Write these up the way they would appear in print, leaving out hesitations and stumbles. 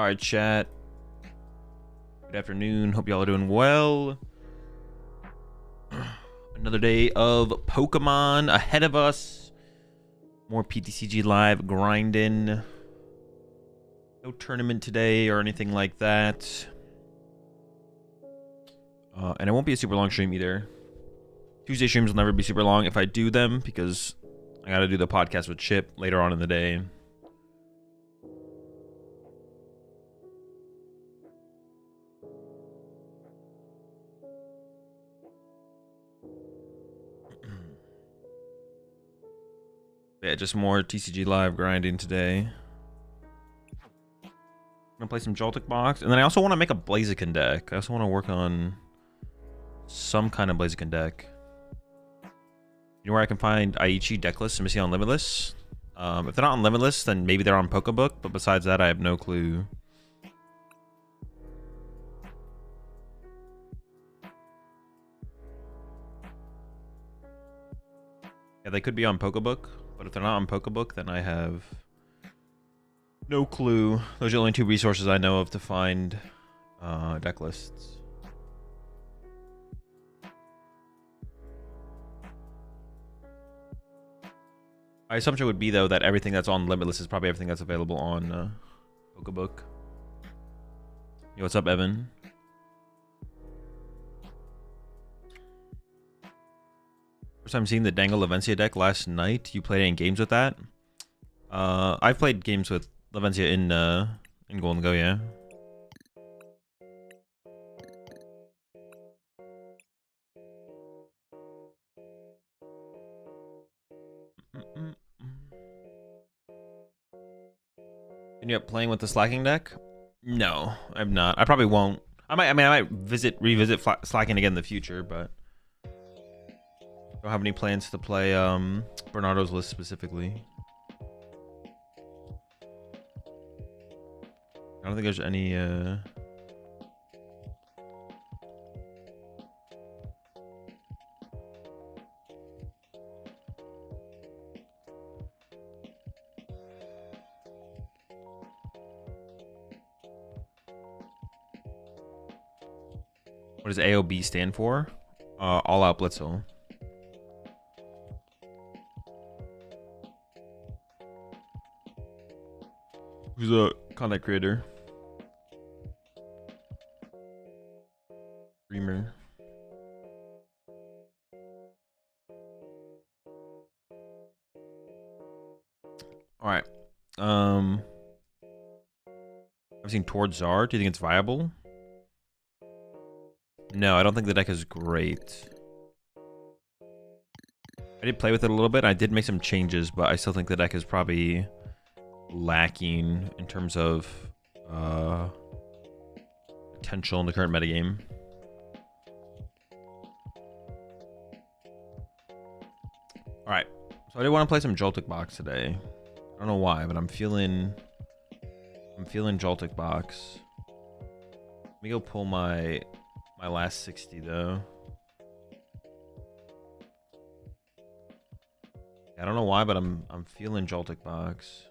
All right, chat. Good afternoon. Hope y'all are doing well. Another day of Pokemon ahead of us. More PTCG live grinding. No tournament today or anything like that. And it won't be a super long stream either. Tuesday streams will never be super long if I do them because I gotta do the podcast with Chip later on in the day. Yeah, just more TCG live grinding today. I'm gonna play some Joltik box, and then I also want to make a Blaziken deck. I also want to work on some kind of Blaziken deck. You know where I can find Aichi deck lists? I'm missing on Limitless. If they're not on Limitless, then maybe they're on Pokebook. But besides that, I have no clue. Yeah, they could be on Pokebook, but if they're not on Pokebook, then I have no clue. Those are the only two resources I know of to find deck lists. My assumption would be, though, that everything that's on Limitless is probably everything that's available on Pokebook. Yo, what's up, Evan? First time seeing the Dangle Lavencia deck last night. You played any games with that? I've played games with Lavencia in Golden Go, yeah. Ended up playing with the Slacking deck? No, I'm not. I probably won't. I might revisit Slacking again in the future, but don't have any plans to play Bernardo's list specifically. I don't think there's any what does AOB stand for? All Out Blitzel. Who's a content creator? Streamer. All right. I've seen Towards Czar. Do you think it's viable? No, I don't think the deck is great. I did play with it a little bit. I did make some changes, but I still think the deck is probably lacking in terms of potential in the current metagame. All right, so I did want to play some Joltik box today. I don't know why, but I'm feeling Joltik box. Let me go pull my last 60 though. I don't know why, but I'm feeling Joltik box.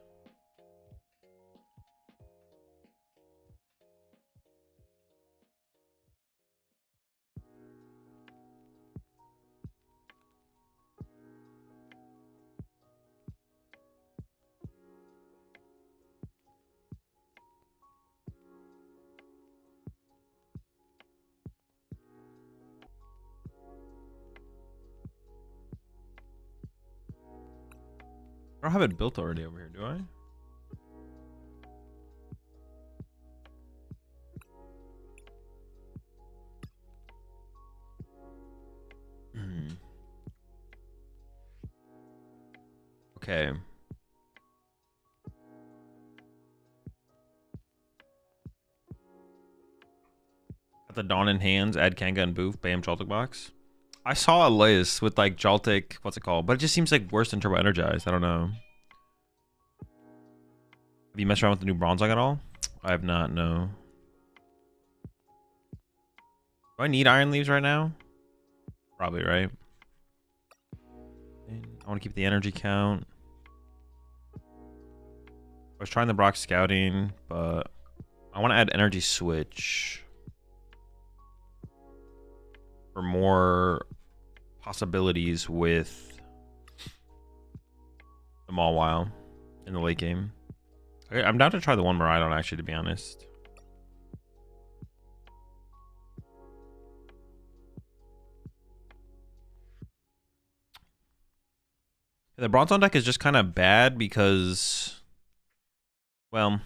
I don't have it built already over here, do I? Okay. Got the Dawn in hands, add Kanga and Boof, bam, Joltik box. I saw a list with like Joltik, what's it called? But it just seems like worse than Turbo Energized. I don't know. Have you messed around with the new Bronzong at all? I have not, no. Do I need Iron Leaves right now? Probably, right? I want to keep the energy count. I was trying the Brock Scouting, but I want to add energy switch for more possibilities with the Mawile in the late game. Okay, I'm down to try the one Miraidon actually, to be honest. The Bronzong deck is just kind of bad because, well,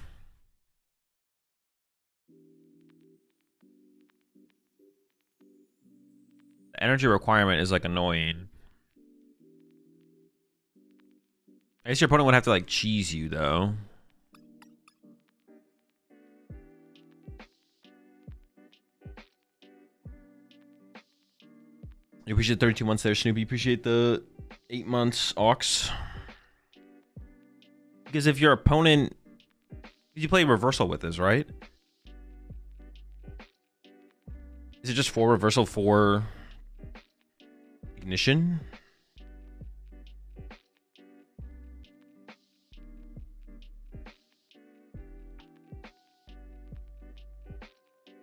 the energy requirement is like annoying. I guess your opponent would have to like cheese you though. You appreciate 32 months there, Snoopy. Appreciate the 8 months, Ox. Because if your opponent, you play reversal with this, right? Is it just 4 reversal, 4 ignition?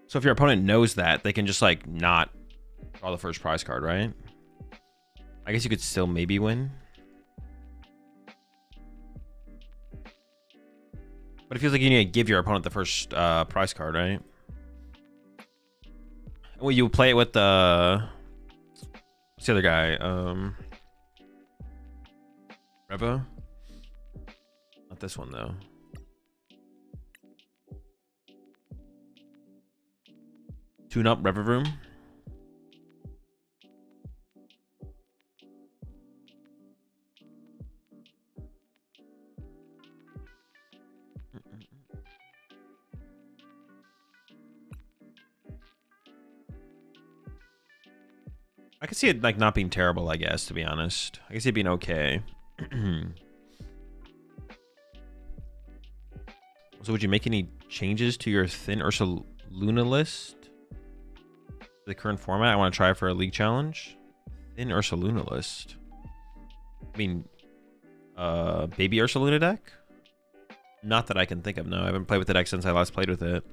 So if your opponent knows that, they can just like not draw the first prize card, right? I guess you could still maybe win. But it feels like you need to give your opponent the first prize card, right? Well, you play it with the... What's the other guy? Revo? Not this one, though. Tune up Revo Room. I can see it like not being terrible, I guess, to be honest. I can see it being okay. So would you make any changes to your Thin Ursa Luna list? The current format I want to try for a league challenge? Thin Ursa Luna list. I mean, baby Ursa Luna deck? Not that I can think of, no. I haven't played with the deck since I last played with it.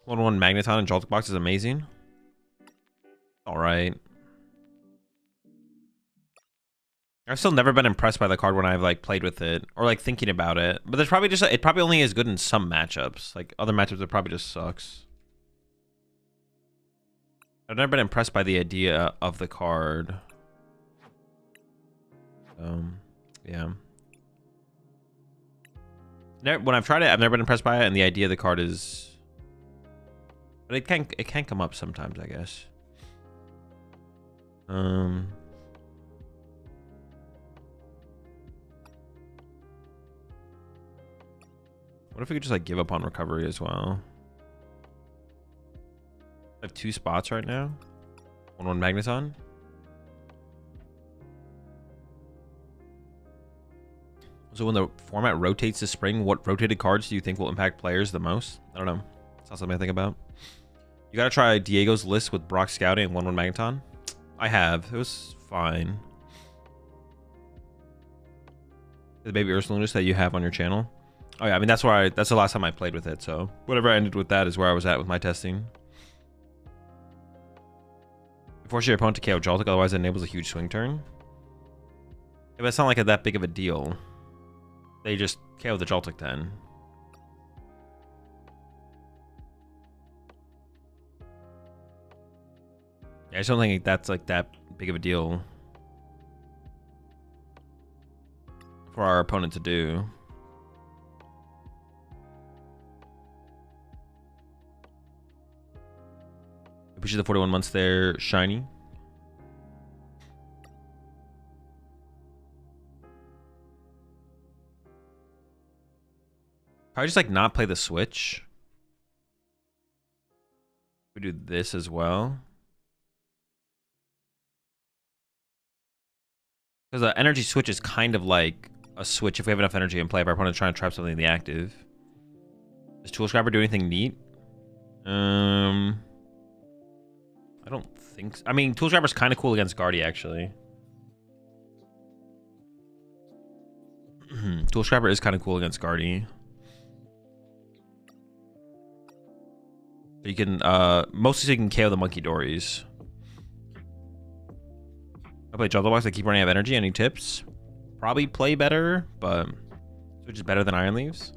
One Magneton and Joltik box is amazing. All right. I've still never been impressed by the card when I've like played with it or like thinking about it. But there's probably just it probably only is good in some matchups. Like other matchups, it probably just sucks. I've never been impressed by the idea of the card. Yeah. When I've tried it, I've never been impressed by it, and the idea of the card is. But it can come up sometimes, I guess. What if we could just like give up on recovery as well? I have 2 spots right now. 1/1 Magneton. So when the format rotates this spring, what rotated cards do you think will impact players the most? I don't know. It's not something I think about. You gotta try Diego's list with Brock Scouting and 1/1 Magneton. I have. It was fine. The baby Ursalunus that you have on your channel. Oh yeah, I mean that's the last time I played with it, so whatever I ended with that is where I was at with my testing. Force your opponent to KO Joltik, otherwise it enables a huge swing turn. Yeah, but it's not like that big of a deal. They just KO the Joltik then. Yeah, I just don't think that's like that big of a deal for our opponent to do. Appreciate the 41 months there, Shiny. Probably just like not play the switch. We do this as well. Because the energy switch is kind of like a switch if we have enough energy in play if our opponent's trying to trap something in the active. Does Tool Scrapper do anything neat? I don't think so. I mean, Tool Scrapper's kind of cool against Guardy, actually. Tool Scrapper is kind of cool against Guardy. You can mostly so you can KO the Monkey Dories. I play Joltik Box. I keep running out of energy. Any tips? Probably play better, but which is better than Iron Leaves.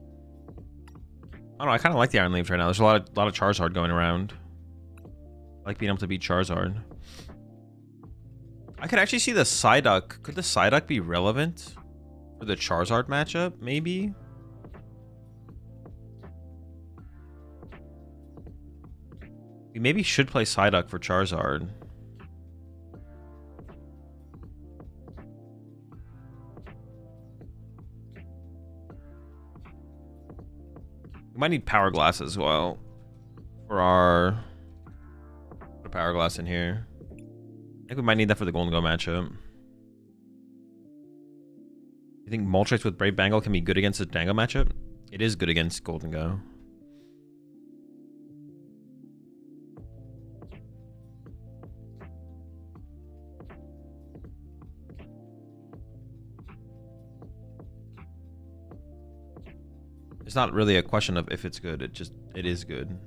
I don't know. I kind of like the Iron Leaves right now. There's a lot of Charizard going around. I like being able to beat Charizard. I could actually see the Psyduck. Could the Psyduck be relevant for the Charizard matchup? Maybe. We maybe should play Psyduck for Charizard. We might need Power Glass as well for our... Put a Power Glass in here. I think we might need that for the Golden Go matchup. You think Moltres with Brave Bangle can be good against the Dango matchup? It is good against Golden Go. It's not really a question of if it's good, it is good.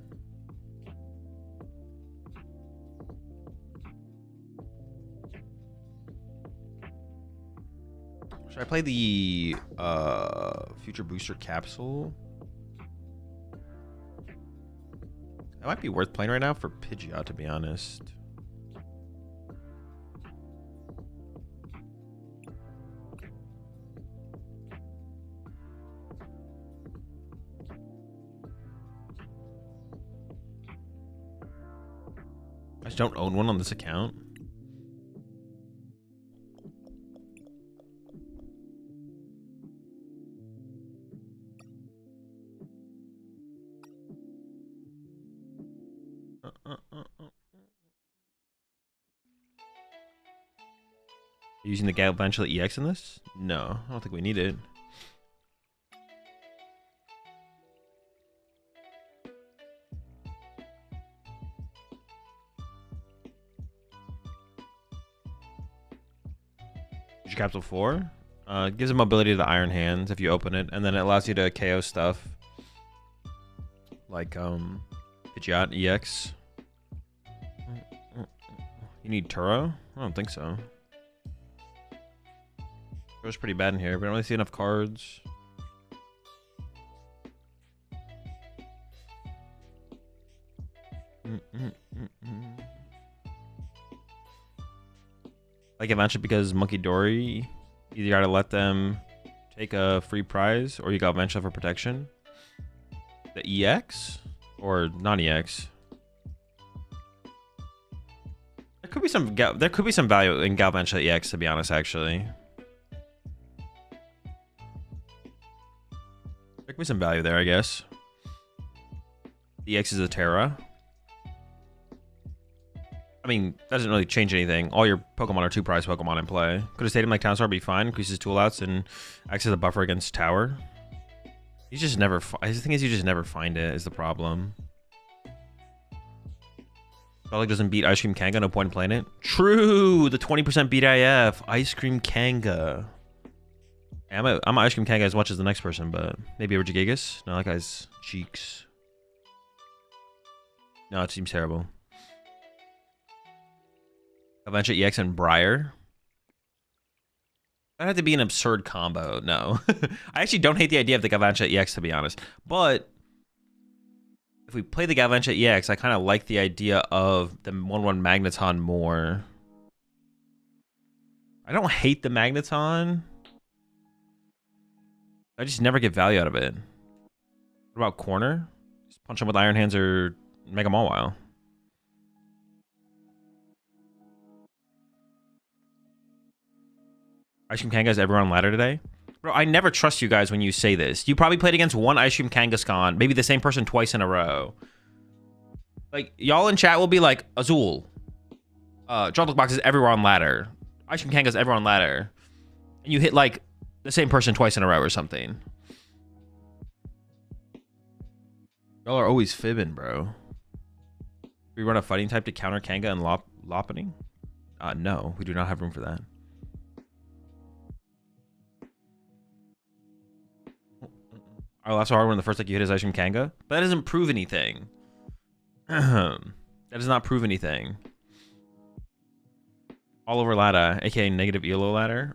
Should I play the Future Booster Capsule? That might be worth playing right now for Pidgeot, to be honest. I just don't own one on this account. Using the Galvantula EX in this? No, I don't think we need it. Future Capsule 4 gives him mobility to the Iron Hands if you open it, and then it allows you to KO stuff like Pidgeot EX. You need Turo? I don't think so. Turo's pretty bad in here. We don't really see enough cards. Like Adventure because Monkey Dory, either gotta let them take a free prize or you got Adventure for protection. The EX or non-EX. There could be some value in Galvantula EX, to be honest, actually. There could be some value there, I guess. The EX is a Terra. I mean, that doesn't really change anything. All your Pokemon are 2-prize Pokemon in play. Could a stadium like Townstar be fine? Increases tool outs and acts as a buffer against Tower. You just never... The thing is, you just never find it, is the problem. Joltik doesn't beat Ice Cream Kanga, no point in playing it. True! The 20% beat IF. Ice Cream Kanga. I'm a Ice Cream Kanga as much as the next person, but maybe over Gigas? No, that guy's cheeks. No, it seems terrible. Adventure EX and Briar. That had to be an absurd combo. No. I actually don't hate the idea of the Galvantula EX, to be honest. But if we play the Galvantula EX, I kind of like the idea of the 1/1 Magneton more. I don't hate the Magneton. I just never get value out of it. What about Corner? Just punch him with Iron Hands or Mega Mawile. Ice Cream Kanga's ever on ladder today? Bro, I never trust you guys when you say this. You probably played against one Ice Cream Kangaskhan, maybe the same person twice in a row. Like, y'all in chat will be like, Azul, Joltik Box is everywhere on ladder. Ice Cream Kanga's everywhere on ladder. And you hit, like, the same person twice in a row or something. Y'all are always fibbing, bro. We run a fighting type to counter Kanga and Lopunny? No, we do not have room for that. I laughed so hard when the first deck you hit is Ishim Kanga. But that doesn't prove anything. That does not prove anything. All over ladder, aka negative ELO ladder.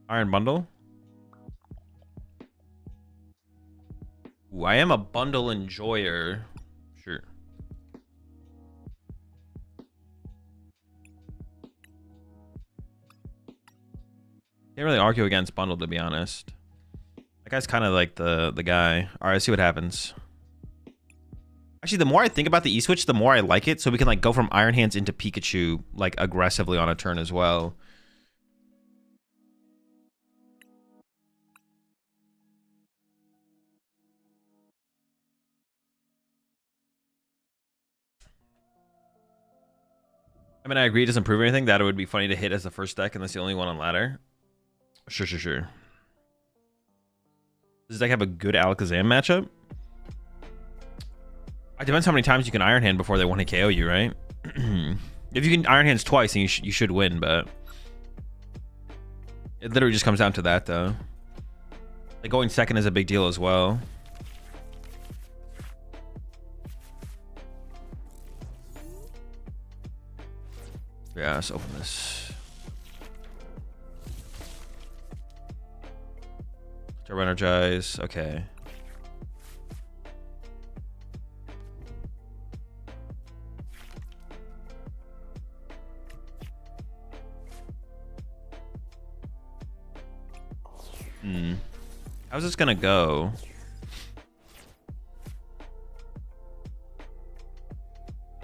Iron bundle. Ooh, I am a bundle enjoyer. Sure. Can't really argue against bundle, to be honest. That guy's kind of like the guy. All right, let's see what happens. Actually, the more I think about the E-Switch, the more I like it. So we can like go from Iron Hands into Pikachu like aggressively on a turn as well. I mean, I agree it doesn't prove anything. That it would be funny to hit as the first deck and that's the only one on ladder. Sure. Does this deck have a good Alakazam matchup? It depends how many times you can Iron Hand before they want to KO you, right? If you can Iron Hands twice, then you should win, but it literally just comes down to that, though. Like going second is a big deal as well. Yeah, let's open this. Turbo Energize. Okay. How's this gonna go?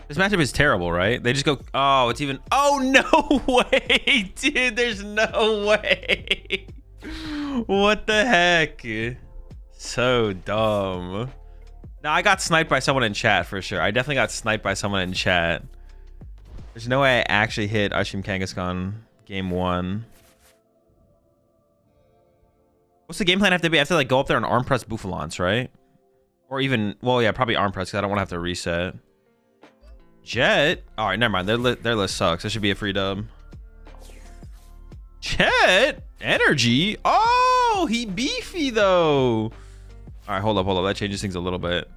This matchup is terrible, right? They just go, oh, it's even, oh, no way, dude, there's no way. What the heck? So dumb. Now, I got sniped by someone in chat for sure. I definitely got sniped by someone in chat. There's no way I actually hit Ishim Kangaskhan game 1. What's the game plan have to be? I have to like go up there and arm press Bouffalance, right? Or even, well, yeah, probably arm press because I don't want to have to reset. Jet? All right, never mind. Their list sucks. That should be a free dub. Jet? Energy? Oh, he beefy though. All right, hold up. That changes things a little bit.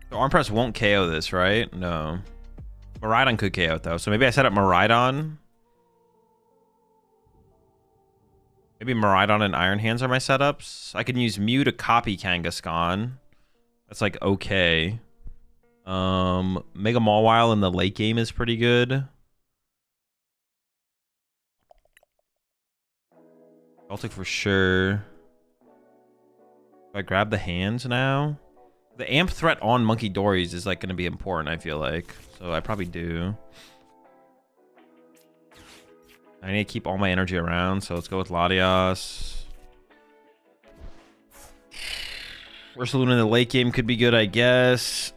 So arm press won't KO this, right? No. Miraidon could KO it though. So maybe I set up Miraidon. Maybe Miraidon and Iron Hands are my setups. I can use Mew to copy Kangaskhan. That's like okay. Mega Mawile in the late game is pretty good. Joltik for sure. Do I grab the hands now? The amp threat on Monkey Dories is like going to be important, I feel like. So I probably do. I need to keep all my energy around, so let's go with Latias. Ursaluna in the late game could be good, I guess.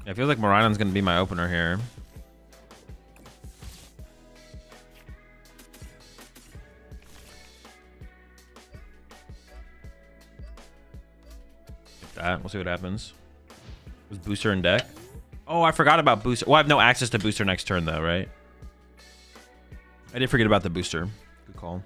Yeah, it feels like Miraidon's going to be my opener here. Like that. We'll see what happens. Was Booster in deck? Oh, I forgot about Booster. Well, I have no access to Booster next turn, though, right? I did forget about the Booster. Good call.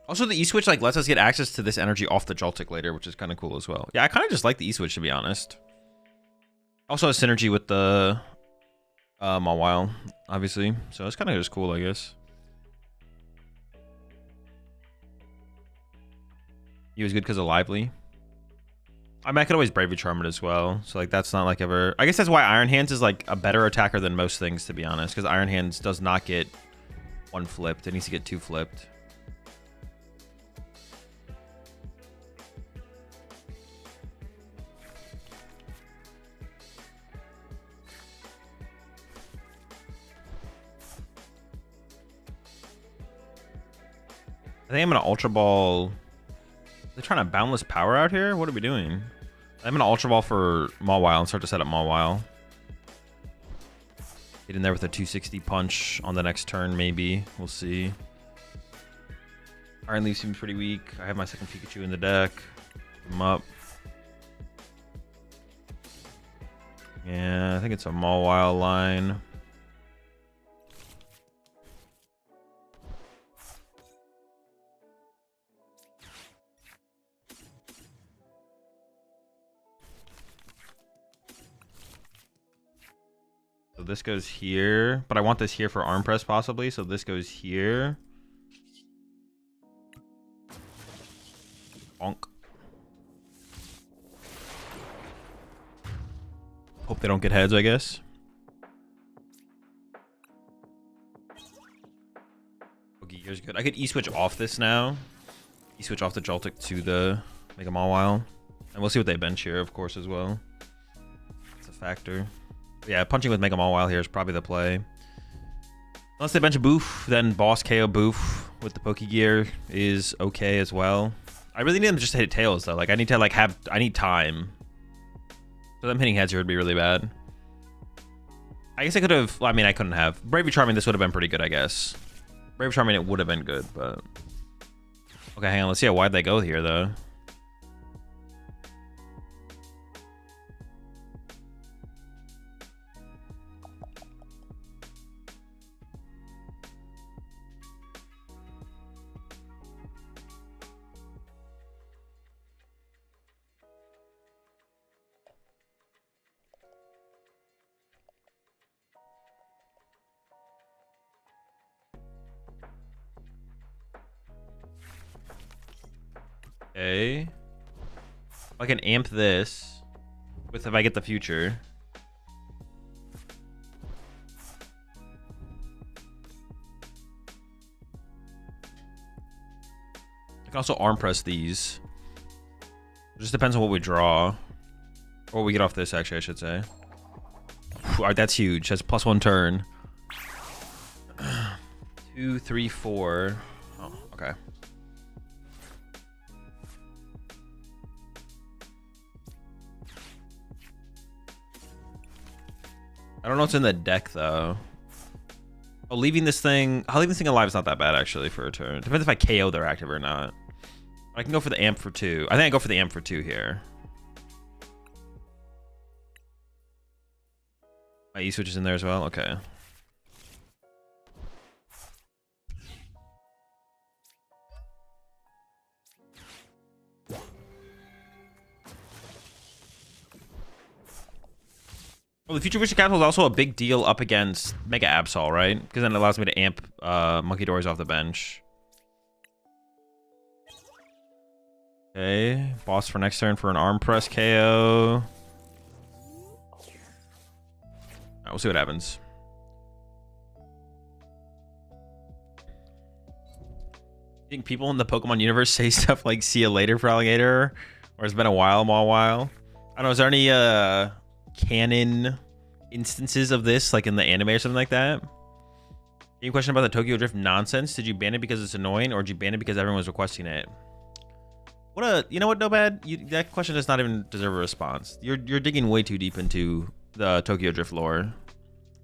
Also, the E-Switch like lets us get access to this energy off the Joltik later, which is kind of cool as well. Yeah, I kind of just like the E-Switch, to be honest. Also, a synergy with the Mawile, obviously. So it's kind of just cool, I guess. He was good because of Lively. I mean, I could always Bravely Charm it as well. So like that's not like ever. I guess that's why Iron Hands is like a better attacker than most things, to be honest, because Iron Hands does not get one flipped. It needs to get two flipped. I think I'm gonna Ultra Ball. They're trying to Boundless Power out here? What are we doing? I'm gonna Ultra Ball for Mawile and start to set up Mawile. Get in there with a 260 punch on the next turn, maybe. We'll see. Iron Leaf seems pretty weak. I have my second Pikachu in the deck. Put him up. Yeah, I think it's a Mawile line. So this goes here, but I want this here for arm press possibly. So this goes here. Bonk. Hope they don't get heads, I guess. Okay, here's good. I could E-switch off this now. E-switch off the Joltik to the Mega Mawile. And we'll see what they bench here, of course, as well. It's a factor. Yeah, punching with Mega Mawile here is probably the play. Unless they bench a Boof, then boss KO Boof with the Pokegear is okay as well. I really need them just to hit tails though. Like I need to like I need time. So them hitting heads here would be really bad. I guess I could have, well, I mean I couldn't have. Bravely Charming this would have been pretty good, I guess. Bravely Charming it would have been good, but okay, hang on, let's see how wide they go here though. Okay. I can amp this with if I get the future. I can also arm press these. It just depends on what we draw. Or what we get off this, actually, I should say. Alright, that's huge. That's +1 turn. 2, 3, 4. Oh, okay. I don't know what's in the deck though. Oh, leaving this thing alive is not that bad actually for a turn. Depends if I KO their active or not. I can go for the amp for 2. I think I go for the amp for 2 here. My E-switch is in there as well. Okay. Well, the Future Vision Capsule is also a big deal up against Mega Absol, right? Because then it allows me to amp Monkey Dories off the bench. Okay, boss for next turn for an arm press KO. Alright, we'll see what happens. You think people in the Pokemon universe say stuff like "see you later" for alligator, or it's been a while, I don't know. Is there any canon instances of this, like in the anime or something like that? Any question about the Tokyo Drift nonsense? Did you ban it because it's annoying, or did you ban it because everyone was requesting it? What a, you know what, Nobad? That question does not even deserve a response. You're digging way too deep into the Tokyo Drift lore.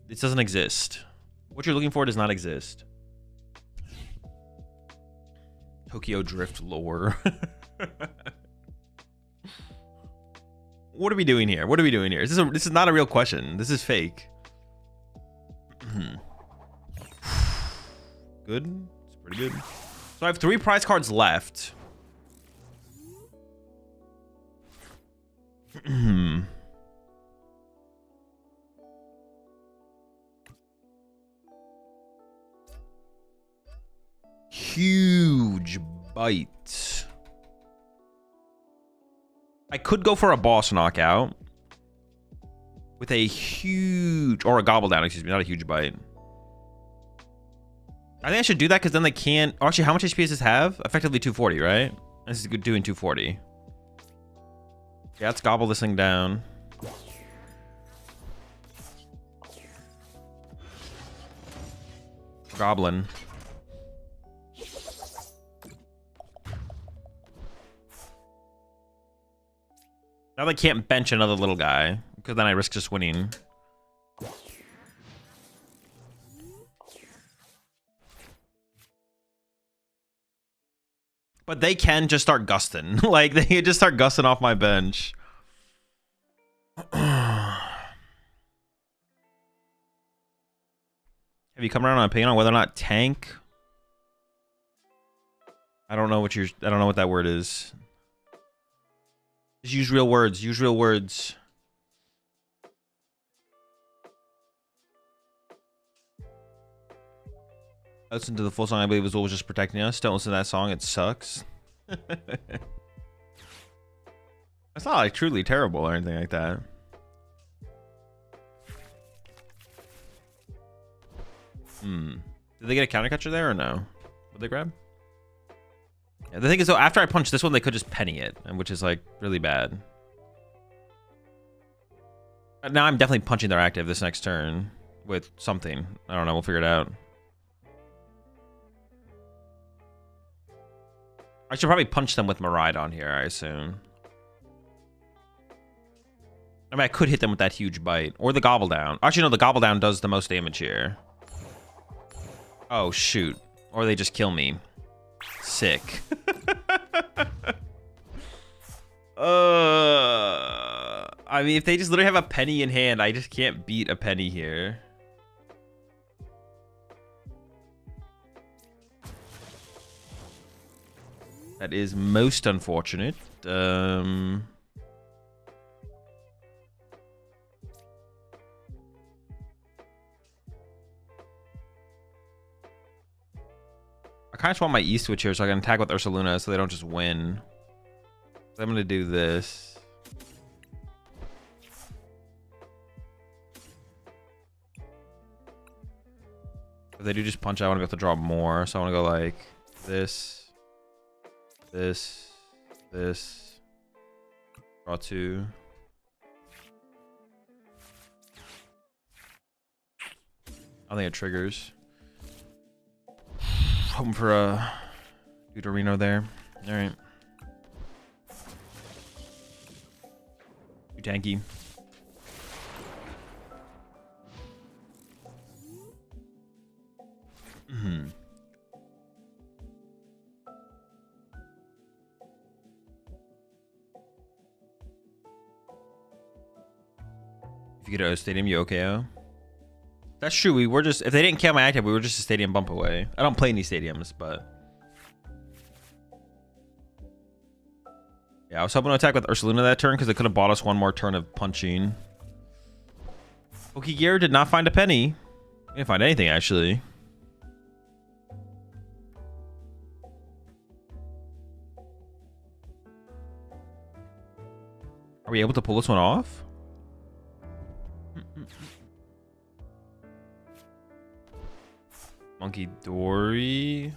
This doesn't exist. What you're looking for does not exist. Tokyo Drift lore. What are we doing here? What are we doing here? This is not a real question. This is fake. Good. It's pretty good. So I have 3 prize cards left. Huge bite. I could go for a boss knockout with a huge, or a gobble down, excuse me, not a huge bite. I think I should do that because then they can't. Oh, actually, how much HP does this have? Effectively 240, right? This is doing 240. Yeah, let's gobble this thing down. Goblin. Now they can't bench another little guy, because then I risk just winning. But they can just start gusting. Like, they can just start gusting off my bench. Have you come around on an opinion on whether or not tank? I don't know what that word is. Just use real words. Use real words. I listened to the full song. I believe Azul was just protecting us. Don't listen to that song. It sucks. That's not like truly terrible or anything like that. Did they get a counter catcher there or no? Would they grab? Yeah, the thing is though, after I punch this one, they could just penny it, which is like really bad. But now I'm definitely punching their active this next turn with something. I don't know. We'll figure it out. I should probably punch them with Miraidon here, I assume. I mean, I could hit them with that huge bite. Or the Gobble Down. Actually, no, the Gobble Down does the most damage here. Oh, shoot. Or they just kill me. Sick. I mean, if they just literally have a penny in hand, I just can't beat a penny here. That is most unfortunate. I kind of just want my E-switch here so I can attack with Ursaluna so they don't just win. So I'm going to do this. If they do just punch, I want to be able to draw more. So I want to go like this, this, this. Draw 2. I think it triggers. Hoping for a Deuterino there. All right. Too tanky. If you get a stadium, you OKO. That's true. We were just, if they didn't kill my active, we were just a stadium bump away. I don't play any stadiums, but yeah, I was hoping to attack with Ursaluna that turn because it could have bought us one more turn of punching. Pokegear did not find a penny. We didn't find anything actually. Are we able to pull this one off? Monkey Dory.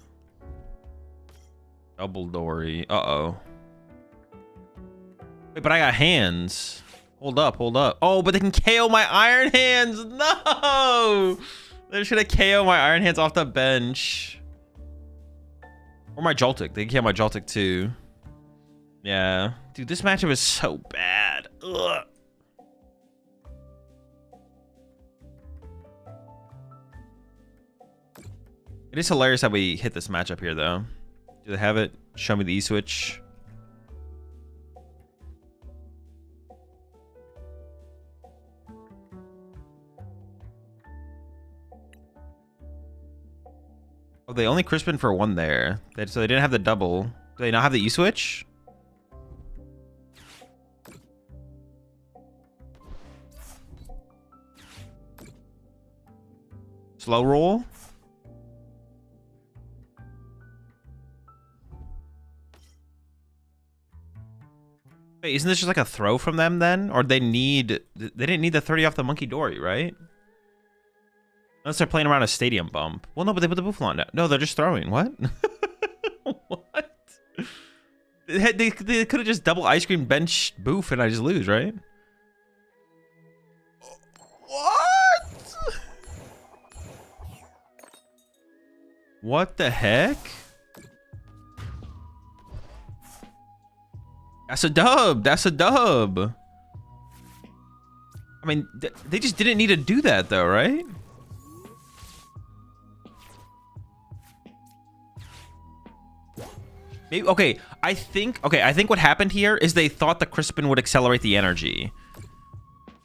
Double Dory. Uh-oh. Wait, but I got hands. Hold up, hold up. Oh, but they can KO my Iron Hands. No! They're just gonna KO my Iron Hands off the bench. Or my Joltik. They can KO my Joltik too. Yeah. Dude, this matchup is so bad. Ugh. It is hilarious how we hit this matchup here, though. Do they have it? Show me the E-switch. Oh, they only crispin for one there. So they didn't have the double. Do they not have the E-switch? Slow roll? Wait, isn't this just like a throw from them then? Or they didn't need the 30 off the Monkey Dory, right? Unless they're playing around a stadium bump. Well, no, but they put the Bouffalon down. No, they're just throwing. What? What? They could have just double ice cream bench Boof and I just lose, right? What? What the heck? That's a dub. That's a dub. I mean, they just didn't need to do that though, right? Maybe, okay, I think what happened here is they thought the Crispin would accelerate the energy.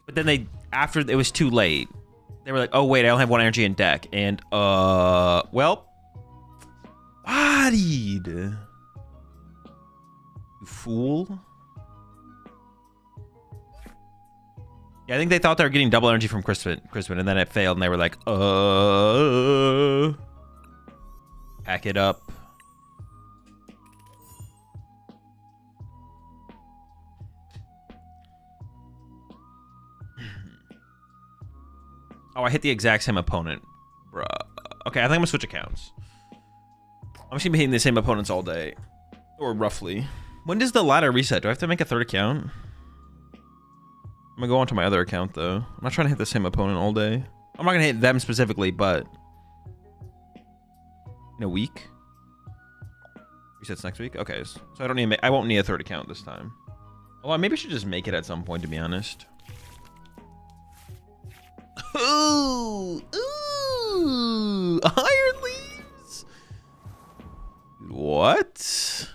But then after it was too late, they were like, oh wait, I only have one energy in deck. And, well, bodied. You fool. Yeah, I think they thought they were getting double energy from Crispin, and then it failed, and they were like, pack it up. Oh, I hit the exact same opponent. Bruh. Okay, I think I'm gonna switch accounts. I'm just gonna be hitting the same opponents all day. Or roughly. When does the ladder reset? Do I have to make a third account? I'm gonna go onto my other account though. I'm not trying to hit the same opponent all day. I'm not gonna hit them specifically, but in a week. Resets next week? Okay, so I don't need I won't need a third account this time. Well, maybe I should just make it at some point, to be honest. Ooh, ooh, iron leaves. What?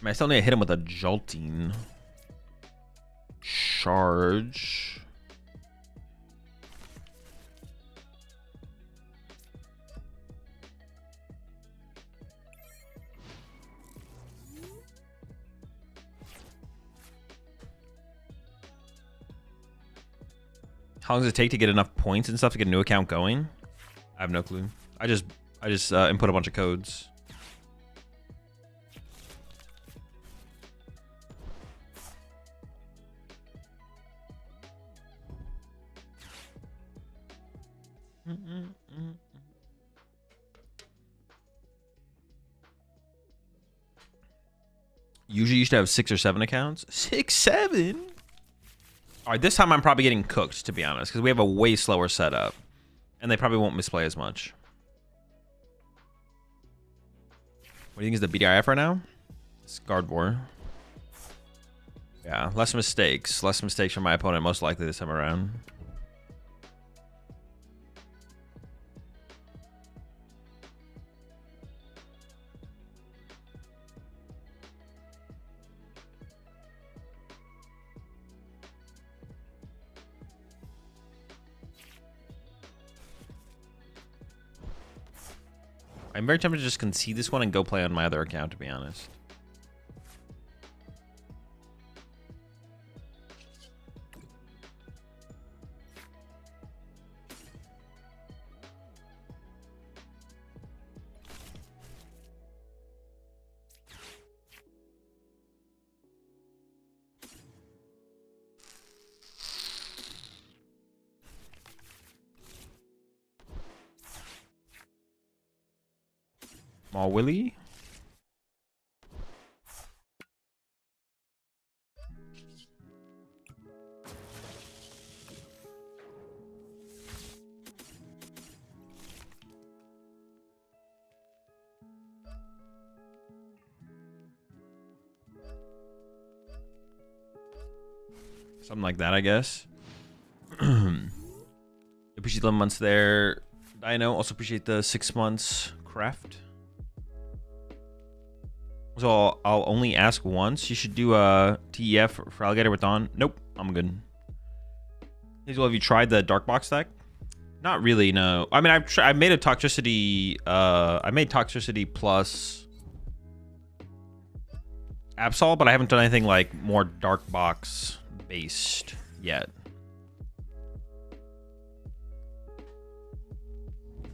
I still need to hit him with a Jolting. Charge. How long does it take to get enough points and stuff to get a new account going? I have no clue. I just input a bunch of codes. Usually used to have 6 or 7 accounts. 6, 7? All right, this time I'm probably getting cooked, to be honest, because we have a way slower setup. And they probably won't misplay as much. What do you think is the BDIF right now? It's Guard War. Yeah, less mistakes. Less mistakes from my opponent, most likely this time around. I'm very tempted to just concede this one and go play on my other account, to be honest. Small Willie. Something like that, I guess. Appreciate the 11 months there. Dino, also appreciate the 6 months craft. So I'll only ask once. You should do a TEF for Alligator with Dawn. Nope, I'm good. Hazel, have you tried the Dark Box deck? Not really, no. I mean, I made a Toxicity. I made Toxicity plus Absol, but I haven't done anything like more Dark Box based yet.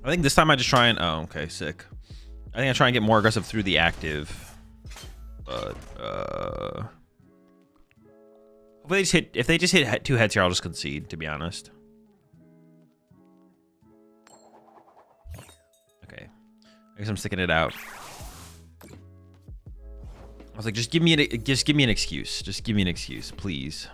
I think this time I just try and... Oh, okay, sick. I think I try and get more aggressive through the active. But, if they just hit 2 heads here, I'll just concede, to be honest. Okay. I guess I'm sticking it out. I was like, just give me an excuse. Just give me an excuse, please.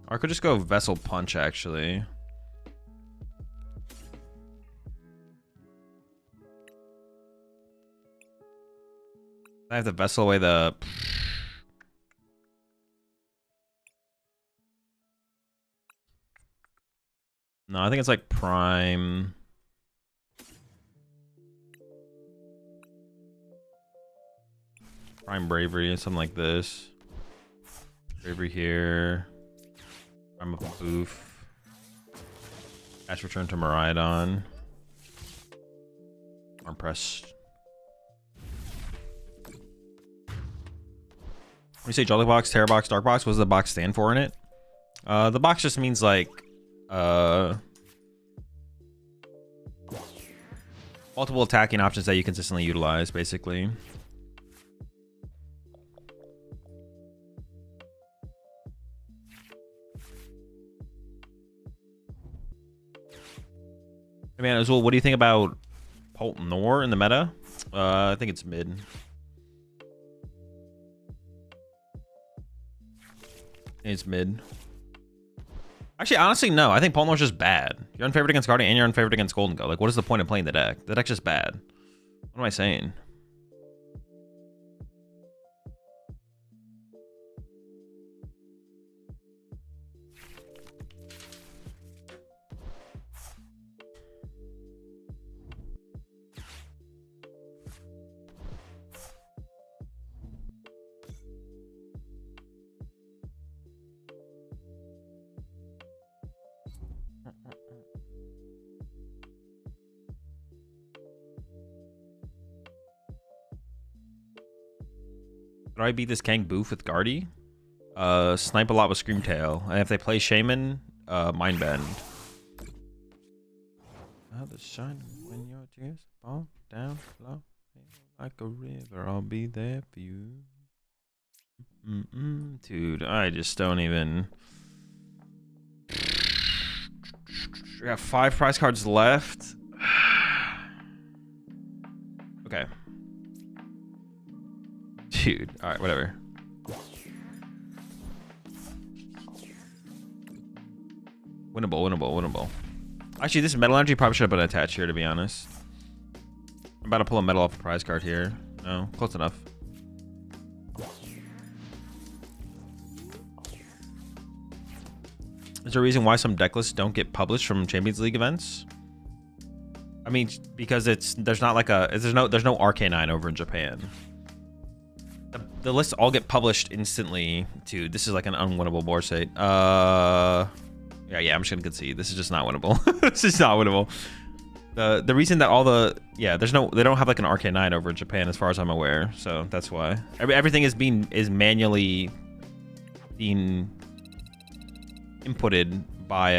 Or I could just go Vessel Punch, actually. I have to Vessel away the... No, I think it's like Prime. Prime Bravery and something like this. Bravery here. Prime of a Boof. Cash Return to Miraidon. Arm Press. When you say Joltik Box, Terror Box, Dark Box, what does the box stand for in it? The box just means like multiple attacking options that you consistently utilize, basically. Hey man, Azul, what do you think about Poltnor in the meta? I think it's mid. It's mid. Actually, honestly, no. I think Poltnor's just bad. You're unfavored against Guardian and you're unfavored against Golden Go. Like, what is the point of playing the deck? The deck's just bad. What am I saying? Could I beat this Kang Boof with Guardy? Snipe a lot with Screamtail. And if they play Shaman, Mind Bend. The shine when your tears fall down low. Like a river, I'll be there for you. Dude, I just don't even... We got 5 prize cards left. Okay. Dude, alright, whatever. Winnable. Actually, this Metal Energy probably should have been attached here, to be honest. I'm about to pull a metal off a prize card here. No, close enough. Is there a reason why some deck lists don't get published from Champions League events? I mean, because there's not like a there's no RK9 over in Japan. The lists all get published instantly. Dude, this is like an unwinnable board state. Yeah, I'm just gonna concede. This is just not winnable. This is not winnable. The reason that all the they don't have like an RK9 over in Japan as far as I'm aware, so that's why everything is manually being inputted by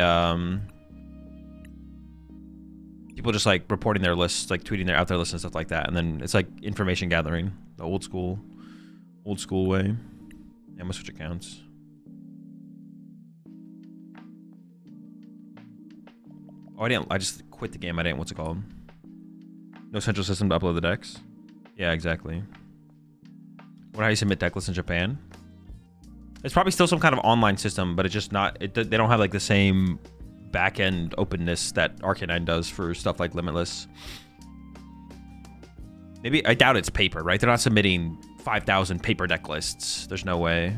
people just like reporting their lists, like tweeting out their lists and stuff like that, and then it's like information gathering, the old school way. Yeah, I'm gonna switch accounts. Oh, I just quit the game. I didn't, what's it called? No central system to upload the decks? Yeah, exactly. What, how you submit deck lists in Japan? It's probably still some kind of online system, but it's just not. They don't have like the same back end openness that Arcanine does for stuff like Limitless. Maybe I doubt it's paper, right? They're not submitting 5,000 paper deck lists. There's no way.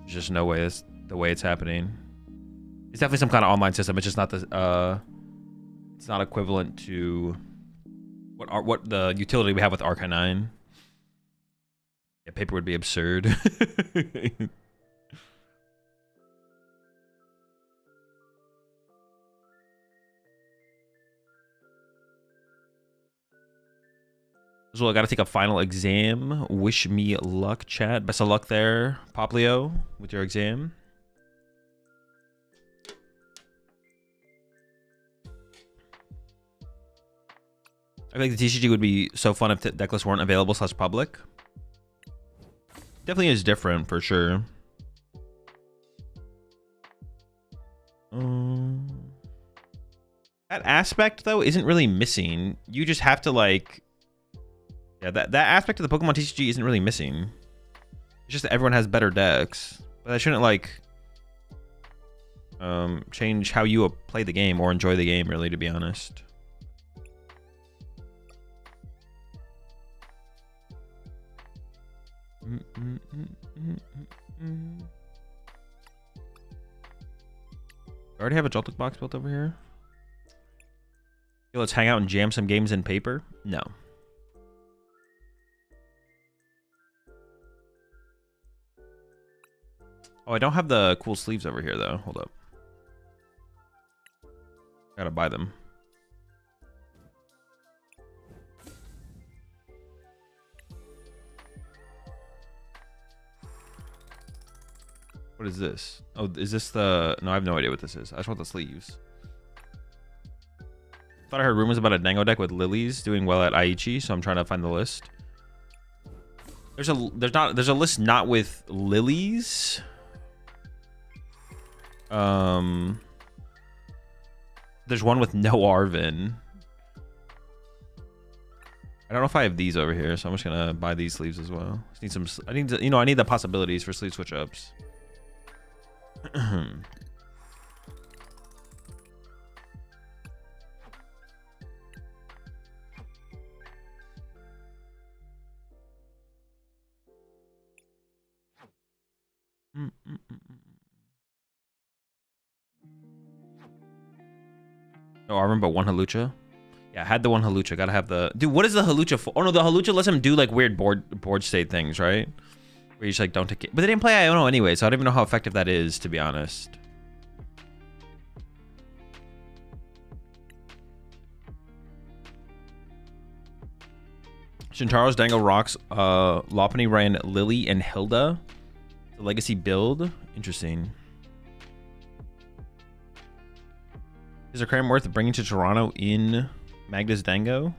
There's just no way. It's the way it's happening. It's definitely some kind of online system. It's just not the. It's not equivalent to what the utility we have with Arcanine. Yeah, paper would be absurd. So I gotta take a final exam. Wish me luck, chat. Best of luck there, Poplio, with your exam. I feel like the TCG would be so fun if the deck lists weren't available / public. Definitely is different for sure. That aspect though isn't really missing. You just have to like, yeah, that aspect of the Pokemon TCG isn't really missing. It's just that everyone has better decks, but that shouldn't like change how you play the game or enjoy the game. Really, to be honest. I already have a Joltik box built over here. Okay, let's hang out and jam some games in paper. No. Oh, I don't have the cool sleeves over here though. Hold up. Gotta buy them. What is this? Oh, is this the... No, I have no idea what this is. I just want the sleeves. Thought I heard rumors about a Dango deck with lilies doing well at Aichi, so I'm trying to find the list. There's a list not with lilies. There's one with no Arvin. I don't know if I have these over here, so I'm just gonna buy these sleeves as well. Just need some... I need to, I need the possibilities for sleeve switch ups. No Arvin, but one Halucha. Yeah, I had the one Halucha. Gotta have the... Dude, what is the Halucha for? Oh no, the Halucha lets him do like weird board state things, right? Where you just like don't take it. But they didn't play Iono anyway, so I don't even know how effective that is, to be honest. Shintaro's Dango rocks Lopunny ran Lily and Hilda. The legacy build. Interesting. Is a Cram worth bringing to Toronto in Magda's Dango?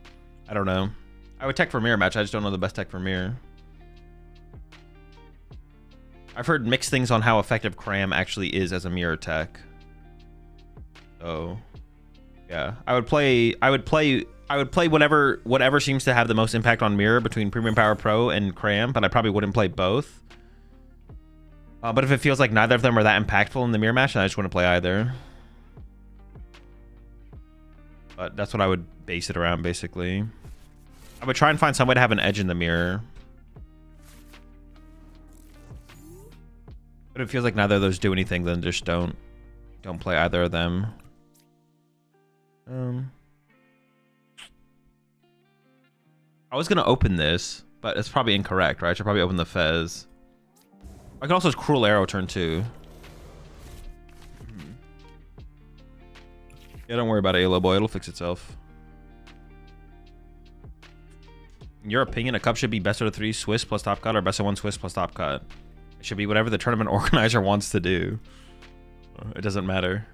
I don't know. I would tech for mirror match. I just don't know the best tech for mirror. I've heard mixed things on how effective Cram actually is as a mirror tech. So, yeah, I would play whatever seems to have the most impact on mirror between Premium Power Pro and Cram, but I probably wouldn't play both. But if it feels like neither of them are that impactful in the mirror match, then I just wouldn't play either. But that's what I would base it around, basically. I would try and find some way to have an edge in the mirror. But if it feels like neither of those do anything, then just don't play either of them. I was gonna open this, but it's probably incorrect, right? I should probably open the Fez. I can also Cruel Arrow turn 2. Yeah, don't worry about it, Alo boy. It'll fix itself. In your opinion, a cup should be best of 3 Swiss plus top cut or best of 1 Swiss plus top cut? It should be whatever the tournament organizer wants to do. It doesn't matter.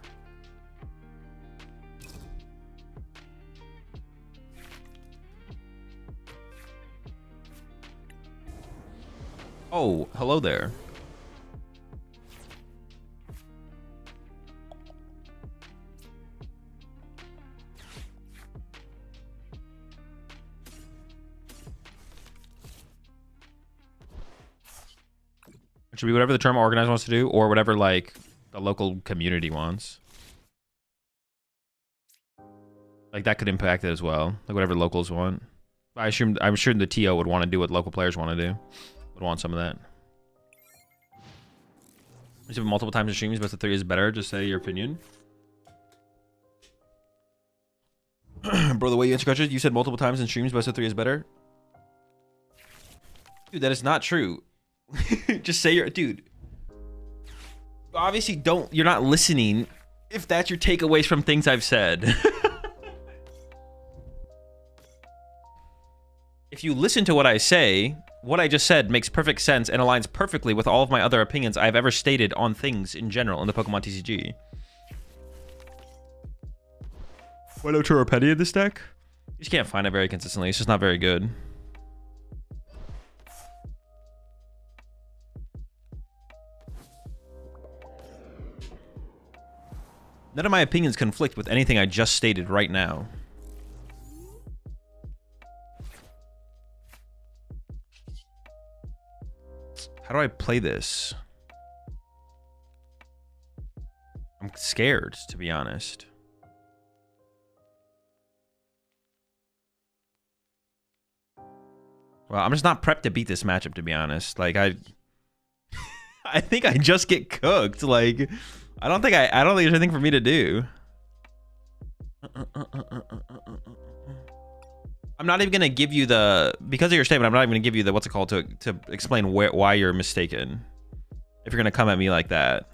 Oh, hello there. It should be whatever the tournament organizer wants to do, or whatever like the local community wants. Like that could impact it as well. Like whatever locals want. I'm sure the TO would want to do what local players want to do. Would want some of that. You said multiple times in streams, best of 3 is better. Just say your opinion. Bro, the way you answer questions, you said multiple times in streams, best of 3 is better. Dude, that is not true. Just say your... Dude. Obviously, you're not listening if that's your takeaways from things I've said. If you listen to what I say, what I just said makes perfect sense and aligns perfectly with all of my other opinions I've ever stated on things in general in the Pokemon TCG. Why no Torpedo in this deck? You just can't find it very consistently. It's just not very good. None of my opinions conflict with anything I just stated right now. How do I play this? I'm scared, to be honest. Well, I'm just not prepped to beat this matchup, to be honest. Like, I think I just get cooked. Like, I don't think there's anything for me to do. I'm not even gonna give you the, because of your statement, I'm not even gonna give you the, what's it called, to explain why you're mistaken. If you're gonna come at me like that.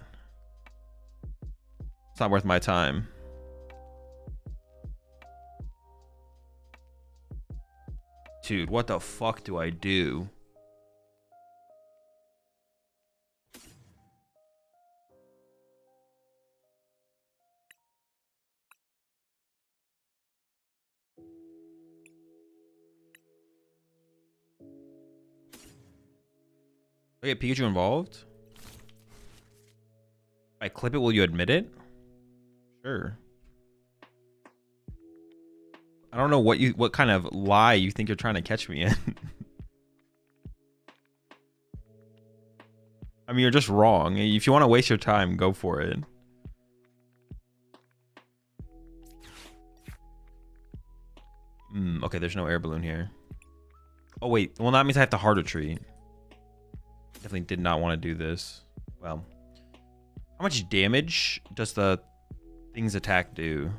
It's not worth my time. Dude, what the fuck do I do? Okay, Pikachu involved? If I clip it, will you admit it? Sure. I don't know what kind of lie you think you're trying to catch me in. I mean, you're just wrong. If you want to waste your time, go for it. Okay, there's no air balloon here. Oh, wait. Well, that means I have to hard retreat. Definitely did not want to do this. Well, how much damage does the thing's attack do?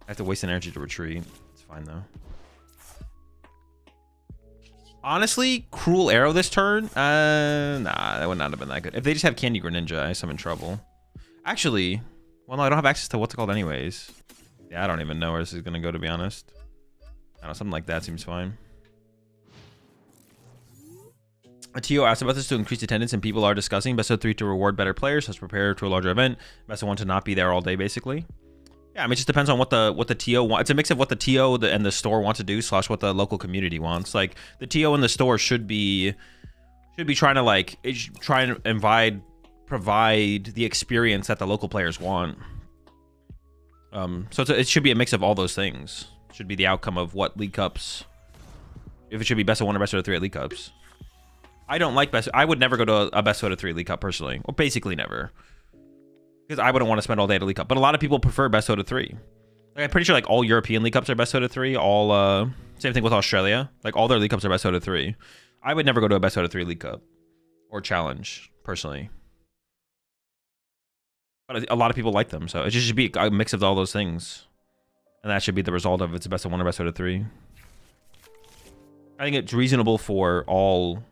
I have to waste an energy to retreat. It's fine, though. Honestly, Cruel Arrow this turn? Nah, that would not have been that good. If they just have Candy Greninja, I guess I'm in trouble. Actually, well, no, I don't have access to what's it called anyways. Yeah, I don't even know where this is going to go, to be honest. I don't know, something like that seems fine. A TO asked about this to increase attendance, and people are discussing best of 3 to reward better players, so prepare to a larger event. Best of 1 to not be there all day, basically. Yeah, I mean, it just depends on what the TO wants. It's a mix of what the TO and the store want to do, / what the local community wants. Like, the TO and the store should be trying to, like, try and provide the experience that the local players want. So it should be a mix of all those things. It should be the outcome of what League Cups. If it should be best of 1 or best of 3 at League Cups. I don't like I would never go to a best out of 3 League Cup personally. Well, basically never. Because I wouldn't want to spend all day at a League Cup. But a lot of people prefer best out of 3. Like, I'm pretty sure like all European League Cups are best out of 3. All same thing with Australia. Like all their League Cups are best out of 3. I would never go to a best out of 3 League Cup or challenge personally. But a lot of people like them, so it just should be a mix of all those things. And that should be the result of it's a best of 1 or best out of 3. I think it's reasonable for all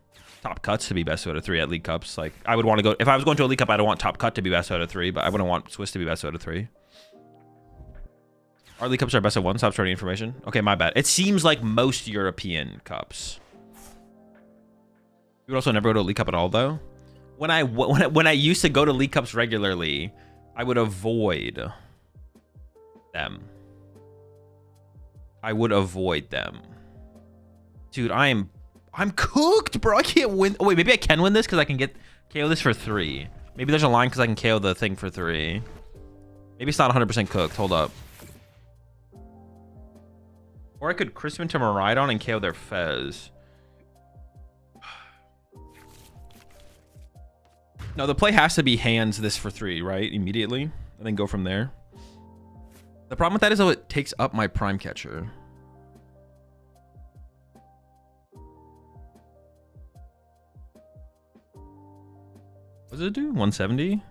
top cuts to be best out of 3 at League Cups. Like, I would want to go, if I was going to a League Cup, I'd want top cut to be best out of 3, but I wouldn't want Swiss to be best out of 3. Our League Cups are best of 1. Stop starting information. Okay, my bad. It seems like most European cups. You would also never go to a League Cup at all, though. When I used to go to League Cups regularly, I would avoid them. I would avoid them. Dude, I'm cooked, bro. I can't win. Oh, wait, maybe I can win this because I can get KO this for 3. Maybe there's a line because I can KO the thing for 3. Maybe it's not 100% cooked. Hold up. Or I could crisp into Miraidon and KO their Fez. No, the play has to be hands this for 3, right? Immediately. And then go from there. The problem with that is though it takes up my prime catcher. What does it do? 170?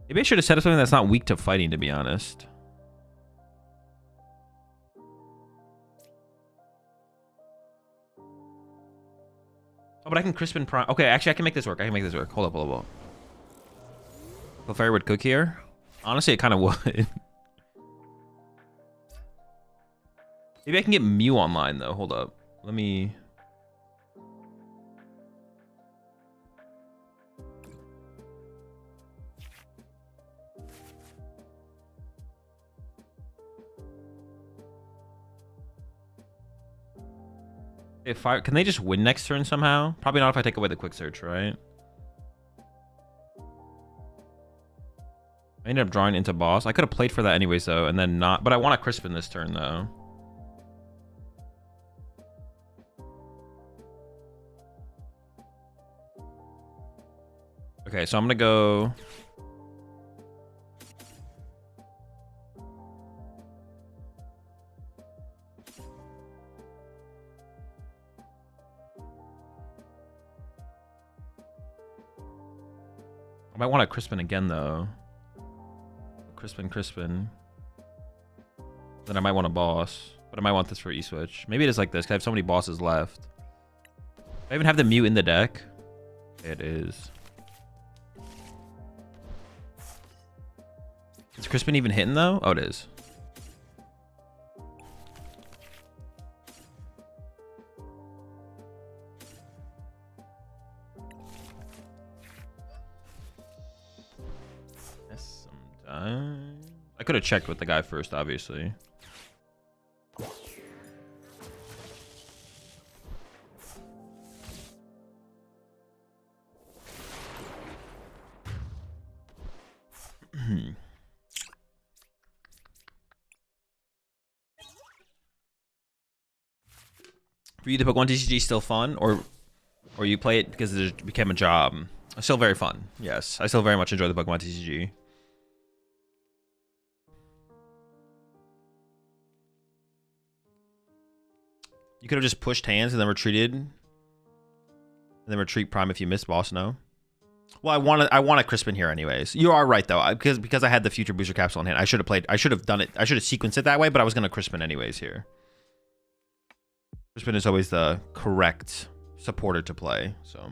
Maybe I should have set up something that's not weak to fighting, to be honest. Oh, but I can Crispin Prime. Okay, actually, I can make this work. I can make this work. Hold up, hold up, hold up. Clefairy would cook here. Honestly, it kind of would. Maybe I can get Mew online, though. Hold up. Let me... If I can they just win next turn somehow? Probably not if I take away the quick search, right? I ended up drawing into boss. I could have played for that anyways though, and then not. But I want to Crispin this turn though. Okay, so I'm gonna go. I might want to Crispin again, though. Crispin. Then I might want a boss. But I might want this for E-Switch. Maybe it is like this, because I have so many bosses left. I even have the Mew in the deck. It is. Is Crispin even hitting, though? Oh, it is. I could have checked with the guy first, obviously. For you, the PokemonTCG is still fun, or you play it because it became a job? It's still very fun. Yes, I still very much enjoy the PokemonTCG. You could have just pushed hands and then retreated. And then retreat prime if you miss boss, no? Well, I want a Crispin here anyways. You are right though, because I had the future booster capsule in hand. I should have done it. I should have sequenced it that way, but I was gonna Crispin anyways here. Crispin is always the correct supporter to play, so.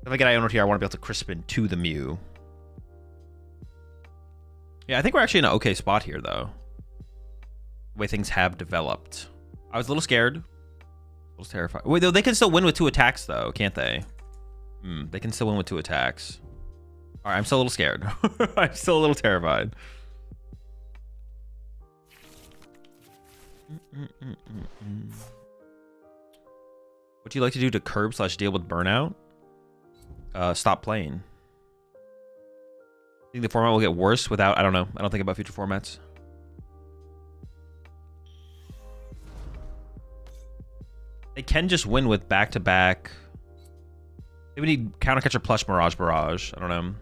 If I get Iono here, I want to be able to Crispin to the Mew. Yeah, I think we're actually in an okay spot here though. The way things have developed. I was a little scared. I was terrified. Wait, though, they can still win with 2 attacks, though, can't they? They can still win with 2 attacks. All right, I'm still a little scared. I'm still a little terrified. What do you like to do to curb / deal with burnout? Stop playing. I think the format will get worse without... I don't know. I don't think about future formats. They can just win with back-to-back. Maybe we need Counter Catcher plus Mirage Barrage. I don't know.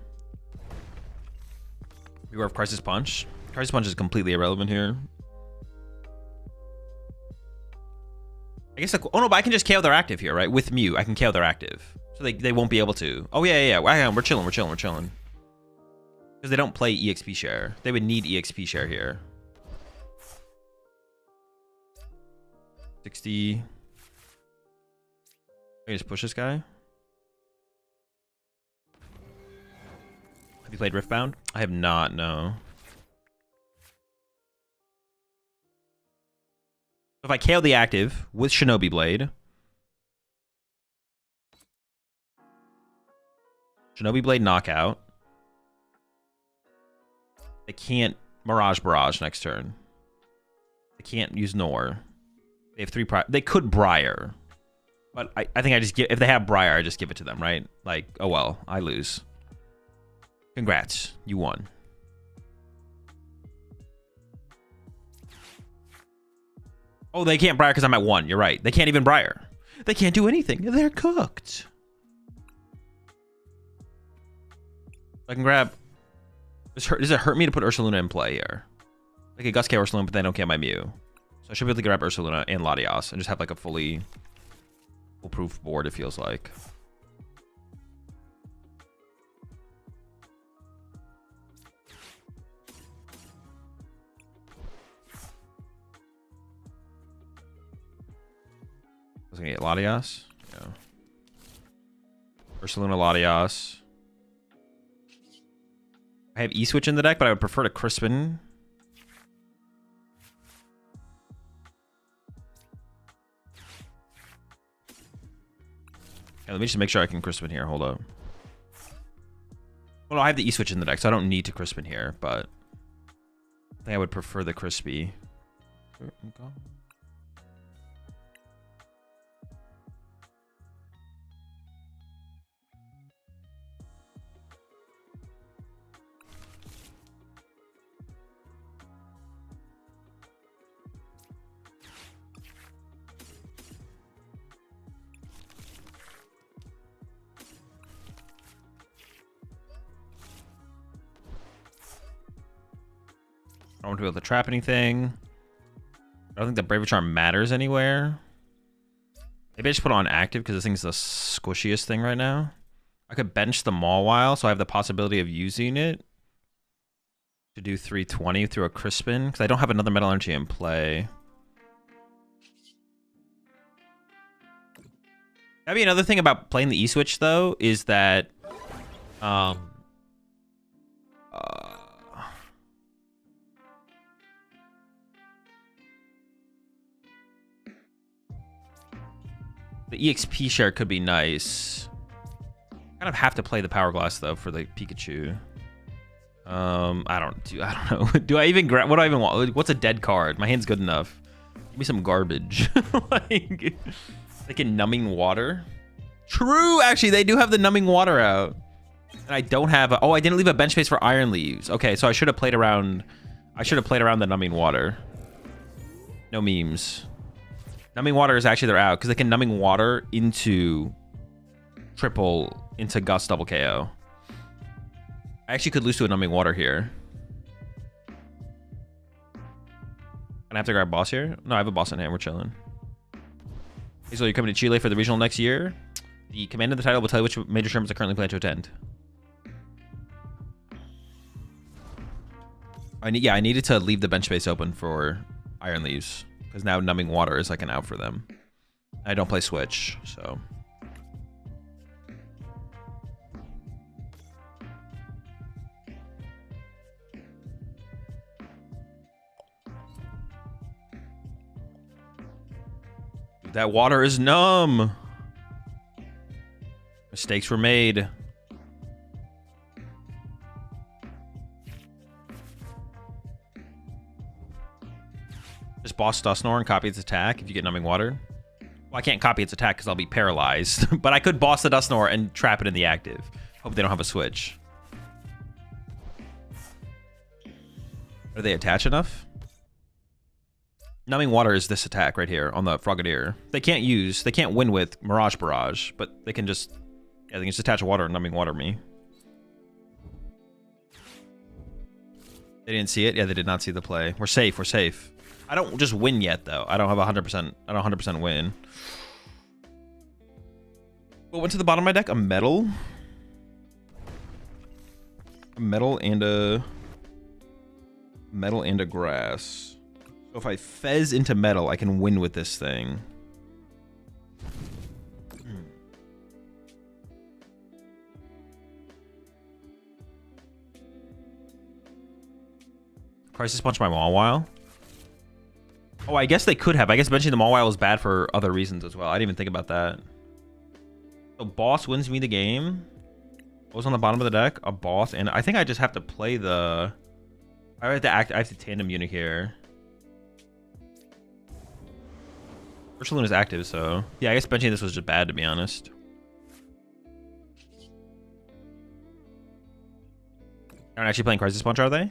Beware of Crisis Punch. Crisis Punch is completely irrelevant here. I guess, oh no, but I can just KO their active here, right? With Mew, I can KO their active. So they won't be able to. Oh yeah. We're chilling. Because they don't play EXP share. They would need EXP share here. 60. I just push this guy. Have you played Riftbound? I have not, no. If I KO the active with Shinobi Blade. Shinobi Blade knockout. They can't Mirage Barrage next turn. They can't use Nor. They have 3 they could Briar. But I think I just give, if they have Briar, I just give it to them, right? Like, oh well, I lose. Congrats, you won. Oh, they can't Briar because I'm at 1. You're right. They can't even Briar. They can't do anything. They're cooked. I can grab... Does it hurt me to put Ursaluna in play here? Like a Gusky Ursaluna, but they don't get my Mew. So I should be able to grab Ursaluna and Latias and just have like a fully foolproof board, it feels like. I was gonna get Latias. Yeah. Ursaluna, Latias. I have E-Switch in the deck, but I would prefer to Crispin. Okay, let me just make sure I can Crispin here. Hold up. Well, I have the E-Switch in the deck, so I don't need to Crispin here, but I think I would prefer the Crispy. Okay. I don't want to be able to trap anything. I don't think the Braver Charm matters anywhere. Maybe I just put it on active because this thing's the squishiest thing right now. I could bench the Mawile, so I have the possibility of using it to do 320 through a Crispin because I don't have another Metal Energy in play. That'd be another thing about playing the E-Switch though, is that the EXP share could be nice. Kind of have to play the Power Glass though for the Pikachu. I don't know. Do I even grab? What do I even want? What's a dead card? My hand's good enough. Give me some garbage. Like in Numbing Water. True, actually, they do have the Numbing Water out. And I don't have. Oh, I didn't leave a bench space for Iron Leaves. Okay, so I should have played around. I should have played around the Numbing Water. No memes. Numbing Water is actually they're out because they can Numbing Water into triple into Gust double KO. I actually could lose to a Numbing Water here. Can I have to grab boss here? No, I have a boss in hand. We're chilling. Okay, so you're coming to Chile for the regional next year. The command of the title will tell you which major tournaments are currently planned to attend. I needed to leave the bench space open for Iron Leaves. Because now Numbing Water is like an out for them. I don't play Switch, so. Dude, that water is numb. Mistakes were made. Just boss Dusknoir and copy its attack if you get Numbing Water. Well, I can't copy its attack because I'll be paralyzed. But I could boss the Dusknoir and trap it in the active. Hope they don't have a switch. Are they attached enough? Numbing Water is this attack right here on the Frogadier. They can't win with Mirage Barrage, but they can just, yeah, they can just attach water and Numbing Water me. They didn't see it? Yeah, they did not see the play. We're safe, we're safe. I don't just win yet, though. I don't have 100%. I don't 100% win. What went to the bottom of my deck? A metal? A metal and a... Metal and a grass. So if I fez into metal, I can win with this thing. Crisis Punch my Mawile. Oh, I guess they could have. I guess benching the Mawile was bad for other reasons as well. I didn't even think about that. So boss wins me the game. What was on the bottom of the deck? A boss, and I think I just have to play the... I have to tandem unit here. Ursaluna is active, so... Yeah, I guess benching this was just bad, to be honest. Aren't actually playing Crisis Punch, are they?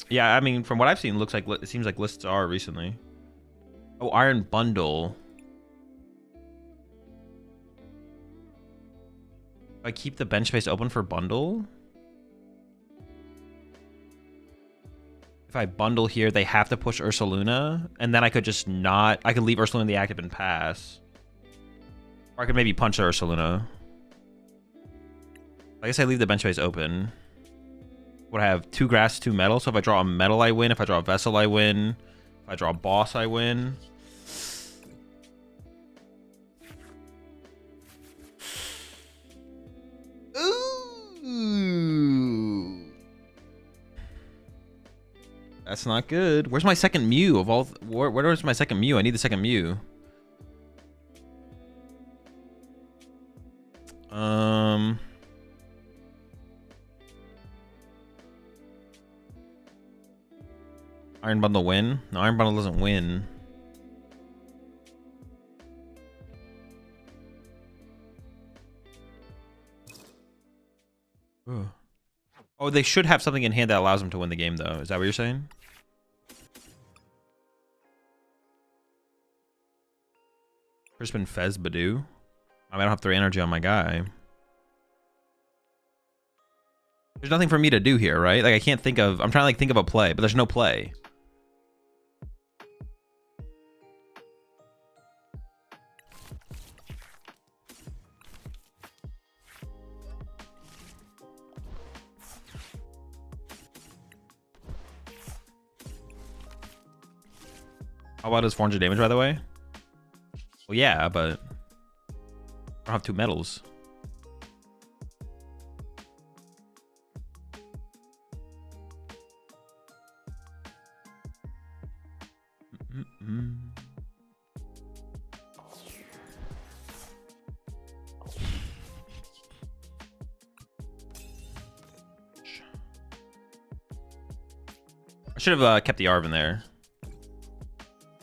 Yeah, I mean, from what I've seen, it seems like lists are recently. Oh, Iron Bundle. I keep the bench space open for bundle. If I bundle here, they have to push Ursaluna, and then I could just not... I could leave Ursaluna in the active and pass. Or I could maybe punch the Ursaluna. I guess I leave the bench space open. Would I have 2 grass, 2 metal? So if I draw a metal, I win. If I draw a vessel, I win. If I draw a boss, I win. Ooh. That's not good. Where's my second Mew of all? Where's my second Mew? I need the second Mew. Iron Bundle win? No, Iron Bundle doesn't win. Ugh. Oh, they should have something in hand that allows them to win the game, though. Is that what you're saying? Crispin Fez Badoo. I don't have 3 energy on my guy. There's nothing for me to do here, right? Like, I can't think of... I'm trying to, like, think of a play, but there's no play. How about his 400 damage, by the way? Well, yeah, but... I don't have 2 metals. I should have kept the Arv in there.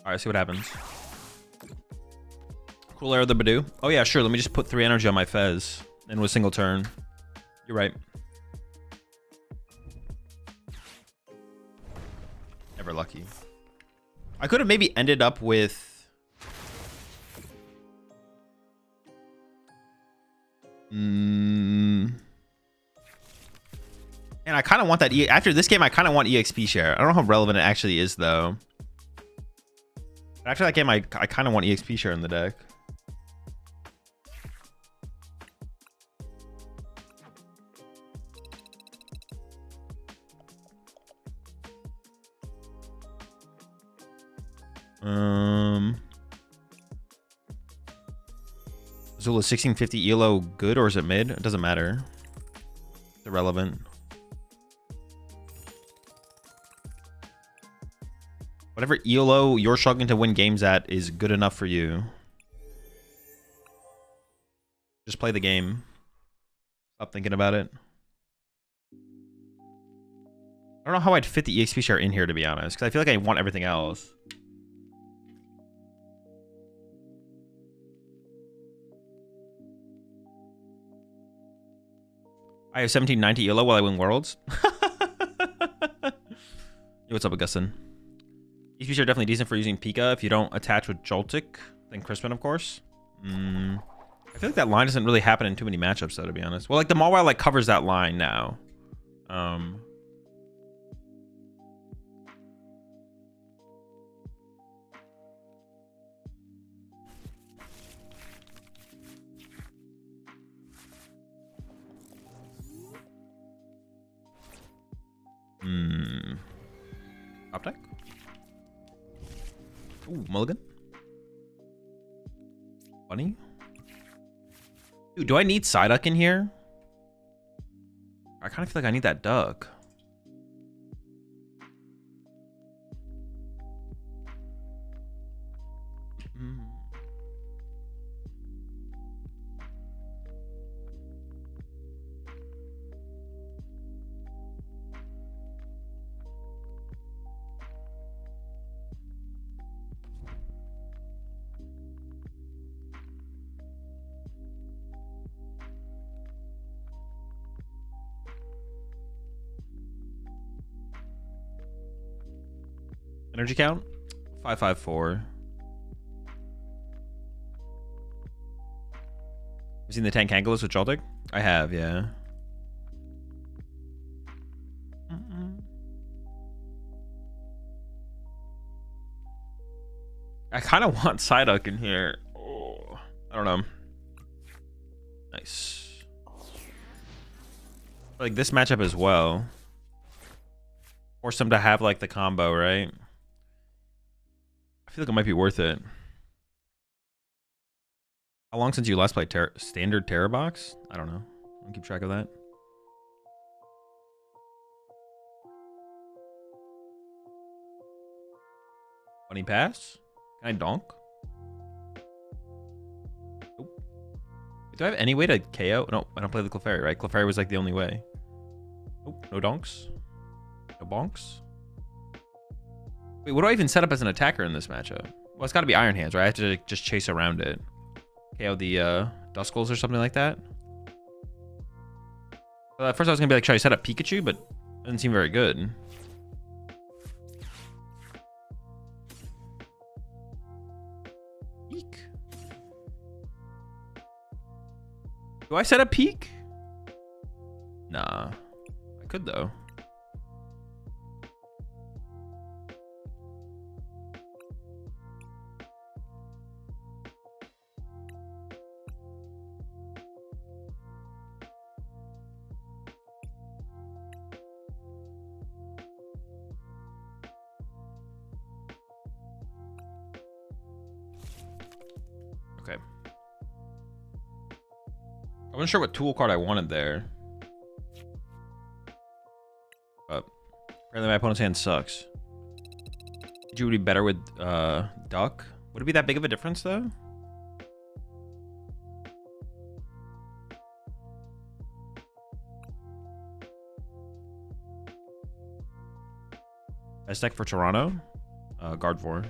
Alright, see what happens. Cool Air of the Badoo. Oh yeah, sure. Let me just put 3 energy on my Fez. And with a single turn. You're right. Never lucky. I could have maybe ended up with... And I kind of want that... After this game, I kind of want EXP share. I don't know how relevant it actually is, though. After that game, I kind of want EXP share in the deck. Azula 1650 ELO good or is it mid? It doesn't matter. It's irrelevant. Whatever ELO you're struggling to win games at is good enough for you. Just play the game. Stop thinking about it. I don't know how I'd fit the EXP share in here, to be honest, because I feel like I want everything else. I have 1790 ELO while I win Worlds. Yo, what's up, Augustin? EXP share definitely decent for using Pika if you don't attach with Joltik, then Crispin, of course. I feel like that line doesn't really happen in too many matchups, though, to be honest. Well, like the Mawile like covers that line now. Top deck. Ooh, mulligan. Bunny. Dude, do I need Psyduck in here? I kind of feel like I need that duck. Energy count? 554. You seen the Tankangalos with Joltik? I have, yeah. I kind of want Psyduck in here. Oh, I don't know. Nice. Like this matchup as well. Force them to have like the combo, right? I feel like it might be worth it. How long since you last played standard Terror Box? I don't know. I'll keep track of that. Bunny pass? Can I donk? Nope. Do I have any way to KO? No, I don't play the Clefairy, right? Clefairy was like the only way. Nope, no donks. No bonks. Wait, what do I even set up as an attacker in this matchup? Well, it's got to be Iron Hands, right? I have to just chase around it. KO the Duskulls or something like that. At first I was going to be like, should I set up Pikachu? But it doesn't seem very good. Eek. Do I set up Peak? Nah. I could though. Okay. I wasn't sure what tool card I wanted there. But apparently my opponent's hand sucks. Pikachu would be better with Duck. Would it be that big of a difference though? Best deck for Toronto? Gardevoir.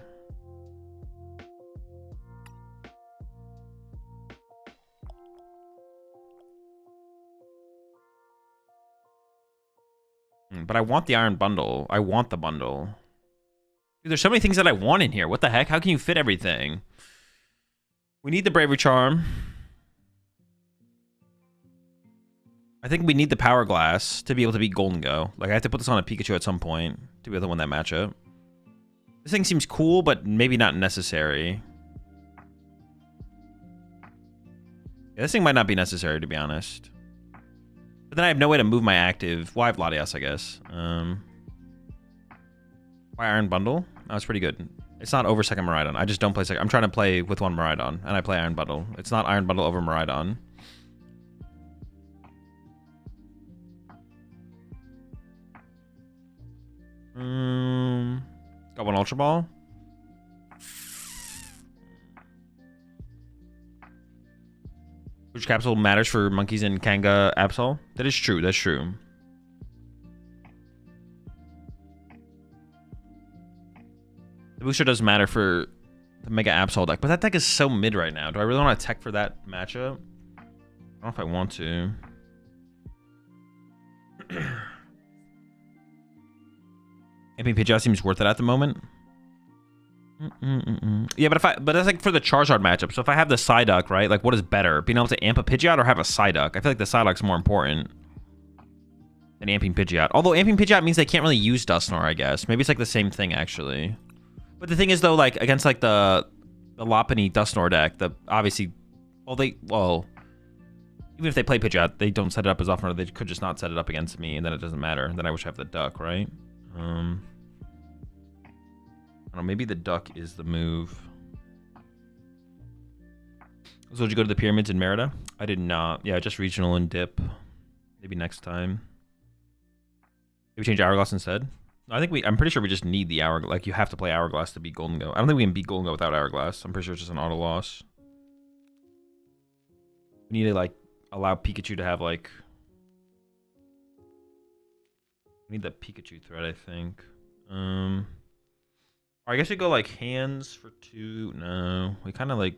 But I want the Iron Bundle. I want the bundle. Dude, there's so many things that I want in here. What the heck? How can you fit everything? We need the Bravery Charm. I think we need the Power Glass to be able to beat Golden Go. Like, I have to put this on a Pikachu at some point to be able to win that matchup. This thing seems cool, but maybe not necessary. Yeah, this thing might not be necessary, to be honest. But then I have no way to move my active. Well, I have Latias, I guess. Why Iron Bundle? Oh, it's pretty good. It's not over second Miraidon. I just don't play second. I'm trying to play with one Miraidon, and I play Iron Bundle. It's not Iron Bundle over Miraidon. Got one Ultra Ball. Which capsule matters for monkeys in Kanga Absol? That is true. That's true. The booster does matter for the Mega Absol deck, but that deck is so mid right now. Do I really want to tech for that matchup? I don't know if I want to. Amping Pidgeot seems worth it at the moment. Yeah, but that's like for the Charizard matchup. So if I have the Psyduck, right? Like, what is better? Being able to amp a Pidgeot or have a Psyduck? I feel like the Psyduck's more important than amping Pidgeot. Although amping Pidgeot means they can't really use Dusknoir, I guess. Maybe it's like the same thing, actually. But the thing is, though, like, against, like, the Lopunny Dusknoir deck, obviously... Well, even if they play Pidgeot, they don't set it up as often, or they could just not set it up against me, and then it doesn't matter. Then I wish I have the Duck, right? I don't know, maybe the Duck is the move. So did you go to the pyramids in Merida? I did not. Yeah, just regional and dip. Maybe next time. Maybe change Hourglass instead? I think I'm pretty sure we just need the Hourglass. Like, you have to play Hourglass to beat Golden Go. I don't think we can beat Golden Go without Hourglass. I'm pretty sure it's just an auto loss. We need to, like, allow Pikachu to have, like... We need the Pikachu thread, I think. Or I guess we go, like, hands for 2. No. We kind of, like...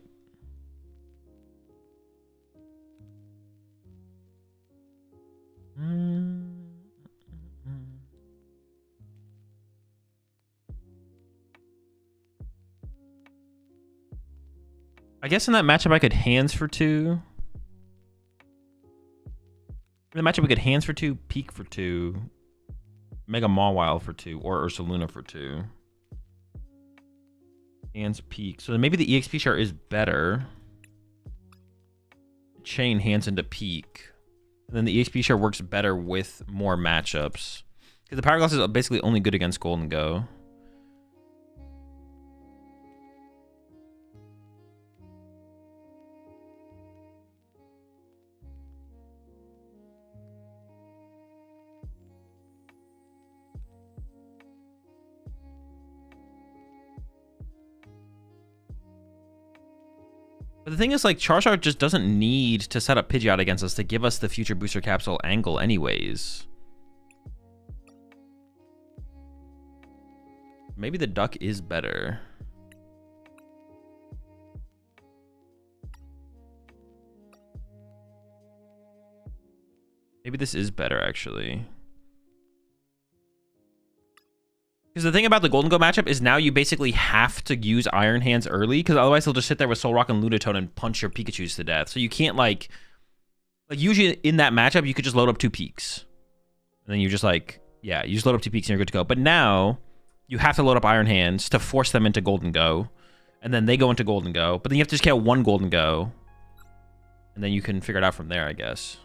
I guess in that matchup I could hands for 2. In the matchup we could hands for 2, peak for 2, Mega Mawile for 2, or Ursaluna for 2. Hands peak. So maybe the EXP share is better. Chain hands into peak. And then the EXP share works better with more matchups. Because the Power Glass is basically only good against Golden Go. But the thing is, like, Charizard just doesn't need to set up Pidgeot against us to give us the future booster capsule angle anyways. Maybe the duck is better. Maybe this is better, actually. Because the thing about the Golden Go matchup is now you basically have to use Iron Hands early, because otherwise they'll just sit there with Soul Rock and Lunatone and punch your Pikachus to death. So you can't, like usually in that matchup, you could just load up 2 peaks. And then you just, like, yeah, you just load up 2 peaks and you're good to go. But now you have to load up Iron Hands to force them into Golden Go. And then they go into Golden Go. But then you have to just count 1 Golden Go. And then you can figure it out from there, I guess.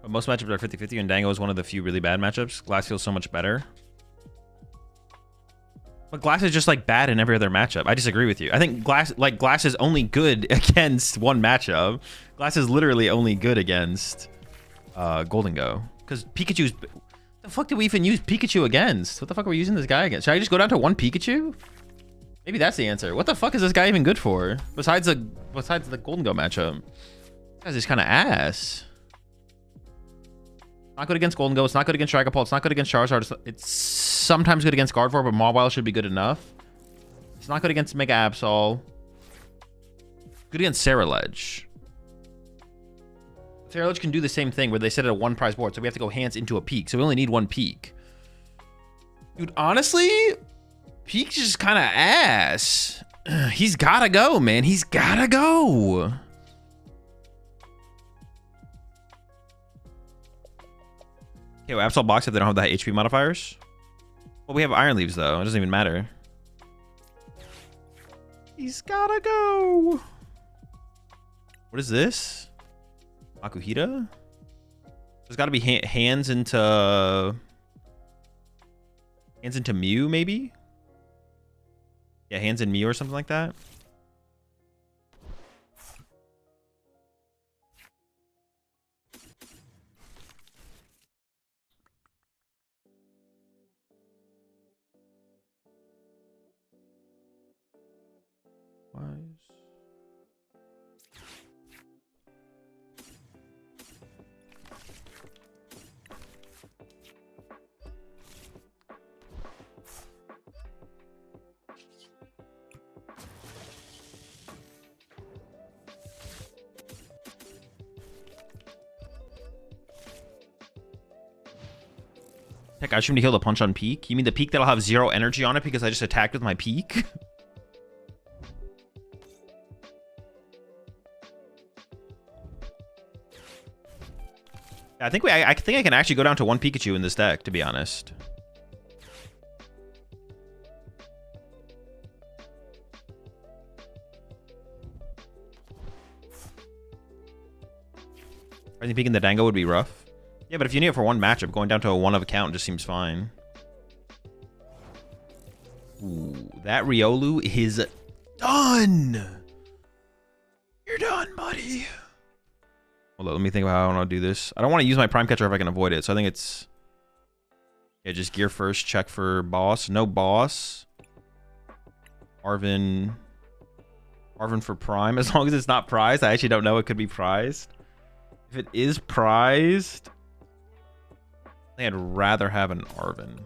But most matchups are 50-50, and Dango is one of the few really bad matchups. Glass feels so much better. But Glass is just, like, bad in every other matchup. I disagree with you. I think Glass is only good against one matchup. Glass is literally only good against Golden Go. Because Pikachu's... What the fuck did we even use Pikachu against? What the fuck are we using this guy against? Should I just go down to 1 Pikachu? Maybe that's the answer. What the fuck is this guy even good for? Besides the Golden Go matchup. This guy's just kind of ass. Not good against Golden Go. It's not good against Dragapult. It's not good against Charizard. It's sometimes good against Gardevoir, but Mawile should be good enough. It's not good against Mega Absol. Good against Ceruledge. Ceruledge can do the same thing where they sit at a 1 prize board, so we have to go hands into a peak. So we only need 1 peak. Dude, honestly, Peak's just kind of ass. He's gotta go, man. He's gotta go. Okay, well, Absol box if they don't have the HP modifiers. Well, we have Iron Leaves, though. It doesn't even matter. He's gotta go. What is this? Makuhita? There's gotta be hands into Mew, maybe? Yeah, hands in Mew or something like that. Heck, I should heal the punch on peak. You mean the peak that'll have 0 energy on it because I just attacked with my peak? I think I think I can actually go down to 1 Pikachu in this deck, to be honest. I think peeking the Dango would be rough. Yeah, but if you need it for 1 matchup, going down to a 1 of a count just seems fine. Ooh, that Riolu is done. You're done, buddy. Hold on, let me think about how I want to do this. I don't want to use my Prime Catcher if I can avoid it, so I think it's... Yeah, just gear first, check for boss. No boss. Arvin for Prime. As long as it's not prized. I actually don't know it could be prized. If it is prized... I think I'd rather have an Arvin.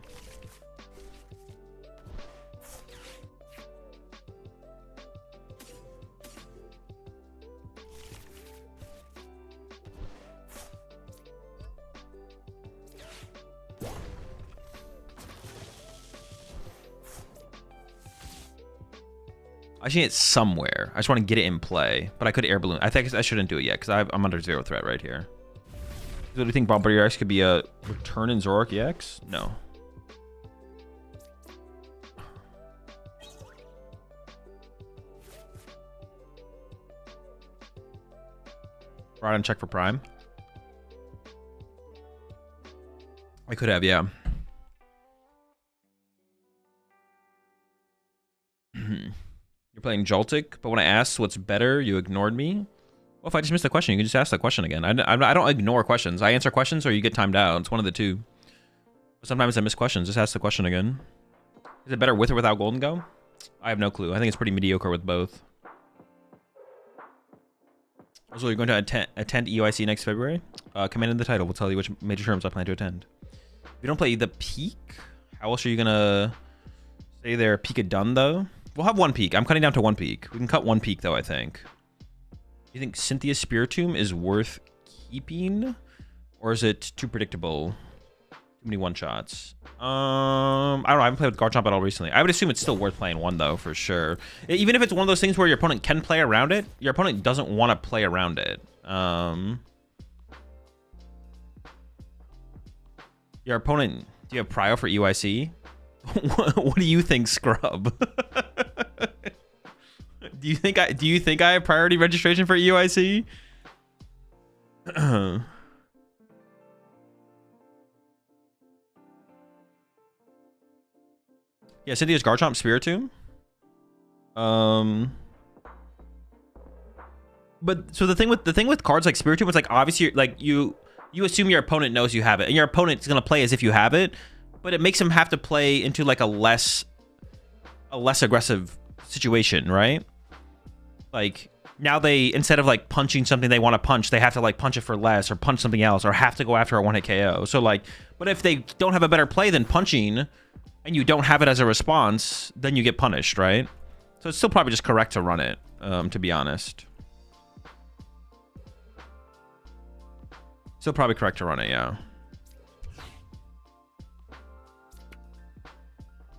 I've seen it somewhere. I just want to get it in play, but I could air balloon. I think I shouldn't do it yet because I'm under 0 threat right here. So do you think Bombardier X could be a return in Zoroark EX? No. Right on check for Prime. I could have, yeah. You're playing Joltik, but when I asked what's better, you ignored me. Well, if I just missed the question, you can just ask the question again. I don't ignore questions. I answer questions or you get timed out. It's one of the two. But sometimes I miss questions. Just ask the question again. Is it better with or without Golden Go? I have no clue. I think it's pretty mediocre with both. Also, you're going to attend EUIC next February? Command in the title will tell you which major terms I plan to attend. If you don't play the peak, how else are you going to stay there? Peak it done, though? We'll have one peak. I'm cutting down to one peak. We can cut one peak, though, I think. Do you think Cynthia's Spiritomb is worth keeping? Or is it too predictable? Too many one-shots. I don't know. I haven't played with Garchomp at all recently. I would assume it's still worth playing one, though, for sure. Even if it's one of those things where your opponent can play around it, your opponent doesn't want to play around it. Your opponent... Do you have prio for EUIC? What do you think, Scrub? Do you think I have priority registration for EUIC? Yeah, Cynthia's Garchomp Spiritomb. But so the thing with cards like Spiritomb, it's like obviously like you assume your opponent knows you have it, and your opponent's gonna play as if you have it, but it makes them have to play into like a less aggressive situation, right? Like now they, instead of like punching something they want to punch, they have to like punch it for less or punch something else or have to go after a one-hit KO. So like, but if they don't have a better play than punching and you don't have it as a response, then you get punished, right? So it's still probably just correct to run it, to be honest. Still probably correct to run it, yeah.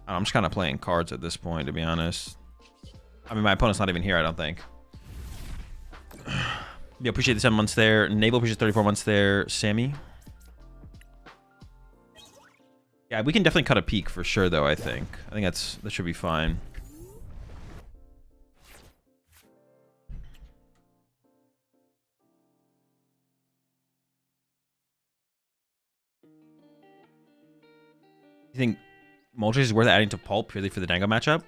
I'm just kind of playing cards at this point, to be honest. I mean, my opponent's not even here, I don't think. Yeah, appreciate the 7 months there. Naval, appreciate 34 months there. Sammy. Yeah, we can definitely cut a peak for sure, though, I think. I think that should be fine. You think Moltres is worth adding to Pulp purely for the Dango matchup?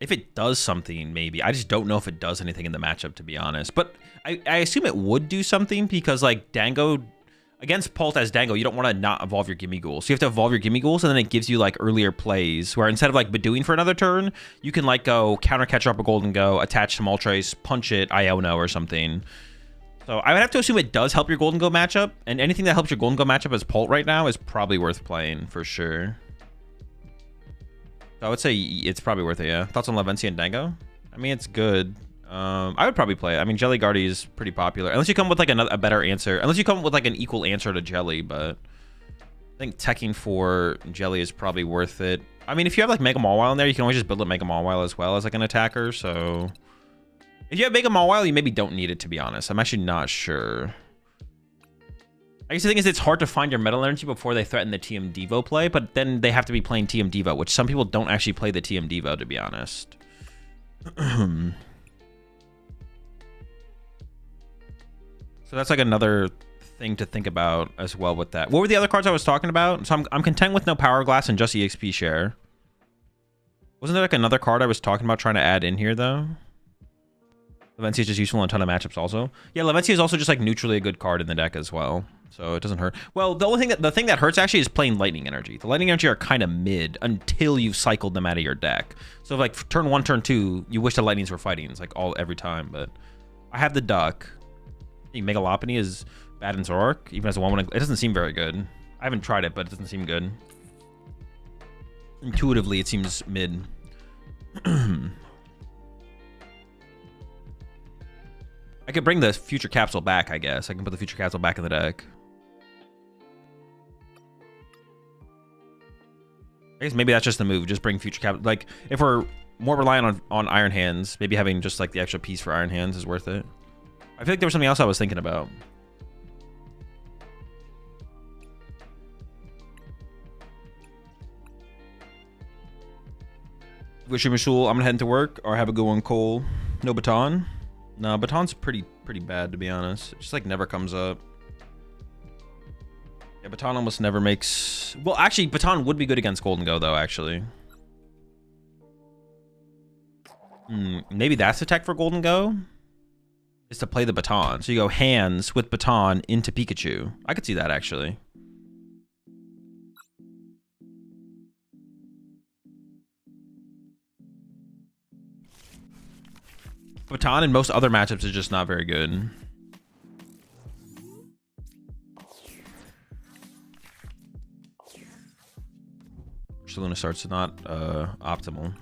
If it does something, maybe. I just don't know if it does anything in the matchup, to be honest. But I assume it would do something because, like, Dango... Against Pult as Dango, you don't want to not evolve your Gimme Ghouls. So you have to evolve your Gimme Ghouls, and then it gives you, like, earlier plays where instead of, like, Bedouin for another turn, you can, like, go counter catch up a Golden Go, attach to Moltres, punch it, Iono or something. So I would have to assume it does help your Golden Go matchup, and anything that helps your Golden Go matchup as Pult right now is probably worth playing, for sure. So I would say it's probably worth it, yeah. Thoughts on Lavencia and Dango? I mean, it's good. I would probably play it. I mean, Jelly Guardy is pretty popular. Unless you come with, like, a better answer. Unless you come with, like, an equal answer to Jelly, but... I think teching for Jelly is probably worth it. I mean, if you have, like, Mega Mawile in there, you can always just build up Mega Mawile as well as, like, an attacker, so... If you have Mega Mawile, you maybe don't need it, to be honest. I'm actually not sure. I guess the thing is, it's hard to find your Metal Energy before they threaten the TM Devo play, but then they have to be playing TM Devo, which some people don't actually play the TM Devo, to be honest. So that's like another thing to think about as well with that. What were the other cards I was talking about? So I'm content with no Power Glass and just EXP share. Wasn't there like another card I was talking about trying to add in here though? Lavencia is just useful in a ton of matchups also. Yeah, Lavencia is also just like neutrally a good card in the deck as well. So it doesn't hurt. Well, the thing that hurts actually is playing Lightning Energy. The Lightning Energy are kind of mid until you've cycled them out of your deck. So like turn 1, turn 2, you wish the Lightnings were fighting. It's like every time, but I have the Duck. I think Megalopony is bad in Zoroark, even as a 1/1. It doesn't seem very good. I haven't tried it, but it doesn't seem good. Intuitively, it seems mid. I could bring the Future Capsule back, I guess. I can put the Future Capsule back in the deck. I guess maybe that's just the move. Just bring Future Capsule. Like, if we're more reliant on Iron Hands. Maybe having just like the extra piece for Iron Hands is worth it. I feel like there was something else I was thinking about. Wish you Mashul, I'm gonna head into work or have a good one, Cole. No baton? No, baton's pretty bad to be honest. It just like never comes up. Yeah, baton almost never makes... Well, actually, baton would be good against Golden Go though, actually. Maybe that's the tech for Golden Go? Is to play the baton. So you go hands with baton into Pikachu. I could see that actually. Baton in most other matchups is just not very good. Luna starts not optimal.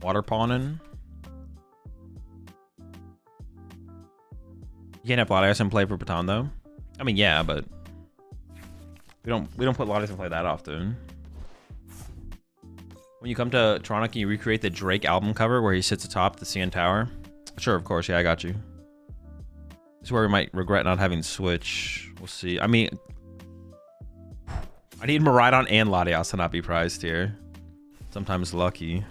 Water pawning. You can't have Latias in play for baton though. I mean, yeah, but we don't put Latias in play that often. When you come to Toronto, can you recreate the Drake album cover where he sits atop the CN Tower? Sure, of course. Yeah, I got you. This is where we might regret not having Switch. We'll see. I mean, I need Miraidon and Latias to not be prized here. Sometimes lucky.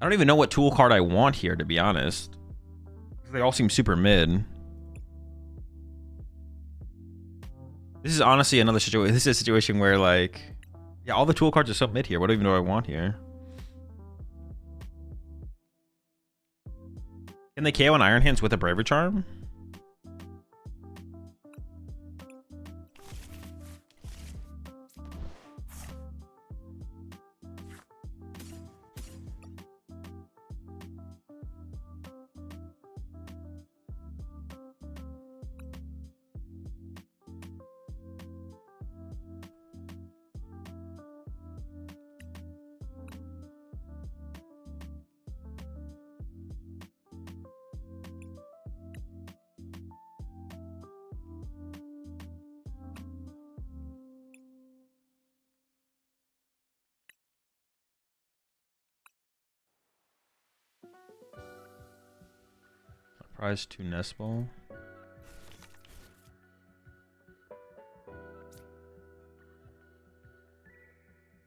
I don't even know what tool card I want here, to be honest. They all seem super mid. This is honestly another situation. This is a situation where, like, yeah, all the tool cards are so mid here. What even do I want here? Can they KO on Iron Hands with a Bravery Charm? Prize 2 Nest Ball.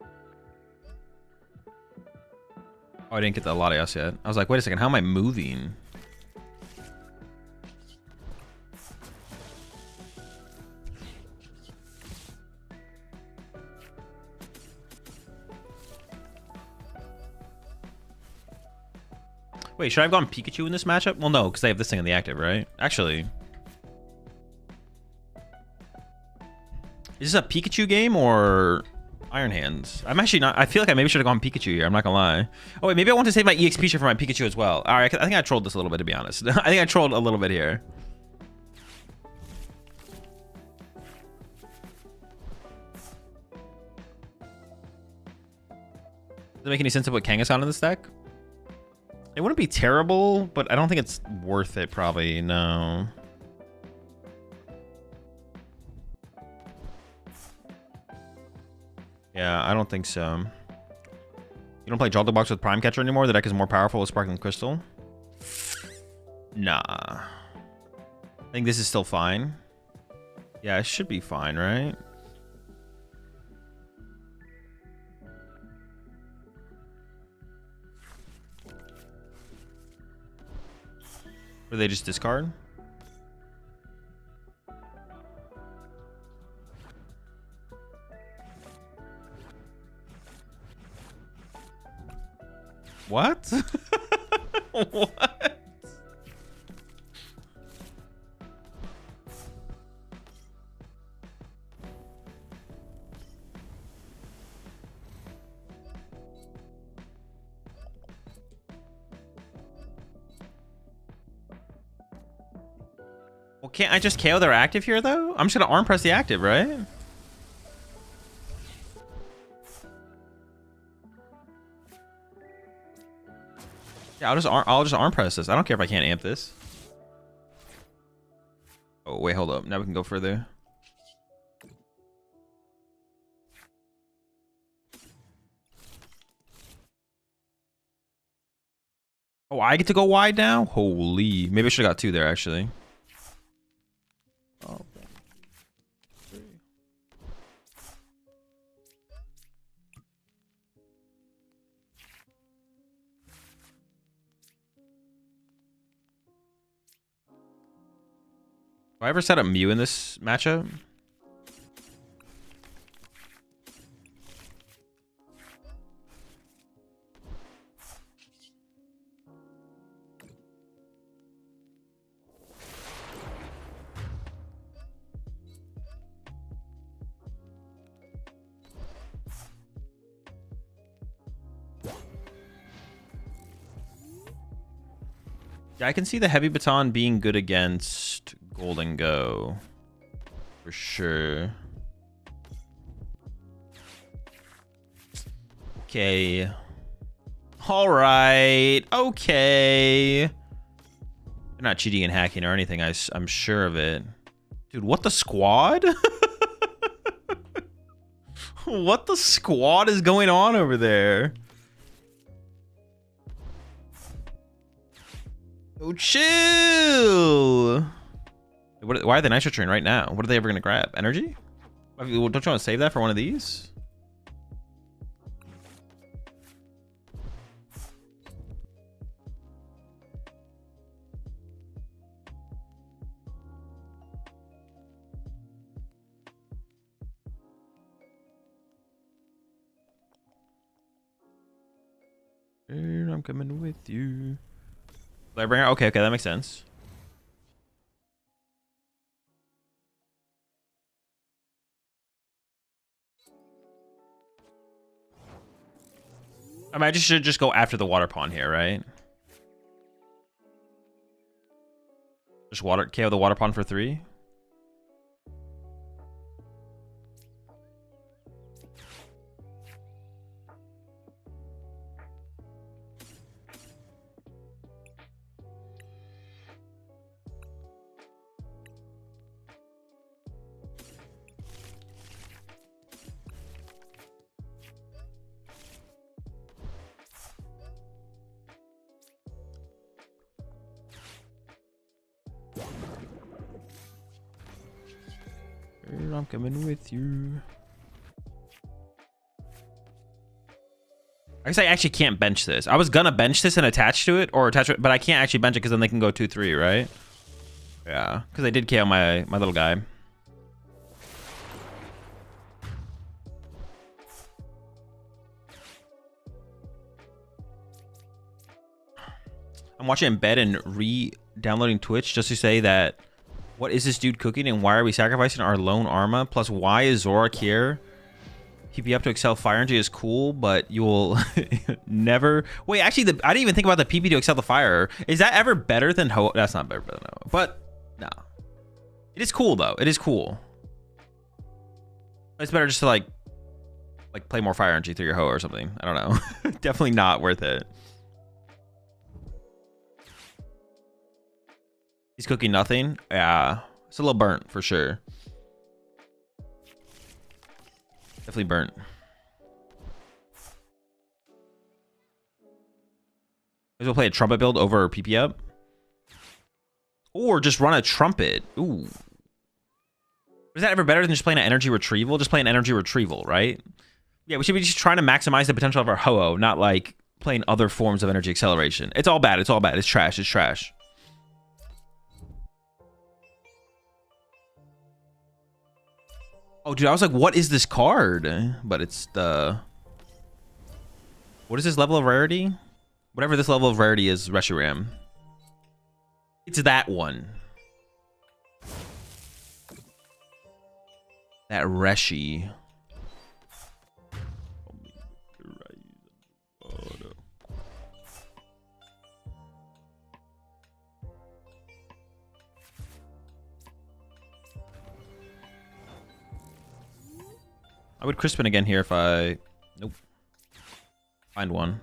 Oh, I didn't get the Latias yet. I was like, wait a second, how am I moving? Wait, should I have gone Pikachu in this matchup? Well, no, because they have this thing in the active, right? Actually, is this a Pikachu game or Iron Hands? I'm actually not. I feel like I maybe should have gone Pikachu here. I'm not gonna lie. Oh wait, maybe I want to save my EXP share for my Pikachu as well. All right, I think I trolled this a little bit, to be honest. I think I trolled a little bit here. Does it make any sense to put Kangaskhan in this deck? It wouldn't be terrible, but I don't think it's worth it, probably. No. Yeah, I don't think so. You don't play Joltik Box with Prime Catcher anymore? The deck is more powerful with Sparkling Crystal? Nah. I think this is still fine. Yeah, it should be fine, right? Or they just discard? What? What? Well, can't I just KO their active here, though? I'm just gonna arm press the active, right? Yeah, I'll just arm press this. I don't care if I can't amp this. Oh. Oh, wait, hold up. Now we can go further. Oh, I get to go wide now? Holy. Maybe I should have got 2 there, actually. Oh, have I ever set up Mew in this matchup? Yeah, I can see the heavy baton being good against Golden Go. For sure. Okay. Alright. Okay. They're not cheating and hacking or anything, I'm sure of it. Dude, what the squad? What the squad is going on over there? Oh, chill. Why are they nitro train right now? What are they ever going to grab? Energy? Don't you want to save that for one of these? I'm coming with you. Lightbringer? Okay, that makes sense. I mean, I should just go after the water pond here, right? Just KO the water pond for 3. I'm coming with you. I guess I actually can't bench this. I was gonna bench this and attach to it, or attach it, but I can't actually bench it because then they can go 2-3, right? Yeah, because I did KO my little guy. I'm watching in bed and re-downloading Twitch just to say that, what is this dude cooking and why are we sacrificing our lone Arma? Plus, why is Zorak here? PP up to Excel Fire Energy is cool, but you will never... Wait, actually, I didn't even think about the PP to Excel the Fire. Is that ever better than Ho? That's not better than Ho. But, no. It is cool, though. It is cool. It's better just to, like play more Fire Energy through your Ho or something. I don't know. Definitely not worth it. He's cooking nothing. Yeah, it's a little burnt for sure. Definitely burnt. Maybe we'll play a trumpet build over PP up, or just run a trumpet. Ooh, is that ever better than just playing an energy retrieval? Just playing energy retrieval, right? Yeah, we should be just trying to maximize the potential of our Ho-Oh, not like playing other forms of energy acceleration. It's all bad. It's all bad. It's trash. It's trash. Oh, dude, I was like, what is this card? But it's the... What is this level of rarity? Whatever this level of rarity is, Reshiram. It's that one. That Reshi. I would Crispin again here if I... Nope. Find one.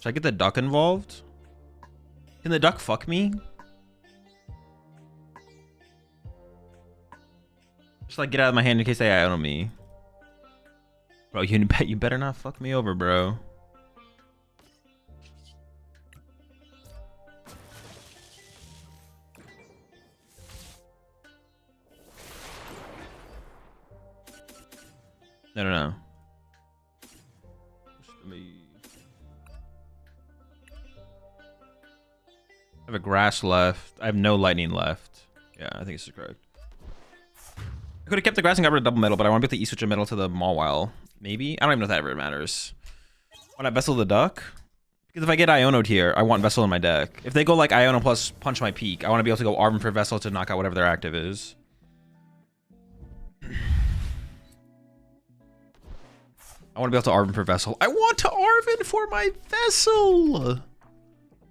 Should I get the duck involved? Can the duck fuck me? Just like get out of my hand in case they Iono me. Bro, you better not fuck me over, bro. No. I have a grass left. I have no lightning left. Yeah, I think this is correct. I could have kept the grass and got rid of double metal, but I want to get the E-switch of metal to the Mawile. Maybe? I don't even know if that ever matters. Want I Vessel the Duck? Because if I get Iono'd here, I want Vessel in my deck. If they go like Iono plus Punch My Peak, I want to be able to go Arven for Vessel to knock out whatever their active is. I want to be able to Arven for Vessel. I want to Arven for my Vessel!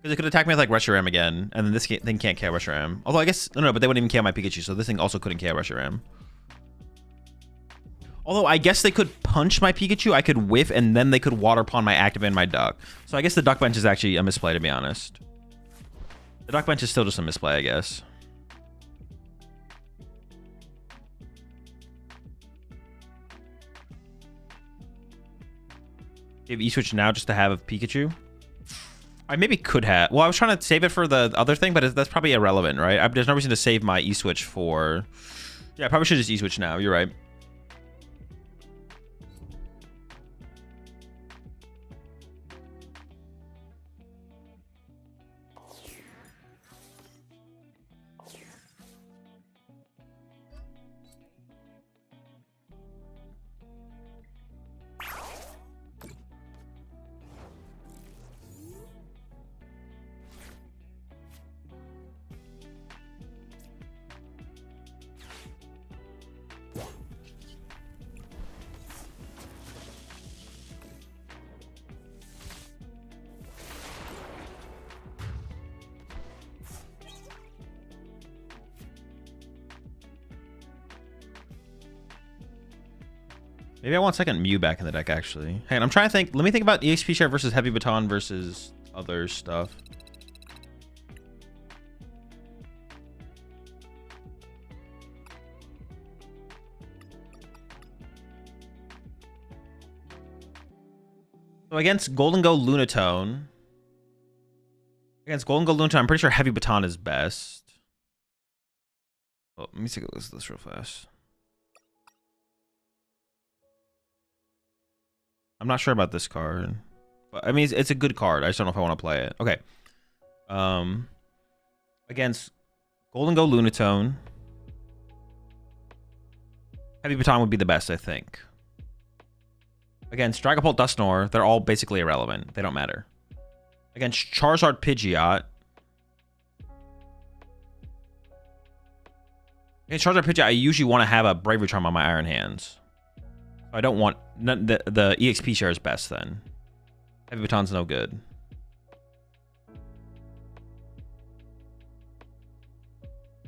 Because it could attack me with like Reshiram again, and then this thing can't KO Reshiram. Although I guess, no, but they wouldn't even KO my Pikachu, so this thing also couldn't KO Reshiram. Although I guess they could punch my Pikachu, I could whiff, and then they could Water Pond my active and my Duck. So I guess the Duck Bench is actually a misplay, to be honest. The Duck Bench is still just a misplay, I guess. Give E-switch now just to have a Pikachu. I maybe could have. Well, I was trying to save it for the other thing, but that's probably irrelevant, right? There's no reason to save my E-switch for... Yeah, I probably should just E-switch now. You're right. Maybe I want second Mew back in the deck, actually. Hang on, I'm trying to think. Let me think about EXP share versus Heavy Baton versus other stuff. So against Golden Go Lunatone. Against Golden Go Lunatone, I'm pretty sure Heavy Baton is best. Well, let me take a look at this real fast. I'm not sure about this card, but I mean it's a good card. I just don't know if I want to play it. Okay. Against Golden Go Lunatone, Heavy Baton would be the best, I think. Against Dragapult Dusknoir, they're all basically irrelevant. They don't matter. Against Charizard Pidgeot, I usually want to have a Bravery Charm on my Iron Hands. I don't want... The EXP share is best, then. Heavy Baton's no good.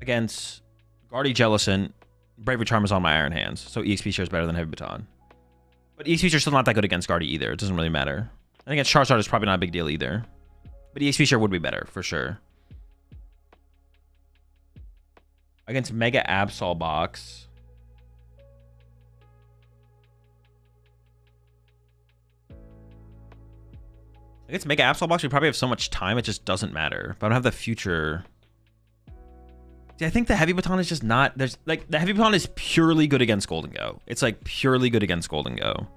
Against Guardy Jellicent, Bravery Charm is on my Iron Hands, so EXP share is better than Heavy Baton. But EXP share is still not that good against Guardy either. It doesn't really matter. And against Charizard, it's probably not a big deal either. But EXP share would be better, for sure. Against Mega Absol Box... I guess Mega Absol Box, we probably have so much time, it just doesn't matter. But I don't have the future. See, I think the Heavy Baton is just not... There's like the Heavy Baton is purely good against Golden Go. It's like purely good against Golden Go.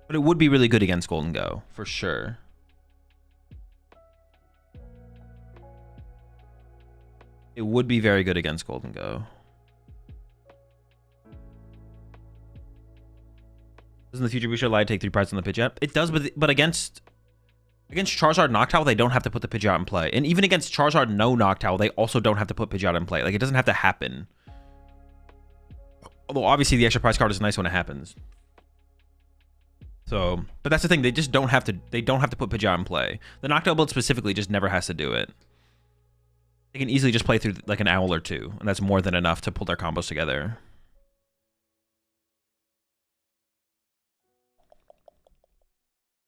But it would be really good against Golden Go, for sure. It would be very good against Golden Go. Doesn't the Future Booster allow you to take 3 prizes on the Pidgeot? It does, but against Charizard Noctowl, they don't have to put the Pidgeot in play. And even against Charizard no Noctowl, they also don't have to put Pidgeot in play. Like, it doesn't have to happen. Although, obviously, the extra prize card is nice when it happens. So, but that's the thing. They just don't have to, they don't have to put Pidgeot in play. The Noctowl build specifically just never has to do it. They can easily just play through, like, an Owl or 2. And that's more than enough to pull their combos together.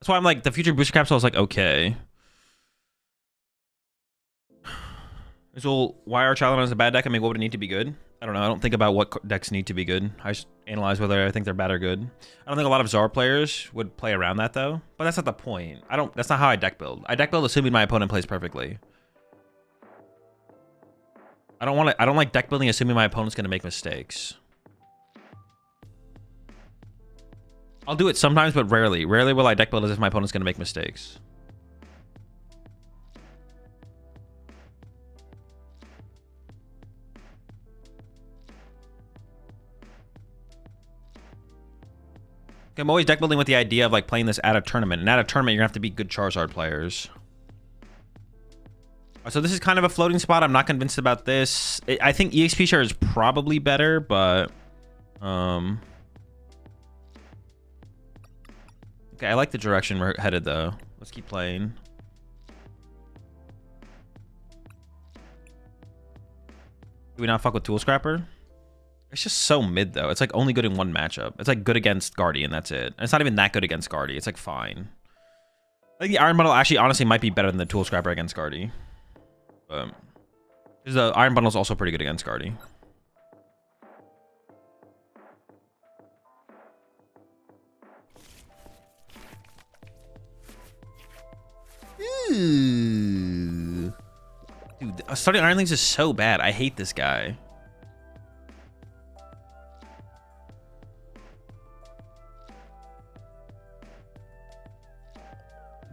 That's why I'm like, the future booster capsule is like, okay. So why our challenge is a bad deck? I mean, what would it need to be good? I don't know. I don't think about what decks need to be good. I just analyze whether I think they're bad or good. I don't think a lot of Zar players would play around that though. But that's not the point. That's not how I deck build. I deck build assuming my opponent plays perfectly. I don't like deck building assuming my opponent's gonna make mistakes. I'll do it sometimes, but rarely. Rarely will I deck build as if my opponent's gonna make mistakes. I'm always deck building with the idea of like playing this at a tournament. And at a tournament, you're gonna have to be good Charizard players. So this is kind of a floating spot. I'm not convinced about this. I think EXP share is probably better, but okay, I like the direction we're headed though. Let's keep playing. Do we not fuck with Tool Scrapper? It's just so mid though. It's like only good in one matchup. It's like good against Guardian, that's it. And it's not even that good against Guardy. It's like fine. I think the Iron Bundle actually honestly might be better than the Tool Scrapper against Guardy. But the Iron Bundle is also pretty good against Guardy. Ooh. Dude, starting Iron Leagues is so bad. I hate this guy.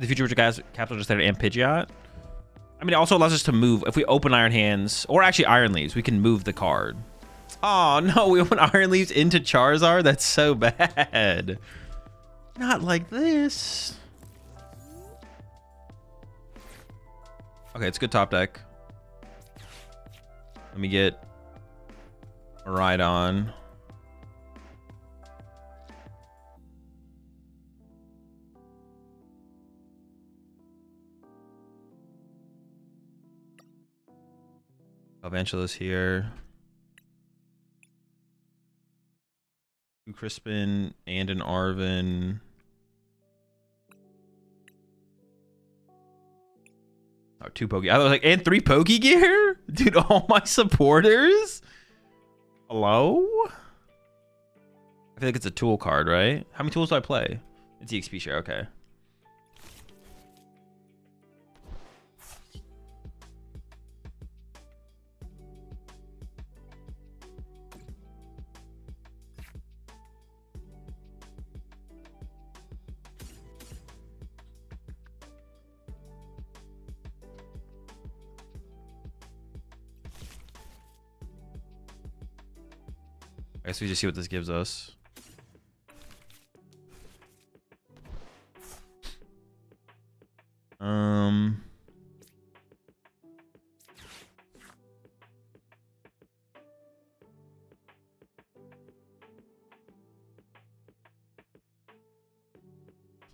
The future which guys capital just there and Pidgeot. I mean, it also allows us to move. If we open Iron Hands, or actually Iron Leaves, we can move the card. Oh no, we open Iron Leaves into Charizard? That's so bad. Not like this. Okay, it's good top deck. Let me get a ride on. Galvantula's here. Two Crispin and an Arvin. Oh, two Poke. I was like, and three Poke Gear? Dude, all my supporters? Hello? I feel like it's a tool card, right? How many tools do I play? It's EXP share, okay. I guess we just see what this gives us.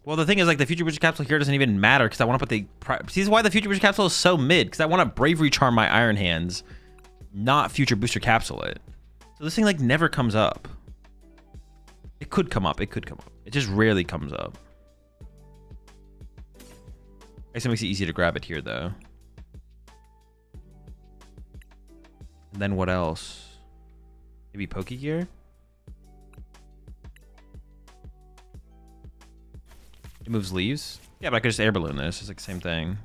Well, the thing is, like, the Future Bridge Capsule here doesn't even matter because I want to put the... See, this is why the Future Booster Capsule is so mid, because I want to Bravery Charm my Iron Hands, not Future Booster Capsule it. So this thing, like, never comes up. It could come up. It could come up. It just rarely comes up. I guess it makes it easy to grab it here, though. And then what else? Maybe Pokegear? It moves leaves? Yeah, but I could just air balloon this. It's like the same thing.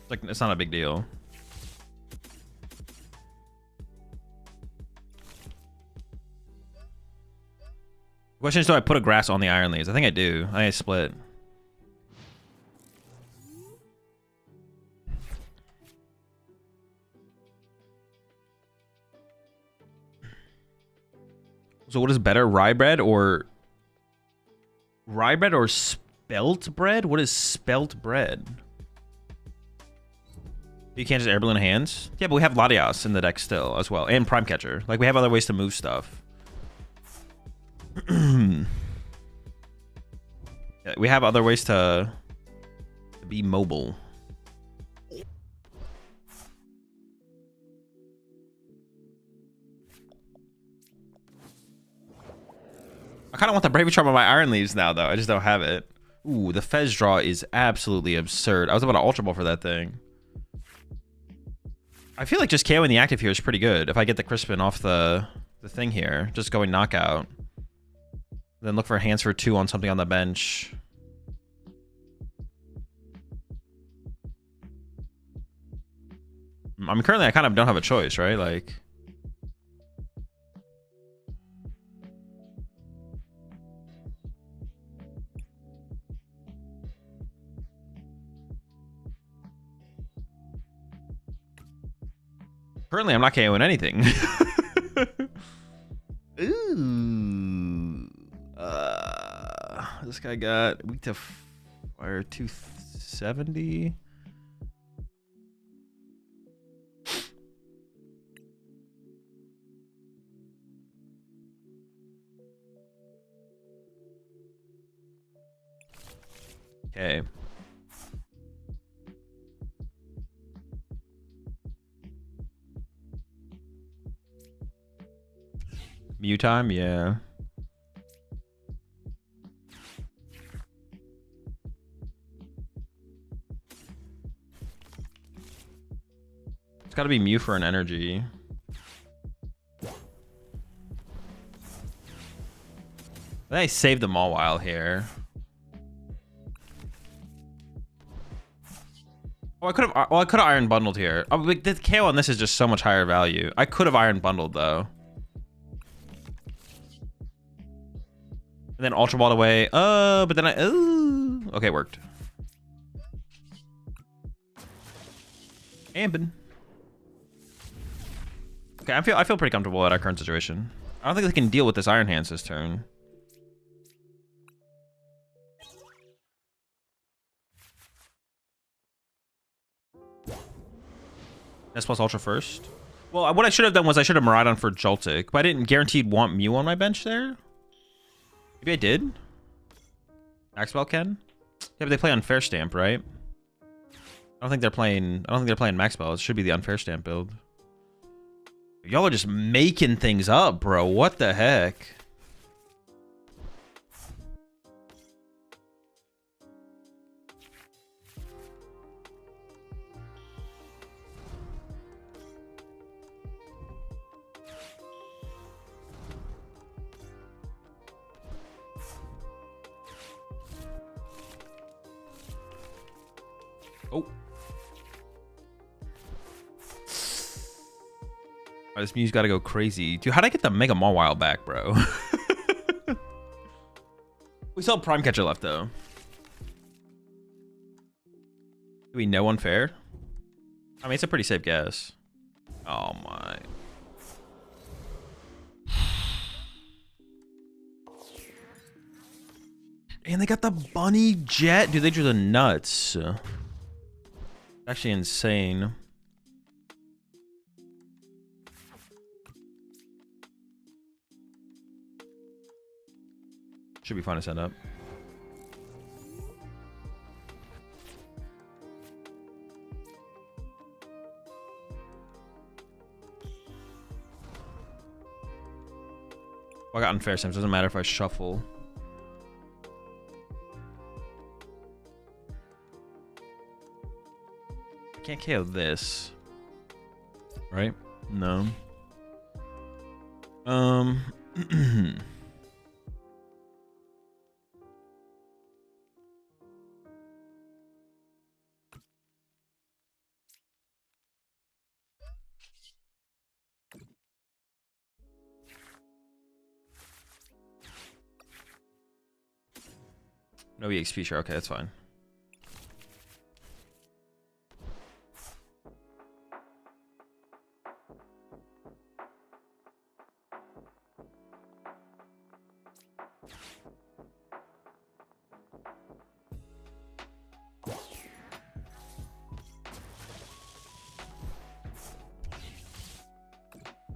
Like, it's not a big deal. The question is, do I put a grass on the Iron Leaves? I think I do. I think I split. So what is better, rye bread or spelt bread? What is spelt bread? You can't just air balloon hands? Yeah, but we have Latias in the deck still as well, and Prime Catcher. Like, we have other ways to move stuff. Yeah, we have other ways to be mobile. I kind of want the Brave Charm on my Iron Leaves now, though. I just don't have it. Ooh, the Fez draw is absolutely absurd. I was about to Ultra Ball for that thing. I feel like just KOing the active here is pretty good. If I get the Crispin off the thing here, just going knockout. Then look for hands for 2 on something on the bench. I mean, currently I kind of don't have a choice, right? Like... Currently, I'm not KOing anything. Ooh. This guy got weak to fire 270. Okay. Mew time, yeah. It's got to be Mew for an energy. I saved them all while here. Oh, I could have. Well, I could have Iron Bundled here. Oh, the KO on this is just so much higher value. I could have Iron Bundled though. And then Ultra Ball away. But then okay, it worked. Ambin. Okay, I feel pretty comfortable at our current situation. I don't think they can deal with this Iron Hands this turn. S plus Ultra first. Well, what I should have done was I should have Miraidon for Joltik, but I didn't guaranteed want Mew on my bench there. Maybe I did. Maxwell can. Yeah, but they play Unfair Stamp, right? I don't think they're playing Maxwell. It should be the Unfair Stamp build. Y'all are just making things up, bro. What the heck? Oh. This Mew's got to go crazy. Dude, how'd I get the Mega Mawile back, bro? We still have Prime Catcher left, though. Do we know Unfair? I mean, it's a pretty safe guess. Oh, my. And they got the Bunny Jet. Dude, they drew the nuts. Actually insane. Should be fun to set up. Well, I got Unfair Sims. Doesn't matter if I shuffle. I can't KO this. Right? No. No EXP share. Okay, that's fine.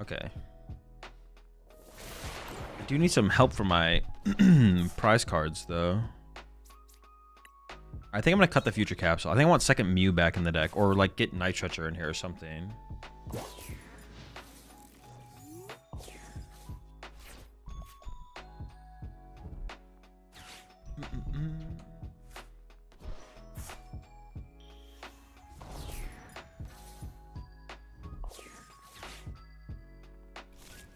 Okay. I do need some help for my prize cards, though. I think I'm gonna cut the future capsule. I think I want second Mew back in the deck, or like get Night Stretcher in here or something.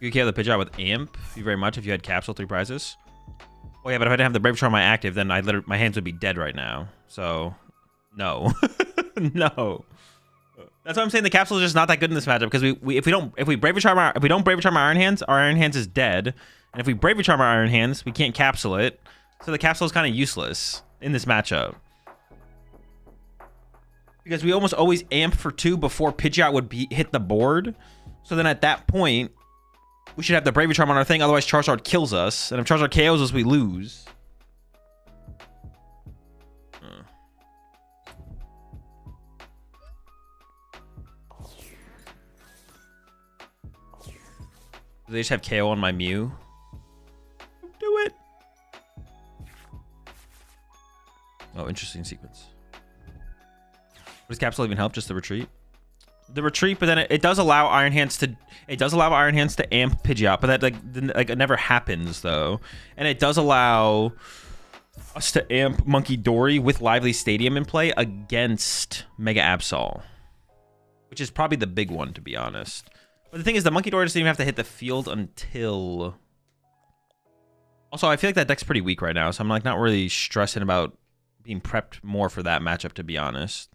You KO the Pidgeot with Amp. Thank you very much. If you had Capsule, 3 prizes. Oh yeah, but if I didn't have the Brave Charm my active, then my hands would be dead right now. So, no, no. That's why I'm saying the Capsule is just not that good in this matchup because if we don't Brave Charm our Iron Hands, our Iron Hands is dead, and if we Brave Charm our Iron Hands, we can't Capsule it. So the Capsule is kind of useless in this matchup because we almost always amp for 2 before Pidgeot would hit the board. So then at that point, we should have the Bravery Charm on our thing, otherwise Charizard kills us. And if Charizard KOs us, we lose. Do they just have KO on my Mew? Do it. Oh, interesting sequence. Does Capsule even help? Just the retreat? The retreat, but then it does allow Iron Hands to amp Pidgeot, but that like it never happens though. And it does allow us to amp Monkey Dory with Lively Stadium in play against Mega Absol, which is probably the big one to be honest. But the thing is, the Monkey Dory doesn't even have to hit the field until. Also, I feel like that deck's pretty weak right now, so I'm like not really stressing about being prepped more for that matchup to be honest.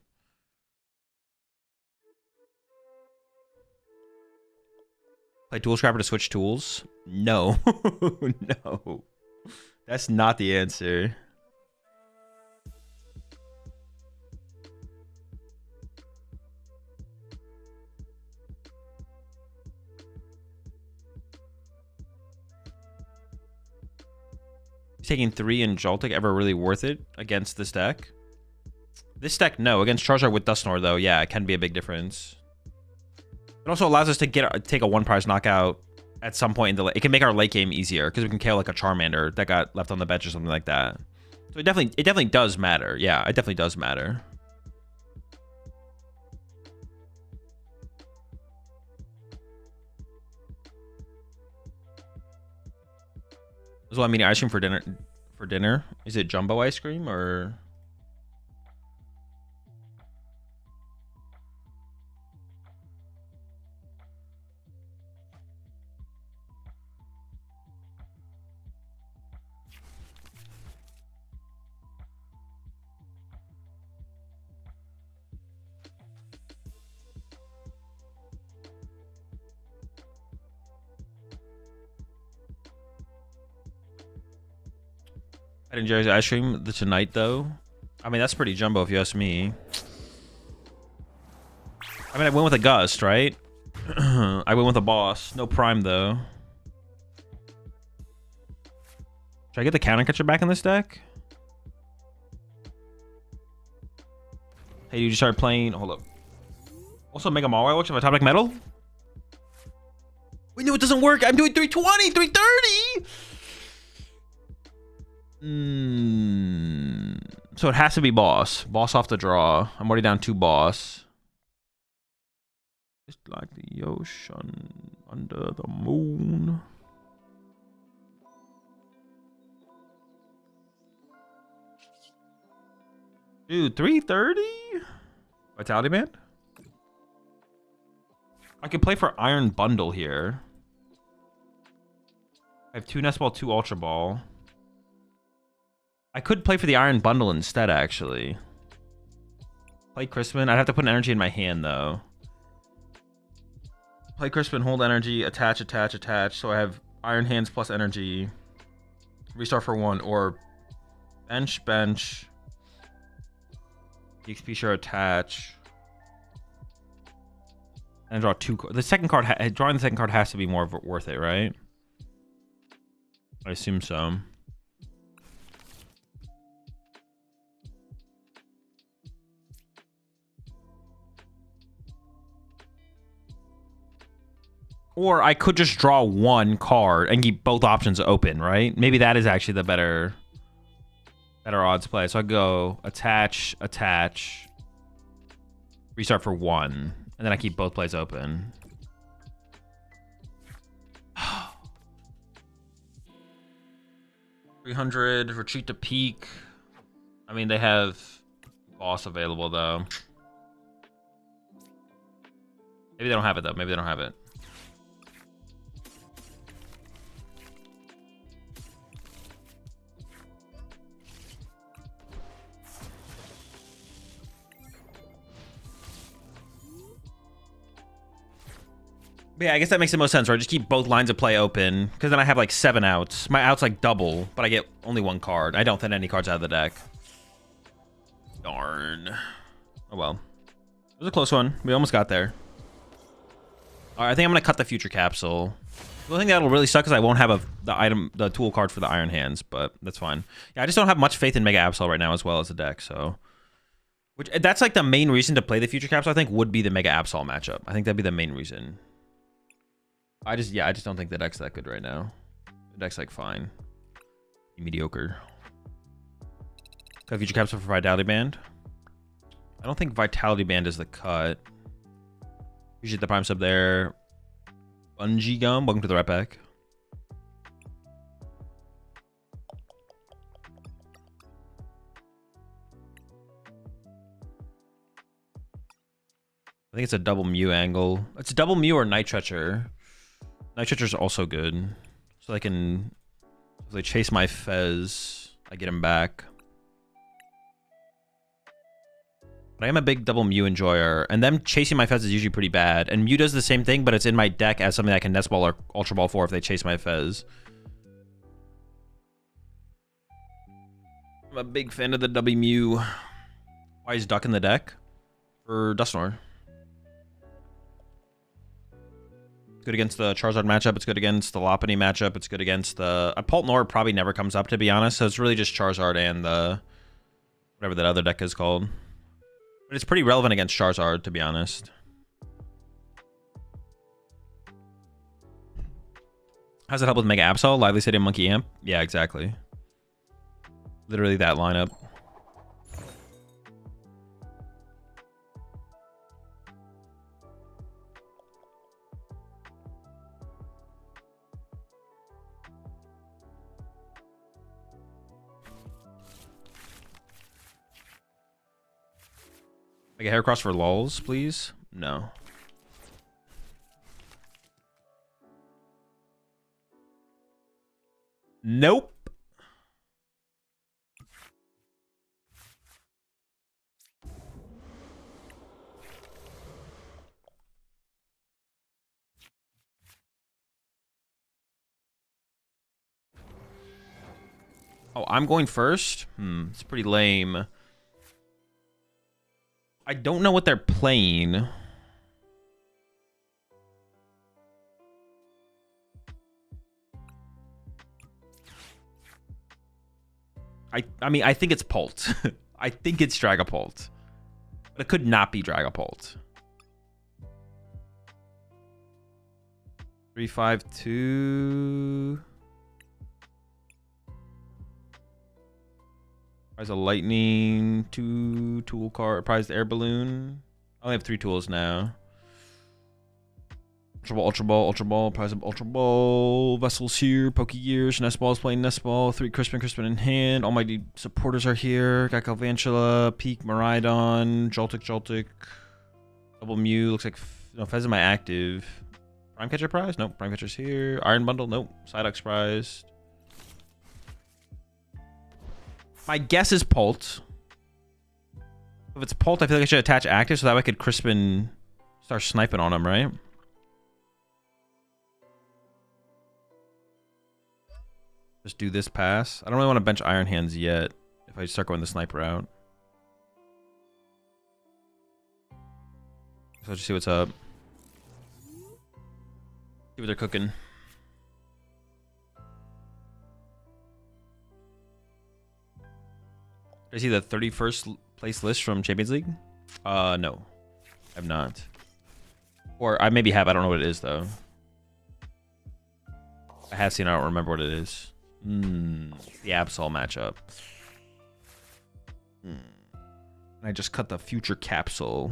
Play Tool Scrapper to switch tools? No. No. That's not the answer. Is taking 3 in Joltik ever really worth it against this deck? This deck, no. Against Charizard with Dusknoir, though, yeah, it can be a big difference. It also allows us to take a 1-prize knockout at some point in the late. It can make our late game easier because we can KO like a Charmander that got left on the bench or something like that. So it definitely does matter. Yeah, it definitely does matter. This is what I mean. Ice cream for dinner. For dinner, is it jumbo ice cream or? I didn't enjoy ice cream tonight though. I mean, that's pretty jumbo if you ask me. I mean, I went with a Gust, right? I went with a Boss. No Prime though. Should I get the Counter Catcher back in this deck? Hey, you just started playing. Hold up. Also, Mega Mawile works if I top deck Metal. Wait, no, it doesn't work. I'm doing 320, 330. So it has to be Boss. Boss off the draw. I'm already down 2 Boss. Just like the ocean under the moon. Dude, 330? Vitality Band? I could play for Iron Bundle here. I have 2 Nest Ball, 2 Ultra Ball. I could play for the Iron Bundle instead, actually. Play Crispin. I'd have to put an energy in my hand, though. Play Crispin, hold energy, attach, attach, attach. So I have Iron Hands plus energy. Restart for 1, or bench, bench. XP share, attach. And draw 2. The second card, drawing the second card has to be more worth it, right? I assume so. Or I could just draw 1 card and keep both options open, right? Maybe that is actually the better odds play. So I go attach, attach, restart for 1, and then I keep both plays open. 300, retreat to peak. I mean, they have Boss available though. Maybe they don't have it though. Maybe they don't have it. But yeah, I guess that makes the most sense, right? Just keep both lines of play open, because then I have like 7 outs. My outs like double, but I get only 1 card. I don't thin any cards out of the deck. Darn. Oh well. It was a close one. We almost got there. All right, I think I'm gonna cut the future capsule. The only thing that'll really suck is I won't have the tool card for the Iron Hands, but that's fine. Yeah, I just don't have much faith in Mega Absol right now as well as the deck, so. That's like the main reason to play the future capsule, I think, would be the Mega Absol matchup. I think that'd be the main reason. I just don't think the deck's that good right now. The deck's like fine. Mediocre. Cut future capsule for Vitality Band. I don't think Vitality Band is the cut. Appreciate the prime sub there. Bungee Gum, welcome to the Rat Pack. I think it's a double Mew angle. It's a double Mew or Night Treacher. Night Treacher is also good. So I can, if they chase my Fez, I get him back. But I am a big double Mew enjoyer, and them chasing my Fez is usually pretty bad. And Mew does the same thing, but it's in my deck as something I can Nest Ball or Ultra Ball for if they chase my Fez. I'm a big fan of the double Mew. Why is Duck in the deck? For Dusknoir. It's good against the Charizard matchup. It's good against the Lopunny matchup. It's good against the... Paltnor probably never comes up, to be honest. So it's really just Charizard and the... whatever that other deck is called. But it's pretty relevant against Charizard, to be honest. How's it help with Mega Absol? Lively City Monkey Amp? Yeah, exactly. Literally that lineup. Like a Heracross for lols, please? No. Nope. Oh, I'm going first? It's pretty lame. I don't know what they're playing. I mean, I think it's Pult. I think it's Dragapult. But it could not be Dragapult. 3-5-2. Prize a lightning, 2 tool card, prize air balloon. I only have 3 tools now. Ultra Ball, prize of Ultra Ball. Vessels here, Pokegears, Nest Ball's playing Nest Ball. 3 Crispin in hand. All my supporters are here. Got Galvantula, Peak, Miraidon, Joltik. Double Mew, looks like no Fez is my active. Prime Catcher prize? Nope, Prime Catcher's here. Iron Bundle, nope. Psyduck's prize. My guess is Pult. If it's Pult, I feel like I should attach active so that way I could Crispin start sniping on him, right? Just do this pass. I don't really want to bench Iron Hands yet if I start going the sniper route. So I'll just see what's up. See what they're cooking. Did I see the 31st place list from Champions League? No. I have not. Or I maybe have. I don't know what it is, though. I have seen it. I don't remember what it is. The Absol matchup. I just cut the future capsule.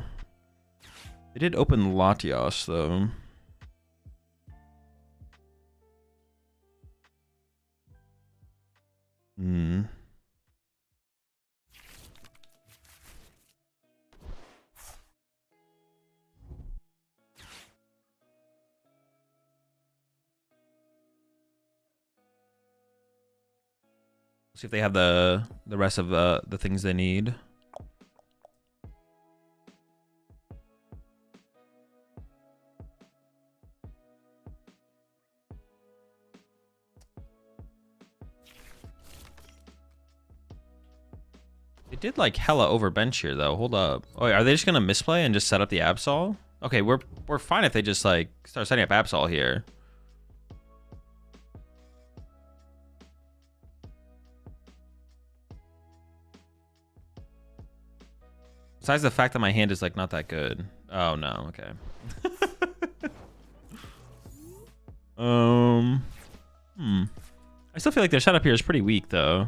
They did open Latios, though. See if they have the rest of the things they need. It did like hella overbench here though. Hold up. Oh, wait, are they just gonna misplay and just set up the Absol? Okay, we're fine if they just like start setting up Absol here. Besides the fact that my hand is like not that good. Oh no, okay. I still feel like their setup here is pretty weak though.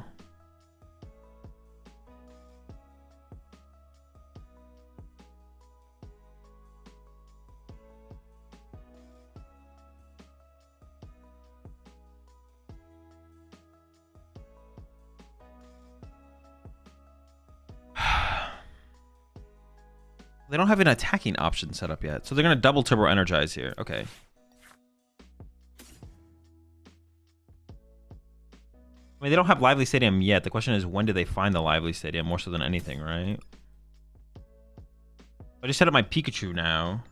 They don't have an attacking option set up yet, so they're gonna double turbo energize here. Okay. I mean, they don't have Lively Stadium yet. The question is, when do they find the Lively Stadium more so than anything, right? I just set up my Pikachu now.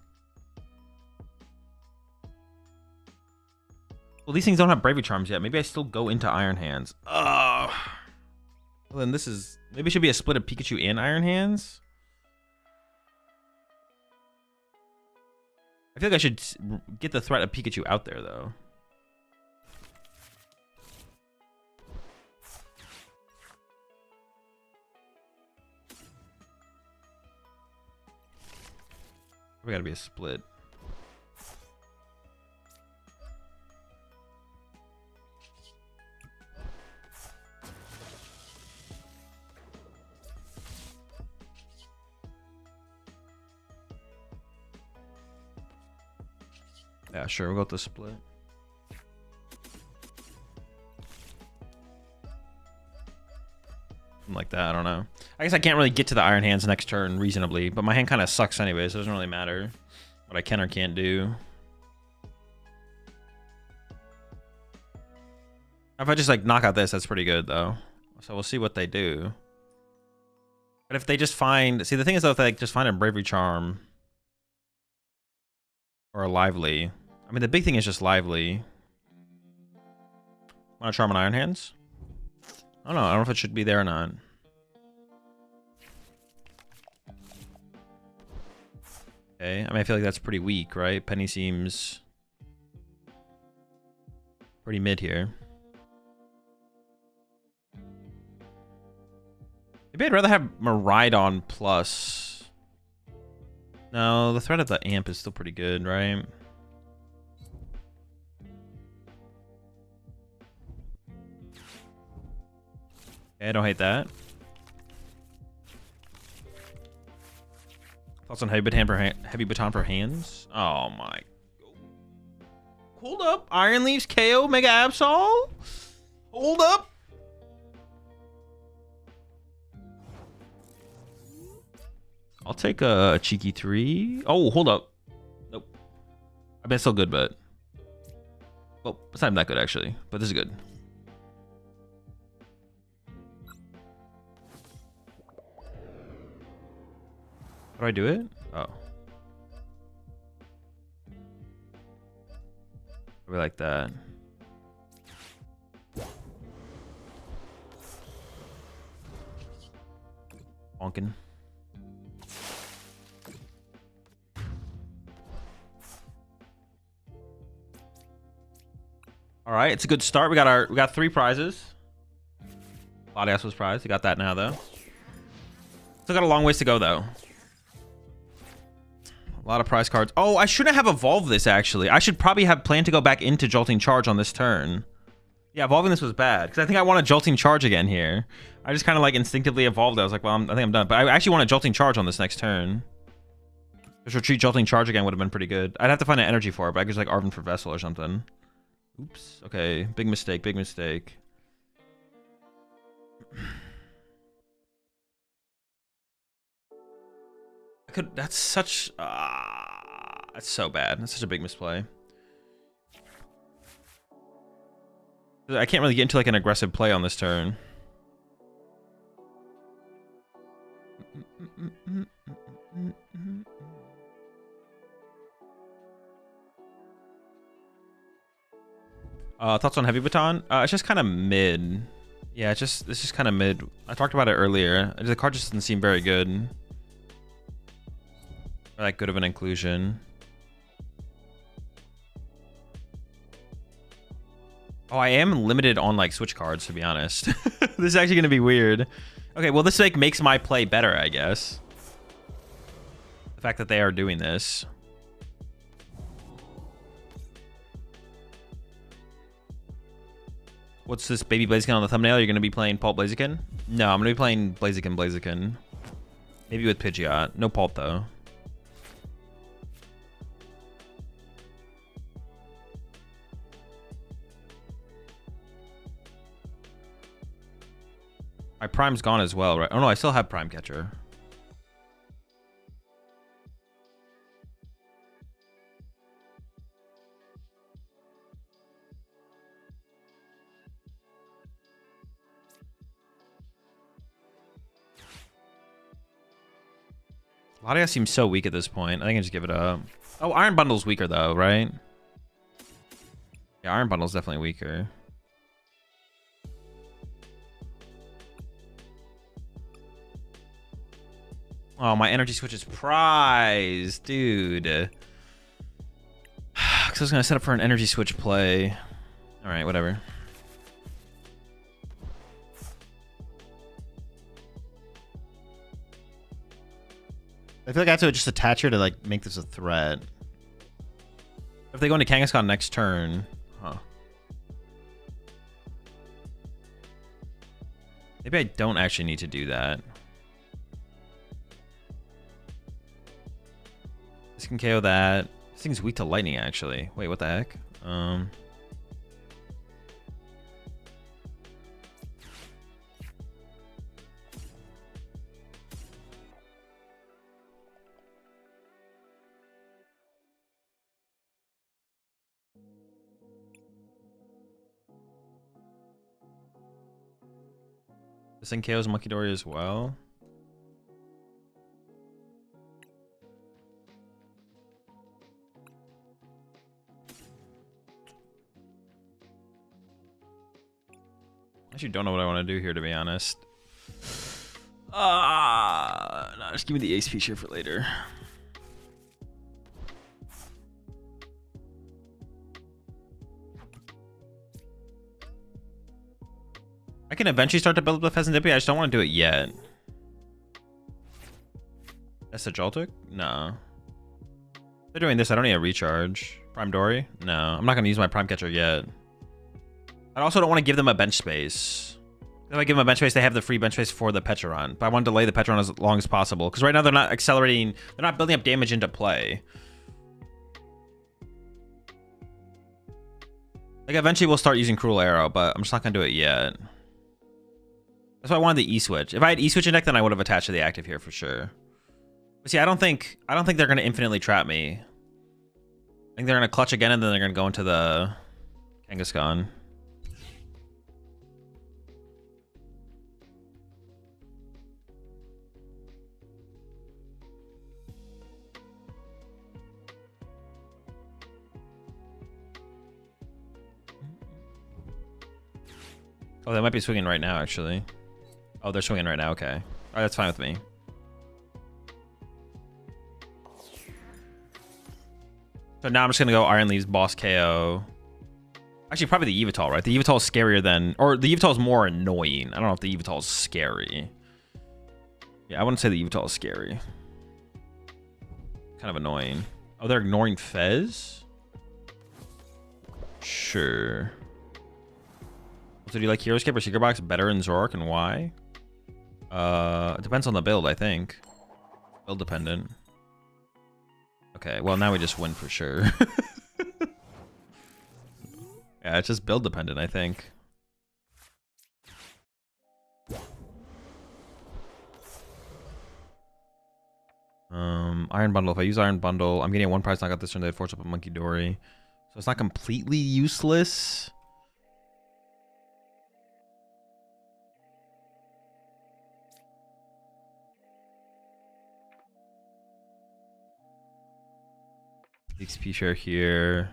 Well, these things don't have Bravery Charms yet. Maybe I still go into Iron Hands. Well, then this is... Maybe it should be a split of Pikachu and Iron Hands. I feel like I should get the threat of Pikachu out there, though. We gotta be a split. Yeah, sure, we'll go with the split. Something like that, I don't know. I guess I can't really get to the Iron Hands next turn reasonably, but my hand kind of sucks anyway, so it doesn't really matter what I can or can't do. If I just like knock out this, that's pretty good though. So we'll see what they do. But if they just find... See, the thing is though, if they like, just find a Bravery Charm or a Lively. I mean, the big thing is just Lively. Want to Charm on Iron Hands? I don't know if it should be there or not. Okay, I mean, I feel like that's pretty weak, right? Penny seems pretty mid here. Maybe I'd rather have Miraidon plus... No, the threat of the Amp is still pretty good, right? Okay, I don't hate that. Thoughts on Heavy Baton for hands? Oh my. Hold up. Iron Leaves KO Mega Absol? Hold up. I'll take a cheeky 3. Oh, hold up. Nope. I bet it's still good, but... Well, it's not even that good, actually. But this is good. How do I do it? Oh. Probably like that. Bonkin. All right, it's a good start. We got 3 prizes. Latias was prized. We got that now though. Still got a long ways to go though. A lot of prize cards. Oh, I shouldn't have evolved this actually. I should probably have planned to go back into Jolting Charge on this turn. Yeah, evolving this was bad because I think I want a Jolting Charge again here. I just kind of like instinctively evolved. I was like, well, I think I'm done. But I actually want a Jolting Charge on this next turn. Just retreat Jolting Charge again would have been pretty good. I'd have to find an energy for it, but I could just like Arven for Vessel or something. Oops. Okay. Big mistake. Big mistake. I could. That's such. That's so bad. That's such a big misplay. I can't really get into like an aggressive play on this turn. Thoughts on Heavy Baton? It's just kind of mid. Yeah, it's just kind of mid. I talked about it earlier. The card just doesn't seem very good. Or that good of an inclusion. Oh, I am limited on like Switch cards, to be honest. This is actually gonna be weird. Okay, well this like makes my play better, I guess. The fact that they are doing this. What's this baby Blaziken on the thumbnail? You're gonna be playing Pult Blaziken? No, I'm gonna be playing Blaziken. Maybe with Pidgeot. No Pult though. My Prime's gone as well, right? Oh no, I still have Prime Catcher. Latias seems so weak at this point. I think I just give it up. Oh, Iron Bundle's weaker though, right? Yeah, Iron Bundle's definitely weaker. Oh, my energy switch is prized, dude. Because I was going to set up for an energy switch play. All right, whatever. I feel like I have to just attach her to like make this a threat. If they go into Kangaskhan next turn, huh? Maybe I don't actually need to do that. This can KO that. This thing's weak to lightning, actually. Wait, what the heck? This thing KOs Monkey Dory as well. I actually don't know what I want to do here, to be honest. No, just give me the ace piece here for later. I can eventually start to build up the Pheasant Dippy. I just don't want to do it yet. That's a Joltik? No. If they're doing this, I don't need a recharge. Prime Dory? No, I'm not going to use my Prime Catcher yet. I also don't want to give them a bench space. If I give them a bench space, they have the free bench space for the Petron. But I want to delay the Petron as long as possible. Because right now they're not accelerating. They're not building up damage into play. Like eventually we'll start using Cruel Arrow, but I'm just not going to do it yet. That's why I wanted the E-Switch. If I had E-Switch in deck, then I would have attached to the active here for sure. But see, I don't think they're going to infinitely trap me. I think they're going to clutch again, and then they're going to go into the Kangaskhan. Oh, they might be swinging right now, actually. Oh, they're swinging right now. Okay. All right, that's fine with me. So now I'm just going to go Iron Leaves, Boss KO. Actually, probably the Yveltal, right? The Yveltal is scarier than... Or the Yveltal is more annoying. I don't know if the Yveltal is scary. Yeah, I wouldn't say the Yveltal is scary. Kind of annoying. Oh, they're ignoring Fez? Sure. So do you like Heroescape or Secret Box better in Zoroark, and why? It depends on the build, I think. Build dependent. Okay, well now we just win for sure. Yeah, it's just build dependent, I think. Iron Bundle. If I use Iron Bundle, I'm getting a 1 prize knockout this turn. They'd force up a Monkey Dory. So it's not completely useless. XP share here.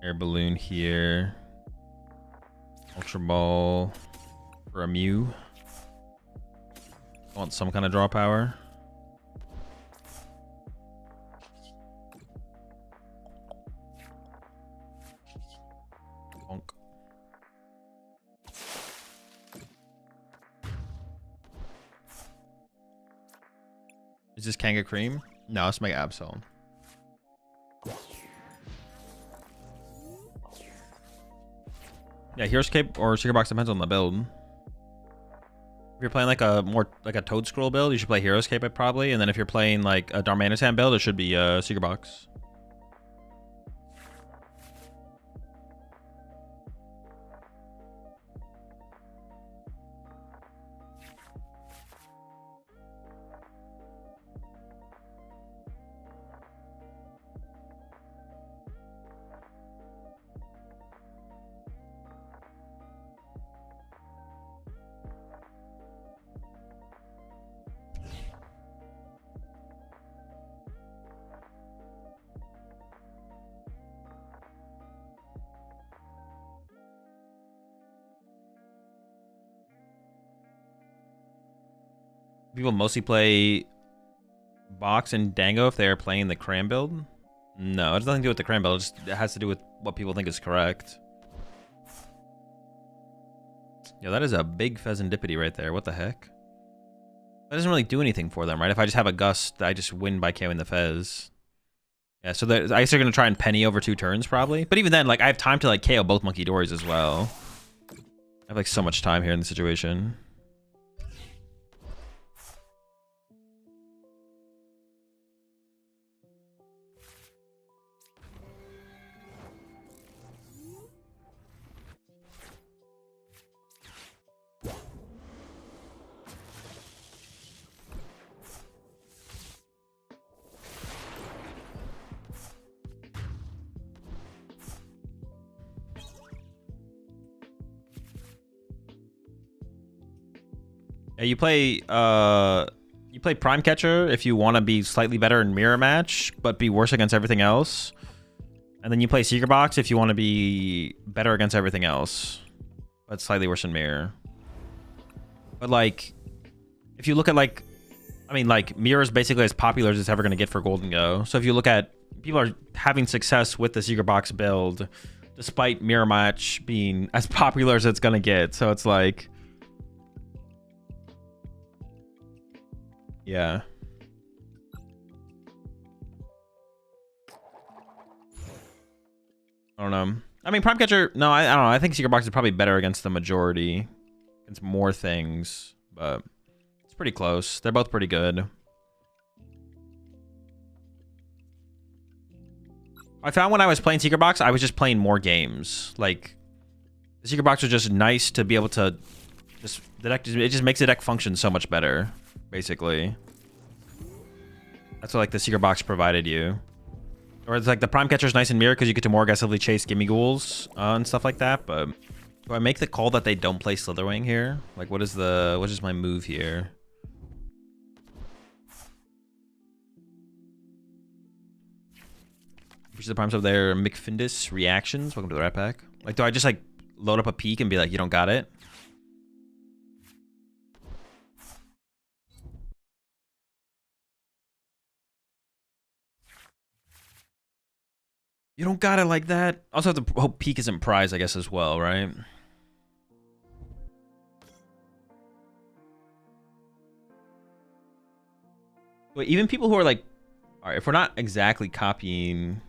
Air balloon here. Ultra ball for a Mew. Want some kind of draw power. Bonk. Is this Kanga Cream? No, it's my Absol. Yeah, Hero Escape or Secret Box depends on the build. If you're playing like a more like a Toad Scroll build, you should play Hero Escape probably, and then if you're playing like a Darmanitan build, it should be Secret Box. People mostly play Box and Dango if they're playing the Cram build. No, it has nothing to do with the Cram build. It has to do with what people think is correct. Yeah, that is a big Pheasantipity right there. What the heck? That doesn't really do anything for them, right? If I just have a Gust, I just win by KOing the Fez. Yeah, so I guess they're going to try and penny over 2 turns probably. But even then, like, I have time to like KO both Monkey Dories as well. I have like so much time here in the situation. Yeah, you play Prime Catcher if you want to be slightly better in Mirror Match, but be worse against everything else. And then you play Secret Box if you want to be better against everything else, but slightly worse in Mirror. But like, if you look at like, I mean, like Mirror is basically as popular as it's ever going to get for Golden Go. So if you look at, people are having success with the Secret Box build, despite Mirror Match being as popular as it's going to get. So it's like, yeah. I don't know. I mean, Prime Catcher, no, I don't know. I think Secret Box is probably better against the majority. Against more things, but it's pretty close. They're both pretty good. I found when I was playing Secret Box, I was just playing more games. Like, the Secret Box was just nice to be able to just, the deck, it just makes the deck function so much better, basically. That's what like the Secret Box provided you. Or it's like the Prime Catcher is nice in Mirror because you get to more aggressively chase Gimme Ghouls and stuff like that. But do I make the call that they don't play Slitherwing here? Like, what is my move here? Which is the primes of their McFindus reactions. Welcome to the Rat Pack. Like, do I just like load up a peek and be like, you don't got it? You don't got it like that. Also have to hope peak isn't prize, I guess, as well, right? Wait, even people who are like, all right, if we're not exactly copying,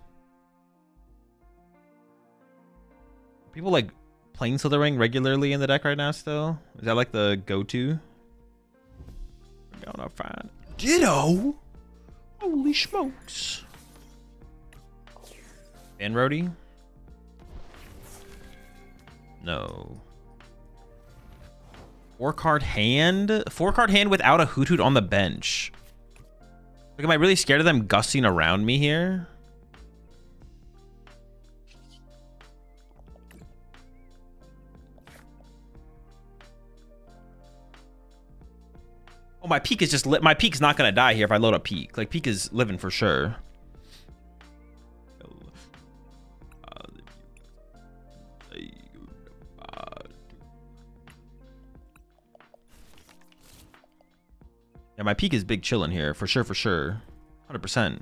people like playing Slithering regularly in the deck right now still? Is that like the go-to? We're gonna find Ditto. Holy smokes. And Roadie? No. 4-card hand? 4-card hand without a Hoot Hoot on the bench. Like, am I really scared of them gusting around me here? Oh, my peak is just lit. My peak's not gonna die here if I load a peak. Like, peak is living for sure. Yeah, my peak is big chillin' here. For sure, for sure. 100%.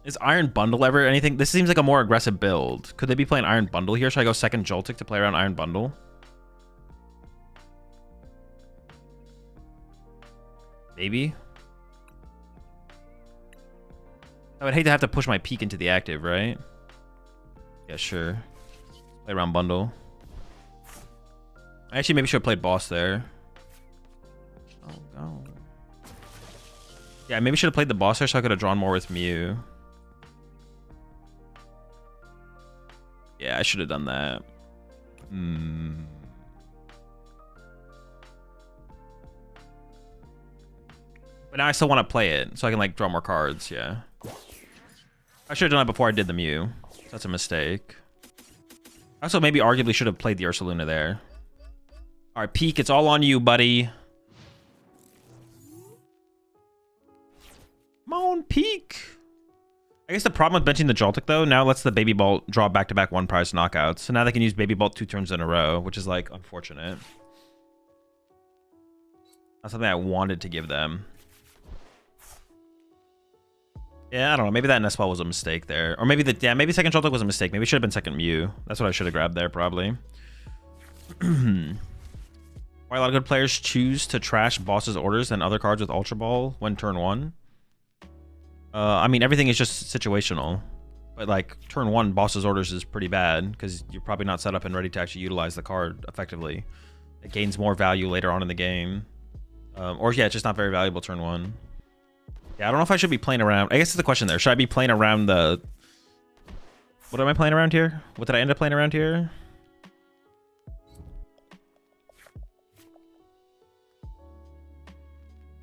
Is Iron Bundle ever anything? This seems like a more aggressive build. Could they be playing Iron Bundle here? Should I go second Joltik to play around Iron Bundle? Maybe. I would hate to have to push my peak into the active, right? Yeah, sure. Play around Bundle. I actually maybe should have played Boss there. Oh, no. Yeah, maybe should have played the Boss there so I could have drawn more with Mew. Yeah, I should have done that. But now I still want to play it, so I can, like, draw more cards, yeah. I should have done it before I did the Mew. That's a mistake. I also maybe arguably should have played the Ursaluna there. Alright, Peak, it's all on you, buddy. Come on, Peak. I guess the problem with benching the Joltik, though, now lets the Baby Bolt draw back-to-back one-prize knockouts. So now they can use Baby Bolt 2 turns in a row, which is, like, unfortunate. That's something I wanted to give them. Yeah, I don't know. Maybe that Nespal was a mistake there. Or maybe maybe second Joltik was a mistake. Maybe it should have been second Mew. That's what I should have grabbed there, probably. Why a lot of good players choose to trash boss's orders and other cards with Ultra Ball when turn 1? I mean, everything is just situational. But, like, turn 1 boss's orders is pretty bad because you're probably not set up and ready to actually utilize the card effectively. It gains more value later on in the game. Or, yeah, it's just not very valuable turn 1. Yeah, I don't know if I should be playing around. I guess it's the question there. Should I be playing around the... What am I playing around here? What did I end up playing around here?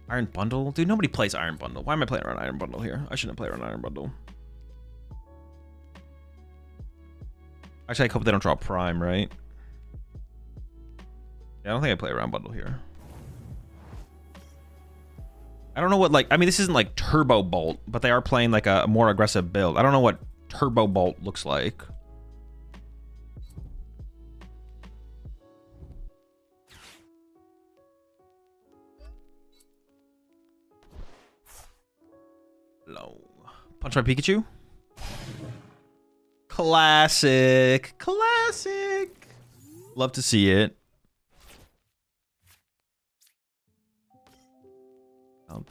Iron Bundle? Dude, nobody plays Iron Bundle. Why am I playing around Iron Bundle here? I shouldn't play around Iron Bundle. Actually, I hope they don't draw Prime, right? Yeah, I don't think I play around Bundle here. I don't know what, like, I mean, this isn't like Turbo Bolt, but they are playing like a more aggressive build. I don't know what Turbo Bolt looks like. Hello. Punch my Pikachu. Classic. Classic. Love to see it. I'll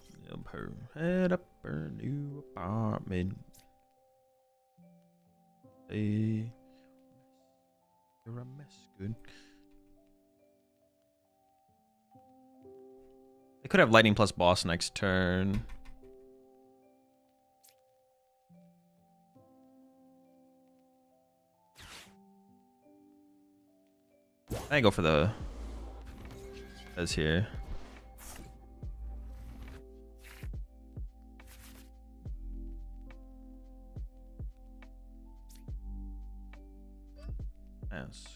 her head up her new apartment. Hey, you're a mess. Good. They could have Lightning plus Boss next turn. I go for the as here. Ask.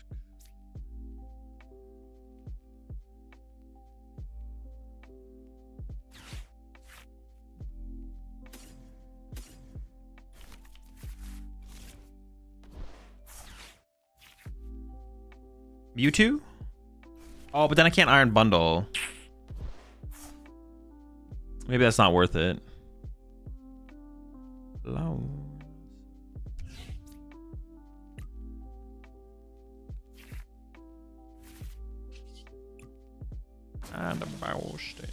Mewtwo? Oh, but then I can't Iron Bundle. Maybe that's not worth it. Hello. And a Baustein.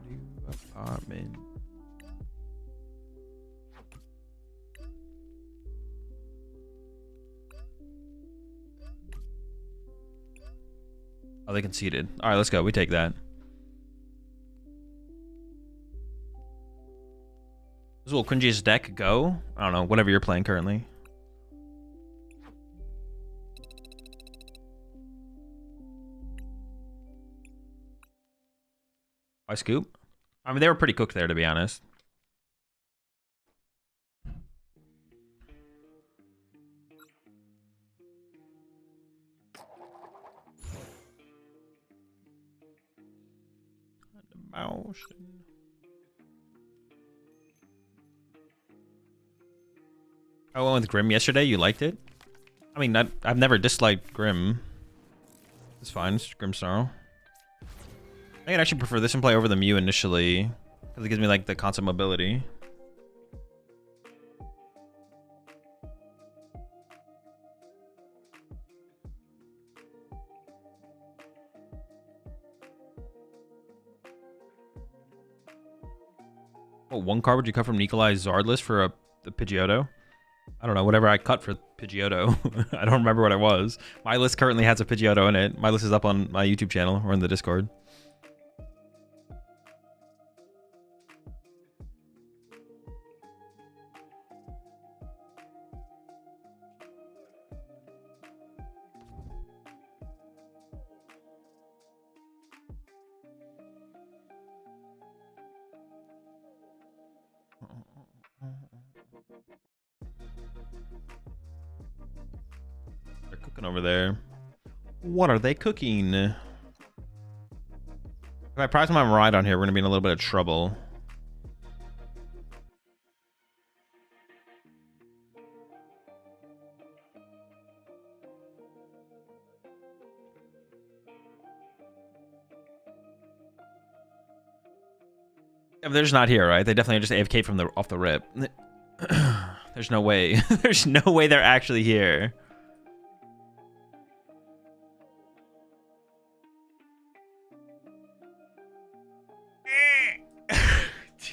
New apartment. Oh, they conceded. All right, let's go. We take that. This will cringiest deck go? I don't know. Whatever you're playing currently. Why scoop? I mean, they were pretty cooked there, to be honest. Motion. I went with Grim yesterday. You liked it? I mean, I've never disliked Grim. It's fine. It's Grim Snarl. I could actually prefer this and play over the Mew initially, because it gives me like the constant mobility. What one card would you cut from Nikolai's Zard list for the Pidgeotto? I don't know, whatever I cut for Pidgeotto. I don't remember what it was. My list currently has a Pidgeotto in it. My list is up on my YouTube channel or in the Discord. They're cooking over there. What are they cooking? If I prize my ride on here, we're gonna be in a little bit of trouble. If they're just not here, right? They definitely just AFK from off the rip. There's no way. There's no way they're actually here.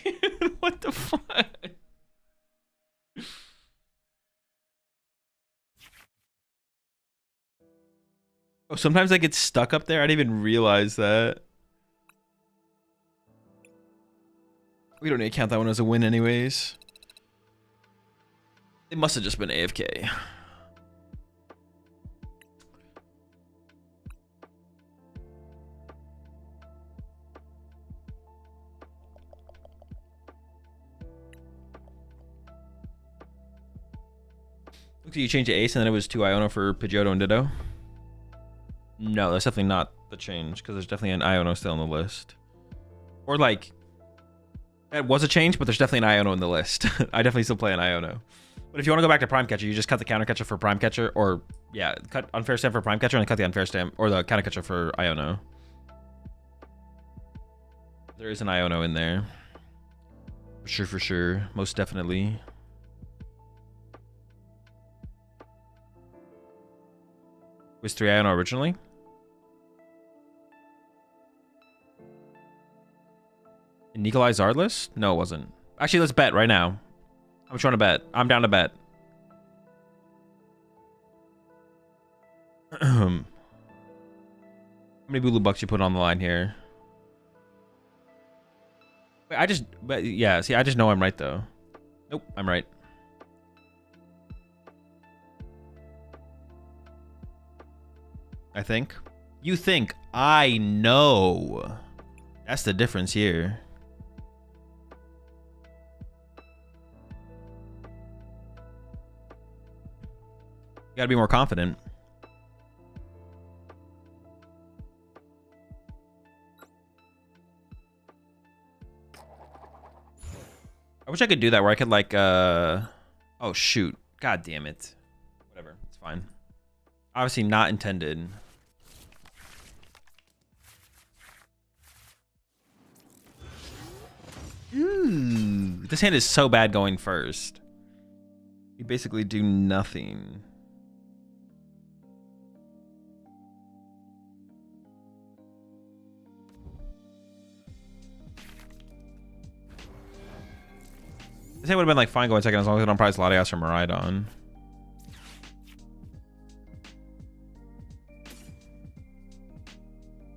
Dude, what the fuck? Oh, sometimes I get stuck up there. I didn't even realize that. We don't need to count that one as a win anyways. It must have just been AFK. Looks like you changed to Ace and then it was 2 Iono for Pidgeotto and Ditto. No, that's definitely not the change because there's definitely an Iono still on the list. Or like, that was a change, but there's definitely an Iono in the list. I definitely still play an Iono. But if you want to go back to Prime Catcher, you just cut the Counter Catcher for Prime Catcher, or yeah, cut Unfair Stamp for Prime Catcher and cut the Unfair Stamp or the Counter Catcher for Iono. There is an Iono in there. For sure, for sure. Most definitely. Was 3 Iono originally? In Nikolai's Zard list? No, it wasn't. Actually, let's bet right now. I'm trying to bet. I'm down to bet. How many Bulu bucks you put on the line here? Wait, but yeah, see, I just know I'm right though. Nope, I'm right. I think. You think. I know. That's the difference here. You gotta be more confident. I wish I could do that where I could like oh shoot. God damn it. Whatever. It's fine. Obviously not intended. Ooh, this hand is so bad going first. You basically do nothing. This hand would have been like fine going second as long as I don't prize Latias or Miraidon.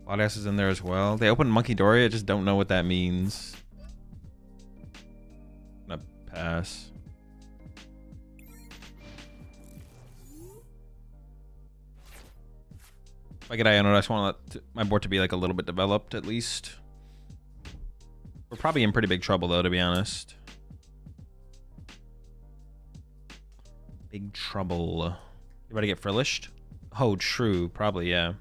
Latias is in there as well. They opened Monkey Dory. I just don't know what that means. I'm gonna pass. If I get Iono, I just want my board to be like a little bit developed at least. We're probably in pretty big trouble though, to be honest. Big trouble. You about to get frillished? Oh, true. Probably, yeah.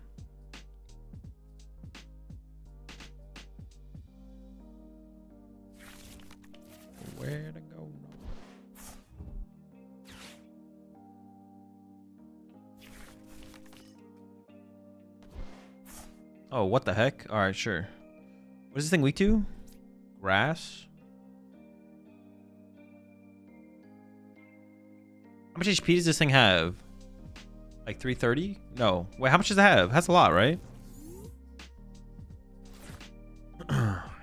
Oh, what the heck? All right, sure. What is this thing weak to? Grass? How much HP does this thing have? Like 330? No. Wait, how much does it have? That's a lot, right?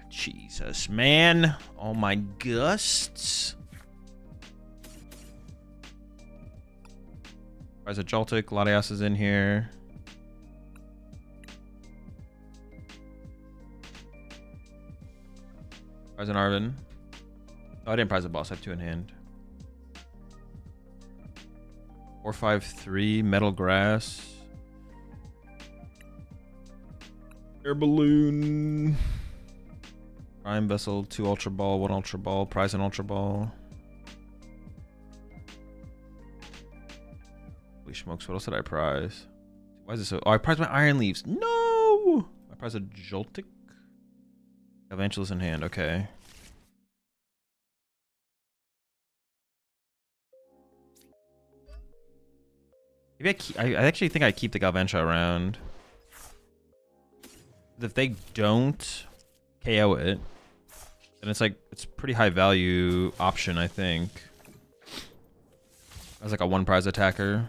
Jesus, man. Oh my gusts. There's a Joltik. Latias is in here. Prize an Arvin. Oh, I didn't prize the boss. I have 2 in hand. 453 metal grass. Air balloon. Prime vessel, 2 ultra ball, 1 ultra ball, prize an ultra ball. Holy smokes, what else did I prize? Why is this so? Oh, I prized my iron leaves. No! I prized a Joltik. Evangelist in hand, okay. Maybe I actually think I keep the Galvantula around. If they don't KO it, then it's like, it's a pretty high value option, I think. As like a 1 prize attacker.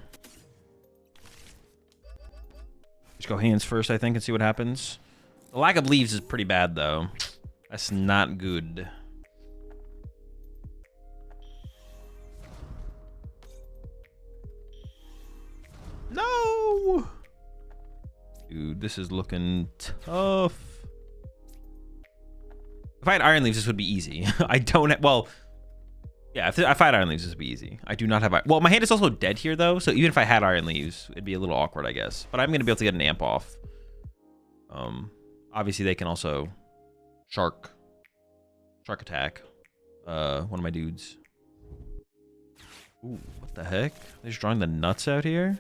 Just go hands first, I think, and see what happens. The lack of leaves is pretty bad, though. That's not good. No! Dude, this is looking tough. If I had iron leaves, this would be easy. I don't well, yeah, if I had iron leaves, this would be easy. I do not have well, my hand is also dead here, though, so even if I had iron leaves, it'd be a little awkward, I guess. But I'm going to be able to get an amp off. Obviously, they can also shark attack one of my dudes. Ooh, what the heck? They're just drawing the nuts out here?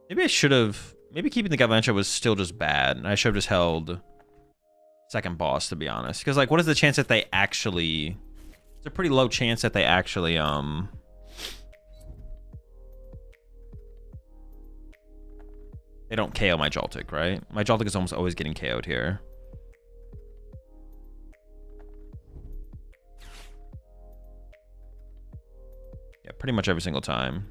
Maybe I should have... Maybe keeping the Galvantula was still just bad. And I should have just held second boss, to be honest. Because, like, what is the chance that they actually... It's a pretty low chance that they actually, they don't KO my Joltik, right? My Joltik is almost always getting KO'd here. Yeah, pretty much every single time.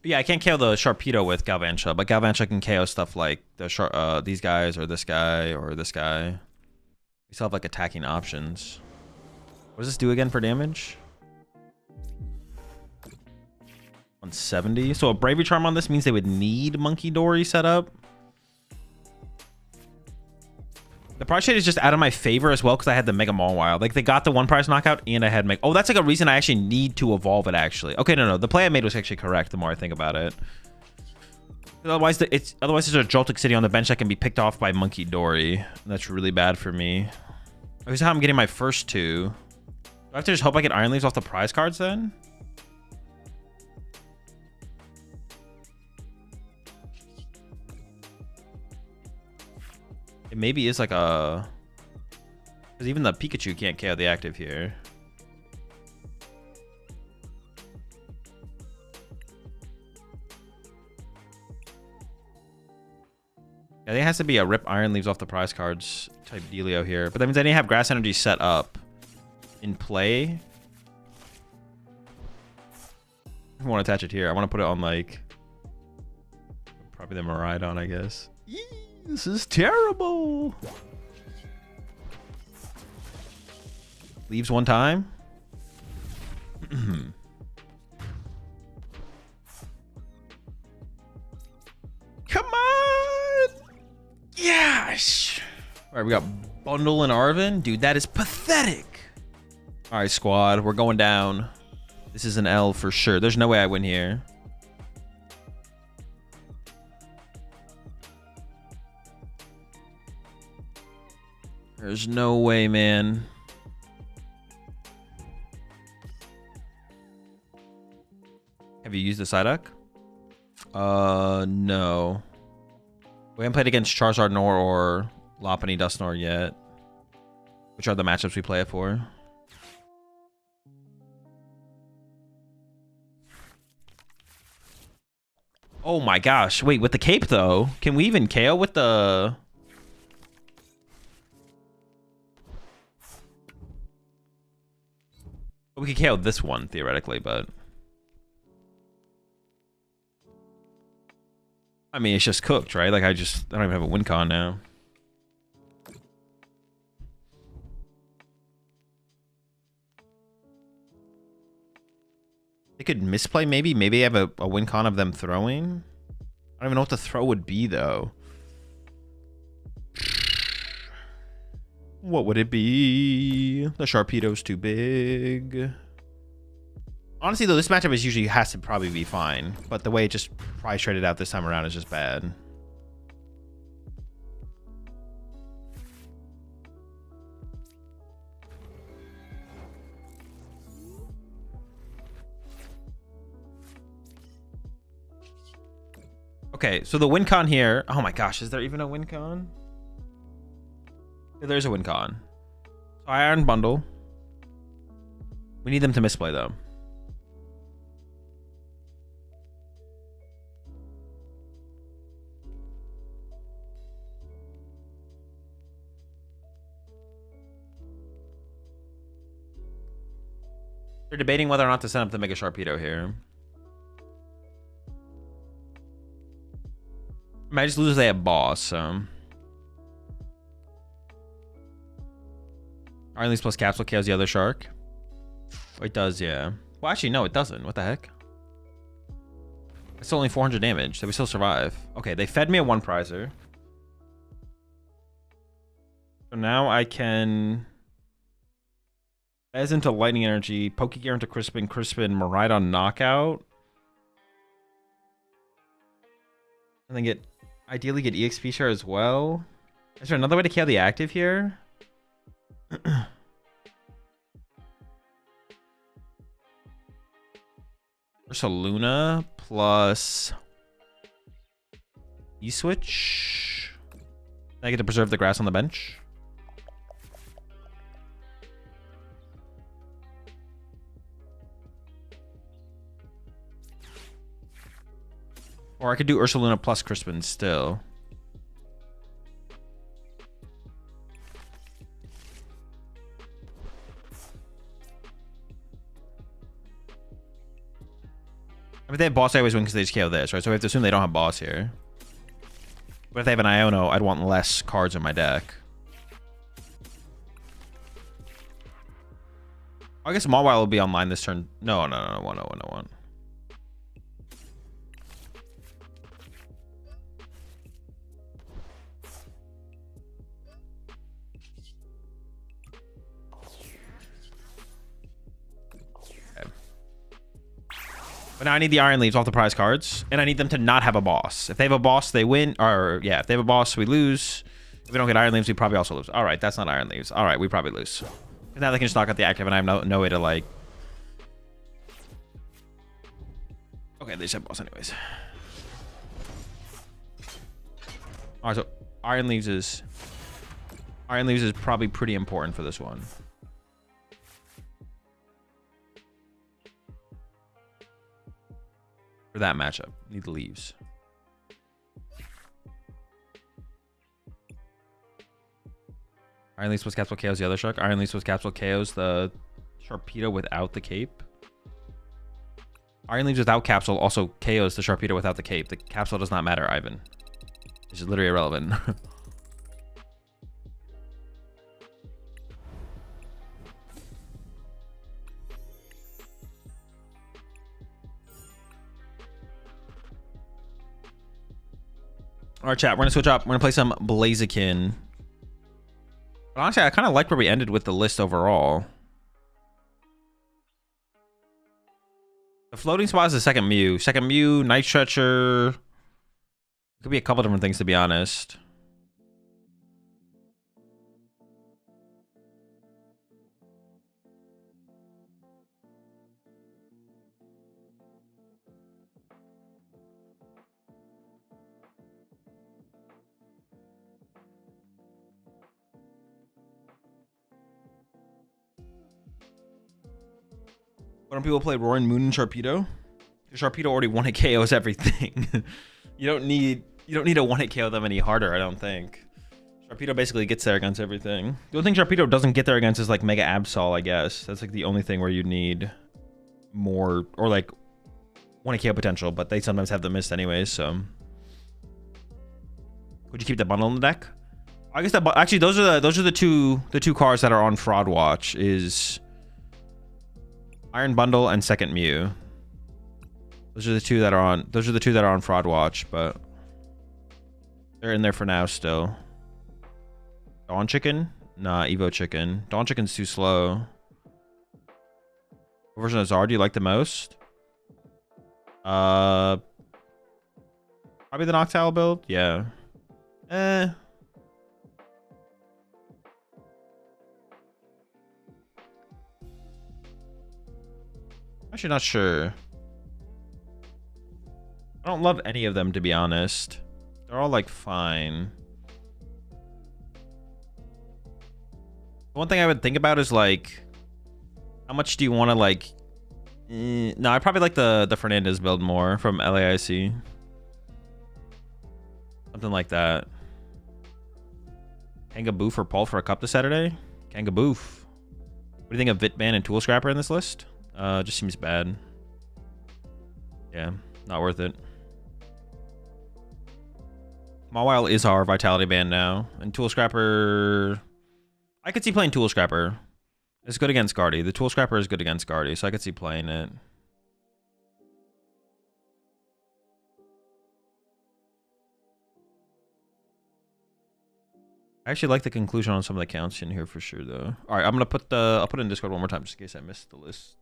But yeah, I can't KO the Sharpedo with Galvantula, but Galvantula can KO stuff like the these guys or this guy or this guy. We still have like attacking options. What does this do again for damage? 170. So a Bravery Charm on this means they would need Monkey Dory set up. The prize shade is just out of my favor as well because I had the Mega Mawile. Like, they got the 1 prize knockout and I had Mega... Oh, that's like a reason I actually need to evolve it, actually. Okay, no. The play I made was actually correct the more I think about it. Otherwise, there's a Joltik City on the bench that can be picked off by Monkey Dory. That's really bad for me. Here's how I'm getting my first 2. Do I have to just hope I get Iron Leaves off the prize cards then? It maybe is like a... Because even the Pikachu can't KO the active here. I think it has to be a rip Iron Leaves off the prize cards type dealio here. But that means I didn't have Grass Energy set up in play. I want to attach it here. I want to put it on like... Probably the Miraidon, I guess. Yee! This is terrible. Leaves 1 time. Come on. Yes. All right, we got Bundle and Arvin. Dude, that is pathetic. All right, squad. We're going down. This is an L for sure. There's no way I win here. There's no way, man. Have you used the Psyduck? No. We haven't played against Charizard Nor or Lopunny Dusknoir yet, which are the matchups we play it for. Oh my gosh. Wait, with the cape though, can we even KO with the... We could KO this one theoretically, but... I mean, it's just cooked, right? Like I don't even have a win con now. They could misplay maybe. Maybe have a win con of them throwing. I don't even know what the throw would be though. What would it be? The Sharpedo's too big. Honestly though, this matchup is usually has to probably be fine, but the way it just price traded out this time around is just bad. Okay, so the win con here. Oh my gosh, is there even a win con? Yeah, there's a win con. So Iron Bundle. We need them to misplay though. They're debating whether or not to send up the Mega Sharpedo here. I might just lose if they have boss, so. Iron Leaves plus Capsule KOs the other shark. Oh, it does, yeah. Well, actually, no, it doesn't. What the heck? It's only 400 damage, so we still survive. Okay, they fed me a 1-prizer. So now I can... As into Lightning Energy, Pokegear into Crispin, Miraidon Knockout. And then ideally get EXP share as well. Is there another way to KO the active here? Ursaluna plus E-Switch. I get to preserve the grass on the bench. Or I could do Ursaluna plus Crispin still. I mean, if they have boss, I always win because they just KO this, right? So we have to assume they don't have boss here. But if they have an Iono, I'd want less cards in my deck. I guess Mawile will be online this turn. No, 101. But now I need the Iron Leaves off the prize cards, and I need them to not have a boss. If they have a boss, they win. Or, yeah, if they have a boss, we lose. If we don't get Iron Leaves, we probably also lose. All right, that's not Iron Leaves. All right, we probably lose. Now they can just knock out the active, and I have no way to, like... Okay, they just have boss anyways. All right, so Iron Leaves is probably pretty important for this one. For that matchup, need the leaves. Iron Leaves plus Capsule KOs the other shark. Iron Leaves plus Capsule KOs the Sharpedo without the cape. Iron Leaves without Capsule also KOs the Sharpedo without the cape. The Capsule does not matter, Ivan. It's literally irrelevant. All right, chat. We're gonna switch up. We're gonna play some Blaziken. But honestly, I kind of like where we ended with the list overall. The floating spot is the second Mew. Second Mew, Night Stretcher. It could be a couple different things, to be honest. Why don't people play Roaring Moon and Sharpedo? Sharpedo already 1-hit KOs everything. you don't need a 1-hit KO them any harder, I don't think. Sharpedo basically gets there against everything. The only thing Sharpedo doesn't get there against is like Mega Absol, I guess. That's like the only thing where you need more, or like 1-hit KO potential, but they sometimes have the mist anyways, so. Would you keep the bundle in the deck? I guess that, actually those are the two cards that are on Fraud Watch, is Iron Bundle and Second Mew. Those are the two that are on Fraud Watch, but they're in there for now still. Dawn Chicken? Nah, Evo Chicken. Dawn Chicken's too slow. What version of Zard do you like the most? Probably the Noctowl build. Yeah. Actually, not sure. I don't love any of them, to be honest. They're all like fine. One thing I would think about is like, how much do you want to like? No, I probably like the Fernandez build more from LAIC. Something like that. Kangaboof or Paul for a cup this Saturday? Kangaboof. What do you think of Vitban and Tool Scrapper in this list? Just seems bad. Yeah, not worth it. Mawile is our Vitality Band now. And Tool Scrapper, I could see playing Tool Scrapper. It's good against Guardy. The Tool Scrapper is good against Guardy, so I could see playing it. I actually like the conclusion on some of the counts in here for sure, though. All right, I'm gonna put I'll put it in Discord one more time just in case I missed the list.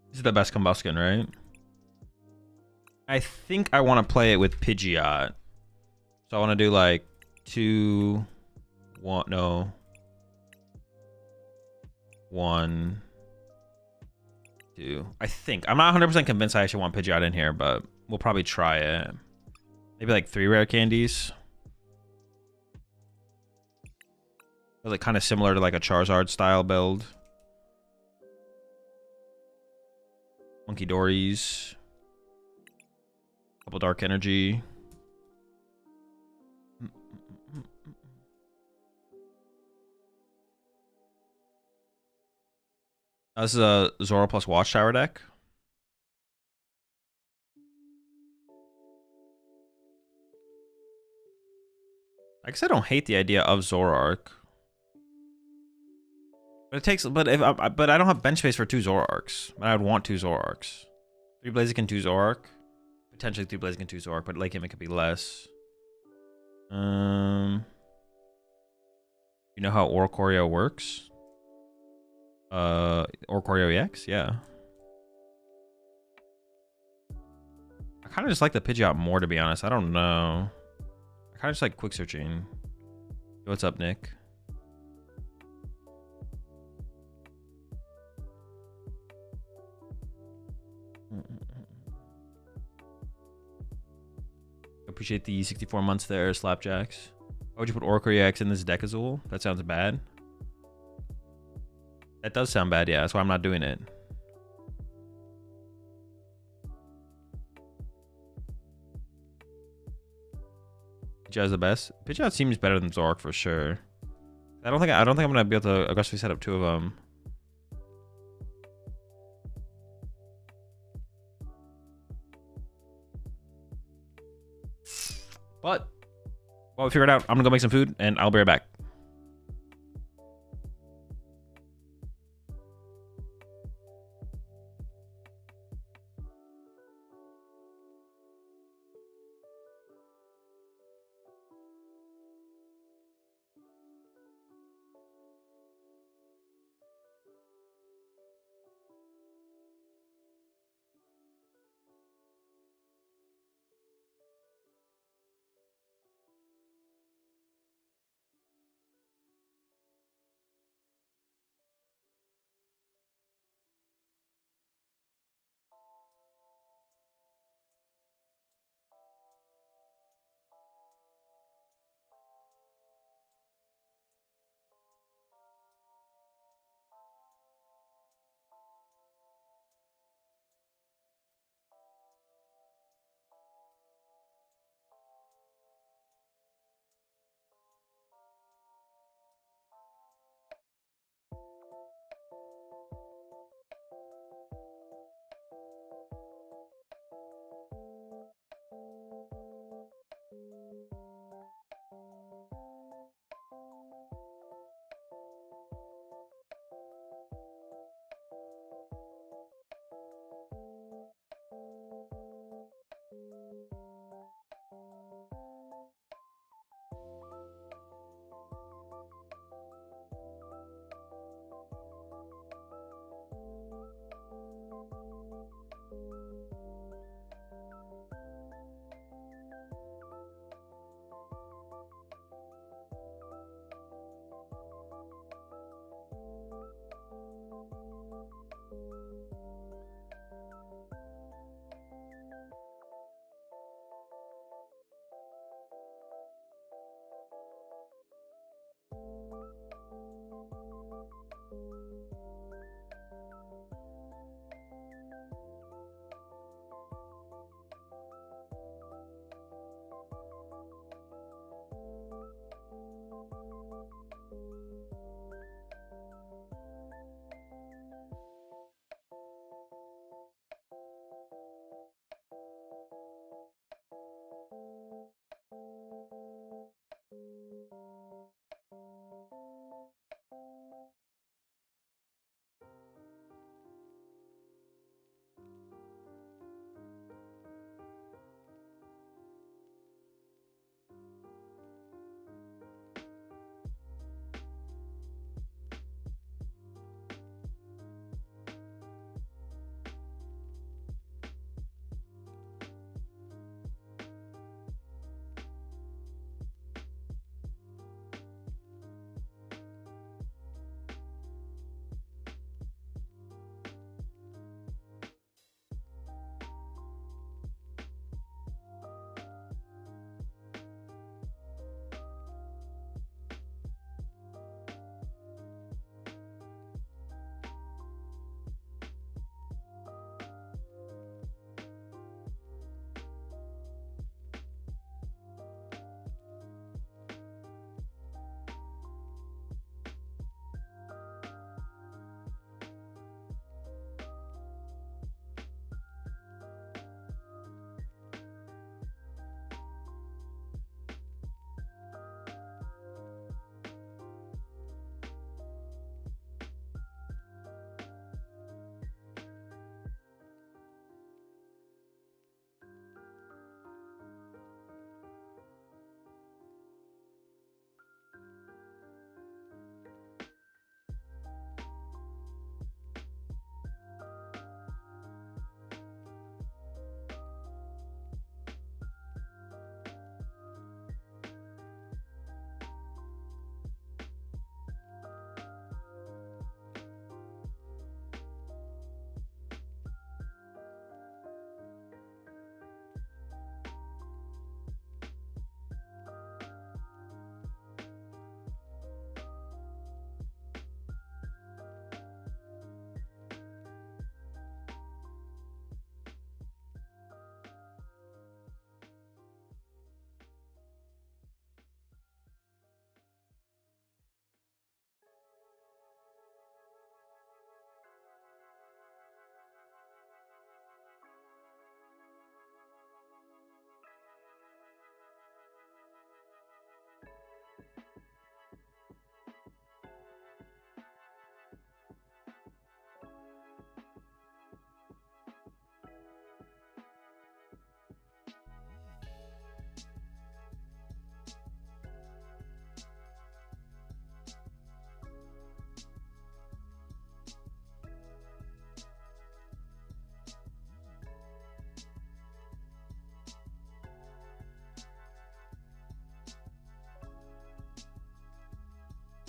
This is the best Combuskin, right? I think I want to play it with Pidgeot. So I want to do like 2, 1, no. 1, 2. I think. I'm not 100% convinced I actually want Pidgeot in here, but we'll probably try it. Maybe like 3 rare candies. Like kind of similar to like a Charizard style build. Monkey Dories. Couple Dark Energy. This is a Zoro plus Watchtower deck. I guess I don't hate the idea of Zoroark. But it takes, but I don't have bench space for 2 Zoroarks. But I would want 2 Zoroarks. 3 Blaziken, 2 Zoroark. Potentially 3 Blaziken, 2 Zoroark, but late game it could be less. You know how Oricorio works? Oricorio EX? Yeah. I kind of just like the Pidgeot more, to be honest. I don't know. I kind of just like quick searching. What's up, Nick? Appreciate the 64 months there, Slapjacks. Why would you put Oricorio EX in this deck, Azul? That sounds bad. That does sound bad, yeah. That's why I'm not doing it. Pidgeot's the best. Pidgeot seems better than Zoroark for sure. I don't think I'm gonna be able to aggressively set up 2 of them. But while we figure it out, I'm gonna go make some food and I'll be right back.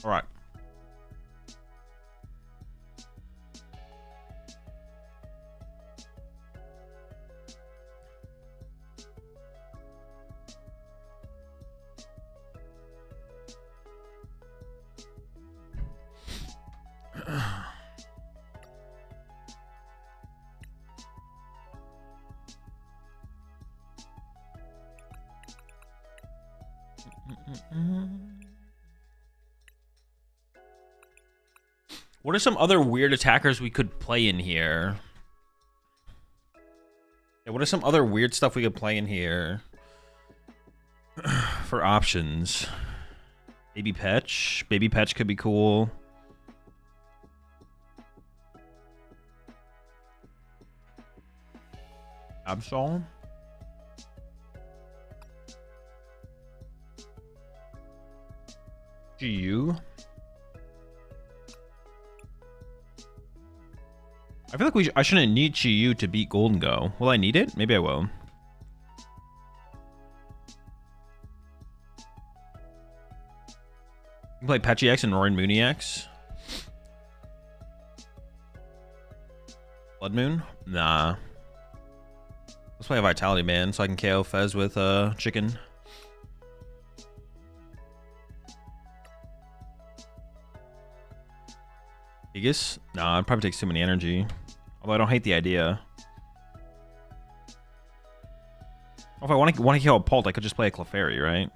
All right. What are some other weird attackers we could play in here? Yeah, what are some other weird stuff we could play in here? For options. Baby Petch. Baby Petch could be cool. Absol. GU. I feel like I shouldn't need GU to beat Golden Go. Will I need it? Maybe I will. You can play Petchy X and Roaring Mooney X. Blood Moon? Nah. Let's play a Vitality Man so I can KO Fez with Chicken. Vegas? Nah, it probably takes too many energy. Although I don't hate the idea. Oh, if I want to kill a Pult, I could just play a Clefairy, right?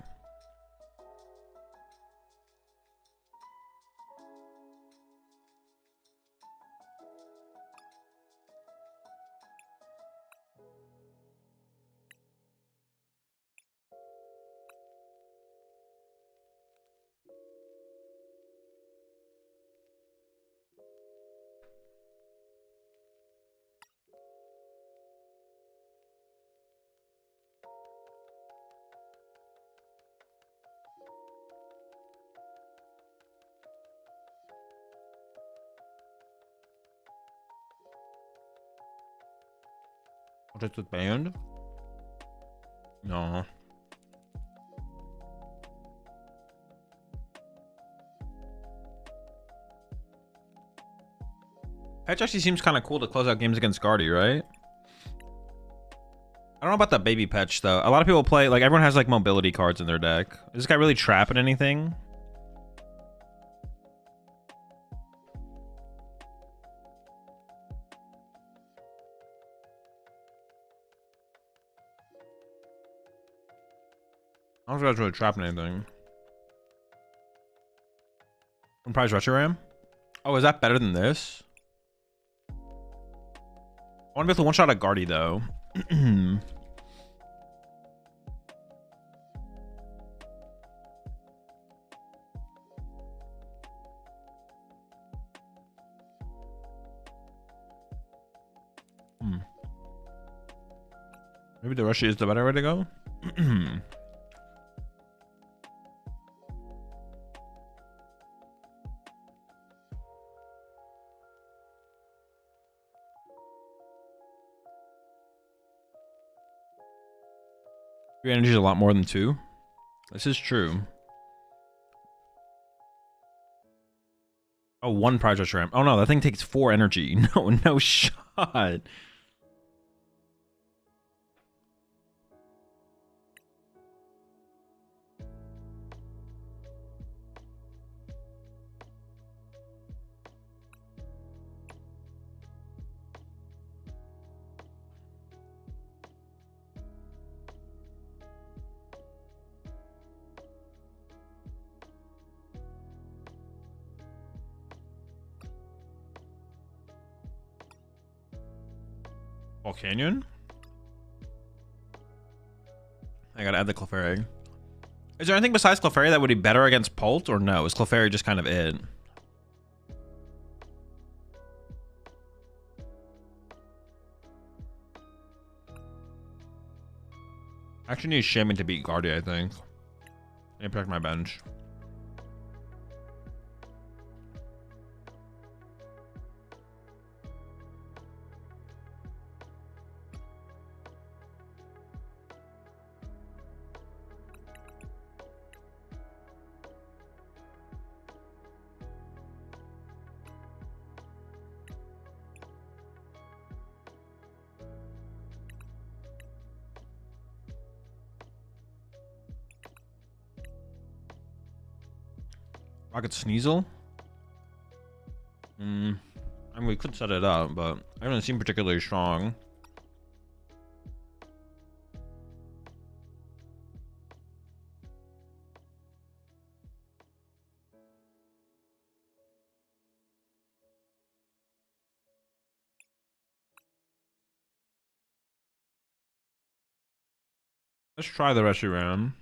Just with band? No. Patch actually seems kind of cool to close out games against Guardy, right? I don't know about that Baby Petch though. A lot of people play, like everyone has like mobility cards in their deck. Is this guy really trapping anything? I don't think that's really trapping anything. One prize Retro Ram? Oh, is that better than this? I want to be able to one-shot a Guardy though. Maybe the Rush is the better way to go? Three energy is a lot more than two. This is true. Oh, one prize rush ramp. Oh no, that thing takes 4 energy. No shot. Oh, Canyon? I gotta add the Clefairy. Is there anything besides Clefairy that would be better against Pult, or no? Is Clefairy just kind of it? I actually need Shaman to beat Guardy, I think. I need to protect my bench. Rocket Sneasel? I mean, we could set it up, but I don't seem particularly strong. Let's try the Reshiram.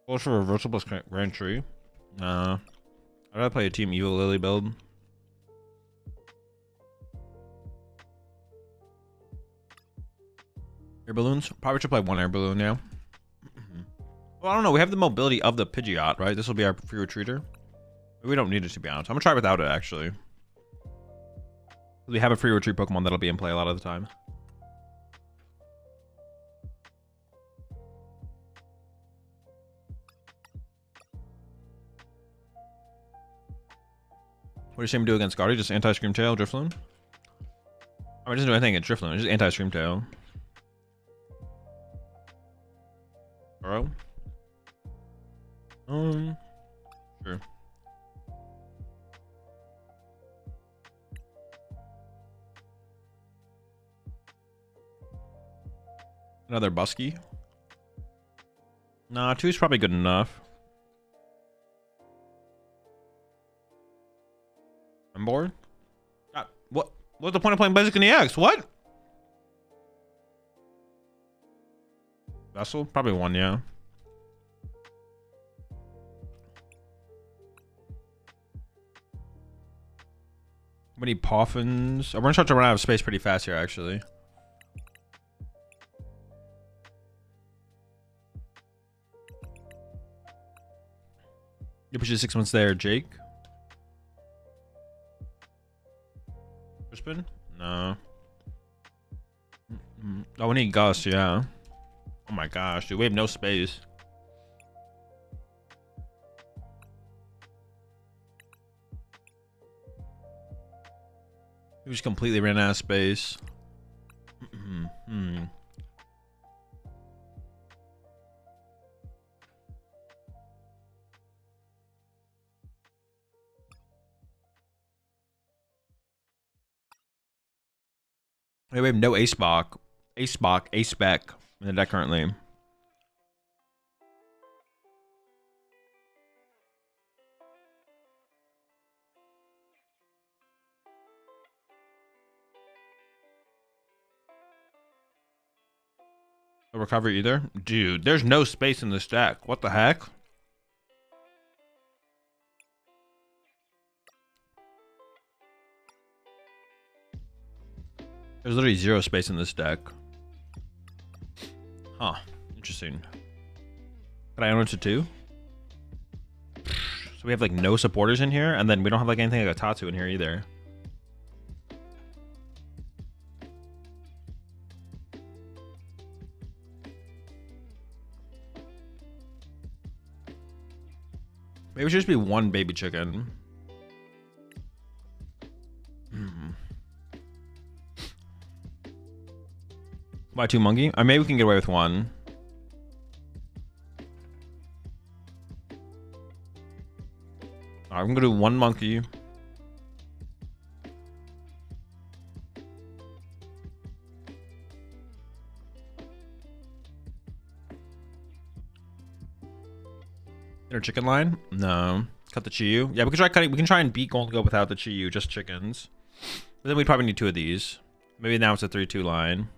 Goes for reversal plus Grand Tree. I'd rather play a Team Evil Lily build. Air balloons? Probably should play one air balloon now. Well, I don't know. We have the mobility of the Pidgeot, right? This will be our free retreater. We don't need it, to be honest. I'm gonna try without it, actually. We have a free retreat Pokemon that'll be in play a lot of the time. What does Shame do against Guardy? Just anti-Scream Tail, Drifloon? I mean, it doesn't do anything against Drifloon. It's just anti-Scream Tail. Burrow? Sure. Another Busky? Nah, 2 is probably good enough. I'm bored. God, what's the point of playing Blaziken EX? What? Vessel? Probably 1, yeah. How many Poffins? We're gonna start to run out of space pretty fast here, actually. You push it 6 months there, Jake. Crispin? No. Oh, we need Gus, yeah. Oh my gosh, dude, we have no space. We just completely ran out of space. We have no Ace-Spec in the deck currently. No recovery either? Dude, there's no space in this deck. What the heck? There's literally 0 space in this deck. Huh. Interesting. Can I own it to 2? So we have like no supporters in here, and then we don't have like anything like a Tatsu in here either. Maybe it should just be 1 baby chicken. Buy 2 monkey? Maybe we can get away with 1. I'm gonna do 1 monkey. Inner chicken line? No. Cut the Chiyu. Yeah, we can try cutting. We can try and beat Golden Go without the Chiyu, just chickens. But then we probably need 2 of these. Maybe now it's a 3-2 line.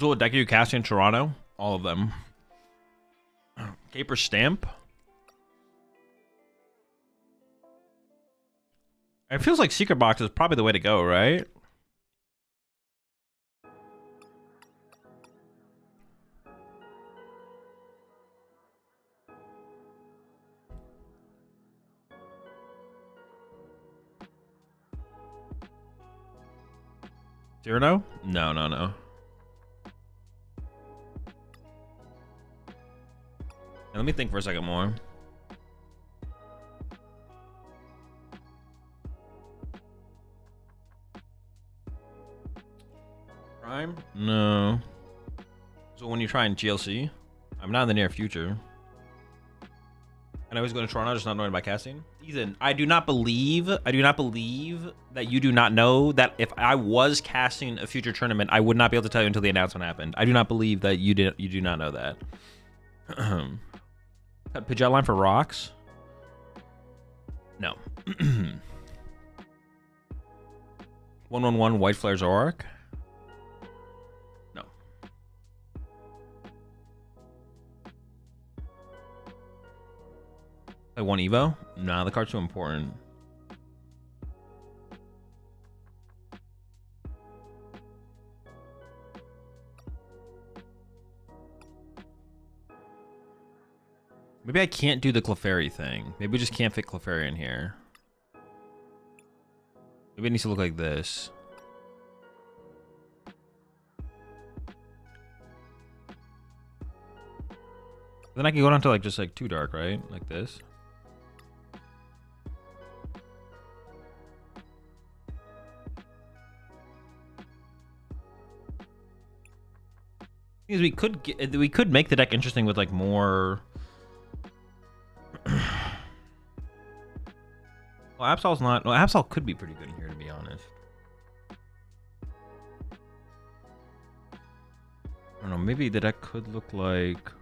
So what deck are you casting in Toronto? All of them. Caper Stamp? It feels like secret box is probably the way to go, right? Cyrano? No, no, no. Let me think for a second more. Prime? No. So when you try in GLC, I'm not in the near future. And I was going to Toronto, just not knowing by casting. Ethan, I do not believe that you do not know that if I was casting a future tournament, I would not be able to tell you until the announcement happened. I do not believe that you do not know that. Cut Pidgeot line for rocks? No. 1/1/1 White Flares Orc? No. Play 1 Evo? Nah, the card's too important. Maybe I can't do the Clefairy thing. Maybe we just can't fit Clefairy in here. Maybe it needs to look like this. Then I can go down to like just like 2 dark, right? Like this. Because we could make the deck interesting with like more. Well, Absol's not. Well, Absol could be pretty good in here, to be honest. I don't know. Maybe the deck could look like.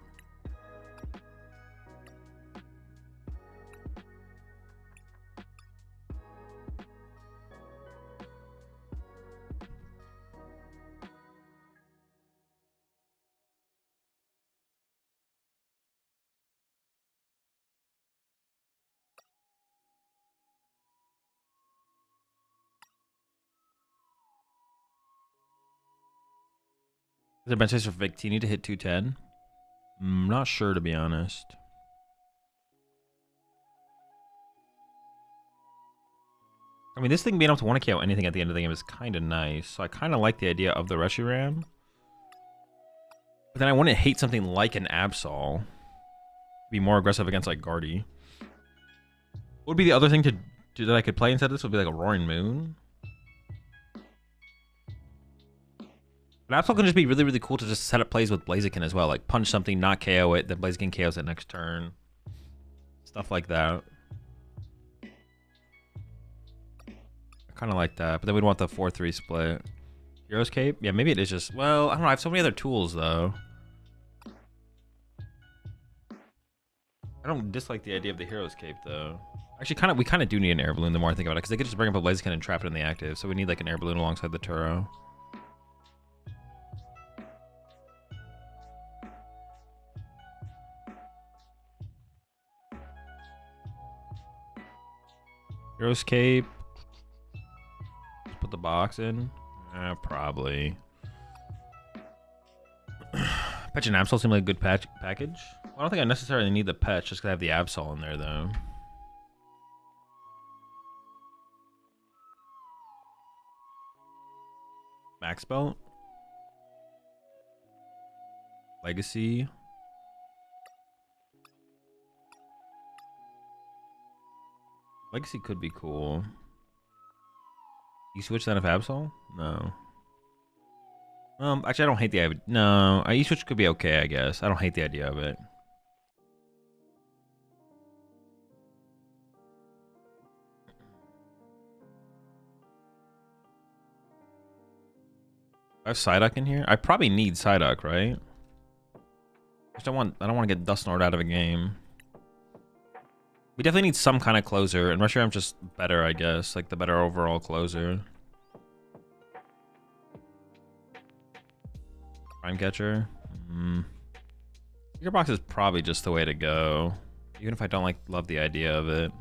Is there bench space for Victini to hit 210? I'm not sure, to be honest. I mean, this thing being able to 1-KO anything at the end of the game is kind of nice. So I kind of like the idea of the Reshiram. But then I wouldn't hate something like an Absol. Be more aggressive against like Guardy. What would be the other thing to do that I could play instead of this? Would be like a Roaring Moon. But Absol can just be really, really cool to just set up plays with Blaziken as well. Like punch something, not KO it, then Blaziken KOs it next turn. Stuff like that. I kind of like that. But then we'd want the 4-3 split. Hero's Cape? Yeah, maybe it is just... Well, I don't know. I have so many other tools, though. I don't dislike the idea of the Hero's Cape, though. Actually, we kind of do need an Air Balloon the more I think about it. Because they could just bring up a Blaziken and trap it in the active. So we need like an Air Balloon alongside the Turo. Hero's Cape. Just put the box in. Probably. Patch and Absol seem like a good package. Well, I don't think I necessarily need the patch, just because I have the Absol in there, though. Max Belt. Legacy. Legacy could be cool. You switch that of Absol? No. Actually, I don't hate the idea. No, E-switch could be okay, I guess. I don't hate the idea of it. I have Psyduck in here. I probably need Psyduck, right? I don't want to get Dusknoir out of a game. We definitely need some kind of closer, and Reshiram's just better, I guess. Like the better overall closer. Prime Catcher. Secret Box is probably just the way to go, even if I don't love the idea of it.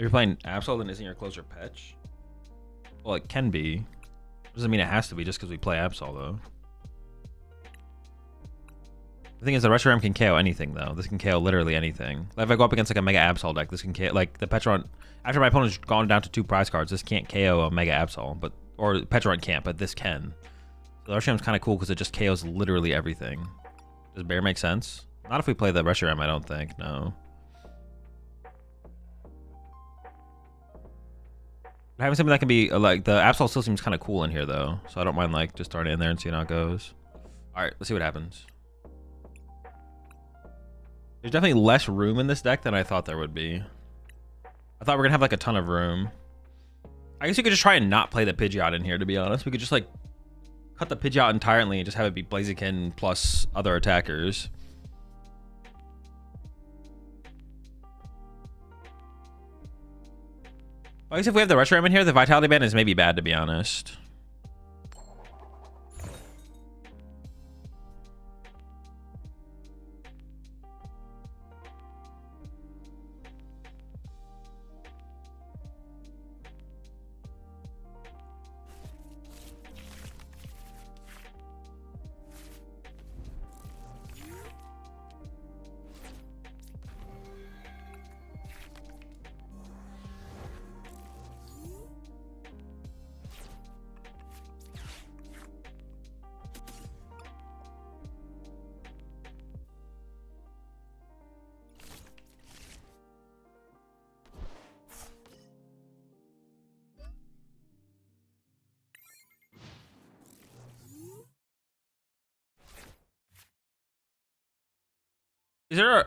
If you're playing Absol, then isn't your closer Petch? Well, it can be. Doesn't mean it has to be just because we play Absol, though. The thing is, the Reshiram can KO anything, though. This can KO literally anything. Like, if I go up against like a Mega Absol deck, this can KO. Like the Petron, after my opponent's gone down to 2 prize cards, this can't KO a Mega Absol, but or Petron can't, but this can. So the Reshiram's kind of cool because it just KOs literally everything. Does Bear make sense? Not if we play the Reshiram, I don't think. No. Having something that can be like the Absol still seems kind of cool in here though, so I don't mind like just starting in there and seeing how it goes. All right, let's see what happens. There's definitely less room in this deck than I thought there would be. I thought we were gonna have like a ton of room. I guess you could just try and not play the Pidgeot in here, to be honest. We could just like cut the Pidgeot entirely and just have it be Blaziken plus other attackers. I guess if we have the Reshiram in here, the Vitality Band is maybe bad, to be honest.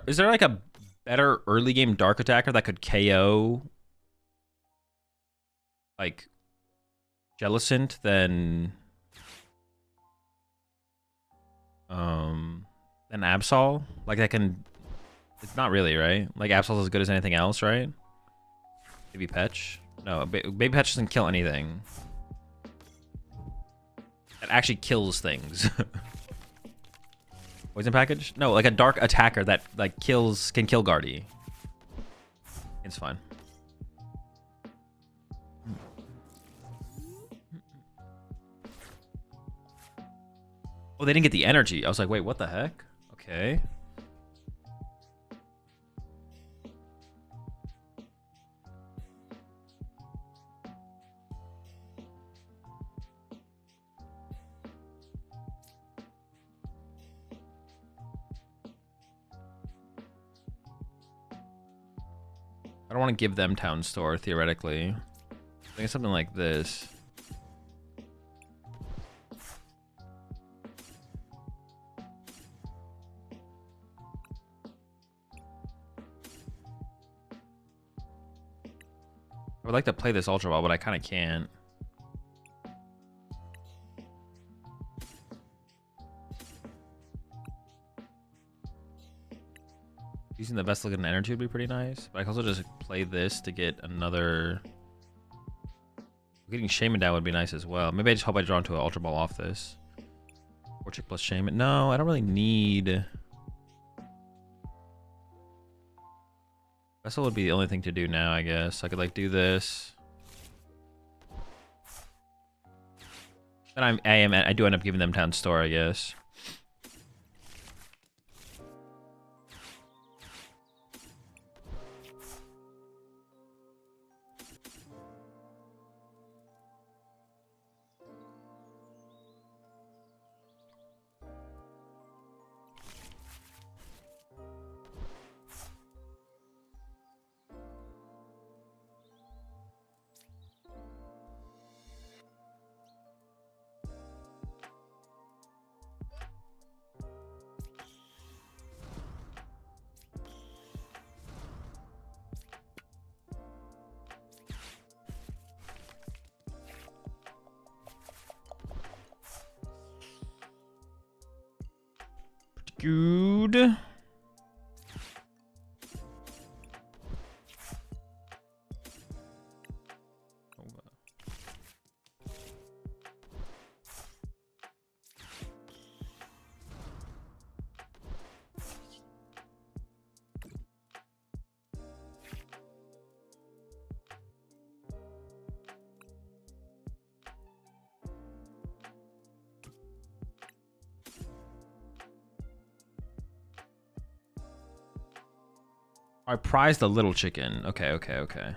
Is there like a better early game dark attacker that could KO like Jellicent than Absol? Like that can, it's not really, right? Like Absol's as good as anything else, right? Baby Petch? No, Baby Petch doesn't kill anything. It actually kills things. Poison package? No, like a dark attacker that like can kill Guardy. It's fine. Oh, they didn't get the energy. I was like, wait, what the heck? Okay. I don't want to give them Town Store, theoretically. I think it's something like this. I would like to play this Ultra Ball, but I kind of can't. Using the best looking energy would be pretty nice, but I can also just play this to get another. Getting Shaman down would be nice as well. Maybe I just hope I draw into an Ultra Ball off this. Joltik plus Shaman. No, I don't really need. Vessel would be the only thing to do now, I guess. I could like do this. Then I do end up giving them Town Store, I guess. Good. I prize the little chicken. Okay, okay, okay.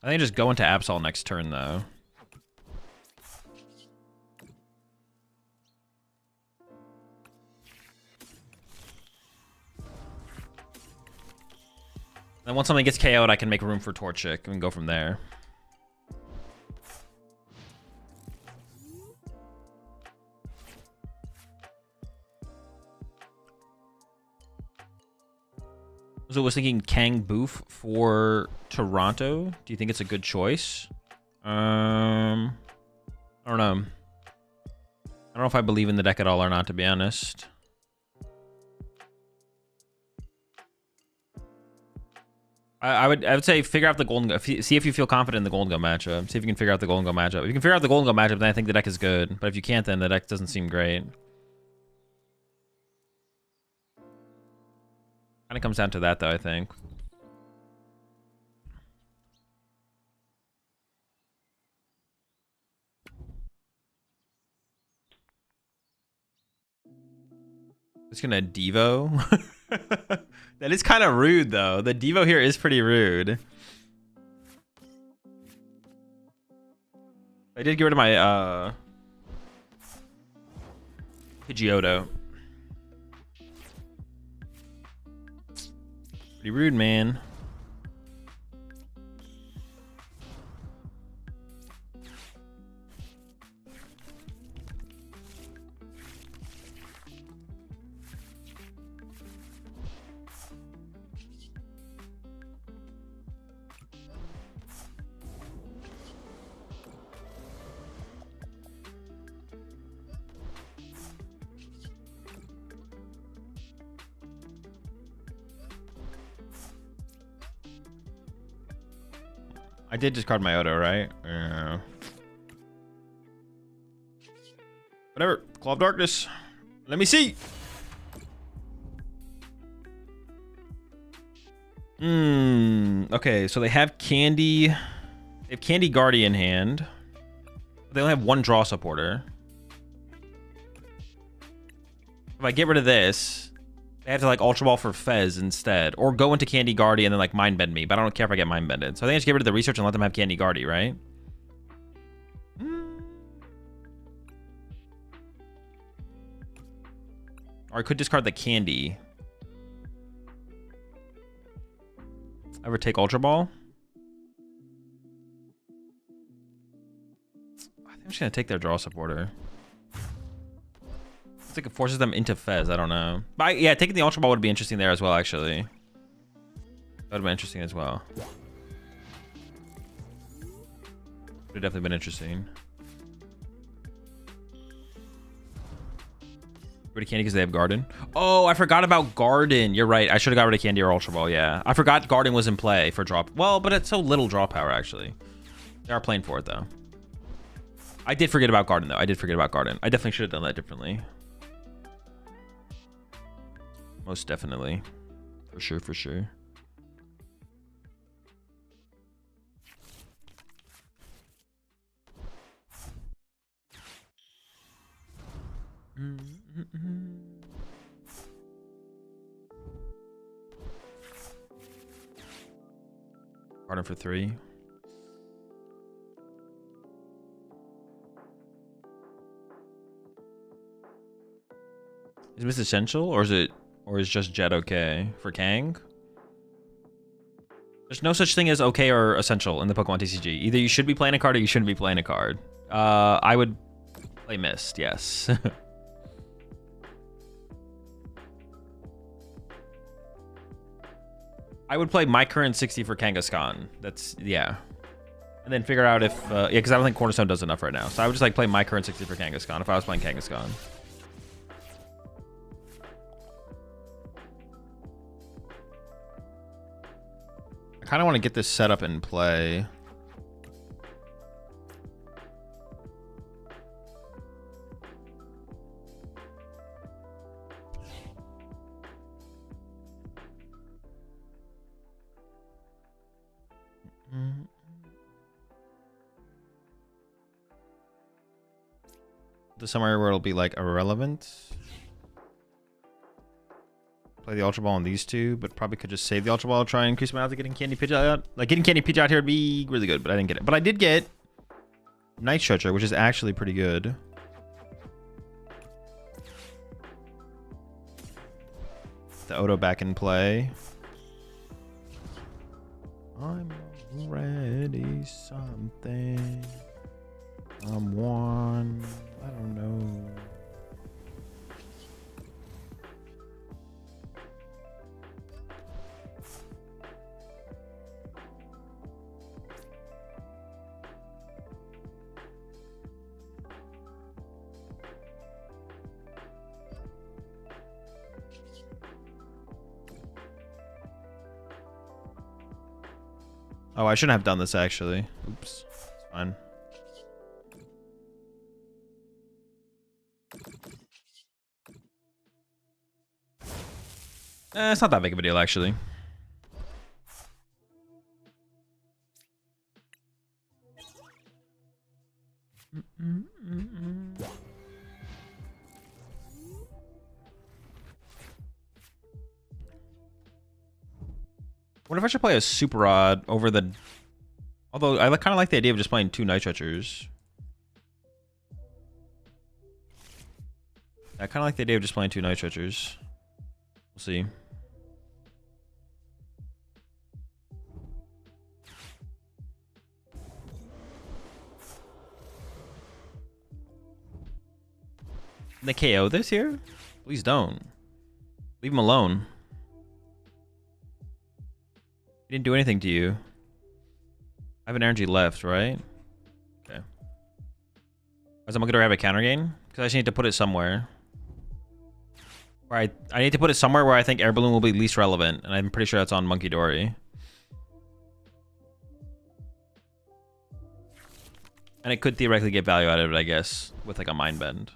I think just go into Absol next turn, though. And once something gets KO'd, I can make room for Torchic and go from there. So I was thinking Kang Boof for Toronto. Do you think it's a good choice? I don't know. I don't know if I believe in the deck at all or not, to be honest. I would say figure out the Golden Go. See if you feel confident in the Golden Go matchup. See if you can figure out the Golden Go matchup. If you can figure out the Golden Go matchup, then I think the deck is good. But if you can't, then the deck doesn't seem great. Kind of comes down to that, though, I think. It's gonna Devo. That is kind of rude, though. The Devo here is pretty rude. I did get rid of my Pidgeotto. Pretty rude, man. I did discard my Odo, right? Yeah. Whatever. Claw of Darkness. Let me see. Okay, so they have Candy. They have Candy Guardian in hand. They only have one draw supporter. If I get rid of this, they have to like Ultra Ball for Fez instead, or go into Candy Guardy and then like Mind Bend me. But I don't care if I get Mind Bended. So I think I just get rid of the research and let them have Candy Guardy, right? Or I could discard the Candy. Ever take Ultra Ball? I think I'm just gonna take their draw supporter. It's like it forces them into Fez. I don't know. But yeah, taking the Ultra Ball would be interesting there as well, actually. That would have been interesting as well. Would have definitely been interesting. Rid of Candy because they have Garden. Oh, I forgot about Garden. You're right. I should have got rid of Candy or Ultra Ball. Yeah. I forgot Garden was in play for drop. Well, but it's so little draw power, actually. They are playing for it, though. I did forget about Garden, though. I did forget about Garden. I definitely should have done that differently. Most definitely. For sure, for sure. Garden for 3. Is this essential or is just Jet okay for Kang? There's no such thing as okay or essential in the Pokemon TCG. Either you should be playing a card or you shouldn't be playing a card. I would play Mist, yes. I would play my current 60 for Kangaskhan. That's, yeah. And then figure out if, yeah, because I don't think Cornerstone does enough right now. So I would just like play my current 60 for Kangaskhan if I was playing Kangaskhan. I kind of want to get this set up in play. somewhere where it'll be like irrelevant. Play the Ultra Ball on these two, but probably could just save the Ultra Ball, try and increase my odds of getting Candy Pidgeot. Like getting Candy Pidgeot here would be really good, but I didn't get it. But I did get Night Stretcher, which is actually pretty good. The Odo back in play. I'm already something. I'm one. I don't know. Oh, I shouldn't have done this actually. Oops. It's fine. It's not that big of a deal actually. What if I should play a Super Rod over the... Although, I kind of like the idea of just playing 2 Night Stretchers. I kind of like the idea of just playing 2 Night Stretchers. We'll see. Can they KO this here? Please don't. Leave him alone. He didn't do anything to you. I have an energy left, right? Okay. As I'm gonna have a counter gain? Because I just need to put it somewhere. Where I need to put it somewhere where I think Air Balloon will be least relevant. And I'm pretty sure that's on Monkey Dory. And it could theoretically get value out of it, I guess. With like a Mind Bend.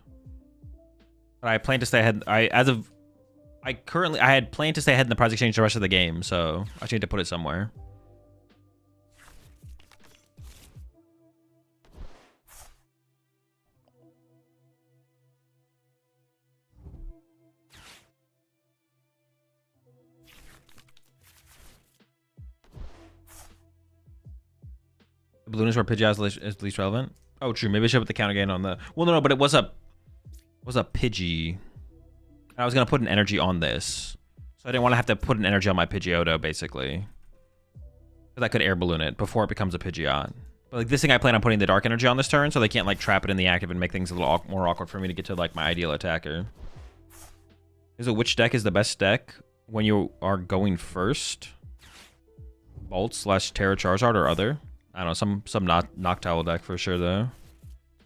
But I plan to stay ahead. I had planned to stay ahead in the prize exchange the rest of the game, so I just need to put it somewhere. The balloon is where Pidgeot is least relevant. Oh, true. Maybe I should put the counter gain on the... Well, no, but it was a Pidgey. I was going to put an energy on this. So I didn't want to have to put an energy on my Pidgeotto, basically. Because I could air balloon it before it becomes a Pidgeot. But like this thing, I plan on putting the dark energy on this turn, so they can't like trap it in the active and make things a little more awkward for me to get to like my ideal attacker. Is it which deck is the best deck when you are going first? Bolt / Terra Charizard or other? I don't know, some Noctowl deck for sure though.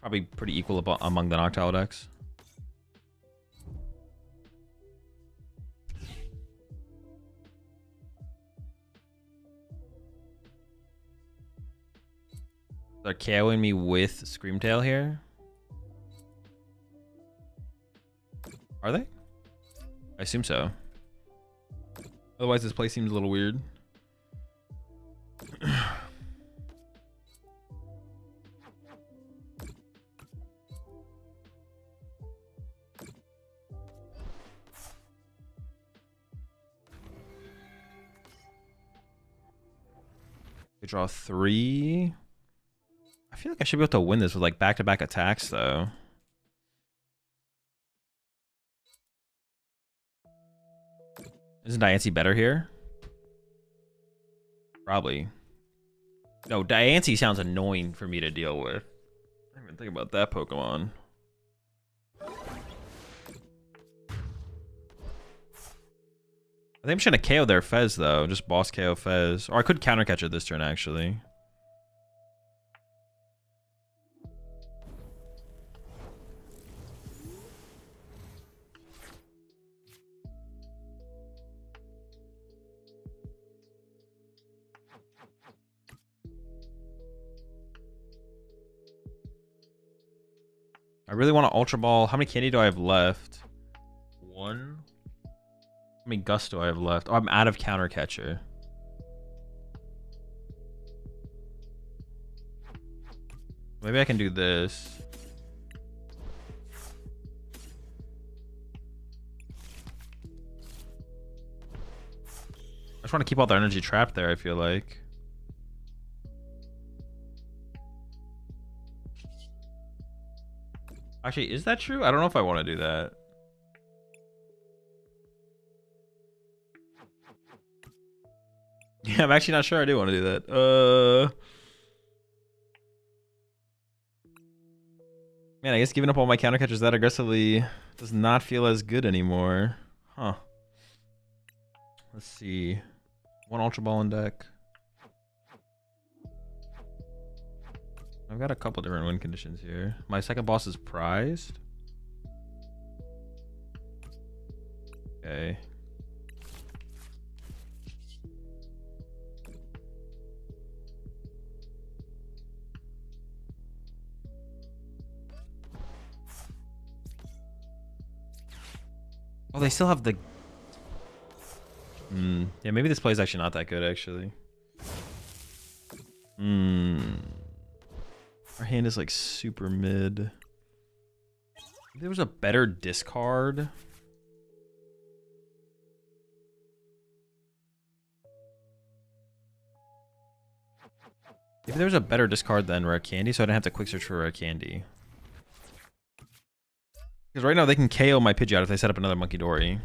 Probably pretty equal among the Noctowl decks. They're KOing me with Screamtail here. Are they? I assume so. Otherwise, this play seems a little weird. We draw 3. I feel like I should be able to win this with like back-to-back attacks though. Isn't Diancie better here? Probably. No, Diancie sounds annoying for me to deal with. I didn't even think about that Pokemon. I think I'm trying to KO their Fez though. Just boss KO Fez. Or I could counter catch it this turn actually. I really want to Ultra Ball. How many candy do I have left? 1. How many Gust do I have left? Oh, I'm out of Counter Catcher. Maybe I can do this. just want to keep all their energy trapped there, I feel like. Actually, is that true? I don't know if I want to do that. Yeah, I'm actually not sure I do want to do that. Man, I guess giving up all my counter catchers that aggressively does not feel as good anymore. Huh. Let's see. One Ultra Ball in deck. I've got a couple different win conditions here. My second boss is prized. Okay. Oh, they still have the... Yeah, maybe this play is actually not that good, actually. Our hand is like super mid. If there was a better discard. If there was a better discard than Rare Candy, so I didn't have to quick search for Rare Candy. Because right now they can KO my Pidgeot if they set up another Monkey Dory.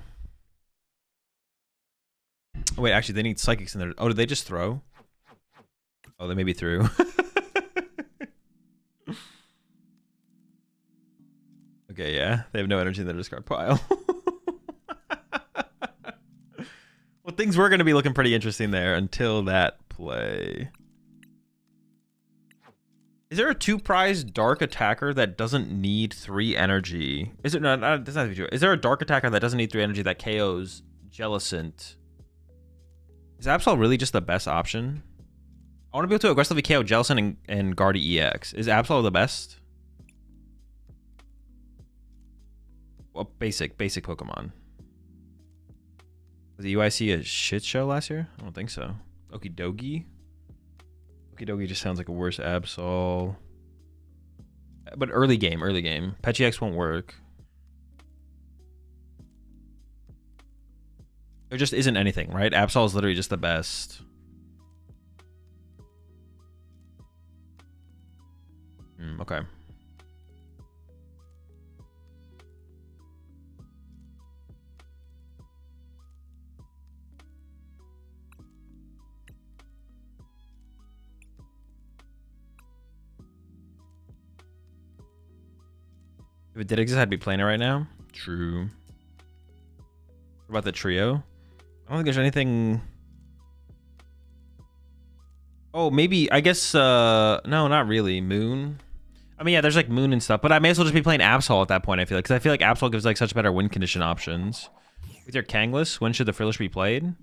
Oh, wait, actually, they need Psychics in there. Oh, did they just throw? Oh, they maybe threw. Okay, yeah. They have no energy in their discard pile. Well, things were going to be looking pretty interesting there until that play. Is there a 2-prize dark attacker that doesn't need 3 energy? Is it no, that's not true. Is there a dark attacker that doesn't need 3 energy that KOs Jellicent? Is Absol really just the best option? I want to be able to aggressively KO Jellicent and Guardy EX. Is Absol the best? Well, basic Pokemon. Was the UIC a shit show last year? I don't think so. Okie dokie. Okie dokie just sounds like a worse Absol. But early game. PetGX won't work. There just isn't anything, right? Absol is literally just the best. Okay. If it did exist, I'd be playing it right now. True. What about the trio? I don't think there's anything... Oh, maybe, I guess, no, not really. Moon? I mean, yeah, there's like Moon and stuff, but I may as well just be playing Absol at that point, I feel like. Because I feel like Absol gives like such better win condition options. With your Kangaskhan, when should the Frillish be played?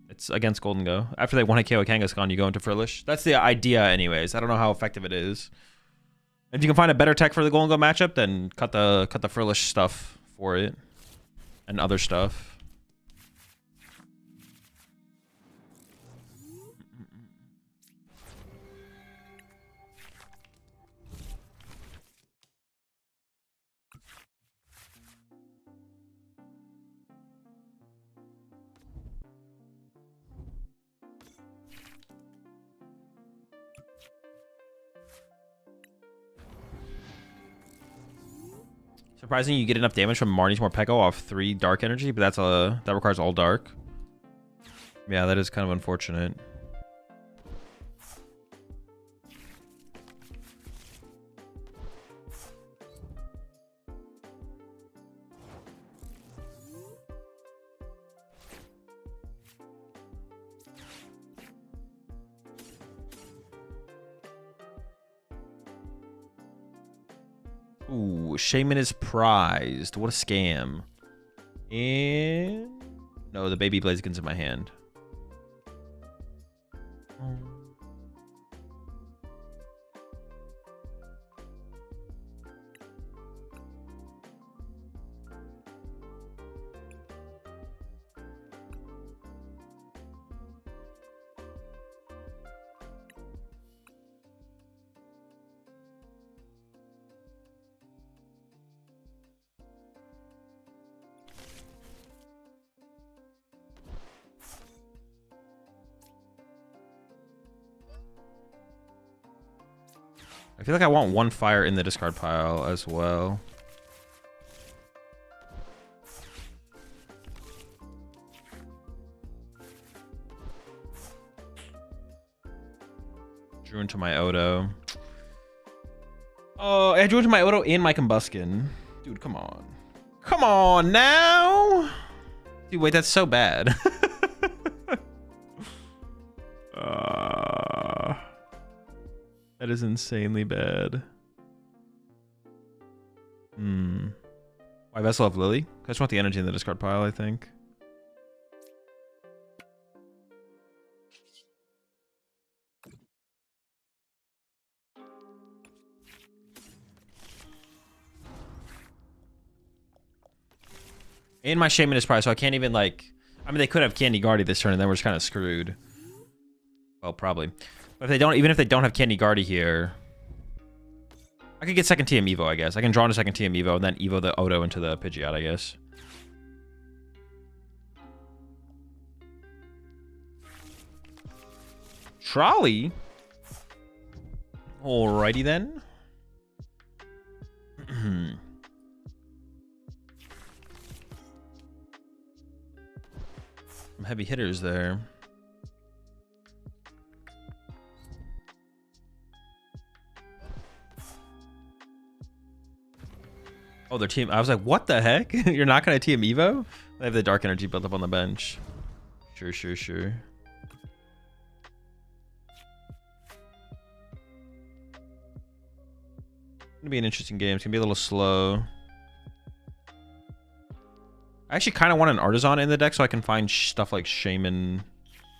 It's against Golden Go. After they 1-hit KO Kangaskhan, you go into Frillish. That's the idea anyways. I don't know how effective it is. If you can find a better tech for the Golden Go matchup, then cut the Frillish stuff for it. And other stuff. Surprising you get enough damage from Marnie's Morpeko off 3 dark energy, but that requires all dark. Yeah, that is kind of unfortunate. Ooh, Shaman is prized. What a scam. And... no, the baby Blaziken's in my hand. I feel like I want one fire in the discard pile as well. Drew into my Odo. Oh, I drew into my Odo and my Combuskin. Dude, come on. Come on now! Dude, wait, that's so bad. That is insanely bad. Why Vessel of Lily? I just want the energy in the discard pile, I think. And my Shaman is probably, so I can't even like... I mean, they could have Candy Guardy this turn and then we're just kind of screwed. Well, probably. But if they don't, even if they don't have Candy Guardy here, I could get second TM Evo, I guess. I can draw into second TM Evo and then Evo the Odo into the Pidgeot, I guess. Trolley? Alrighty then. Some heavy hitters there. Oh, their team. I was like, what the heck? You're not going to TM Evo? They have the dark energy built up on the bench. Sure, sure, sure. It's gonna be an interesting game. It's gonna be a little slow. I actually kind of want an Artisan in the deck so I can find stuff like Shaman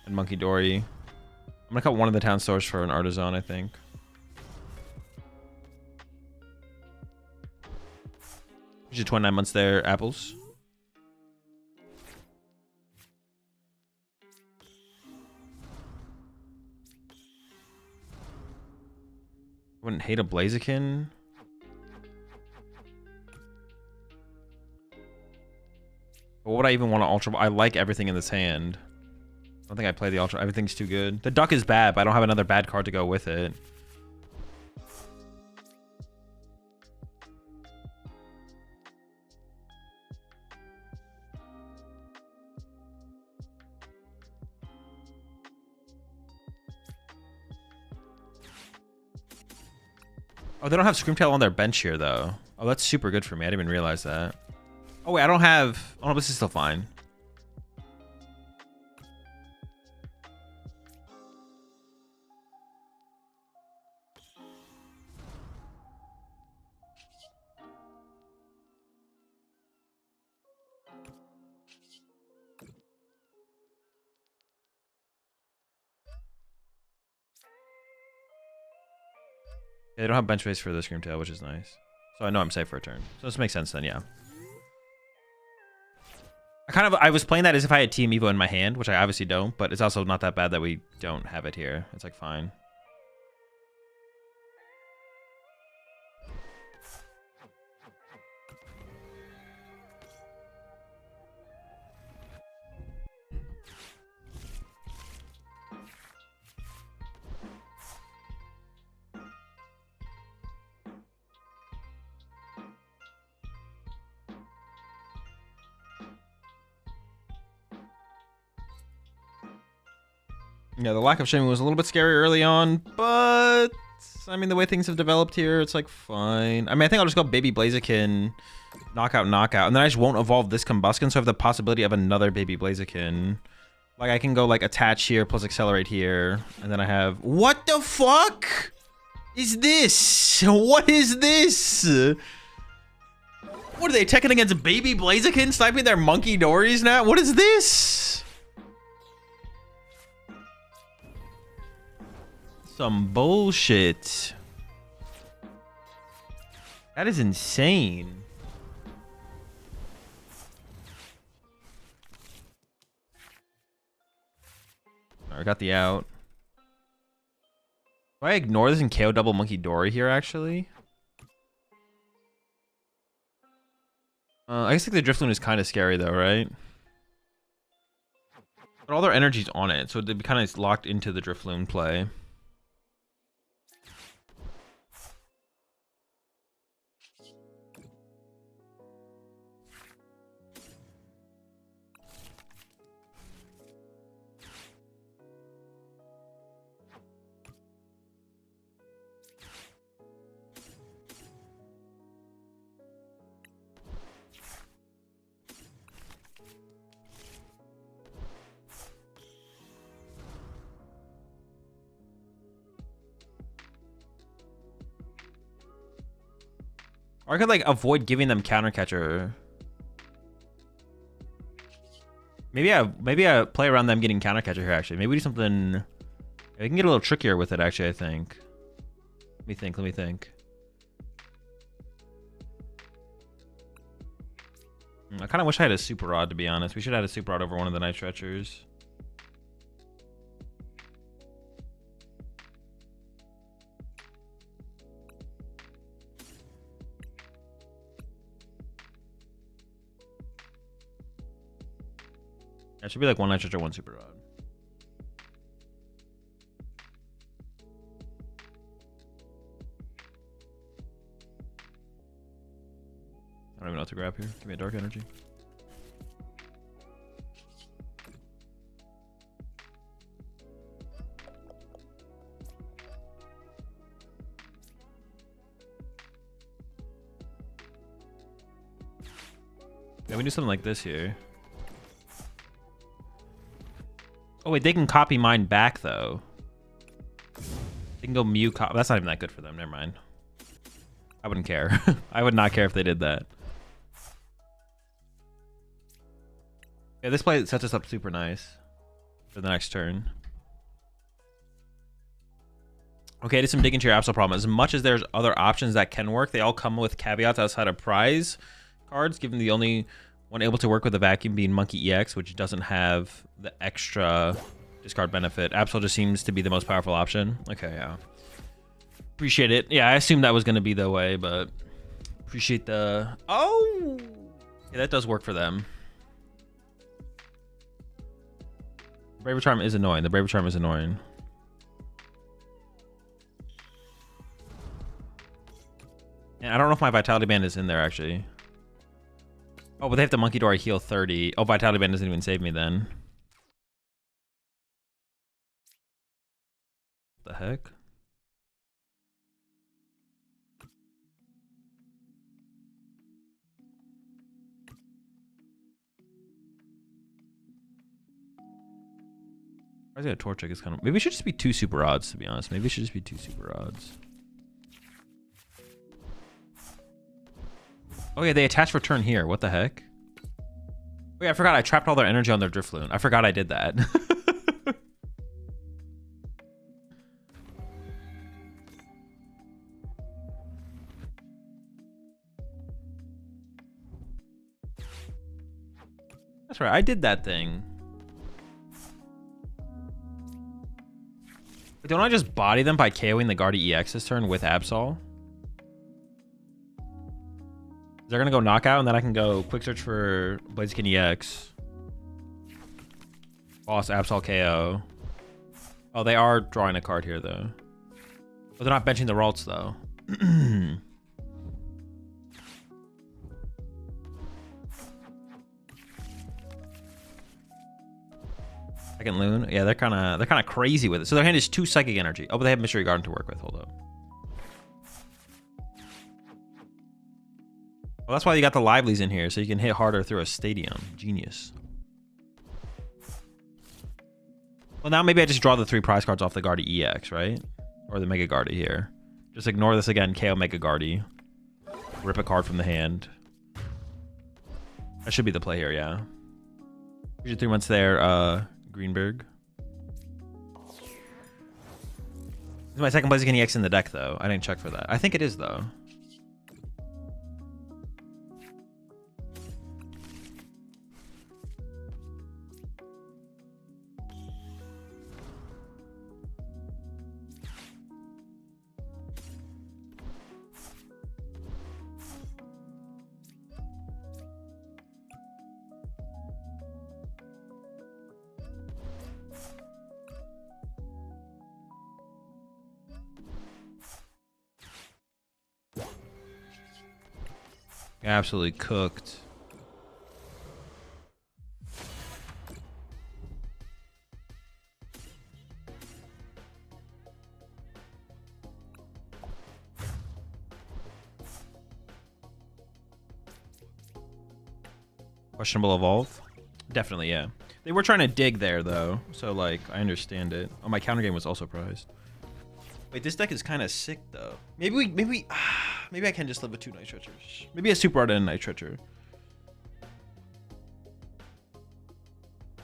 and Monkey Dory. I'm gonna cut one of the town stores for an Artisan, I think. Usually 29 months there, apples. Wouldn't hate a Blaziken. But what would I even want to ultra? I like everything in this hand. I don't think I play the ultra. Everything's too good. The duck is bad, but I don't have another bad card to go with it. Oh, they don't have Screamtail on their bench here, though. Oh, that's super good for me. I didn't even realize that. Oh, wait, I don't have... Oh, no, this is still fine. Yeah, they don't have bench space for the Screamtail, which is nice. So I know I'm safe for a turn. So this makes sense then, yeah. I was playing that as if I had Team Evo in my hand, which I obviously don't, but it's also not that bad that we don't have it here. It's like fine. Yeah, the lack of Shaman was a little bit scary early on, but I mean, the way things have developed here, it's like fine. I mean, I think I'll just go Baby Blaziken, knockout, knockout, and then I just won't evolve this Combuskin, so I have the possibility of another Baby Blaziken. Like, I can go, like, attach here plus accelerate here, and then I have... What the fuck is this? What is this? What are they attacking against Baby Blaziken, sniping their Monkey Dories now? What is this? Some bullshit. That is insane. Alright, I got the out. Do I ignore this and KO double Monkey Dory here, actually? I guess like the Drifloon is kind of scary though, right? But all their energy's on it, so they'd be kind of locked into the Drifloon play. Or I could like avoid giving them counter catcher. Maybe I play around them getting counter catcher here. Actually, maybe we do something. We can get a little trickier with it. Actually, I think. Let me think. Let me think. I kind of wish I had a super rod, to be honest. We should have had a super rod over one of the night stretchers. That should be like one night stretcher, one super rod. I don't even know what to grab here. Give me a dark energy. Yeah, we do something like this here. Oh wait, they can copy mine back though. They can go Mew copy. That's not even that good for them. Never mind. I wouldn't care. I would not care if they did that. Yeah, this play sets us up super nice for the next turn. Okay, did some digging into your Absol problem. As much as there's other options that can work, they all come with caveats outside of prize cards, given the only one able to work with a vacuum being Monkey EX, which doesn't have the extra discard benefit. Absol just seems to be the most powerful option. Okay, yeah. Appreciate it. Yeah, I assumed that was going to be the way, but appreciate the... Oh! Yeah, that does work for them. Braver Charm is annoying. The Braver Charm is annoying. And I don't know if my Vitality Band is in there, actually. Oh, but they have to Monkey Door. I heal 30. Oh, Vitality Band doesn't even save me then. What the heck? I think a Torchic is kind of... Maybe it should just be 2 super rods, to be honest. Maybe it should just be 2 super rods. Oh yeah, they attach for turn here. What the heck? Oh yeah, I forgot I trapped all their energy on their Drifloon. I forgot I did that. That's right, I did that thing. But don't I just body them by KOing the Guardy EX this turn with Absol? They're gonna go knockout, and then I can go quick search for Blaziken EX. Boss Absol KO. Oh, they are drawing a card here though. But they're not benching the Ralts though. Second Loon. Yeah, they're kind of crazy with it. So their hand is 2 psychic energy. Oh, but they have Mystery Garden to work with. Hold up. Well, that's why you got the Livelies in here, so you can hit harder through a stadium. Genius. Well, now maybe I just draw the 3 prize cards off the Guardy EX, right? Or the Mega Guardy here. Just ignore this again. KO Mega Guardy. Rip a card from the hand. That should be the play here, yeah. Here's your 3 months there, Greenberg. This is my second Blaziken EX in the deck, though. I didn't check for that. I think it is, though. Absolutely cooked. Questionable evolve? Definitely, yeah. They were trying to dig there, though. So, like, I understand it. Oh, my counter game was also prized. Wait, this deck is kind of sick, though. Maybe Maybe I can just live with 2 Night Stretchers. Maybe a Super Art and a Night Stretcher.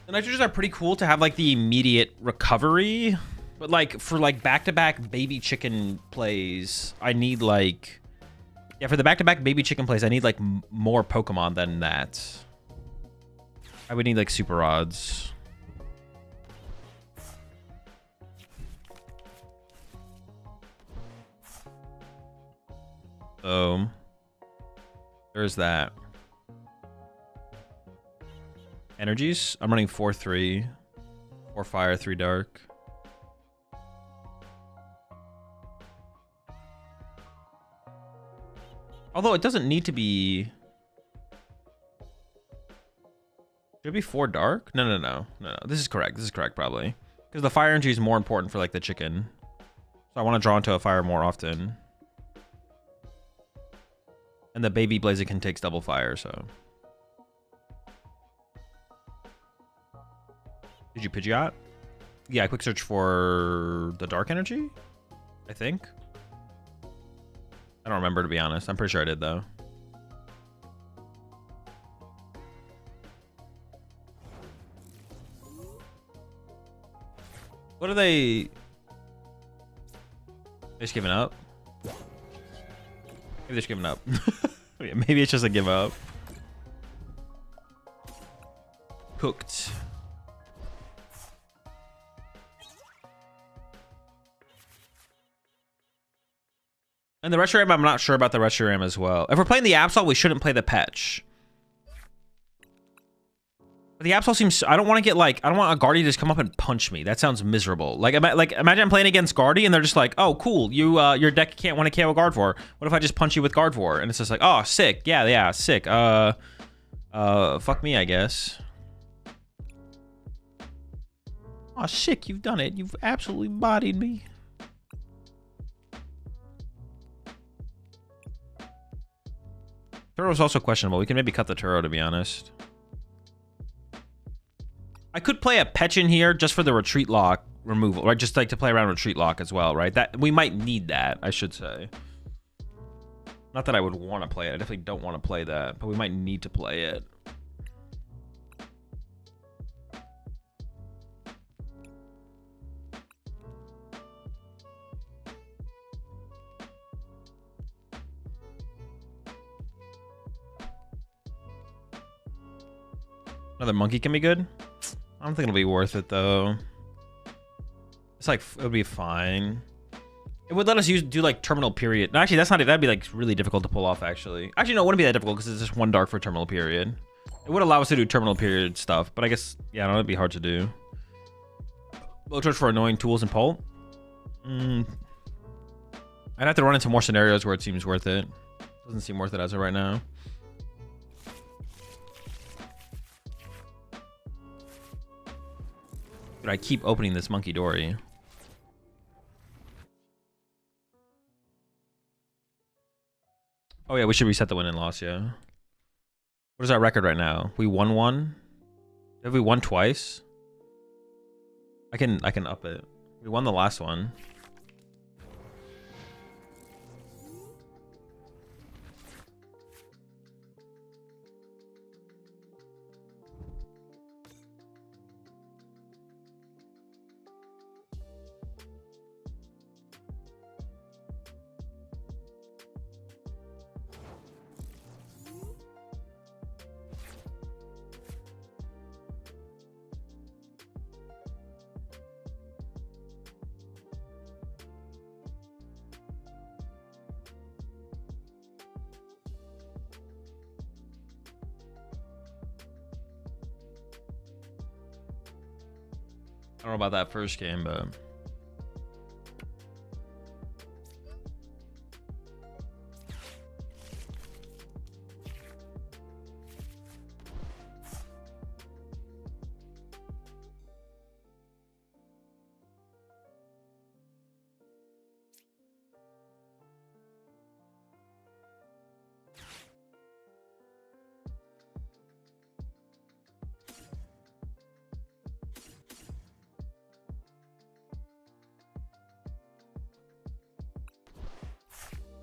The Night Stretchers are pretty cool to have like the immediate recovery. But like for like back-to-back baby chicken plays, I need like... Yeah, for the back-to-back baby chicken plays, I need like more Pokemon than that. I would need like super odds. So there's that. Energies. I'm running 4-3. 4 fire, 3 dark. Although it doesn't need to be... Should it be 4 dark? No. This is correct. This is correct, probably. Because the fire energy is more important for, like, the chicken. So I want to draw into a fire more often. And the baby Blaziken takes double fire, so... Did you Pidgeot? Yeah, quick search for the dark energy, I think. I don't remember, to be honest. I'm pretty sure I did, though. What are they? They're just giving up? Maybe they're just giving up. Maybe it's just a give up. Cooked. And the Reshiram, I'm not sure about the Reshiram as well. If we're playing the Absol, we shouldn't play the Petch. But the Absol seems... I don't want to get like... I don't want a Guardy to just come up and punch me. That sounds miserable. Like imagine I'm playing against Guardy and they're just like, oh, cool. You your deck can't want to KO a Gardevoir. What if I just punch you with Gardevoir? And it's just like, oh, sick. Yeah, sick. Fuck me, I guess. Oh, sick. You've done it. You've absolutely bodied me. Turo is also questionable. We can maybe cut the Turo, to be honest. I could play a Petch in here just for the retreat lock removal, right? Just like to play around retreat lock as well, right? That we might need that, I should say. Not that I would want to play it. I definitely don't want to play that, but we might need to play it. Another monkey can be good. I don't think it'll be worth it though. It's like it would be fine. It would let us do like terminal period. No, actually, that's not it. That'd be like really difficult to pull off. Actually, no, it wouldn't be that difficult because it's just 1 dark for terminal period. It would allow us to do terminal period stuff, but I guess yeah, no, it'd be hard to do. Low charge for annoying tools and pull. I'd have to run into more scenarios where it seems worth it. Doesn't seem worth it as of right now. But I keep opening this Monkey Dory. Oh yeah, we should reset the win and loss, yeah. What is our record right now? We won 1? Have we won twice? I can up it. We won the last one. I don't know about that first game, but...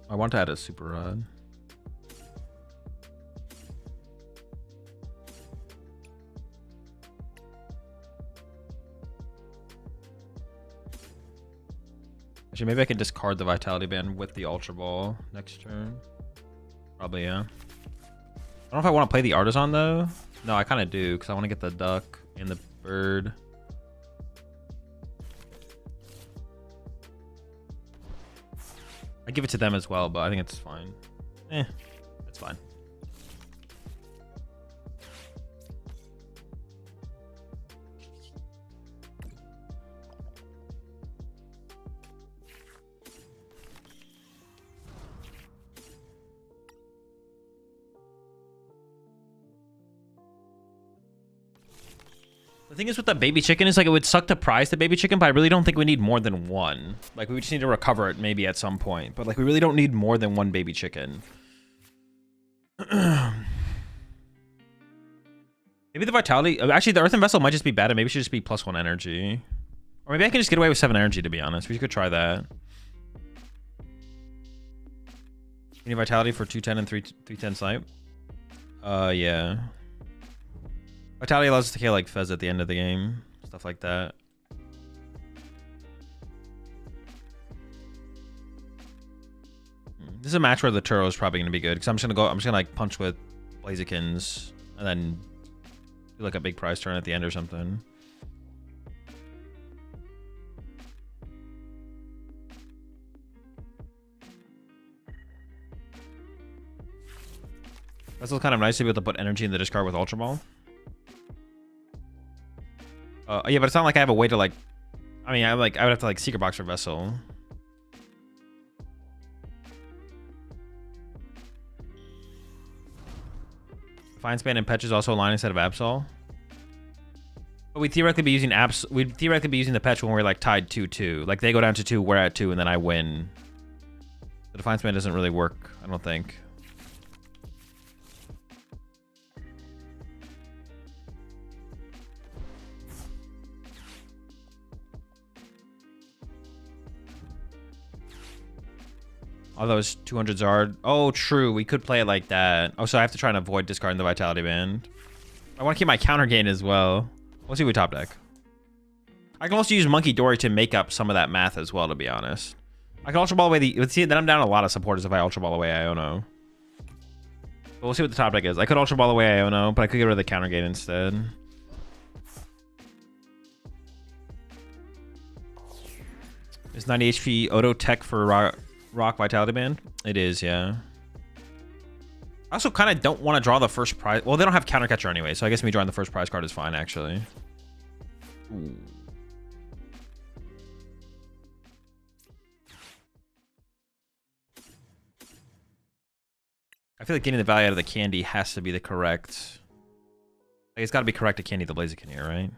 I want to add a super rod. Actually, maybe I can discard the Vitality Band with the Ultra Ball next turn. Probably, yeah. I don't know if I want to play the Artisan, though. No, I kind of do, because I want to get the duck and the bird. I give it to them as well, but I think it's fine. It's fine. The thing is with the baby chicken is like it would suck to prize the baby chicken, but I really don't think we need more than one. Like we just need to recover it maybe at some point, but like we really don't need more than one baby chicken. Maybe the vitality, actually the earthen vessel might just be bad and maybe it should just be +1 energy. Or maybe I can just get away with 7 energy, to be honest. We could try that. Any vitality for 210 and 310 snipe? Yeah. Vitality allows us to kill like Fez at the end of the game, stuff like that. This is a match where the Turo is probably gonna be good because I'm just gonna like punch with Blazikens and then do like a big prize turn at the end or something. That's kind of nice to be able to put energy in the discard with Ultra Ball. Yeah, but it's not like I have a way to like. I mean, I would have to like Secret Box for Vessel. Fine Span and Petch is also a line instead of Absol. But we'd theoretically be using We'd theoretically be using the Petch when we're like tied 2-2. Like they go down to 2, we're at 2, and then I win. The Defiance Span doesn't really work, I don't think. Oh, that was 200 Zard. Oh, true. We could play it like that. Oh, so I have to try and avoid discarding the Vitality Band. I want to keep my counter gain as well. Let's see what we top deck. I can also use Monkey Dory to make up some of that math as well, to be honest. I can Ultra Ball away the... Let's see, then I'm down a lot of supporters if I Ultra Ball away Iono. But we'll see what the top deck is. I could Ultra Ball away Iono, but I could get rid of the counter gain instead. Is 90 HP Auto Tech for Rock Vitality Band? It is, yeah. I also kind of don't want to draw the first prize. Well, they don't have counter catcher anyway, so I guess me drawing the first prize card is fine, actually. Ooh. I feel like getting the value out of the candy has to be the correct... Like, it's got to be correct to candy the Blaziken here, right?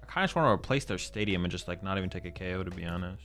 I kind of just want to replace their stadium and just like not even take a KO, to be honest.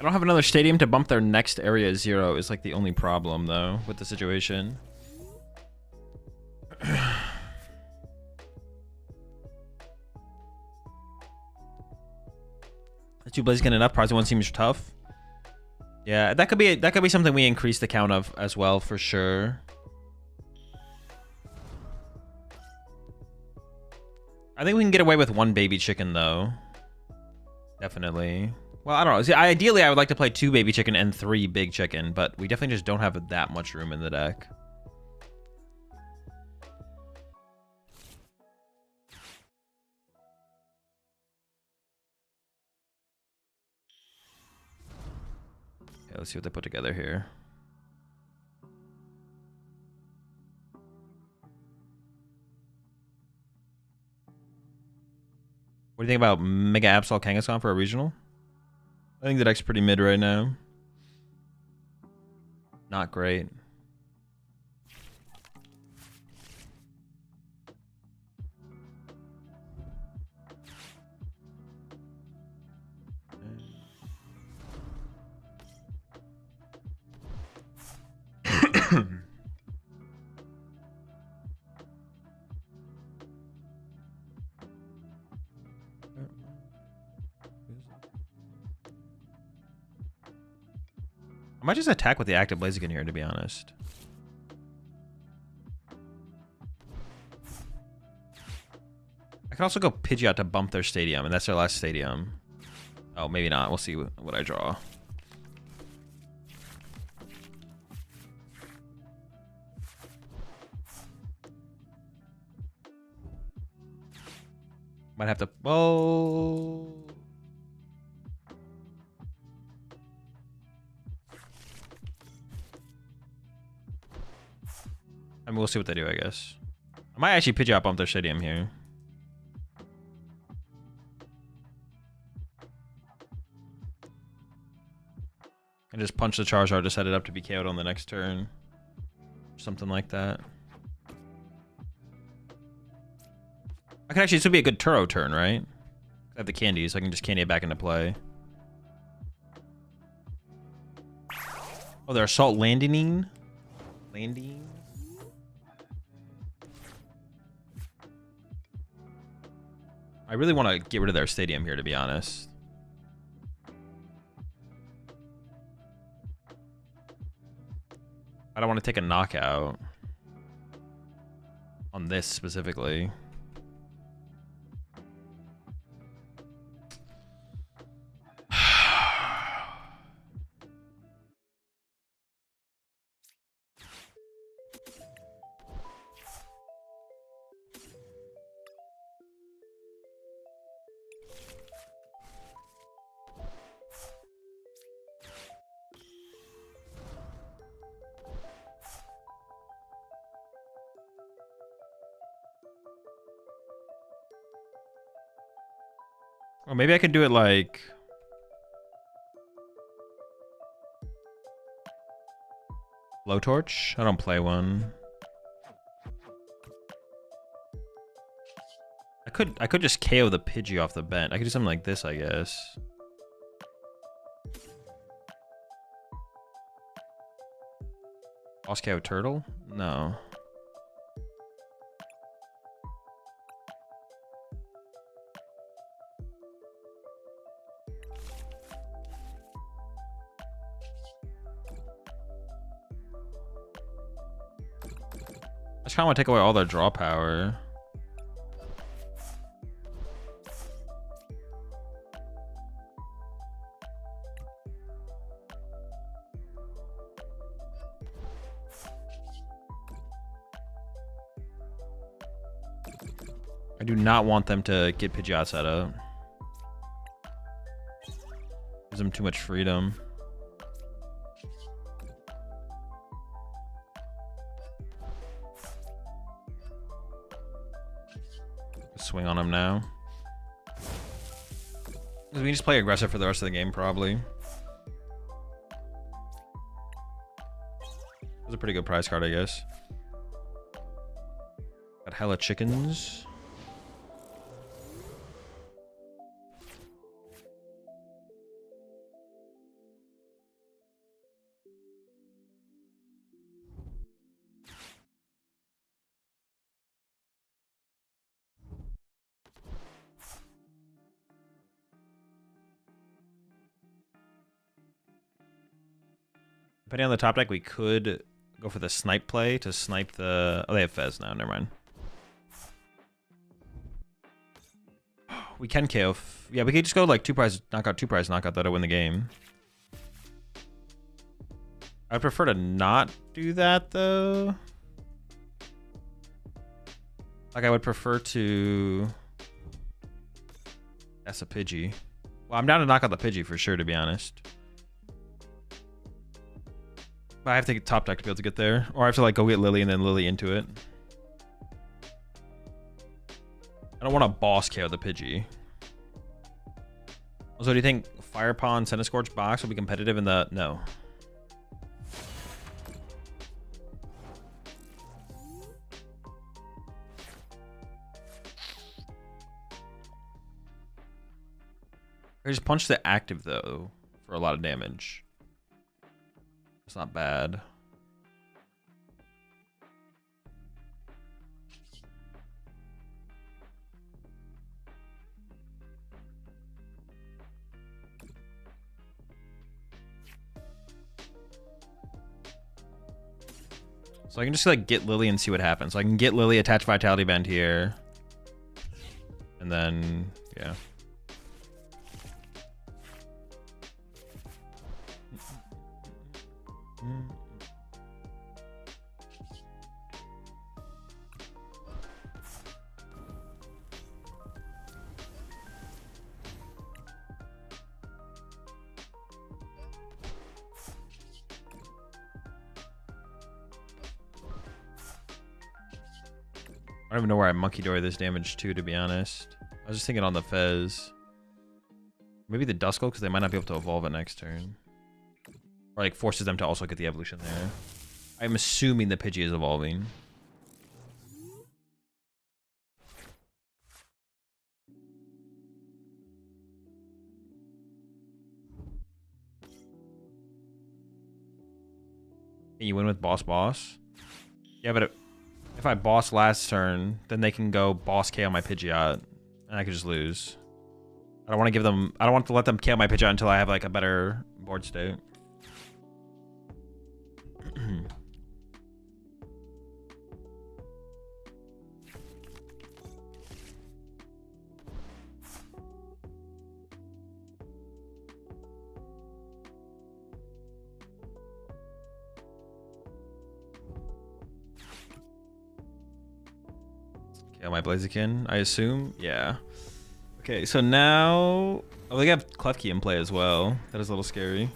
don't have another stadium to bump their next area 0 is like the only problem though with the situation. Two Blaziken enough. Prize one seems tough. Yeah, that could be something we increase the count of as well for sure. I think we can get away with 1 baby chicken though. Definitely. Well, I don't know. See, ideally, I would like to play 2 baby chicken and 3 big chicken, but we definitely just don't have that much room in the deck. Okay, let's see what they put together here. What do you think about Mega Absol Kangaskhan for a regional? I think the deck's pretty mid right now. Not great. I might just attack with the active Blaziken here, to be honest. I can also go Pidgeot to bump their stadium, and that's their last stadium. Oh, maybe not. We'll see what I draw. Might have to... Oh... I mean, we'll see what they do, I guess. I might actually Pidgeot bump their stadium here. And just punch the Charizard to set it up to be KO'd on the next turn. Something like that. I can actually, this would be a good Turo turn, right? I have the candy, so I can just candy it back into play. Oh, they're Assault Landing? Landing? I really want to get rid of their stadium here, to be honest. I don't want to take a knockout on this specifically. Or maybe I could do it like... Blowtorch? I don't play one. I could just KO the Pidgey off the bench. I could do something like this, I guess. Boss KO Turtle? No. I just kind of want to take away all their draw power. I do not want them to get Pidgeot set up. Gives them too much freedom. Swing on him now. We can just play aggressive for the rest of the game, probably. That's a pretty good prize card, I guess. Got hella chickens. Depending on the top deck, we could go for the snipe play to snipe the... Oh, they have Fez now. Never mind. We can KO. Yeah, we could just go like 2-prize knockout, 2-prize knockout. That'll win the game. I'd prefer to not do that, though. Like, I would prefer to... That's a Pidgey. Well, I'm down to knock out the Pidgey for sure, to be honest. But I have to get top deck to be able to get there. Or I have to, like, go get Lily and then Lily into it. I don't want to boss KO the Pidgey. Also, do you think Fire Pond Centiskorch box will be competitive in the... No. I just punch the active, though, for a lot of damage. It's not bad. So I can just like get Lily and see what happens. So I can get Lily, attach Vitality Band here. And then, yeah. I don't even know where I Monkey Dory this damage to be honest. I was just thinking on the Fez. Maybe the Duskull, because they might not be able to evolve it next turn. Or like forces them to also get the evolution there. I'm assuming the Pidgey is evolving. Can you win with Boss? Yeah, but if I boss last turn, then they can go boss KO my Pidgeot, and I could just lose. I don't want to give them... I don't want to let them KO my Pidgeot until I have like a better board state. KO my Blaziken, I assume? Yeah. Okay, so now... Oh, they have Klefki in play as well. That is a little scary.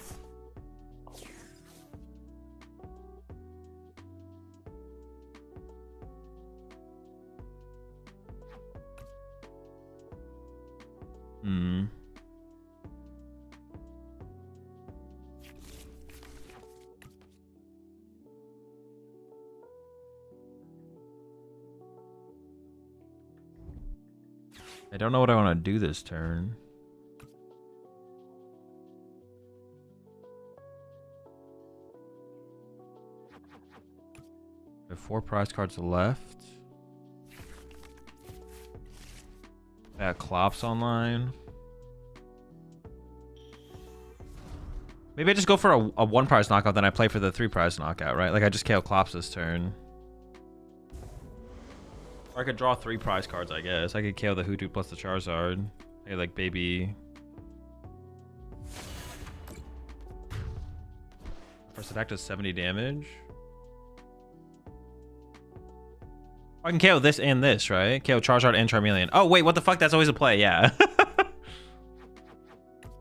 I don't know what I want to do this turn. I have 4 prize cards left. I got Klops online. Maybe I just go for a 1 prize knockout, then I play for the 3 prize knockout, right? Like I just KO Klops this turn. Or I could draw 3 prize cards, I guess. I could KO the Hoodoo plus the Charizard. I could, like, baby. First attack does 70 damage. I can KO this and this, right? KO Charizard and Charmeleon. Oh, wait, what the fuck? That's always a play, yeah.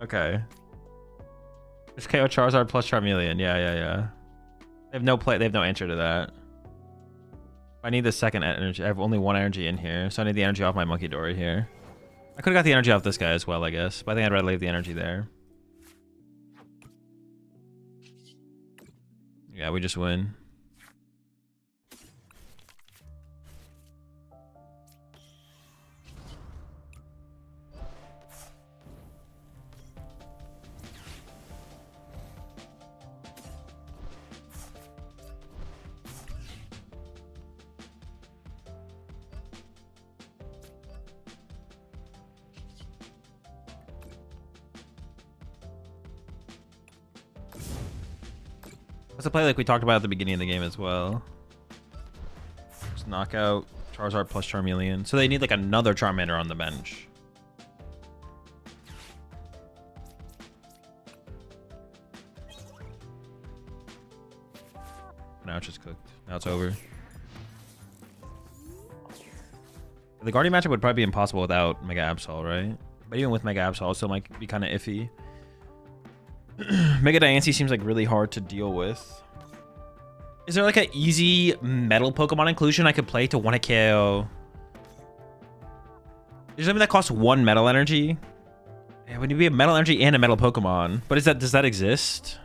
Okay. Just KO Charizard plus Charmeleon. Yeah. They have no play. They have no answer to that. I need the second energy. I have only 1 energy in here, so I need the energy off my Monkey Dory here. I could have got the energy off this guy as well, I guess, but I think I'd rather leave the energy there. Yeah, we just win. That's a play like we talked about at the beginning of the game as well. Just knockout Charizard plus Charmeleon. So they need like another Charmander on the bench. Now it's just cooked. Now it's over. The Guardian matchup would probably be impossible without Mega Absol, right? But even with Mega Absol, it still might be kind of iffy. Mega Diancie seems like really hard to deal with. Is there like an easy metal Pokemon inclusion I could play to 1-hit KO? There's something that costs 1 metal energy. Yeah, would you be a metal energy and a metal Pokemon? But does that exist?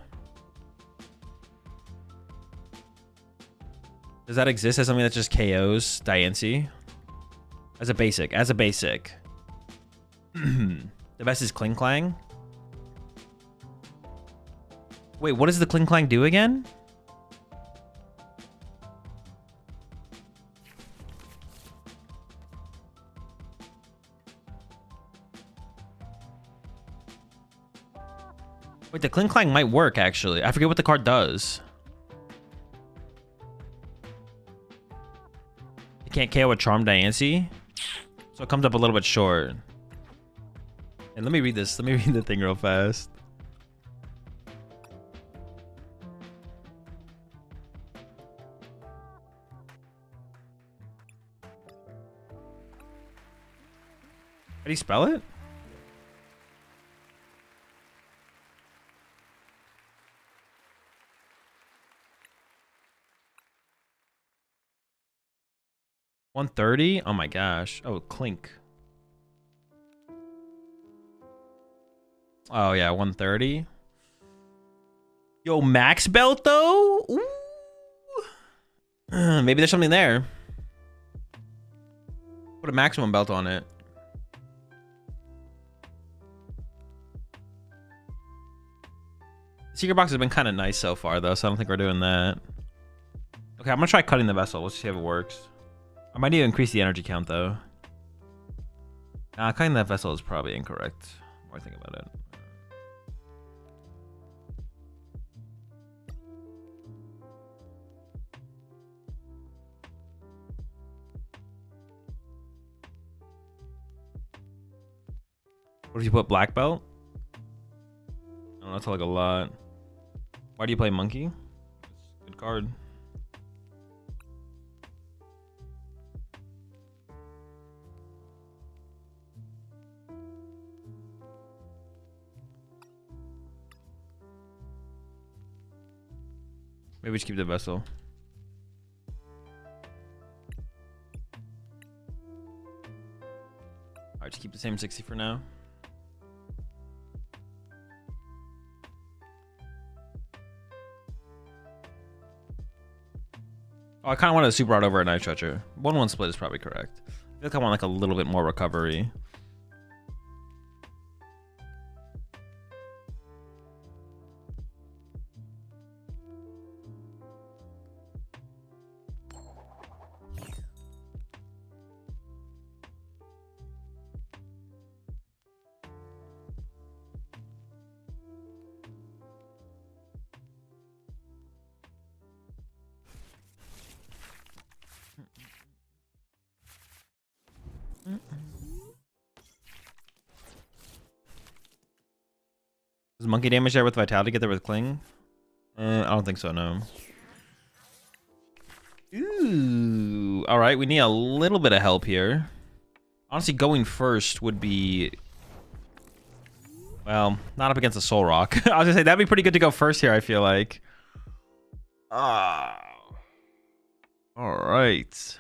Does that exist as something that just KOs Diancie? As a basic. The best is Kling Clang. Wait, what does the Kling Clang do again? Wait, the Kling Clang might work, actually. I forget what the card does. It can't KO a Charm Diancie, so it comes up a little bit short. And let me read this. Let me read the thing real fast. How do you spell it? $130? Oh my gosh. Oh, Clink. Oh yeah, 130. Yo, max belt though? Ooh. Maybe there's something there. Put a maximum belt on it. The secret box has been kind of nice so far though, so I don't think we're doing that. Okay, I'm gonna try cutting the vessel. Let's see if it works. I might need to increase the energy count though. Cutting that vessel is probably incorrect. The more I think about it. What if you put black belt? Oh, that's like a lot. Why do you play monkey? It's a good card. Maybe we just keep the vessel. Alright, just keep the same 60 for now. Oh, I kind of wanted a super art over a Night Stretcher. 1-1 split is probably correct. I feel like I want like a little bit more recovery. Does monkey damage there with vitality get there with cling? I don't think so, no. Ooh, all right, we need a little bit of help here. Honestly, going first would be, well, not up against a Soul Rock. I was gonna say that'd be pretty good to go first here, I feel like. Ah, all right.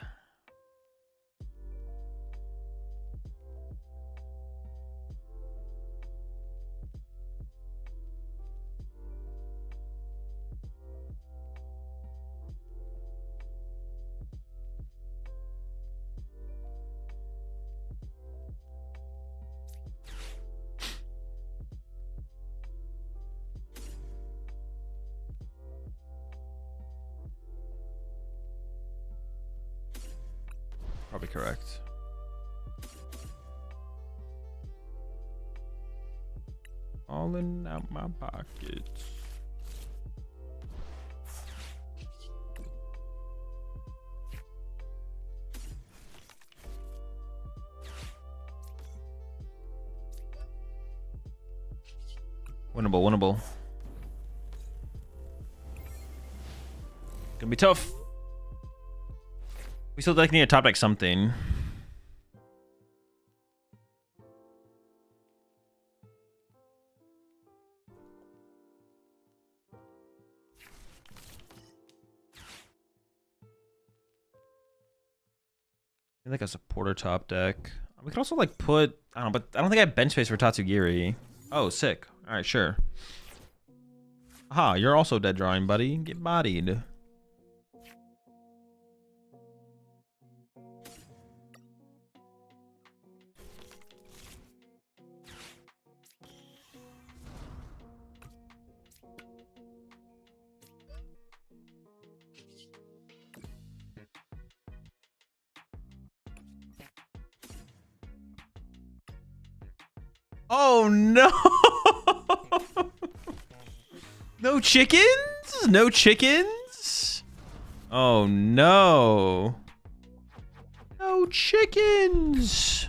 Probably correct. Falling out my pockets. Winnable, winnable. Gonna be tough. We still like need to top deck something. Like a supporter top deck. We could also like put, I don't know, but I don't think I have bench space for Tatsugiri. Oh, sick. All right, sure. Aha, you're also dead drawing, buddy. Get bodied. Oh no! No chickens? No chickens? Oh no. No chickens.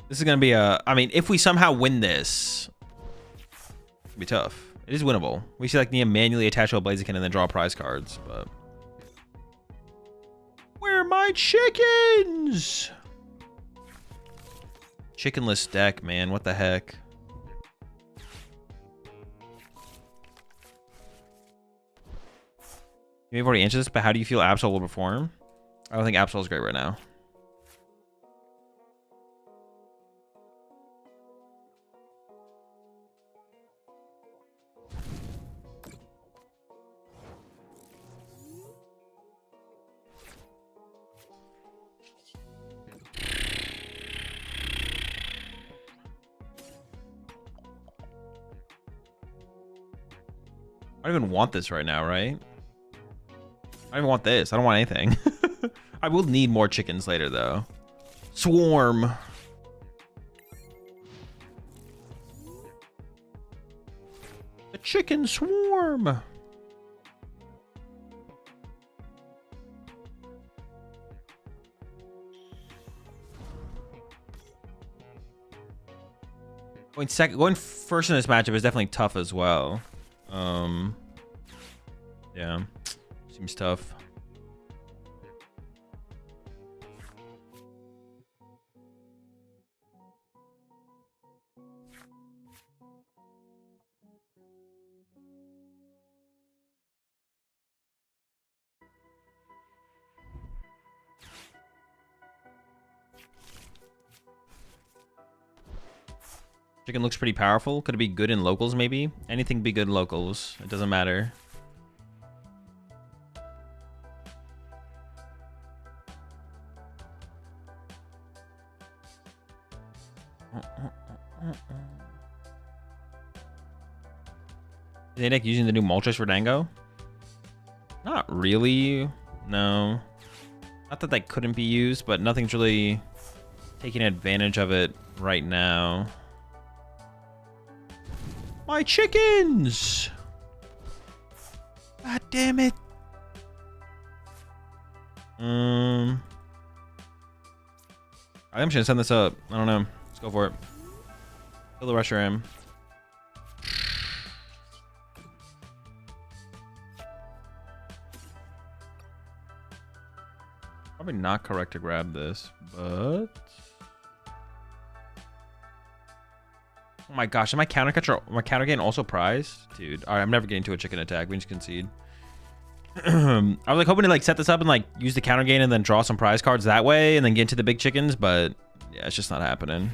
This is gonna be a, I mean, if we somehow win this, it'll be tough. It is winnable. We should like need to manually attach to a Blaziken and then draw prize cards, but where are my chickens? Chickenless deck, man. What the heck? You may have already answered this, but how do you feel Absol will perform? I don't think Absol is great right now. I don't even want this right now, right? I don't even want this. I don't want anything. I will need more chickens later, though. Swarm. The chicken swarm. Going first in this matchup is definitely tough as well. Yeah, seems tough. Chicken looks pretty powerful. Could it be good in locals, maybe? Anything be good in locals. It doesn't matter. Is Nadek using the new Moltres for Dango? Not really. No. Not that that couldn't be used, but nothing's really taking advantage of it right now. My chickens! God damn it. I think I'm just gonna send this up. I don't know. Let's go for it. Kill the Reshiram. Probably not correct to grab this, but... Oh my gosh, am I counter gain also prize? Dude, alright, I'm never getting to a chicken attack. We just concede. I was like hoping to like set this up and like use the counter gain and then draw some prize cards that way and then get into the big chickens, but yeah, it's just not happening.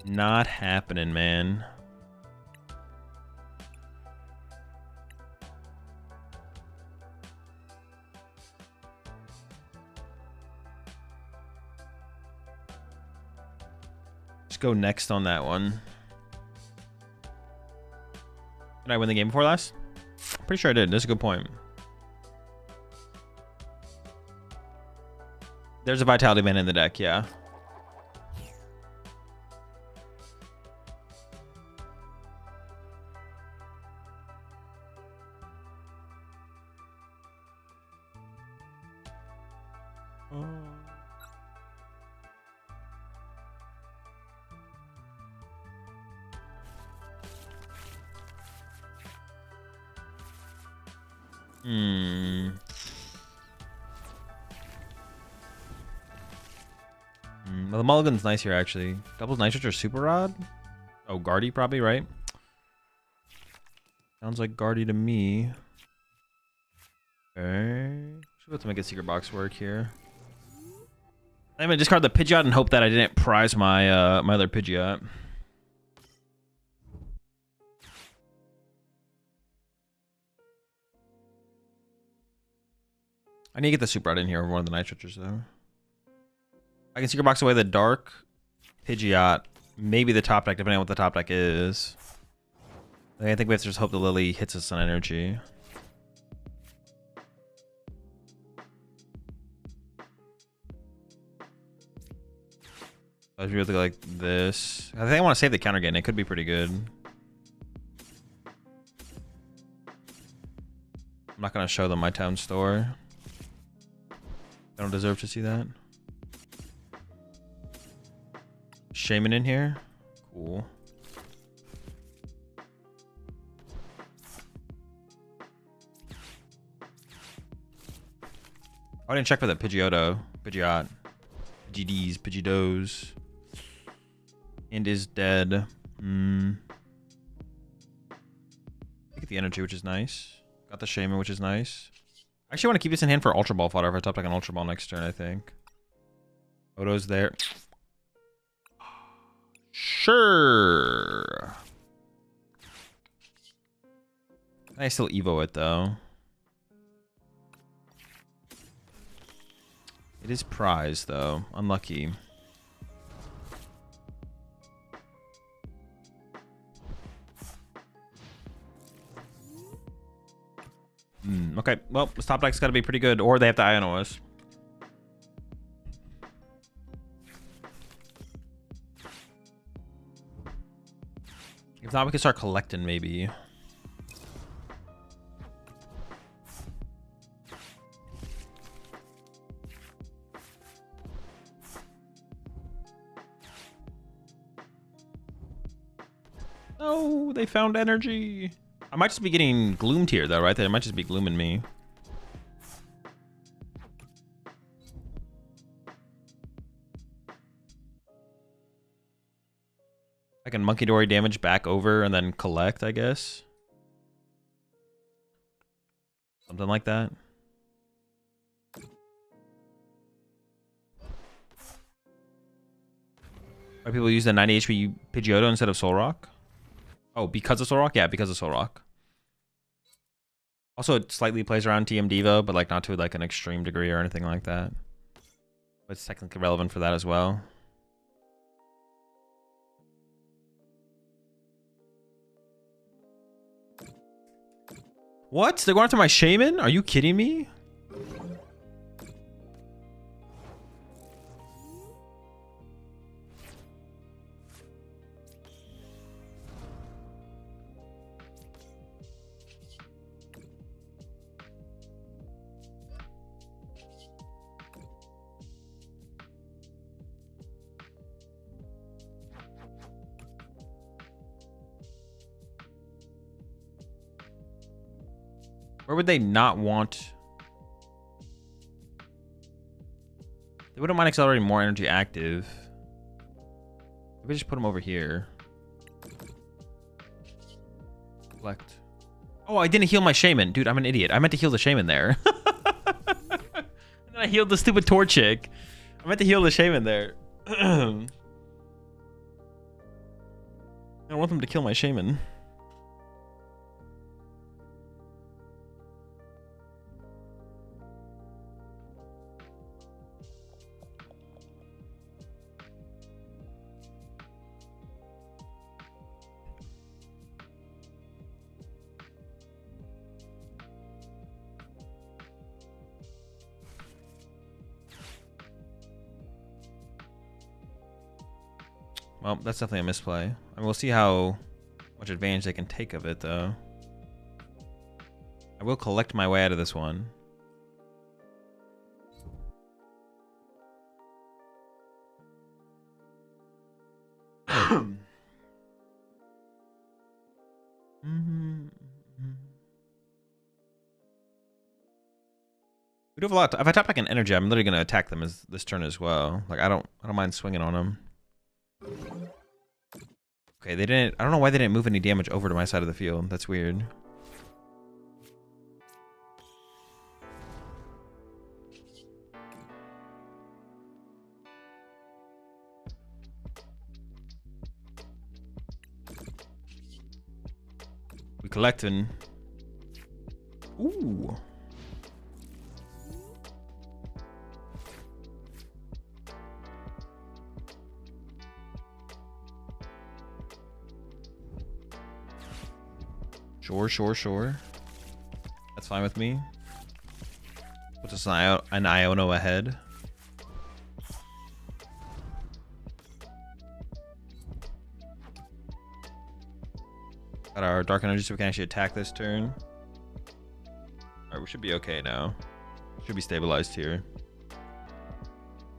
Not happening, man. Just go next on that one. Did I win the game before last? Pretty sure I did. That's a good point. There's a Vitality Man in the deck, yeah. Oh. Well, the mulligan's nice here, actually. Doubles nitrate or super rod? Oh, Guardy probably, right? Sounds like Guardy to me. Okay. Should be able to make a secret box work here. I'm gonna discard the Pidgeot and hope that I didn't prize my my other Pidgeot. I need to get the super rod in here over one of the nitrators though. I can secret box away the dark Pidgeot, maybe the top deck, depending on what the top deck is. I think we have to just hope the Lily hits us on energy. I was really like this. I think I want to save the counter gain. It could be pretty good. I'm not gonna show them my town store. I don't deserve to see that. Shaman in here. Cool. I didn't check for the Pidgeotto. Pidgeot. Pidgeys, Pidgeotos. And is dead. Get the energy, which is nice. Got the Shaman, which is nice. I actually want to keep this in hand for Ultra Ball fodder if I top like an Ultra Ball next turn, I think. Odo's there. Sure. I still Evo it though. It is prize though. Unlucky. Okay, well, this top deck's got to be pretty good, or they have to Iono us. If not, we can start collecting maybe. Oh, they found energy. I might just be getting gloomed here though, right? They might just be glooming me. I can Monkey Dory damage back over and then collect, I guess. Something like that. Why people use the 90 HP Pidgeotto instead of Soul Rock? Oh, because of Soul Rock? Yeah, because of Soul Rock. Also, it slightly plays around TM Devo, but like not to like an extreme degree or anything like that. But it's technically relevant for that as well. What? They're going after my Shaman? Are you kidding me? Where would they not want? They wouldn't mind accelerating more energy active. Maybe just put them over here. Collect. Oh, I didn't heal my Shaman. Dude, I'm an idiot. I meant to heal the Shaman there. And then I healed the stupid Torchic. I meant to heal the Shaman there. I don't want them to kill my Shaman. Well, that's definitely a misplay. I mean, we'll see how much advantage they can take of it, though. I will collect my way out of this one. We do have a lot. If I tap like an energy, I'm literally gonna attack them this turn as well. Like I don't mind swinging on them. Okay, they didn't. I don't know why they didn't move any damage over to my side of the field. That's weird. We collecting. Ooh. Sure. That's fine with me. Puts us an Iono ahead. Got our Dark Energy so we can actually attack this turn. Alright, we should be okay now. Should be stabilized here.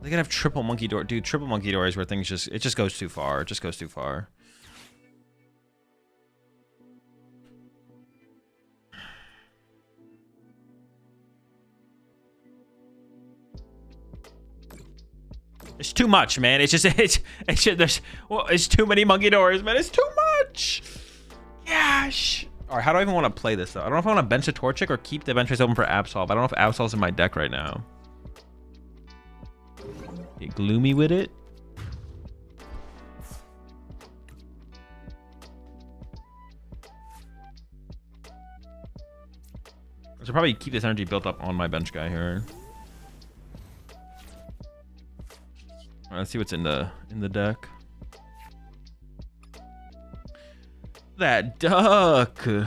They could have triple Monkey Door. Dude, triple Monkey Door is where things it just goes too far. It just goes too far. It's too much, man. It's just it's too many Monkey Doors, man. It's too much. Gosh. All right, how do I even want to play this though? I don't know if I want to bench a Torchic or keep the bench race open for Absol. I don't know if Absol's in my deck right now. Get gloomy with it. I should probably keep this energy built up on my bench guy here. All right, let's see what's in the deck. That duck. Okay.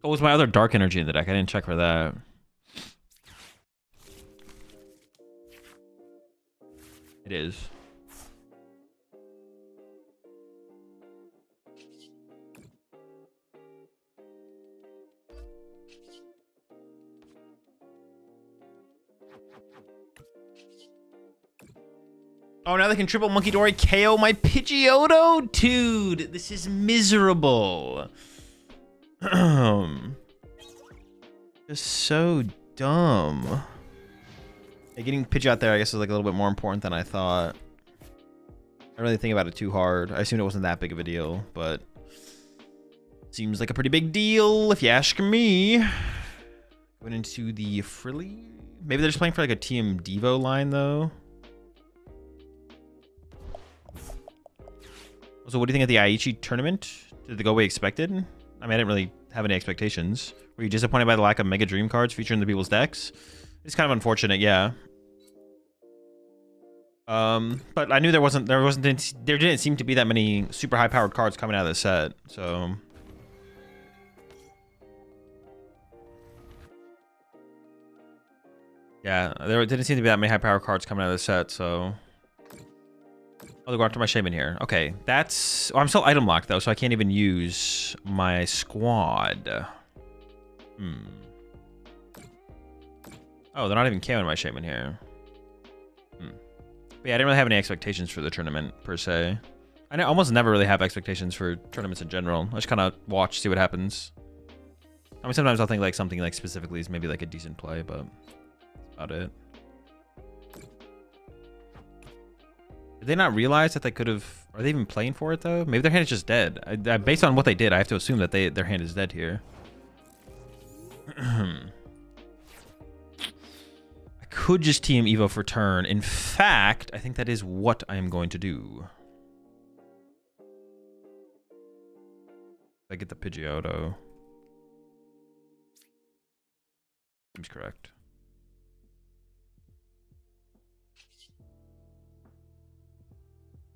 Oh, was my other dark energy in the deck? I didn't check for that. It is. Oh, now they can triple Monkey Dory KO my Pidgeotto? Dude, this is miserable. Just so dumb. Hey, getting Pidgey out there, I guess, is like a little bit more important than I thought. I didn't really think about it too hard. I assumed it wasn't that big of a deal, but seems like a pretty big deal if you ask me. Going into the Frilly. Maybe they're just playing for like a TM Devo line though. So what do you think of the Aichi tournament? Did it go way expected? I mean, I didn't really have any expectations. Were you disappointed by the lack of Mega Dream cards featuring the people's decks? It's kind of unfortunate, yeah. But I knew there didn't seem to be that many super high powered cards coming out of the set, so. Yeah, there didn't seem to be that many high powered cards coming out of the set, so. I'll go after my Shaman here. Okay, that's... Oh, I'm still item locked, though, so I can't even use my squad. Oh, they're not even KOing my Shaman here. But yeah, I didn't really have any expectations for the tournament, per se. I almost never really have expectations for tournaments in general. I just kind of watch, see what happens. I mean, sometimes I'll think like something like specifically is maybe like a decent play, but that's about it. Did they not realize that they could have... Are they even playing for it, though? Maybe their hand is just dead. Based on what they did, I have to assume that their hand is dead here. I could just TM Evo for turn. In fact, I think that is what I am going to do. I get the Pidgeotto. Seems correct.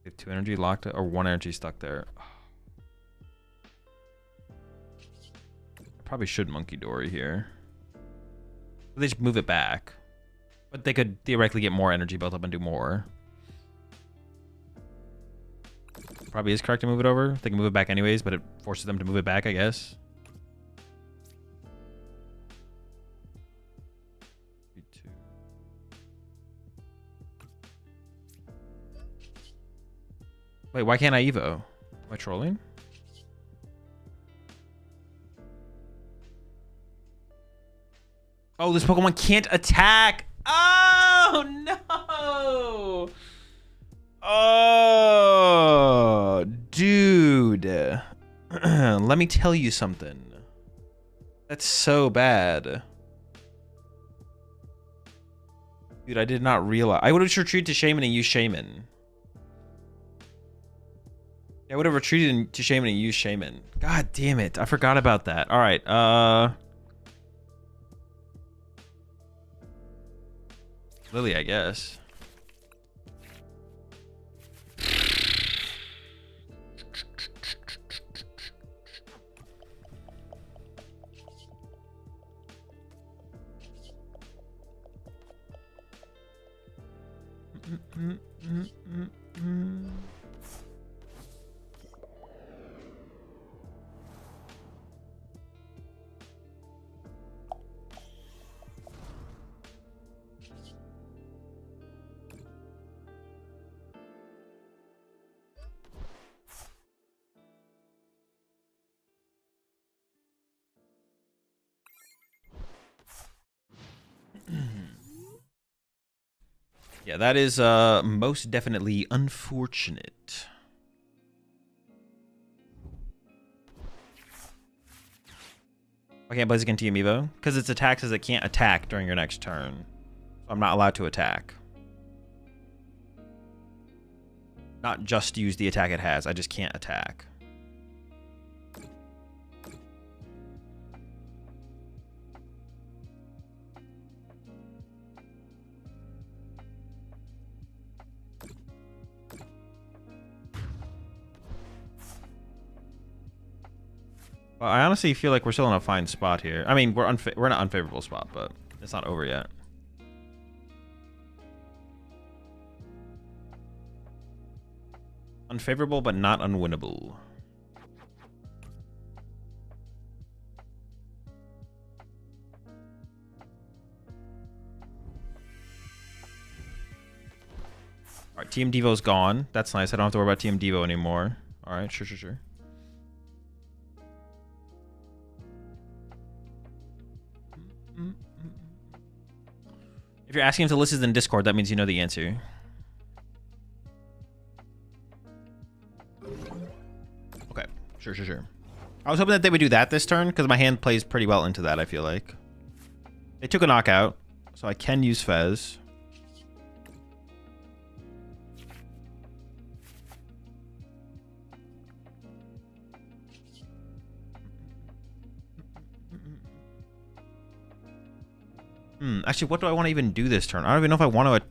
We have 2 energy locked or 1 energy stuck there. Probably should Monkey Dory here. They just move it back. But they could theoretically get more energy built up and do more. probably is correct to move it over. They can move it back anyways, but it forces them to move it back, I guess. Wait, why can't I Evo? Am I trolling? Oh, this Pokemon can't attack. Oh, no. Oh, dude. Let me tell you something. That's so bad. Dude, I did not realize. I would have retreated to Shaman and used Shaman. I would have retreated to Shaman and used Shaman. God damn it. I forgot about that. All right. Lily, I guess. Yeah, that is most definitely unfortunate. I can't Blaziken TM Evo? Because its attack says it can't attack during your next turn. So I'm not allowed to attack. Not just use the attack it has, I just can't attack. Well, I honestly feel like we're still in a fine spot here. I mean, we're in an unfavorable spot, but it's not over yet. Unfavorable, but not unwinnable. All right, Team Devo's gone. That's nice. I don't have to worry about Team Devo anymore. All right, sure. If you're asking him to listen in Discord, that means you know the answer. Okay, sure. I was hoping that they would do that this turn, because my hand plays pretty well into that, I feel like. They took a knockout, so I can use Fez. Actually, what do I want to even do this turn? I don't even know if I want to...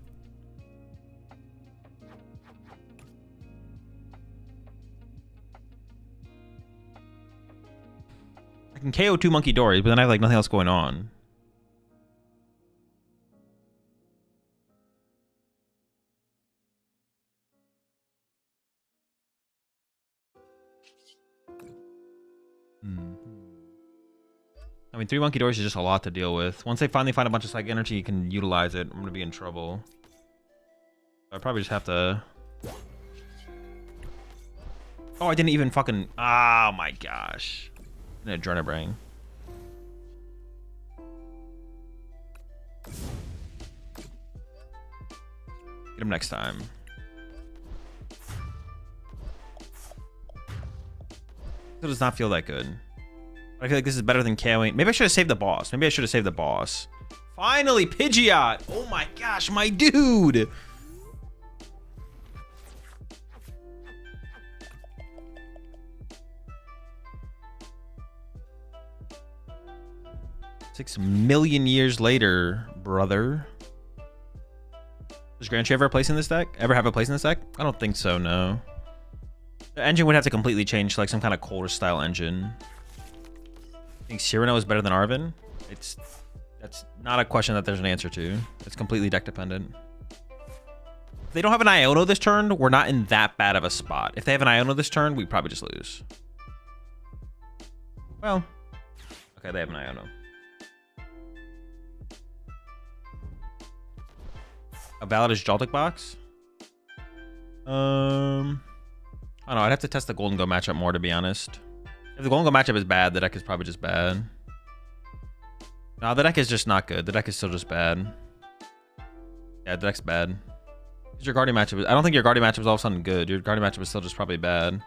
I can KO 2 Monkey Dories, but then I have like nothing else going on. I mean, 3 Monkey Doors is just a lot to deal with. Once they finally find a bunch of Psychic Energy, you can utilize it. I'm going to be in trouble. I probably just have to... Oh, I didn't even fucking... Oh my gosh. An Adrenabrain. Get him next time. It does not feel that good. I feel like this is better than KOing. Maybe I should have saved the boss. Finally, Pidgeot! Oh my gosh, my dude! $6 million years later, brother. Does Granchi ever have a place in this deck? I don't think so, no. The engine would have to completely change to like some kind of colder style engine. I think Cyrano is better than Arven. That's not a question that there's an answer to. It's completely deck dependent. they don't have an Iono this turn, we're not in that bad of a spot. If they have an Iono this turn, we probably just lose. Well, okay, they have an Iono. A valid is Joltik box? I don't know. I'd have to test the Golden Go matchup more, to be honest. If the Golden Go matchup is bad, the deck is probably just bad. No, the deck is just not good. The deck is still just bad. Yeah, the deck's bad. Your Guardian matchup, I don't think your Guardian matchup is all of a sudden good. Your Guardian matchup is still just probably bad.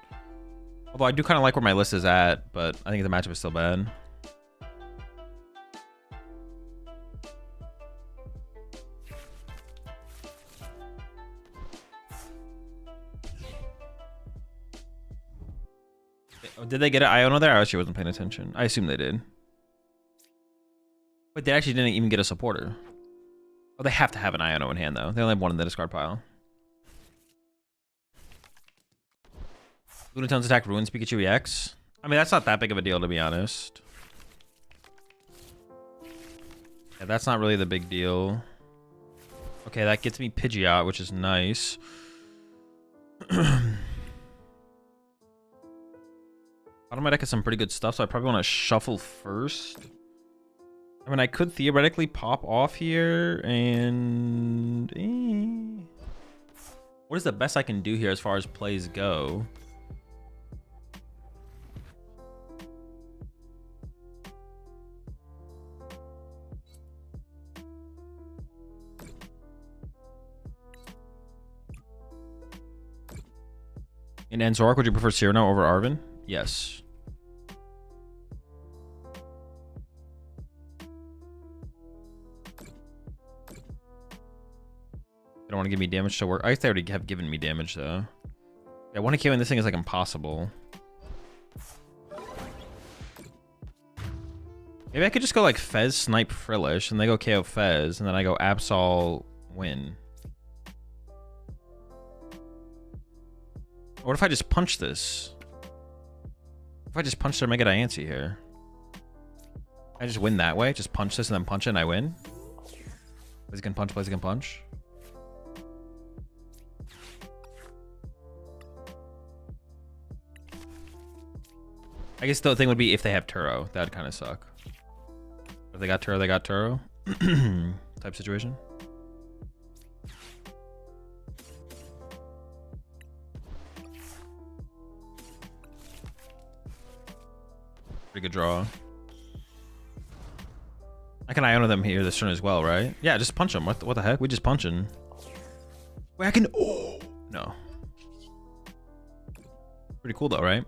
Although I do kind of like where my list is at, but I think the matchup is still bad. Did they get an Iono there? I actually wasn't paying attention. I assume they did. But they actually didn't even get a supporter. Oh, they have to have an Iono in hand, though. They only have one in the discard pile. Lunatone's attack ruins Pikachu EX. I mean, that's not that big of a deal, to be honest. Yeah, that's not really the big deal. Okay, that gets me Pidgeot, which is nice. Bottom of my deck has some pretty good stuff, so I probably want to shuffle first. I mean, I could theoretically pop off here and... What is the best I can do here as far as plays go? In Enzork, would you prefer Cyrano over Arven? Yes. They don't want to give me damage to work. I guess they already have given me damage, though. Yeah, 1 KO in this thing is like impossible. Maybe I could just go like Fez, Snipe, Frillish, and they go KO Fez, and then I go Absol, win. What if I just punch this? If I just punch their Mega Diancie here? I just win that way? Just punch this and then punch it and I win? Blaziken punch, Blaziken punch. I guess the thing would be if they have Turo. That'd kind of suck. If they got Turo, they got Turo. Type situation. Pretty good draw. I can Iono them here this turn as well, right? Yeah, just punch them. What the heck? We just punching. Wait, I can... Oh! No. Pretty cool though, right?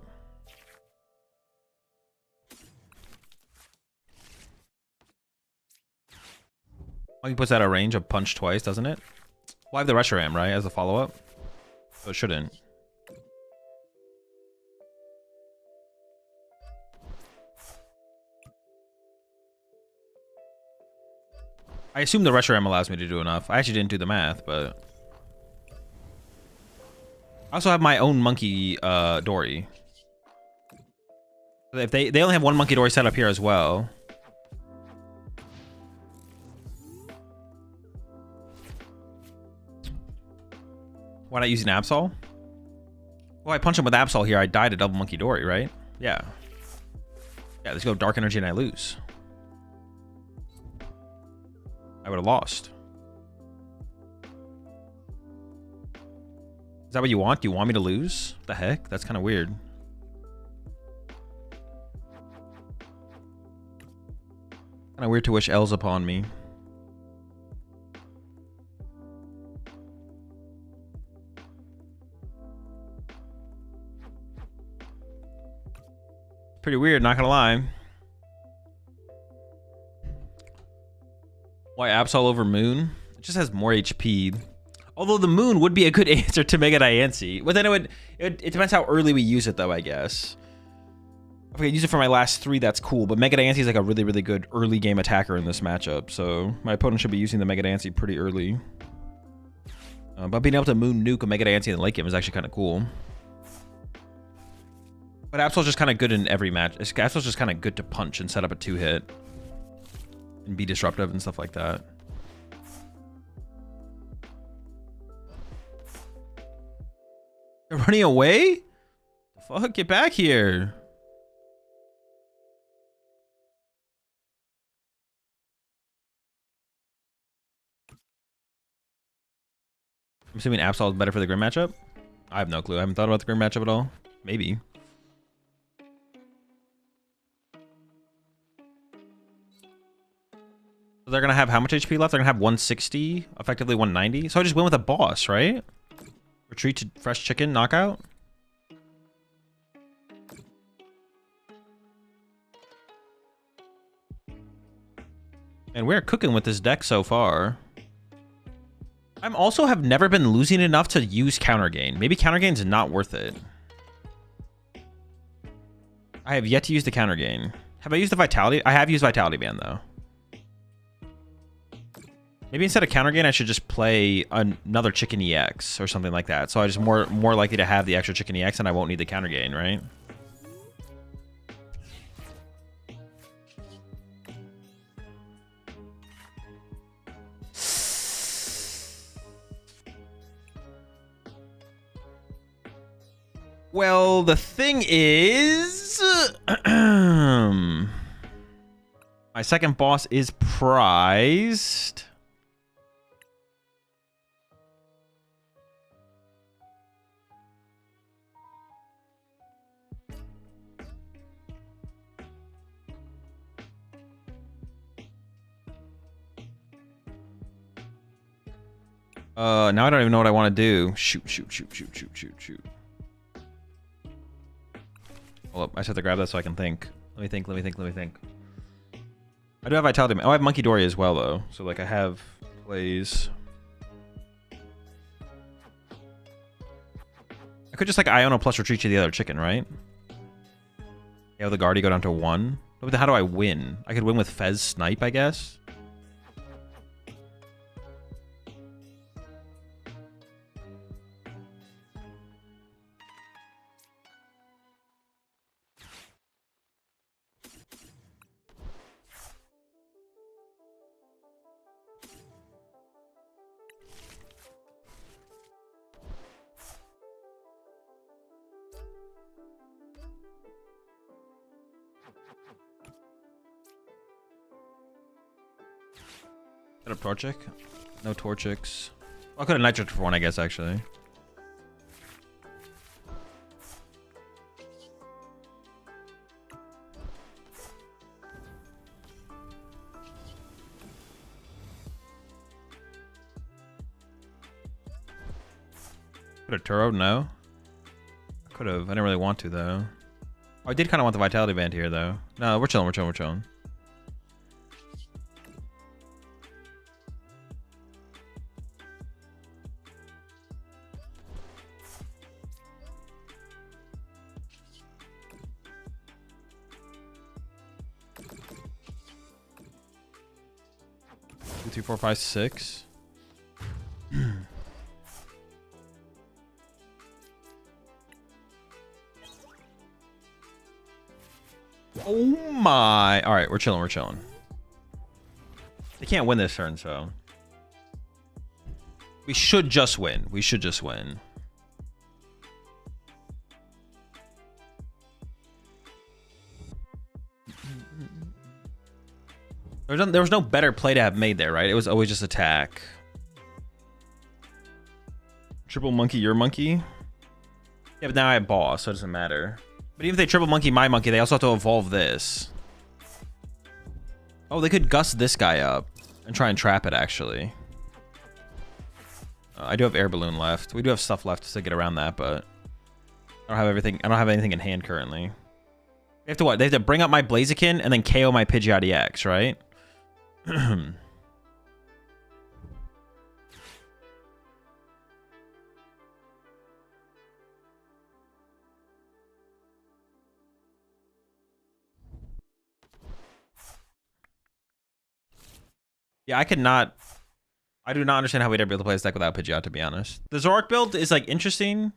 Oh, he puts out a range of punch twice, doesn't it? Well, I have the Reshiram, right? As a follow-up. So it shouldn't. I assume the Reshiram allows me to do enough. I actually didn't do the math, but... I also have my own Monkey Dory. If they only have one Monkey Dory set up here as well. Why not using Absol? Well, I punch him with Absol here. I die to double Monkey Dory, right? Yeah. Yeah, let's go Dark Energy and I lose. I would have lost. Is that what you want? Do you want me to lose? What the heck? That's kind of weird. Kind of weird to wish L's upon me. Pretty weird, not gonna lie. Why Absol over Moon? It just has more HP. Although the Moon would be a good answer to Mega Diancie. But then it depends how early we use it though, I guess. If I use it for my last 3, that's cool. But Mega Diancie is like a really, really good early game attacker in this matchup. So my opponent should be using the Mega Diancie pretty early. But being able to Moon Nuke a Mega Diancie in the late game is actually kind of cool. But Absol's just kind of good in every match. Absol's just kind of good to punch and set up a 2-hit. And be disruptive and stuff like that. They're running away? The fuck? Get back here. I'm assuming Absol is better for the Grim matchup? I have no clue. I haven't thought about the Grim matchup at all. Maybe. So they're going to have how much HP left? They're going to have 160, effectively 190. So I just win with a boss, right? Retreat to fresh chicken, knockout. And we're cooking with this deck so far. I'm also have never been losing enough to use counter gain. Maybe counter gain is not worth it. I have yet to use the counter gain. Have I used the vitality? I have used vitality band though. Maybe instead of counter gain, I should just play another chicken EX or something like that. So I just more likely to have the extra chicken EX and I won't need the counter gain, right? Well, the thing is, my second boss is prized. Now I don't even know what I want to do. Shoot. Hold up, I just have to grab that so I can think. Let me think. I do have vitality. Oh, I have Monkey Dory as well, though. So, like, I have plays. I could just, like, Iona plus retreat to the other chicken, right? Yeah, the Guardy go down to 1. But how do I win? I could win with Fez Snipe, I guess. Got a Torchic? No Torchics. Oh, I could have Nitric for one, I guess, actually. Could have Turo? No. I could have. I didn't really want to, though. Oh, I did kind of want the Vitality Band here, though. No, we're chilling. Two, three, four, five, six. Oh my. All right, we're chilling. They can't win this turn, so we should just win. There was no better play to have made there, right? It was always just attack. Triple monkey, your monkey? Yeah, but now I have boss, so it doesn't matter. But even if they triple monkey my monkey, they also have to evolve this. Oh, they could gust this guy up and try and trap it, actually. I do have air balloon left. We do have stuff left to get around that, but I don't have everything. I don't have anything in hand currently. They have to what? They have to bring up my Blaziken and then KO my Pidgeot EX, right? Yeah, I do not understand how we'd ever be able to play this deck without Pidgeot, to be honest. The Zoroark build is, like, interesting.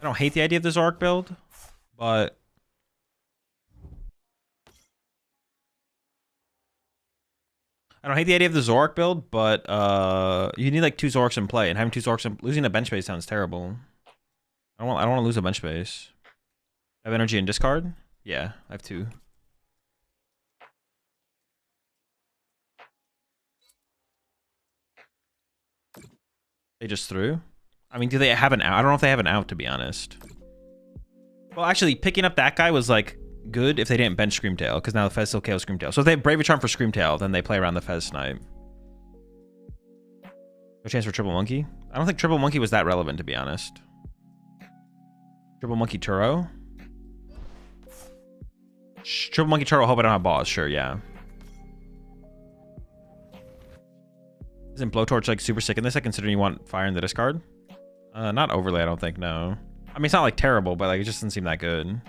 I don't hate the idea of the Zoroark build, but you need, like, 2 Zoroarks in play, and having 2 Zoroarks losing a bench base sounds terrible. I don't want to lose a bench space. I have energy and discard? Yeah, I have 2. They just threw? I mean, do they have an out? I don't know if they have an out, to be honest. Well, actually, picking up that guy was, like, good if they didn't bench Screamtail, because now the Fez still KOs Screamtail. So if they have Bravery Charm for Screamtail, then they play around the Fez Snipe. No chance for Triple Monkey? I don't think Triple Monkey was that relevant, to be honest. Triple Monkey Turo? Triple Monkey Turtle, hope I don't have balls. Sure, yeah. Isn't Blowtorch like super sick in this? I consider you want fire in the discard? Not overly, I don't think, no. I mean, it's not like terrible, but like it just doesn't seem that good.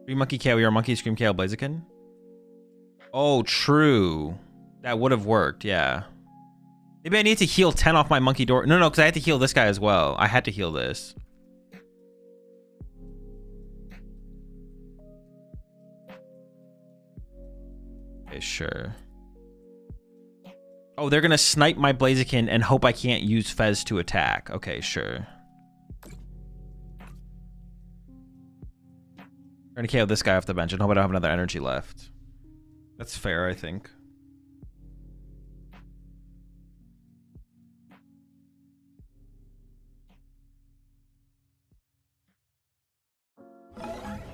Green Monkey KO, your Monkey Scream KO Blaziken? Oh, true. That would have worked, yeah. Maybe I need to heal 10 off my Monkey Door. No, because I had to heal this guy as well. I had to heal this. Okay, sure. Oh, they're gonna snipe my Blaziken and hope I can't use Fez to attack. Okay, sure. We're gonna KO this guy off the bench and hope I don't have another energy left. That's fair, I think.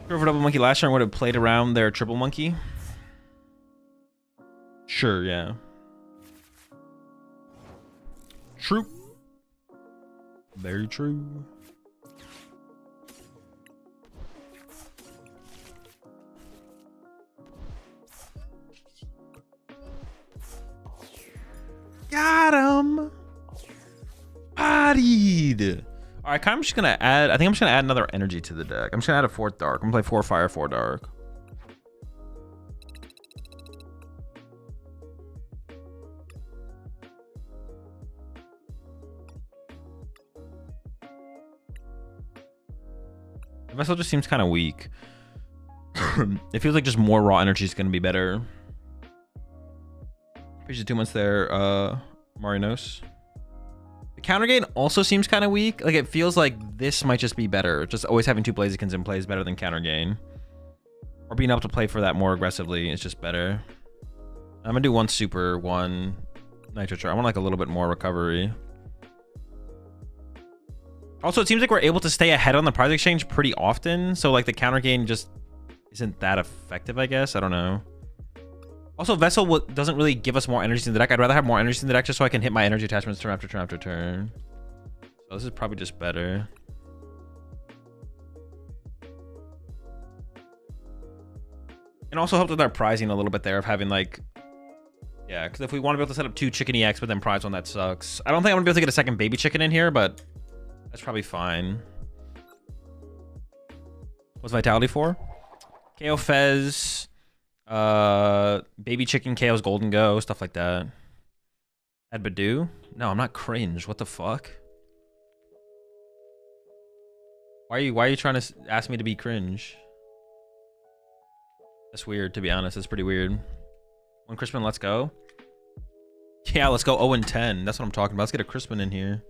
Whoever double monkey last turn would have played around their triple monkey. Sure, yeah. True. Very true. Got him. Bodied. All right, I'm just gonna add. I think I'm just gonna add another energy to the deck. I'm just gonna add a 4th dark. I'm gonna play 4 fire, 4 dark. The vessel just seems kind of weak. It feels like just more raw energy is gonna be better. Appreciate 2 months there, Marinos. The counter gain also seems kind of weak. Like, it feels like this might just be better. Just always having 2 Blazikens in play is better than counter gain. Or being able to play for that more aggressively is just better. I'm gonna do 1 super, 1 nitro charge. I want like a little bit more recovery. Also, it seems like we're able to stay ahead on the prize exchange pretty often. So like the counter gain just isn't that effective, I guess. I don't know. Also, Vessel doesn't really give us more energy in the deck. I'd rather have more energy in the deck just so I can hit my energy attachments turn after turn after turn. So this is probably just better. And also helped with our prizing a little bit there of having like... Yeah, because if we want to be able to set up 2 chicken EX but then prize one, that sucks. I don't think I'm going to be able to get a second baby chicken in here, but that's probably fine. What's Vitality for? KO Fez... baby chicken KO's golden go, stuff like that. Add Badoo? No, I'm not cringe. What the fuck? Why are you trying to ask me to be cringe? That's weird, to be honest. That's pretty weird. One Crispin, let's go. Yeah, let's go 0-10. That's what I'm talking about. Let's get a Crispin in here.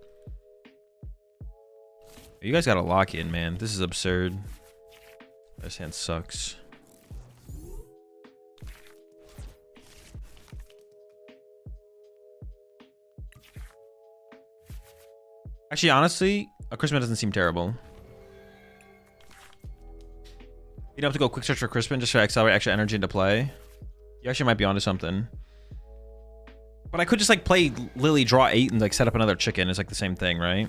You guys gotta lock in, man. This is absurd. This hand sucks. Actually, honestly, a Crispin doesn't seem terrible. You don't have to go quick search for Crispin just to accelerate extra energy into play. You actually might be onto something. But I could just like play Lily, draw 8, and like set up another chicken. It's like the same thing, right?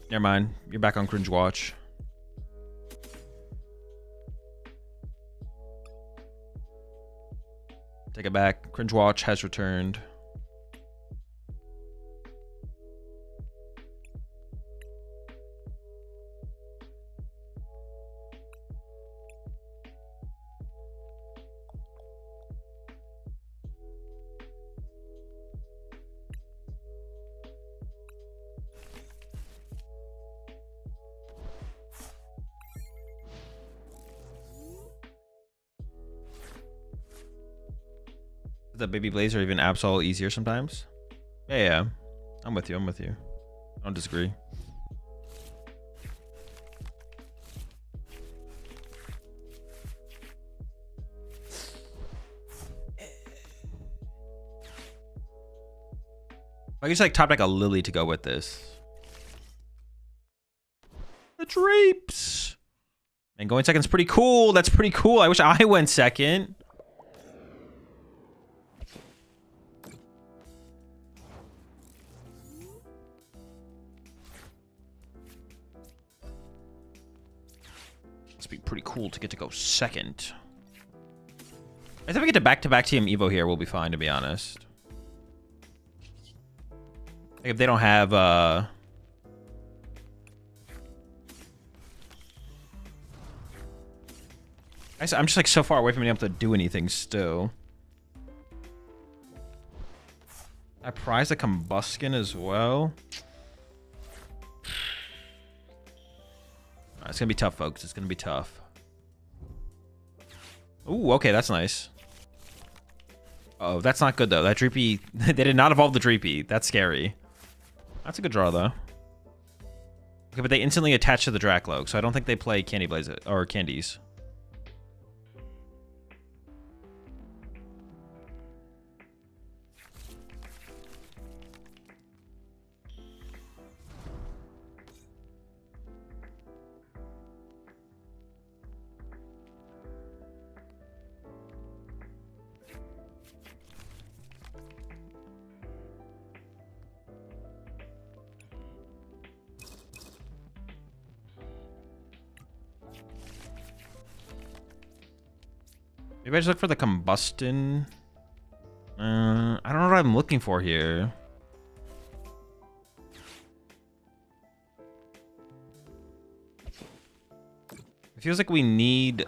Never mind. You're back on cringe watch. Take it back. Cringe watch has returned. Is that Baby Blaze or even Absol easier sometimes? Yeah, yeah. I'm with you. I'm with you. I don't disagree. I guess like top deck a Lily to go with this. The drapes. And going second's pretty cool. That's pretty cool. I wish I went second. Must be pretty cool to get to go second. I think if we get to back-to-back team Evo here, we'll be fine, to be honest. Like if they don't have I'm just like so far away from being able to do anything still. I prize a Combuskin as well. It's gonna be tough, folks. It's gonna be tough. Ooh, okay, that's nice. Oh, that's not good though. That Dreepy, they did not evolve the Dreepy. That's scary. That's a good draw though. Okay, but they instantly attach to the Dracloak, so I don't think they play Candy Blaze or Candies. Maybe I just look for the Combustion. I don't know what I'm looking for here. It feels like we need... It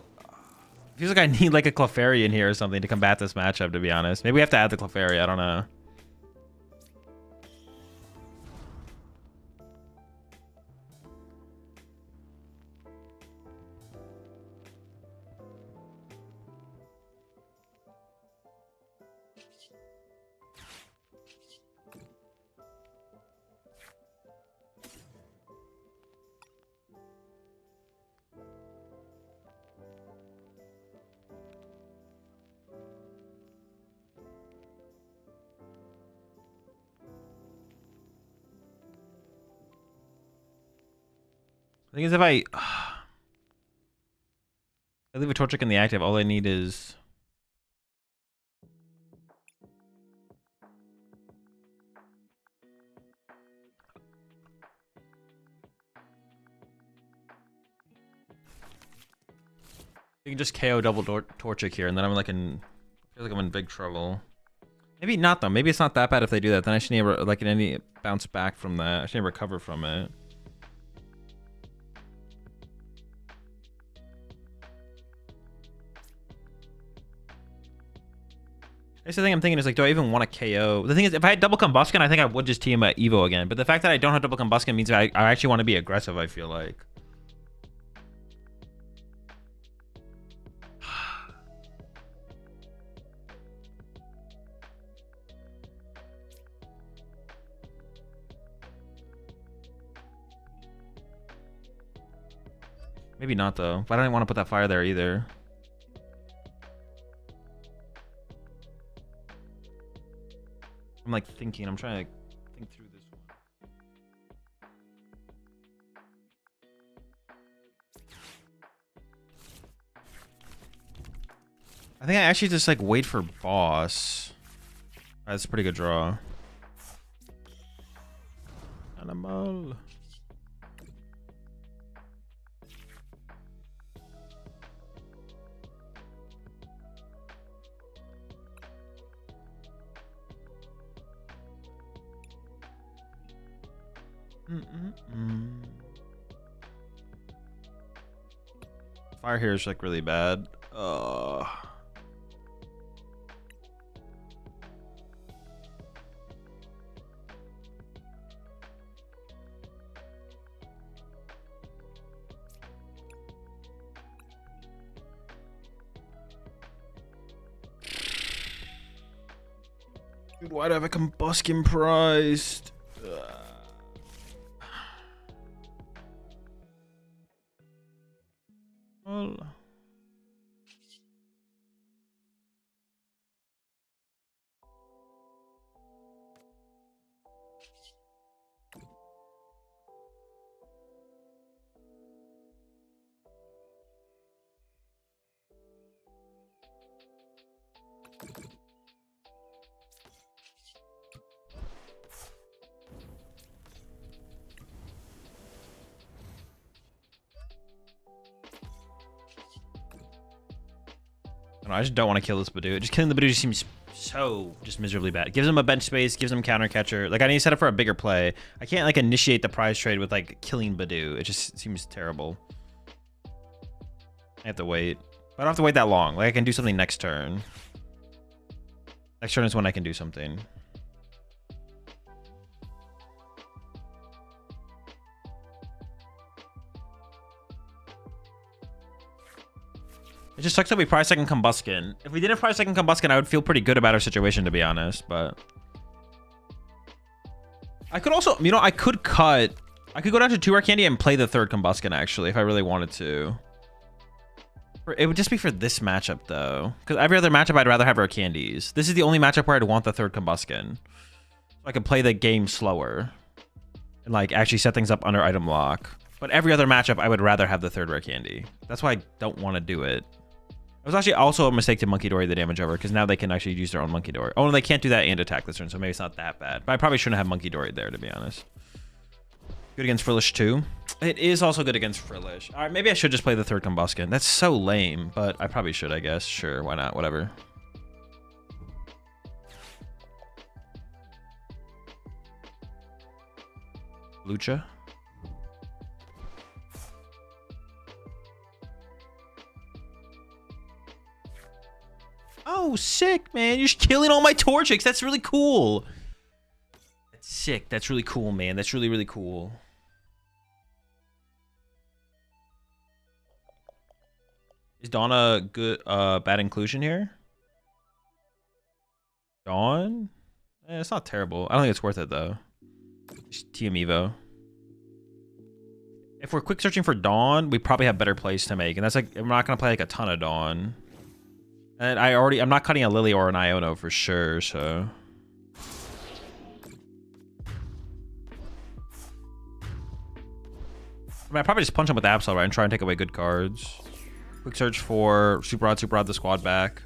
feels like I need like a Clefairy in here or something to combat this matchup, to be honest. Maybe we have to add the Clefairy, I don't know. The thing is, if I leave a Torchic in the active, all I need is... You can just KO double Torchic here, and then I'm like in... I feel like I'm in big trouble. Maybe not though. Maybe it's not that bad if they do that. Then I should never like any bounce back from that. I should recover from it. That's the thing I'm thinking is like, do I even want to KO? The thing is, if I had double Combuskin, I think I would just team at Evo again. But the fact that I don't have double Combuskin means I actually want to be aggressive, I feel like. Maybe not though, but I don't want to put that fire there either. I'm like thinking, I'm trying to think through this one. I think I actually just like wait for boss. That's a pretty good draw. Animal. Fire here is like really bad. Why do I have a Combuskin priced? Well, I just don't want to kill this Badoo. Just killing the Badoo just seems so just miserably bad. It gives him a bench space, gives him counter catcher. Like I need to set up for a bigger play. I can't like initiate the prize trade with like killing Badoo. It just seems terrible. I have to wait. But I don't have to wait that long. Like I can do something next turn. Next turn is when I can do something. It just sucks that we prize second Combuskin. If we didn't prize second Combuskin, I would feel pretty good about our situation, to be honest, but... I could also, you know, I could go down to 2 rare candy and play the third Combuskin, actually, if I really wanted to. It would just be for this matchup, though. Because every other matchup, I'd rather have rare candies. This is the only matchup where I'd want the third Combuskin. So I could play the game slower. And, like, actually set things up under item lock. But every other matchup, I would rather have the third rare candy. That's why I don't want to do it. It was actually also a mistake to Monkey Dory the damage over, because now they can actually use their own Monkey Dory. Oh, no, they can't do that and attack this turn, so maybe it's not that bad. But I probably shouldn't have Monkey Dory there, to be honest. Good against Frillish, too. It is also good against Frillish. All right, maybe I should just play the third Combuskin. That's so lame, but I probably should, I guess. Sure, why not? Whatever. Lucha. Oh, sick, man. You're just killing all my Torchics. That's really cool. That's sick. That's really cool, man. That's really, really cool. Is Dawn a good, bad inclusion here? Dawn? It's not terrible. I don't think it's worth it, though. Just TM Evo. If we're quick searching for Dawn, we probably have better plays to make. And that's like, I'm not going to play like a ton of Dawn. And I'm not cutting a Lily or an Iono for sure, so. I mean, I probably just punch him with Absol, right, and try and take away good cards. Quick search for Super Rod the squad back.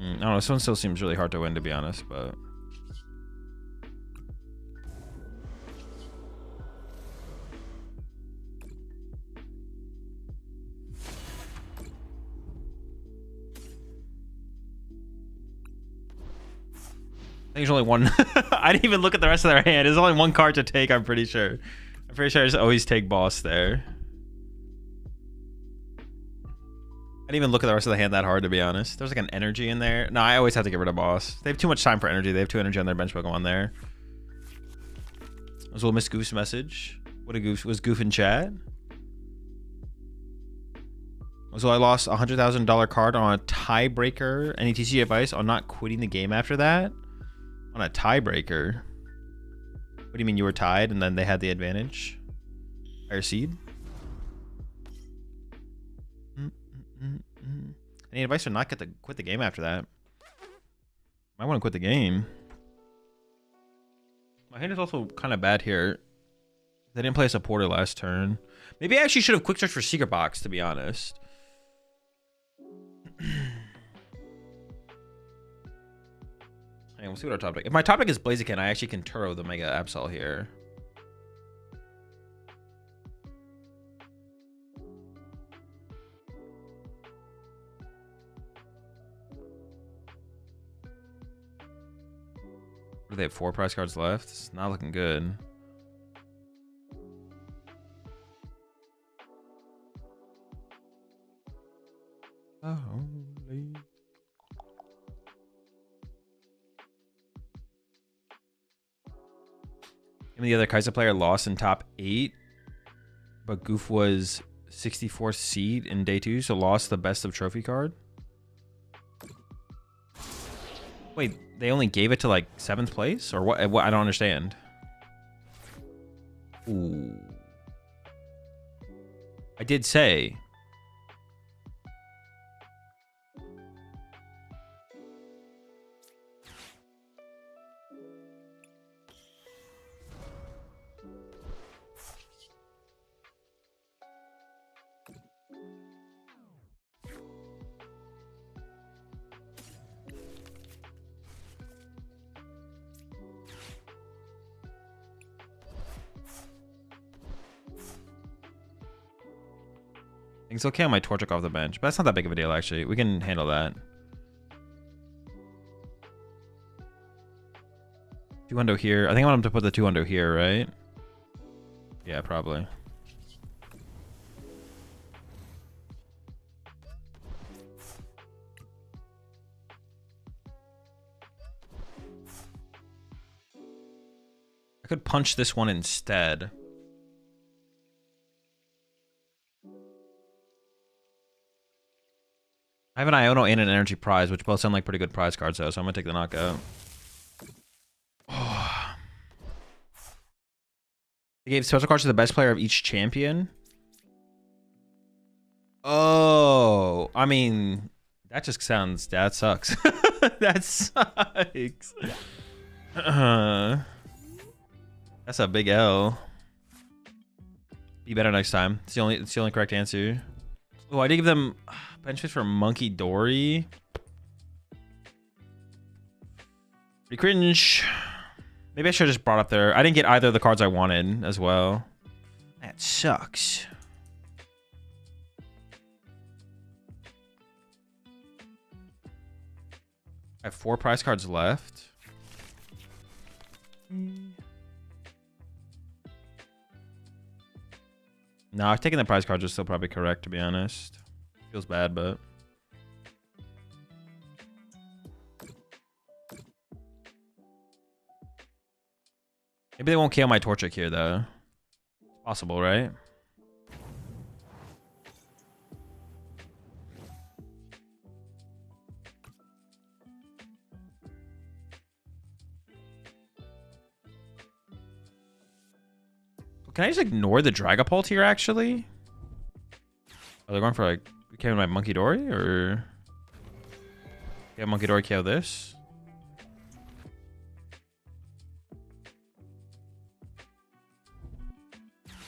I don't know, this one still seems really hard to win, to be honest, but... I think there's only one. I didn't even look at the rest of their hand. There's only one card to take, I'm pretty sure. I'm pretty sure I just always take boss there. I didn't even look at the rest of the hand that hard, to be honest. There's like an energy in there. No, I always have to get rid of boss. They have too much time for energy. They have 2 energy on their bench Pokemon there. Azul missed Goof's message. What a Goof. Was Goof in chat? So I lost a $100,000 card on a tiebreaker. Any TCG advice on not quitting the game after that? On a tiebreaker? What do you mean you were tied and then they had the advantage? Higher seed? Any advice to not quit the game after that? I want to quit the game. My hand is also kind of bad here. They didn't play a supporter last turn. Maybe I actually should have quick searched for Secret Box, to be honest. Hey, we'll see what our top deck. If my top deck is Blaziken, I actually can Turo the Mega Absol here. Do they have 4 prize cards left? It's not looking good. Holy. And the other Kaiser player lost in top 8, but Goof was 64th seed in day 2, so lost the best of trophy card. Wait, they only gave it to like 7th place, or what? I don't understand. Ooh. I did say. It's okay on my Torchic off the bench, but that's not that big of a deal, actually. We can handle that. 2-hundo here. I think I want him to put the 2-hundo here, right? Yeah, probably. I could punch this one instead. I have an Iono and an Energy Prize, which both sound like pretty good prize cards, though, so I'm going to take the knockout. They gave special cards to the best player of each champion. Oh, I mean, that just sounds... That sucks. That sucks. That's a big L. Be better next time. It's the only correct answer. Oh, I did give them bench space for Monkey Dory. Pretty cringe. Maybe I should have just brought up there. I didn't get either of the cards I wanted as well. That sucks. I have 4 prize cards left. No, I've taken the prize cards are still probably correct, to be honest. Feels bad, but... Maybe they won't KO my Torchic here, though. Possible, right? Can I just ignore the Dragapult here, actually? Are they going for, like, KO my Monkey Dory, or... Yeah, Monkey Dory KO this?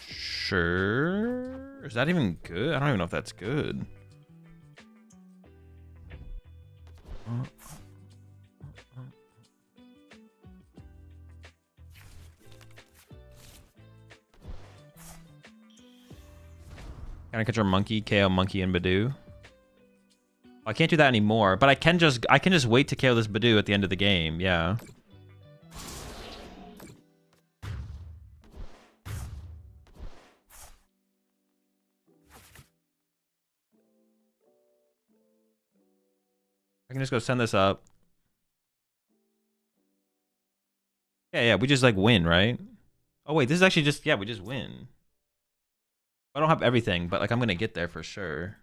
Sure. Is that even good? I don't even know if that's good. Can I catch our Monkey, KO Monkey and Badoo? I can't do that anymore, but I can just wait to KO this Badoo at the end of the game. Yeah. I can just go send this up. Yeah, we just like win, right? Oh wait, this is actually just, yeah, we just win. I don't have everything, but like I'm gonna get there for sure.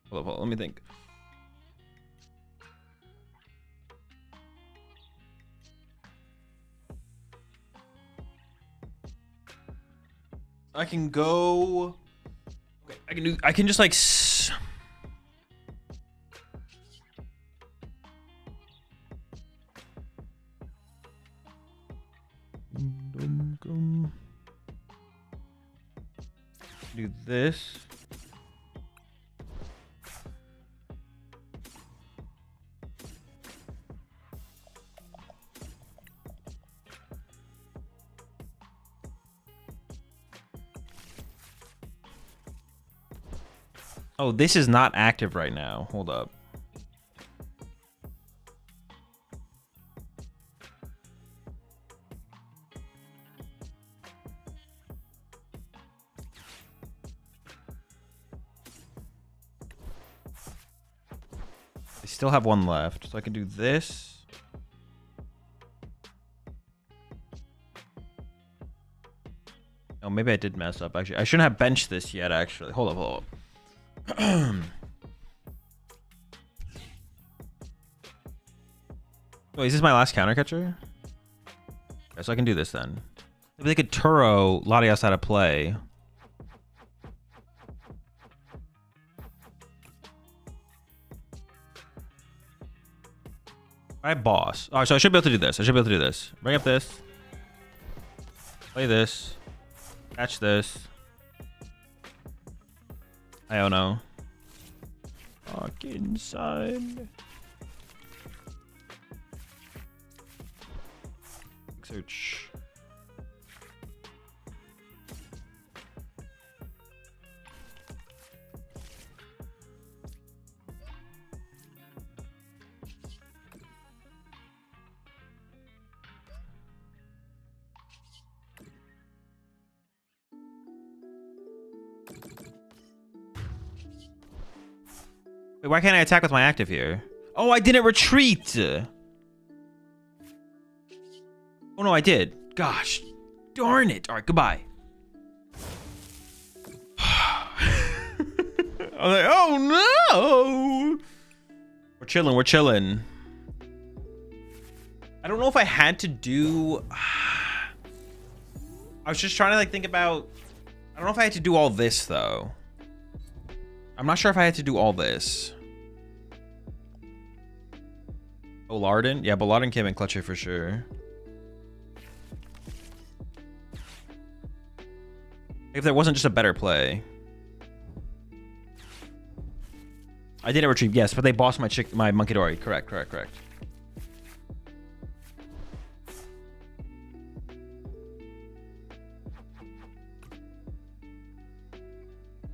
Hold up, let me think. I can go. Okay, I can just like. Do this. Oh, this is not active right now. Hold up. still have one left, so I can do this. Oh, maybe I did mess up, actually. I shouldn't have benched this yet, actually. Hold up. Wait, is this my last counter catcher? Okay, so I can do this then. Maybe they could Turo Latias out of play. I boss. Alright, so I should be able to do this. Bring up this. Play this. Catch this. I don't know. Fucking son. Search. Wait, why can't I attack with my active here? Oh, I didn't retreat. Oh no, I did. Gosh, darn it. All right, goodbye. I'm like, oh no. We're chilling. I don't know if I had to do... I was just trying to like think about... I don't know if I had to do all this though. I'm not sure if I had to do all this. Oh, Larden? Yeah, but Larden came in clutch here for sure. If there wasn't just a better play. I did a retrieve, yes, but they bossed my Monkey Dory. Correct.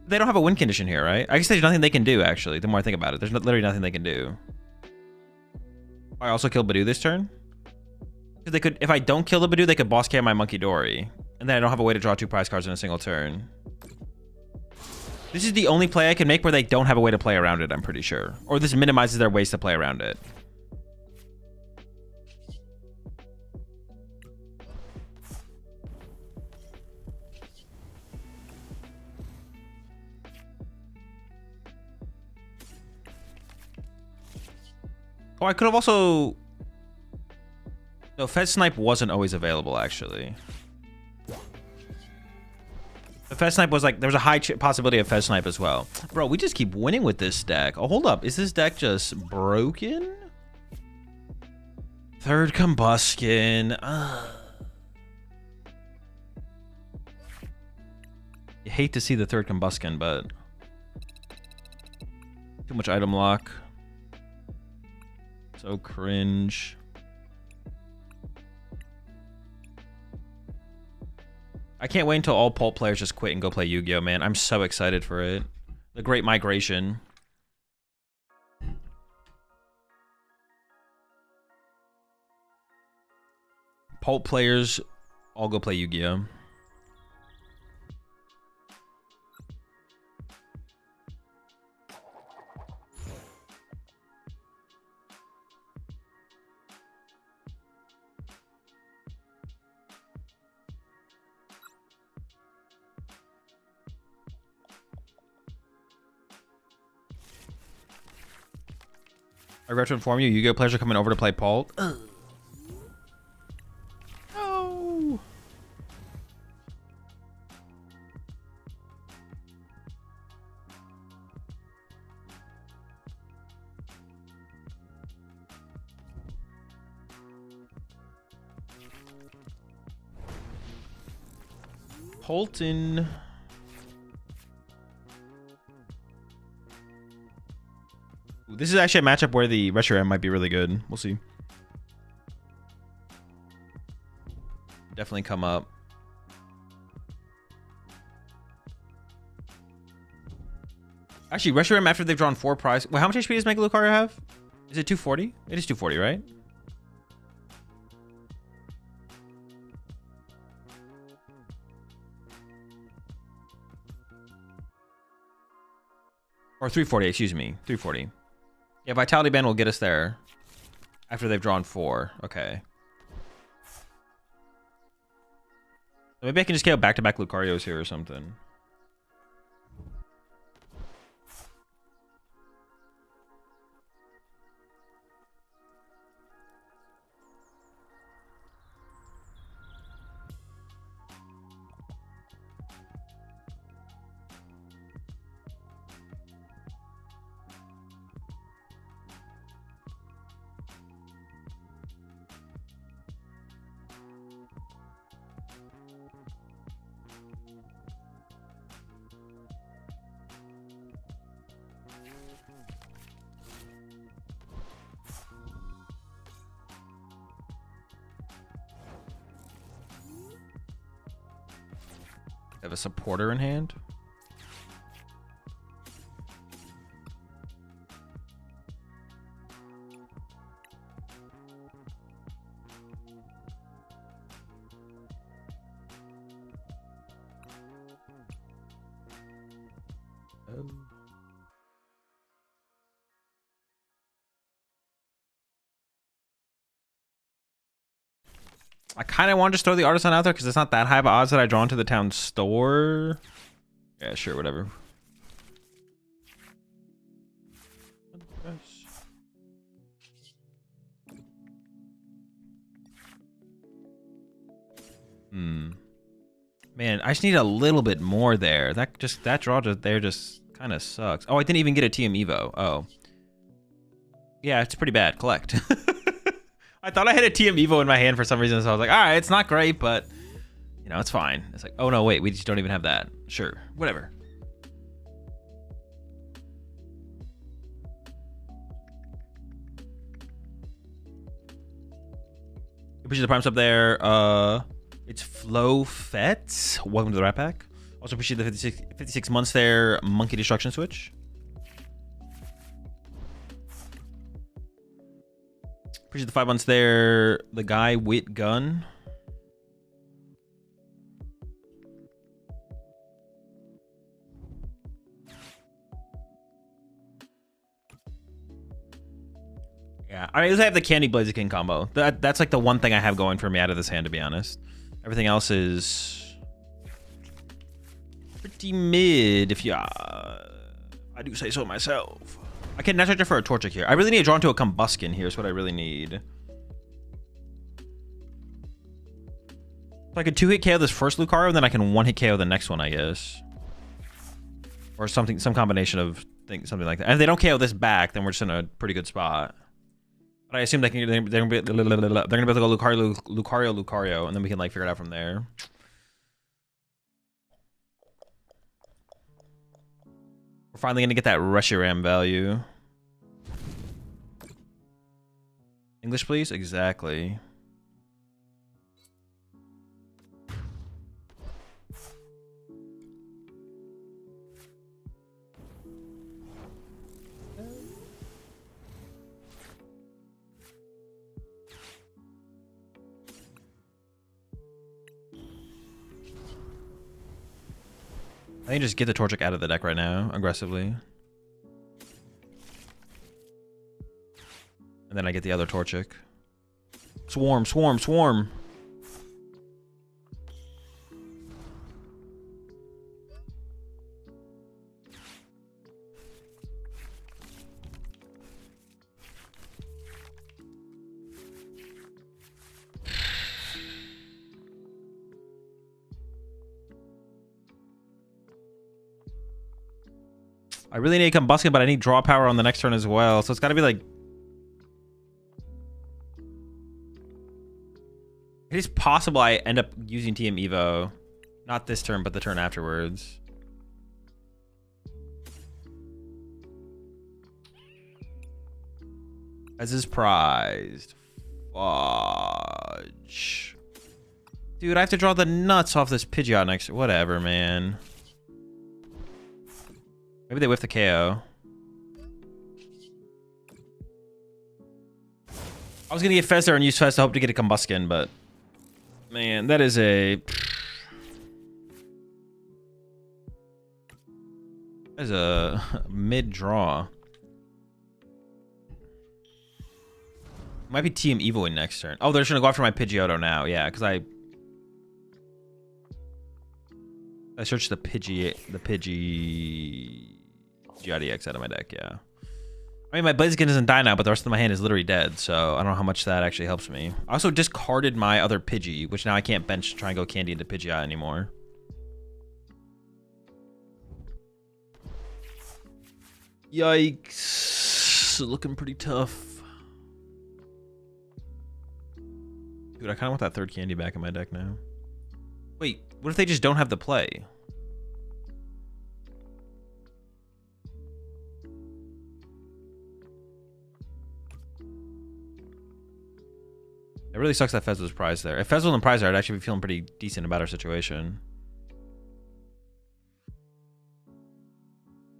They don't have a win condition here, right? I guess there's nothing they can do, actually, the more I think about it. There's literally nothing they can do. I also kill Badoo this turn? They could, if I don't kill the Badoo, they could boss carry my Monkey Dory. And then I don't have a way to draw 2 prize cards in a single turn. This is the only play I can make where they don't have a way to play around it, I'm pretty sure. Or this minimizes their ways to play around it. Oh, I could have also... No, Fed Snipe wasn't always available, actually. The Fed Snipe was like... There was a high possibility of Fed Snipe as well. Bro, we just keep winning with this deck. Oh, hold up. Is this deck just broken? Third Combustion. You hate to see the third Combustion, but... Too much item lock. So cringe. I can't wait until all Pulp players just quit and go play Yu-Gi-Oh, man. I'm so excited for it. The Great Migration. Pulp players all go play Yu-Gi-Oh. I regret to inform you, Yu-Gi-Oh players are coming over to play Paul. Oh. Holton. This is actually a matchup where the Retro M might be really good. We'll see. Definitely come up. Actually, Retro M after they've drawn 4 prize. Wait, how much HP does Mega Lucario have? Is it 240? It is 240, right? Or 340, excuse me. 340. Yeah, Vitality Band will get us there. After they've drawn 4. Okay. Maybe I can just KO back-to-back Lucarios here or something. Have a supporter in hand. I kind of want to just throw the artisan out there because it's not that high of odds that I draw into the town store. Yeah, sure, whatever. Man, I just need a little bit more there. That draw there just kind of sucks. Oh, I didn't even get a TM Evo. Oh. Yeah, it's pretty bad. Collect. I thought I had a TM Evo in my hand for some reason, so I was like, all right, it's not great, but, you know, it's fine. It's like, oh, no, wait, we just don't even have that. Sure, whatever. Appreciate the prime sub there. It's Flo Fett. Welcome to the Rat Pack. Also appreciate the 56 months there. Monkey Destruction Switch. Appreciate the 5 months there. The guy Wit Gun. Yeah, I mean, I have the Candy Blaziken combo. That's like the one thing I have going for me out of this hand, to be honest. Everything else is pretty mid, if you, I do say so myself. I can naturally for a Torchic here. I really need to draw into a Combuskin here is what I really need. So I could 2-hit KO this first Lucario, and then I can 1-hit KO the next one, I guess. Or something, some combination of things, something like that. And if they don't KO this back, then we're just in a pretty good spot. But I assume they're gonna be able to go Lucario, and then we can like figure it out from there. We're finally gonna get that Reshiram value. English, please. Exactly. I think just get the Torchic out of the deck right now, aggressively. And then I get the other Torchic. Swarm, swarm, swarm. I really need Combuskin, but I need draw power on the next turn as well. So it's got to be like... It is possible I end up using TM Evo. Not this turn, but the turn afterwards. As is prized. Fudge. Dude, I have to draw the nuts off this Pidgeot next... Whatever, man. Maybe they whiff the KO. I was gonna get Fez there and use Fez to hope to get a Combuskin, but man, that is a mid draw. Might be TM Evoing next turn. Oh, they're just gonna go after my Pidgeotto now. Yeah, because I searched the Pidgey GIDX out of my deck. Yeah. I mean, my Blaziken doesn't die now, but the rest of my hand is literally dead, so I don't know how much that actually helps me. I also discarded my other Pidgey, which now I can't bench to try and go Candy into Pidgeot anymore. Yikes. Looking pretty tough. Dude, I kind of want that third Candy back in my deck now. Wait, what if they just don't have the play? It really sucks that Fez was prized there. If Fez wasn't prized there, I'd actually be feeling pretty decent about our situation.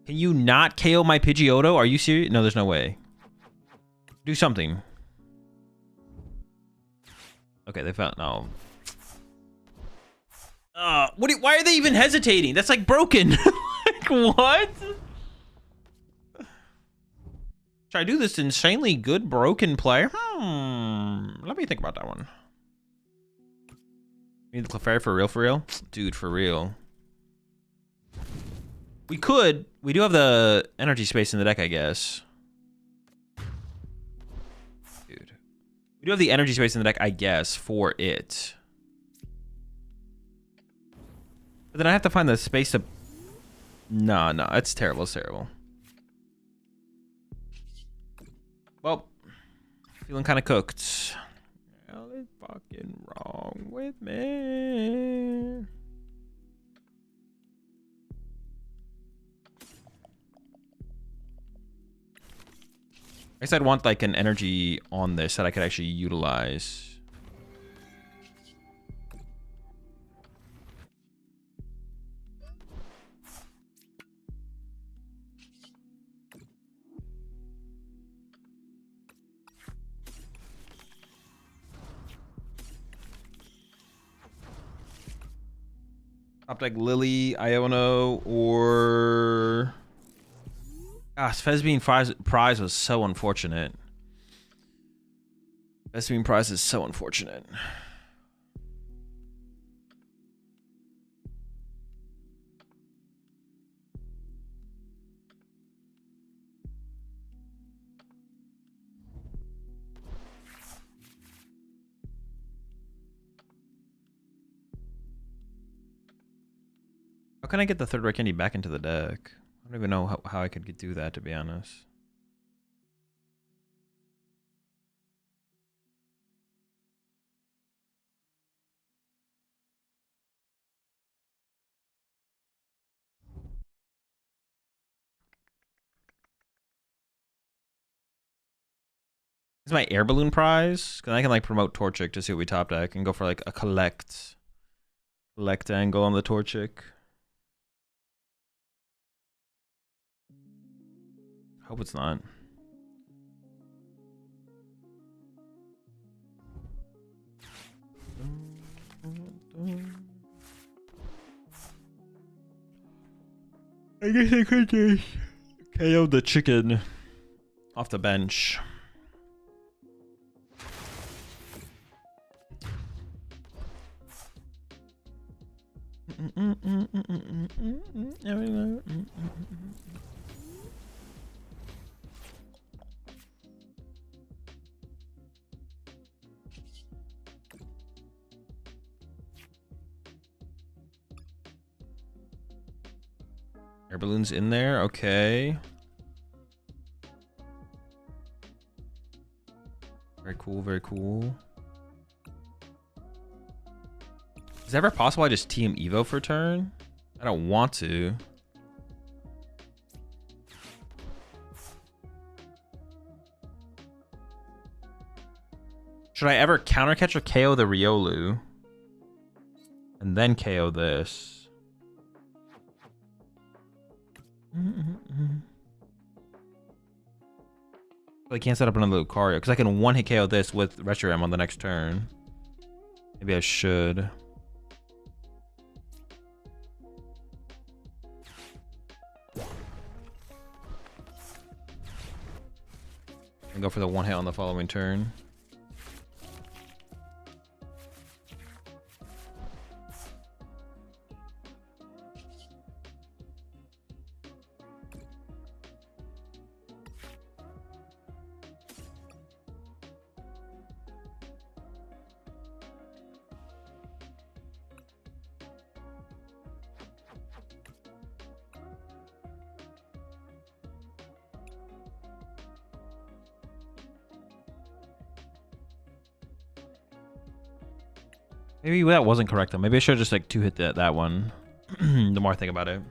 Can you not KO my Pidgeotto? Are you serious? No, there's no way. Do something. Okay, they found... No. Why are they even hesitating? That's like broken. Like, what? Should I do this insanely good broken play? Let me think about that one. Need the Clefairy for real? Dude, for real. We could. We do have the energy space in the deck, I guess. Dude. We do have the energy space in the deck, I guess, for it. But then I have to find the space to... No, it's terrible, it's terrible. Well, feeling kind of cooked. Hell is fucking wrong with me? I guess I'd want like an energy on this that I could actually utilize. Top deck Lily, Iono, or... Gosh, Fez being prize was so unfortunate. Fez being prize is so unfortunate. How can I get the third rare candy back into the deck? I don't even know how I could do that, to be honest. Is my air balloon prize? Because I can like promote Torchic to see what we top deck and go for like a collect angle on the Torchic. Hope it's not. I guess I could just KO the chicken off the bench. Air balloons in there, okay. Very cool, very cool. Is it ever possible I just TM Evo for turn? I don't want to. Should I ever counter catch or KO the Riolu? And then KO this? I can't set up another Lucario because I can one-hit KO this with Reshiram on the next turn. Maybe I should. And go for the one hit on the following turn. Maybe that wasn't correct though. Maybe I should have just like 2-hit that one. The more I think about it.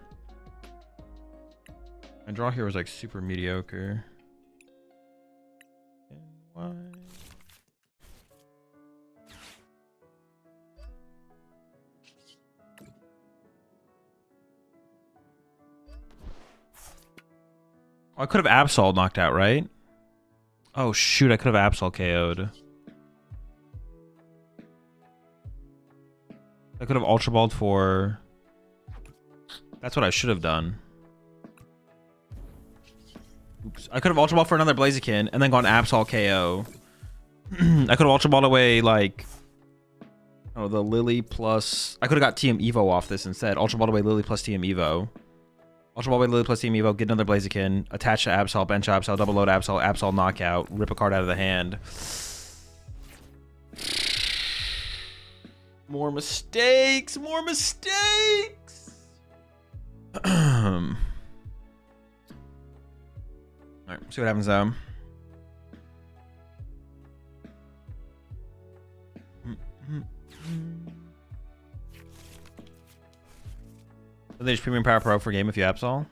My draw here was like super mediocre. And why? Oh, I could have Absol knocked out, right? Oh shoot, I could have Absol KO'd. I could have Ultra Balled for... That's what I should have done. Oops. I could have Ultra Balled for another Blaziken and then gone Absol KO. I could have Ultra Balled away, like... Oh, the Lily plus... I could have got TM Evo off this instead. Ultra Balled away Lily plus TM Evo. Ultra Ball away Lily plus TM Evo, get another Blaziken, attach to Absol, bench Absol, double load Absol, Absol knockout, rip a card out of the hand. More mistakes! More mistakes! Alright, see what happens now. There's Premium Power Pro for game if you Absol.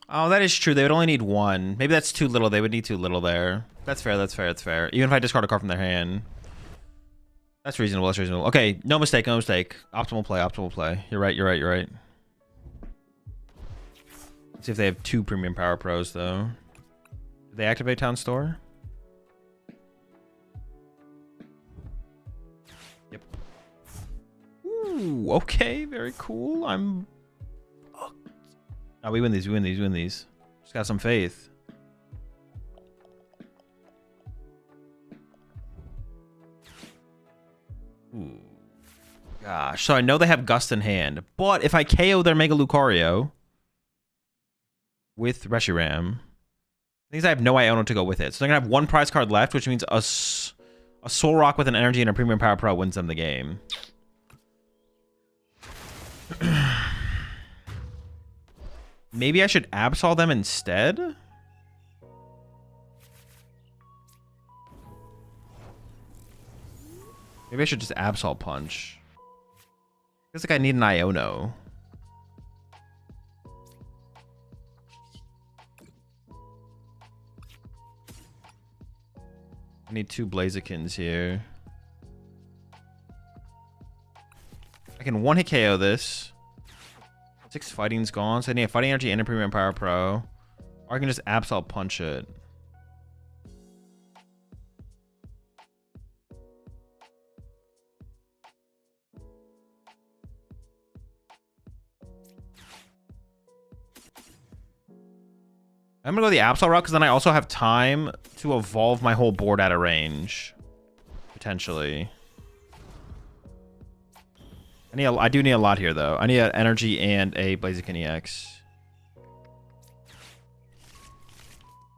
Oh, that is true. They would only need one. Maybe that's too little. They would need too little there. That's fair. That's fair. That's fair. Even if I discard a card from their hand. That's reasonable. That's reasonable. Okay, no mistake. No mistake. Optimal play. Optimal play. You're right. You're right. You're right. Let's see if they have 2 Premium Power Pros, though. Did they activate Town Store? Yep. Ooh, okay. Very cool. I'm... Oh, we win these, we win these, we win these. Just got some faith. Ooh. Gosh, so I know they have Gust in hand, but if I KO their Mega Lucario with Reshiram, things I have no Iono to go with it. So they're gonna have 1 prize card left, which means a Soul Rock with an Energy and a Premium Power Pro wins them the game. Maybe I should Absol them instead? Maybe I should just Absol Punch. Feels like I need an Iono. I need 2 Blazikens here. I can 1-hit KO this. 6 fighting's gone, so I need a fighting energy and a Premium Power Pro. Or I can just Absol Punch it. I'm gonna go the Absol route because then I also have time to evolve my whole board out of range. Potentially. I do need a lot here, though. I need an energy and a Blaziken EX.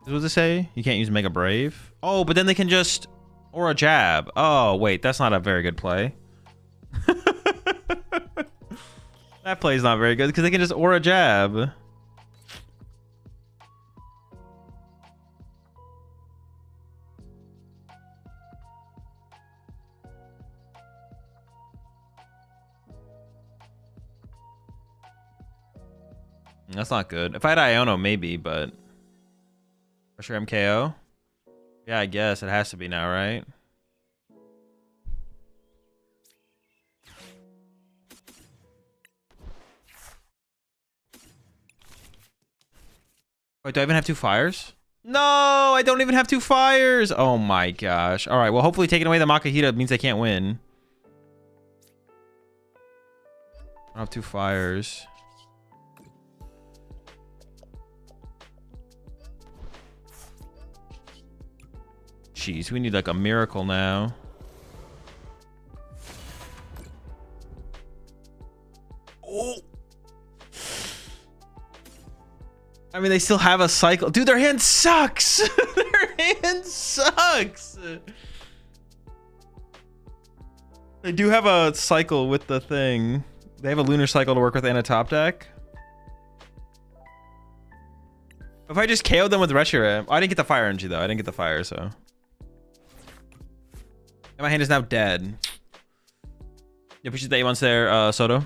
What does it say? You can't use Mega Brave? Oh, but then they can just... Aura Jab. Oh, wait. That's not a very good play. That play is not very good because they can just Aura Jab. That's not good. If I had Iono, maybe, but... Pressure MKO? Yeah, I guess. It has to be now, right? Wait, do I even have 2 fires? No, I don't even have 2 fires! Oh my gosh. Alright, well, hopefully taking away the Makahita means I can't win. I don't have 2 fires. Jeez, we need like a miracle now. Oh! I mean, they still have a cycle. Dude, their hand sucks! Their hand sucks! They do have a cycle with the thing. They have a lunar cycle to work with and a top deck. If I just KO'd them with Reshiram... I didn't get the fire energy, though. I didn't get the fire, so... And my hand is now dead. Yeah, appreciate the 8 months there, Soto.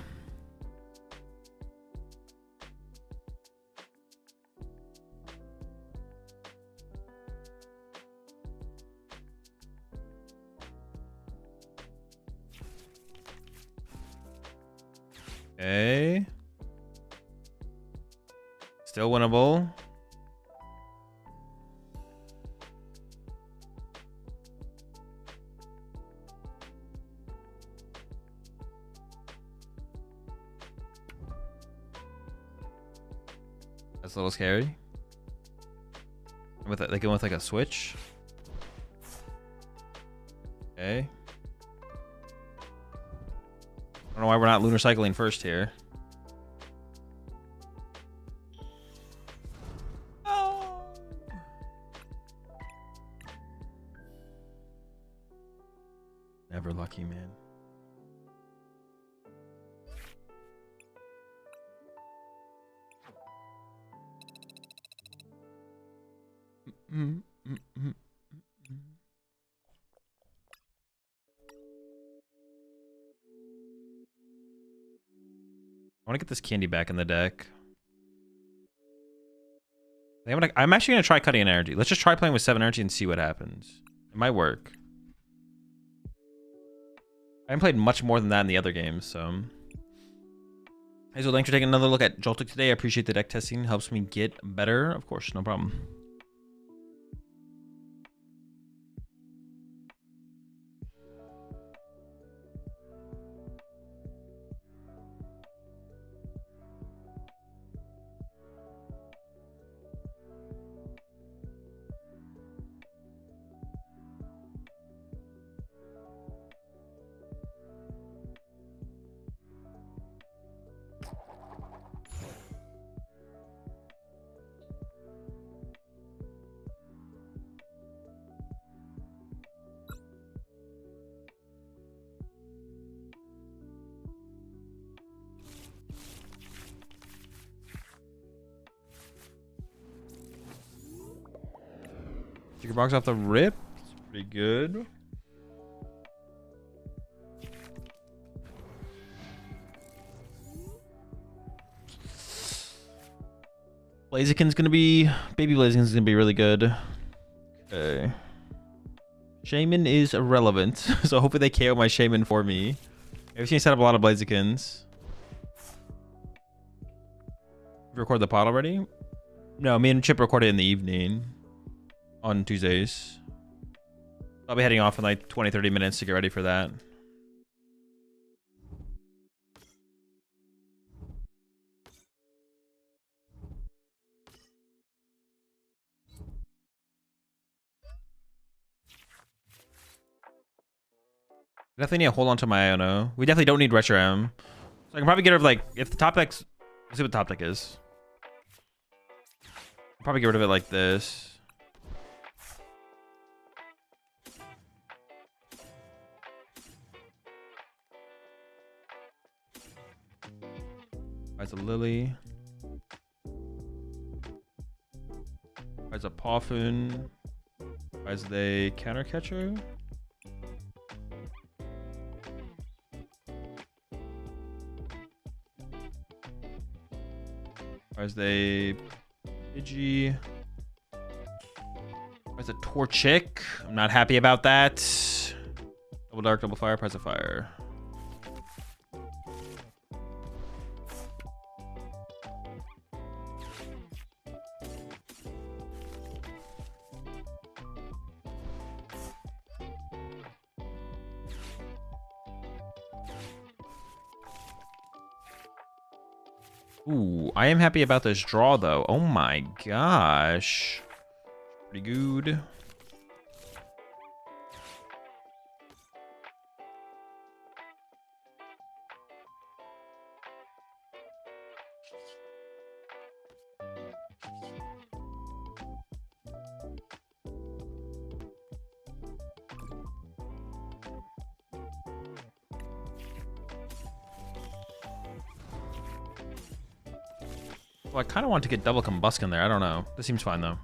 Okay. Still winnable. That's a little scary. With they go with like a switch. Okay. I don't know why we're not lunar cycling first here. Oh. Never lucky, man. I want to get this candy back in the deck. I'm actually going to try cutting an energy. Let's just try playing with 7 energy and see what happens. It might work. I haven't played much more than that in the other games, so... Hey, so thanks for taking another look at Joltik today. I appreciate the deck testing. Helps me get better. Of course, no problem. Sticker box off the rip. It's pretty good. Blaziken's gonna be... Baby Blaziken's gonna be really good. Okay. Shaman is irrelevant, so hopefully they KO my Shaman for me. I've seen set up a lot of Blazikens. Record the pod already? No, me and Chip recorded in the evening. On Tuesdays. I'll be heading off in like 20-30 minutes to get ready for that. Definitely need to hold on to my Iono. We definitely don't need Retro M. So I can probably get rid of like, if the top deck's, let's see what the top deck is. I'll probably get rid of it like this. There's a Lily. There's a Pawfun. There's the Counter Catcher. There's the Pidgey. There's a Torchic. I'm not happy about that. Double Dark, Double Fire, Price of Fire. Ooh, I am happy about this draw, though. Oh my gosh. Pretty good. Well, I kind of want to get double combustion there. I don't know. This seems fine, though.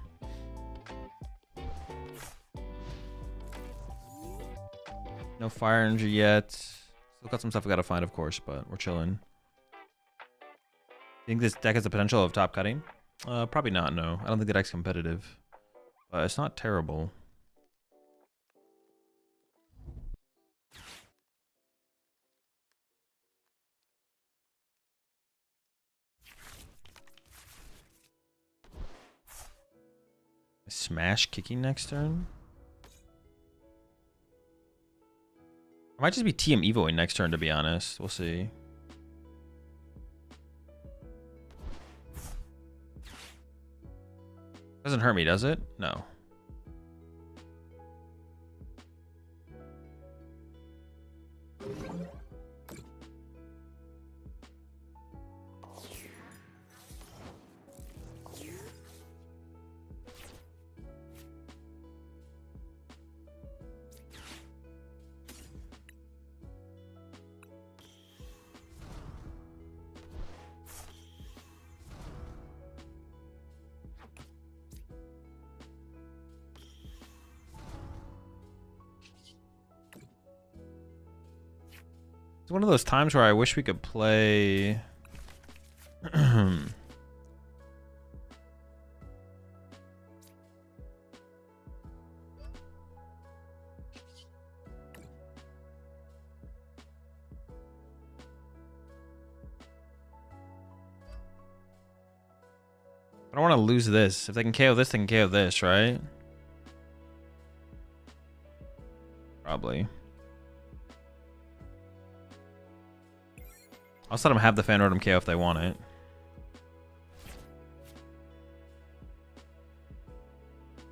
No fire energy yet. So Still got some stuff we gotta find, of course, but we're chilling. Think this deck has the potential of top cutting? Probably not, no. I don't think the deck's competitive. But it's not terrible. Smash kicking next turn? I might just be TM Evoing next turn, to be honest. We'll see. Doesn't hurt me, does it? No. It's one of those times where I wish we could play. I don't want to lose this. If they can KO this, they can KO this, right? Probably. I'll let them have the Phantom KO if they want it.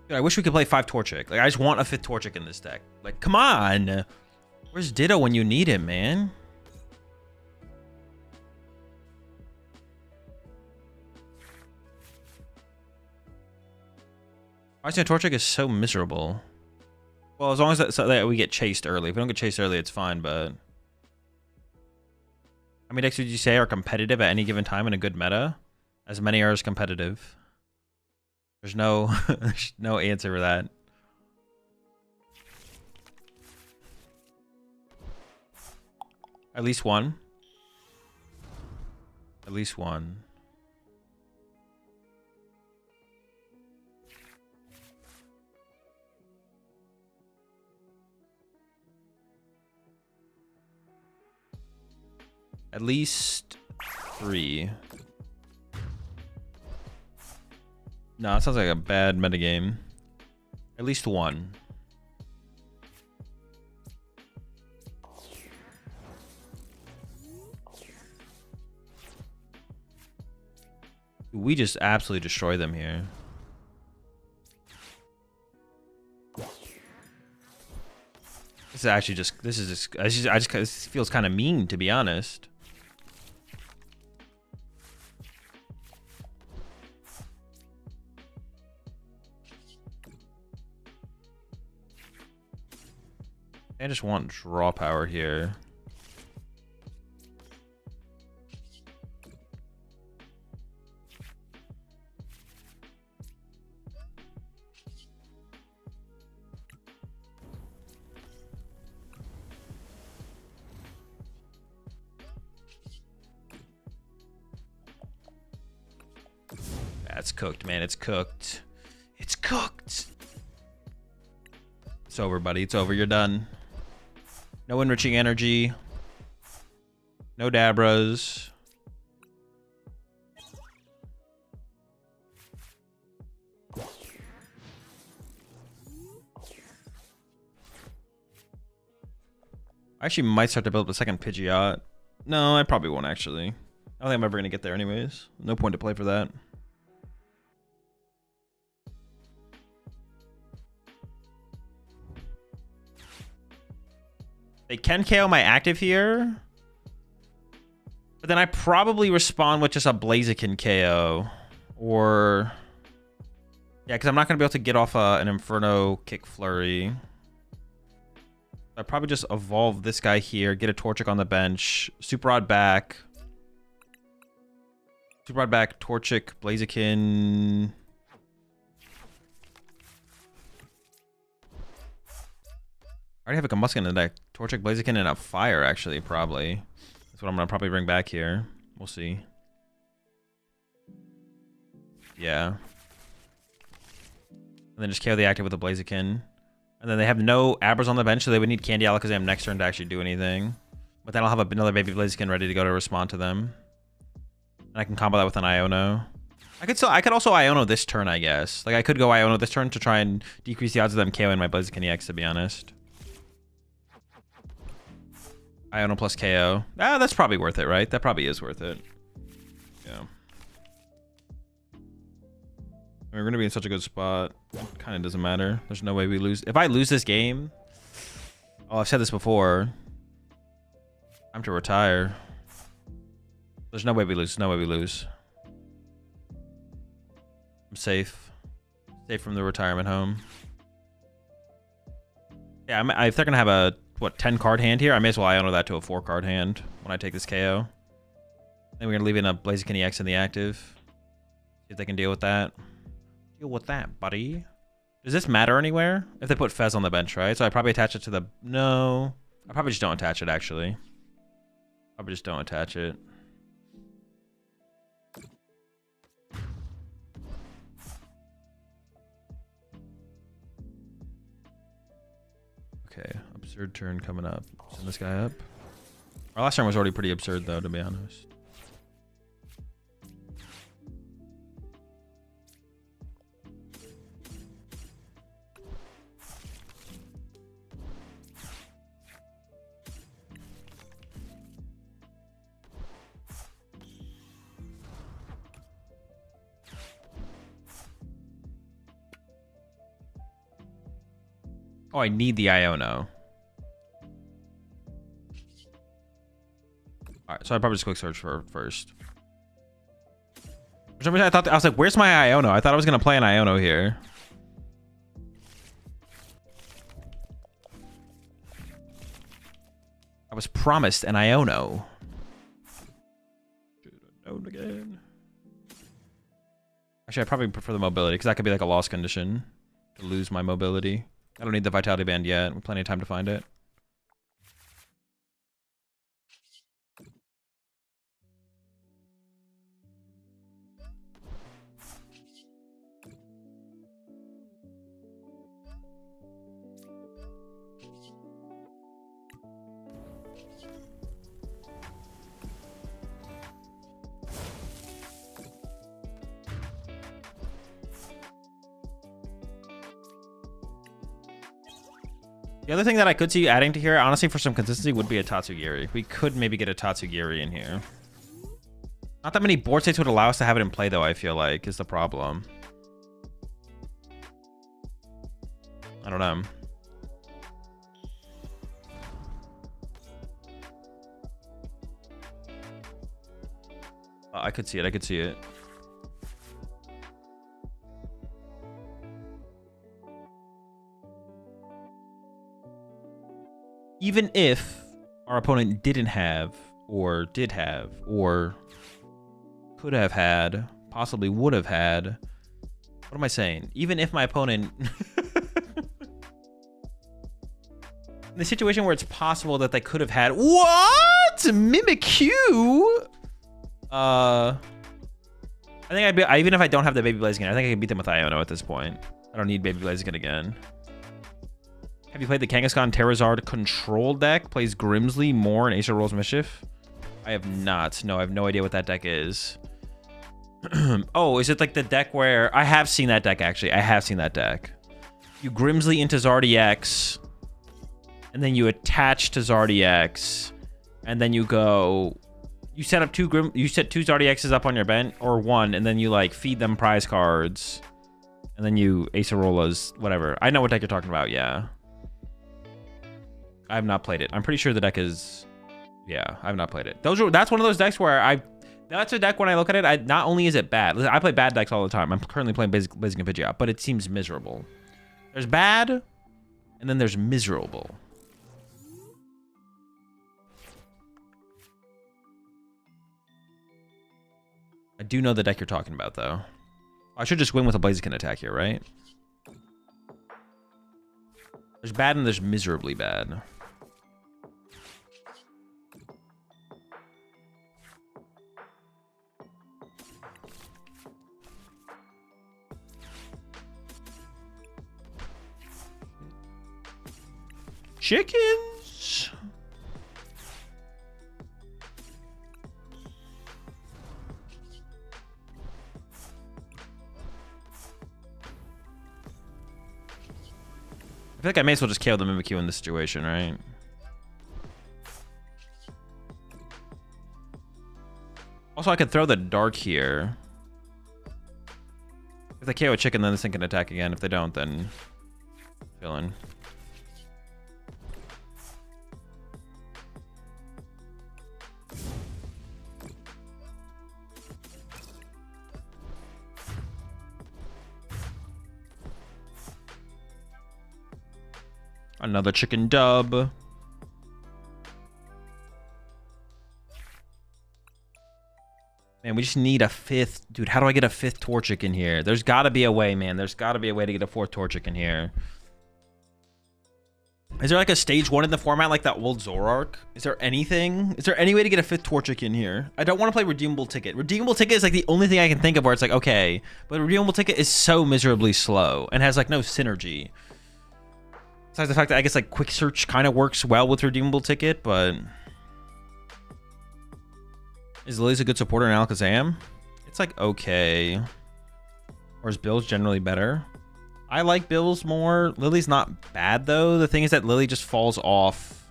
Dude, I wish we could play 5 Torchic. Like, I just want a 5th Torchic in this deck. Like, come on! Where's Ditto when you need him, man? Rising Torchic is so miserable. Well, as long as that we get chased early. If we don't get chased early, it's fine, but... How many decks would you say are competitive at any given time in a good meta? As many are as competitive. There's no, there's no answer for that. At least one. At least one. At least 3. No, that sounds like a bad metagame. At least 1. We just absolutely destroy them here. This is actually just, this feels kind of mean, to be honest. I just want draw power here. That's cooked, man. It's cooked. It's cooked. It's over, buddy. It's over. You're done. No enriching energy. No Dabras. I actually might start to build up a second Pidgeot. No, I probably won't actually. I don't think I'm ever going to get there anyways. No point to play for that. They can KO my active here. But then I probably respond with just a Blaziken KO. Or... yeah, because I'm not going to be able to get off an Inferno Kick Flurry. I'd probably just evolve this guy here, get a Torchic on the bench, Super Rod back. Super Rod back, Torchic, Blaziken. I already have a Combusken in the deck. Torchic, Blaziken, and a fire, actually, probably. That's what I'm going to probably bring back here. We'll see. Yeah. And then just KO the active with a Blaziken. And then they have no Abbers on the bench, so they would need Candy Alakazam because next turn to actually do anything. But then I'll have another baby Blaziken ready to go to respond to them. And I can combo that with an Iono. I could also Iono this turn, I guess. Like, I could go Iono this turn to try and decrease the odds of them KOing my Blaziken EX, to be honest. Iono plus KO. Ah, that's probably worth it, right? That probably is worth it. Yeah. We're going to be in such a good spot. Kind of doesn't matter. There's no way we lose. If I lose this game... Oh, I've said this before. Time to retire. There's no way we lose. No way we lose. I'm safe. Safe from the retirement home. Yeah, if they're going to have a, what, 10 card hand here, I may as well Iono that to a 4 card hand when I take this KO. Then we're going to leave in a Blaziken EX in the active. See if they can deal with that. Deal with that, buddy. Does this matter anywhere? If they put Fez on the bench, right? So I probably attach it to the... No. I probably just don't attach it, actually. Probably just don't attach it. Okay, absurd turn coming up. Send this guy up. Our last turn was already pretty absurd, though, to be honest. Oh, I need the Iono. Alright, so I probably just quick search for first. For some reason, I was like, where's my Iono? I thought I was going to play an Iono here. I was promised an Iono. Should have known again. Actually, I probably prefer the mobility, because that could be like a lost condition to lose my mobility. I don't need the Vitality Band yet. We have plenty of time to find it. The other thing that I could see adding to here, honestly, for some consistency, would be a Tatsugiri. We could maybe get a Tatsugiri in here. Not that many board states would allow us to have it in play, though, I feel like, is the problem. I don't know. I could see it. I could see it. Even if our opponent didn't have, or did have, or could have had, possibly would have had. What am I saying? Even if my opponent... in the situation where it's possible that they could have had... What? Mimikyu? I think I'd be... Even if I don't have the Baby Blaziken, I think I can beat them with Iono at this point. I don't need Baby Blaziken again. Have you played the Kangaskhan Terrazard control deck? Plays Grimsley, Moore, and Acer Rolls Mischief? I have not. No, I have no idea what that deck is. Oh, is it like the deck where... I have seen that deck, actually. I have seen that deck. You Grimsley into Zardy-X, and then you attach to Zardy-X, and then you go... You set up you set two Zardy-X's up on your bench, or one, and then you, like, feed them prize cards, and then you Acerolas, whatever. I know what deck you're talking about, yeah. I have not played it. I'm pretty sure the deck is... Yeah, I have not played it. That's one of those decks where that's a deck when I look at it, not only is it bad... I play bad decks all the time. I'm currently playing Blaziken Pidgeot, but it seems miserable. There's bad, and then there's miserable. I do know the deck you're talking about, though. I should just win with a Blaziken attack here, right? There's bad and there's miserably bad. chickens. I feel like I may as well just KO the Mimikyu in this situation, right? Also, I could throw the Dark here. If they KO a chicken, then this thing can attack again. If they don't, then chillin'. Another chicken dub. Man, we just need a fifth. Dude, how do I get a fifth Torchic in here? There's got to be a way, man. There's got to be a way to get a fourth Torchic in here. Is there like a stage 1 in the format like that old Zoroark? Is there anything? Is there any way to get a fifth Torchic in here? I don't want to play Redeemable Ticket. Redeemable Ticket is like the only thing I can think of where it's like, okay. But Redeemable Ticket is so miserably slow and has like no synergy. Besides the fact that I guess like Quick Search kind of works well with Redeemable Ticket, but... Is Lily's a good supporter in Alakazam? It's like okay. Or is Bill's generally better? I like Bill's more. Lily's not bad though. The thing is that Lily just falls off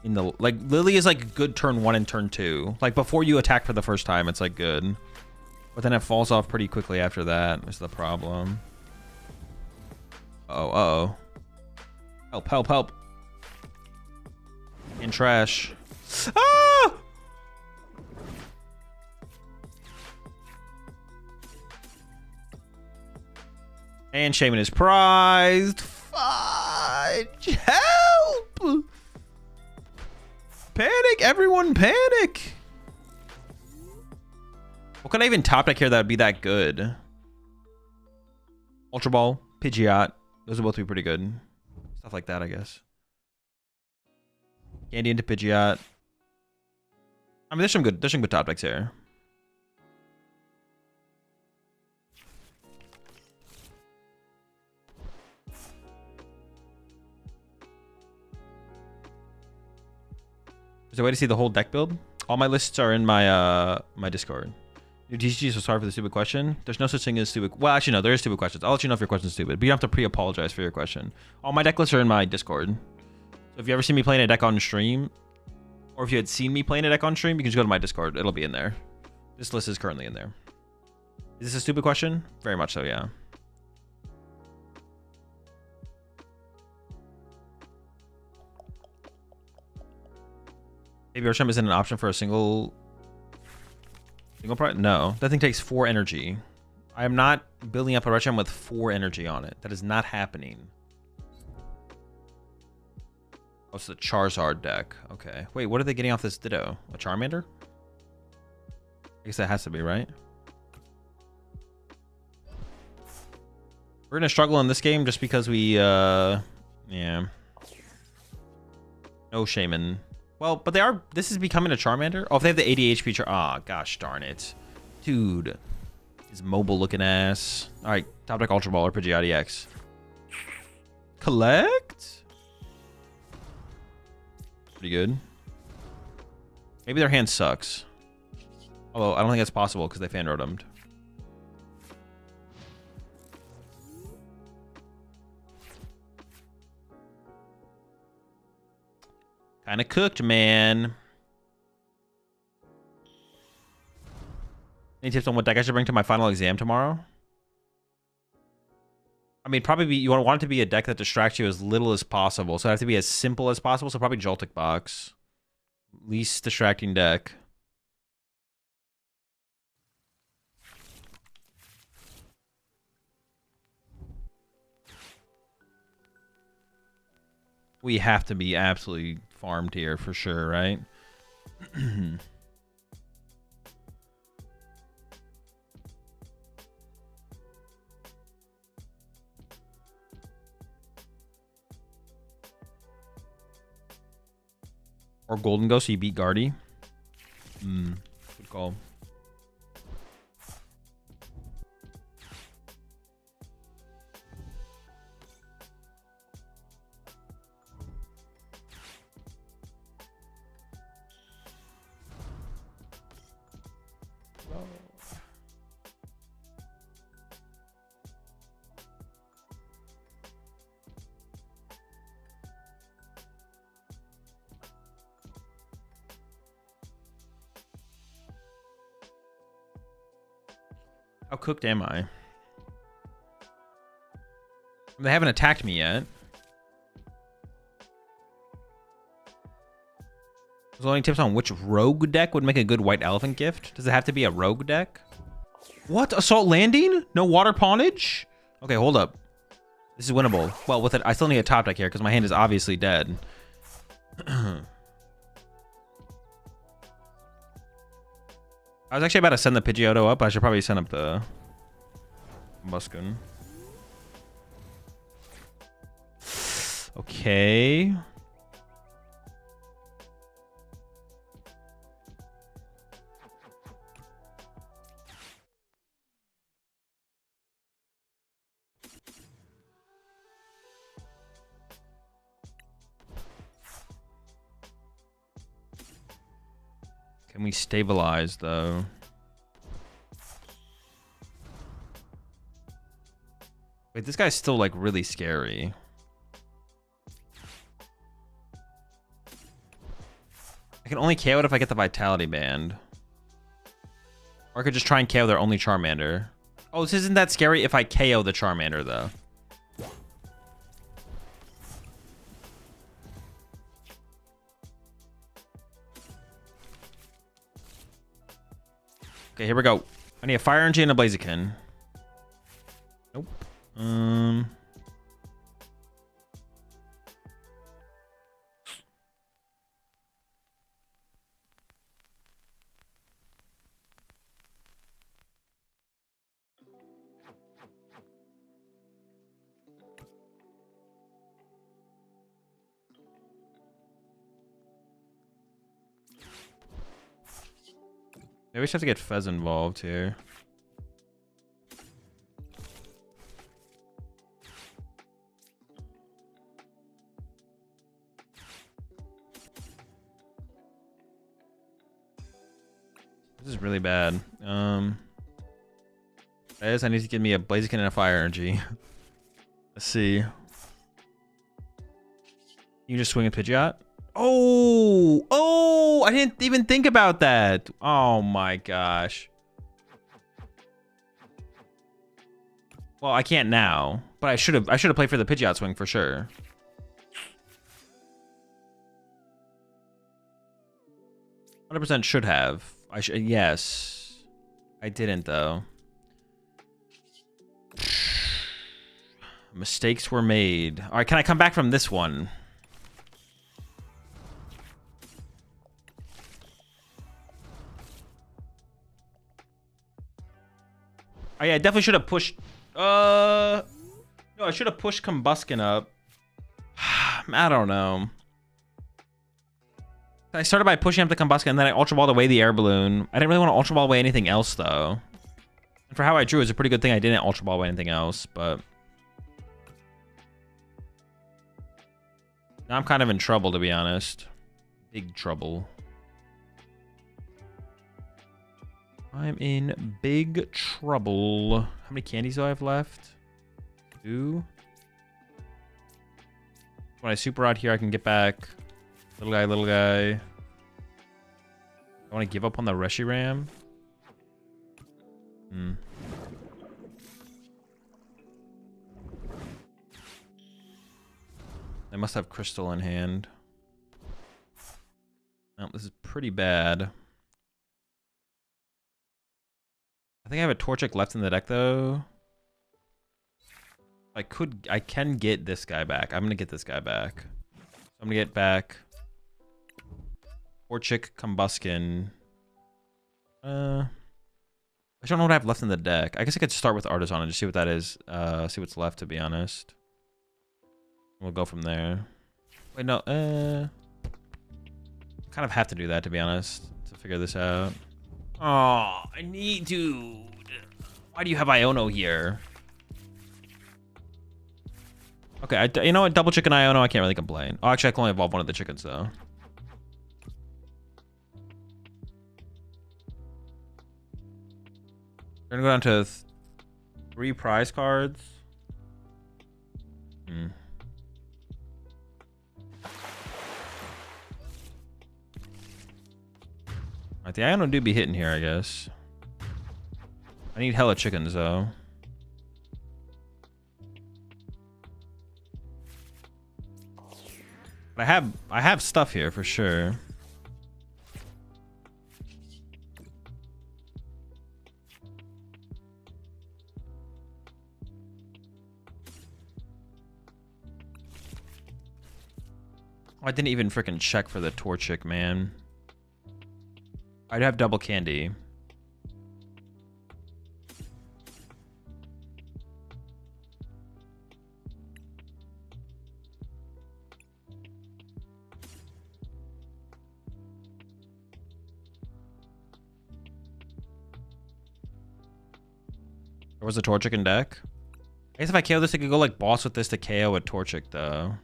in the... Like Lily is like good turn 1 and turn 2. Like before you attack for the first time, it's like good. But then it falls off pretty quickly after that is the problem. Oh, uh-oh. Help, help, help. In trash. Ah! And Shaman is prized. Fudge! Help! Panic! Everyone panic! What could I even top deck here that would be that good? Ultra Ball, Pidgeot. Those would both be pretty good. Stuff like that, I guess. Candy into Pidgeot. I mean, there's some good top decks here. Is there a way to see the whole deck build? All my lists are in my my Discord. Your TCG, so sorry for the stupid question. There's no such thing as stupid. Well, actually, no, there is stupid questions. I'll let you know if your question's stupid, but you don't have to pre-apologize for your question. All my deck lists are in my Discord. So if you ever see me playing a deck on stream, or if you had seen me playing a deck on stream, you can just go to my Discord. It'll be in there. This list is currently in there. Is this a stupid question? Very much so, yeah. Baby Archam isn't an option for a single price? No, that thing takes 4 energy. I am not building up a Archam with 4 energy on it. That is not happening. Oh, it's the Charizard deck. Okay. Wait, what are they getting off this Ditto? A Charmander? I guess that has to be, right? We're gonna struggle in this game just because we, yeah. No Shaman. Well, but they are... This is becoming a Charmander? Oh, if they have the 80 HP Char... Ah, gosh darn it. Dude. His mobile-looking ass. Alright, top deck Ultra Ball or Pidgeot EX. Collect? Pretty good. Maybe their hand sucks. Although, I don't think that's possible because they fan-rotomed. Kind of cooked, man. Any tips on what deck I should bring to my final exam tomorrow? I mean, probably you want it to be a deck that distracts you as little as possible. So it has to be as simple as possible. So probably Joltik box. Least distracting deck. We have to be absolutely farmed here for sure, right? Or Golden Ghost, so you beat Guardy. Good call. How cooked am I? They haven't attacked me yet. There's only tips on which rogue deck would make a good white elephant gift. Does it have to be a rogue deck? What? Assault landing? No water pawnage? Okay, hold up. This is winnable. Well, with it, I still need a top deck here because my hand is obviously dead. I was actually about to send the Pidgeotto up. I should probably send up the Muskin. Okay. Can we stabilize, though? Wait, this guy's still, like, really scary. I can only KO it if I get the Vitality Band. Or I could just try and KO their only Charmander. Oh, this isn't that scary if I KO the Charmander, though. Okay, here we go. I need a Fire Energy and a Blaziken. Nope. Maybe we just have to get Fez involved here. This is really bad. I need to give me a Blaziken and a Fire Energy. Let's see. You just swing a Pidgeot? Oh, I didn't even think about that. Oh my gosh. Well, I can't now, but I should have played for the Pidgeot swing for sure. %, should have. Yes. I didn't though. Mistakes were made. All right, can I come back from this one? Oh, yeah, I definitely should have pushed. No, I should have pushed Combuskin up. I don't know. I started by pushing up the Combuskin, and then I Ultra Balled away the Air Balloon. I didn't really want to Ultra Ball away anything else, though. And for how I drew, it's a pretty good thing I didn't Ultra Ball away anything else, but... now I'm kind of in trouble, to be honest. Big trouble. I'm in big trouble. How many candies do I have left? 2. When I super out here, I can get back. Little guy, little guy. I want to give up on the Reshiram. I must have Crystal in hand. Oh, this is pretty bad. I think I have a Torchic left in the deck, though. I can get this guy back. I'm going to get this guy back. So I'm going to get back Torchic, Combuskin. I don't know what I have left in the deck. I guess I could start with Artisan and just see what that is. See what's left, to be honest. We'll go from there. Wait, no. Kind of have to do that, to be honest, to figure this out. Oh, I need to. Why do you have Iono here? Okay, you know what? Double chicken Iono, I can't really complain. Oh, actually, I can only evolve one of the chickens, though. We're gonna go down to 3 prize cards. Alright, the Iono do be hitting here, I guess. I need hella chickens though. But I have stuff here for sure. Oh, I didn't even freaking check for the Torchic, man. I'd have double candy. There was a Torchic in deck. I guess if I KO this, I could go like boss with this to KO a Torchic though.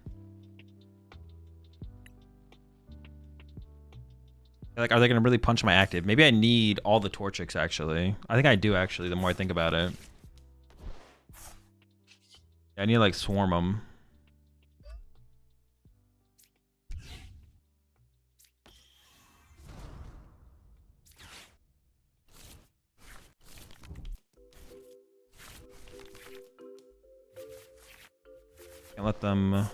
Like, are they gonna really punch my active? Maybe I need all the Torchics actually. I think I do actually, the more I think about it. Yeah, I need to like swarm them. Can't let them...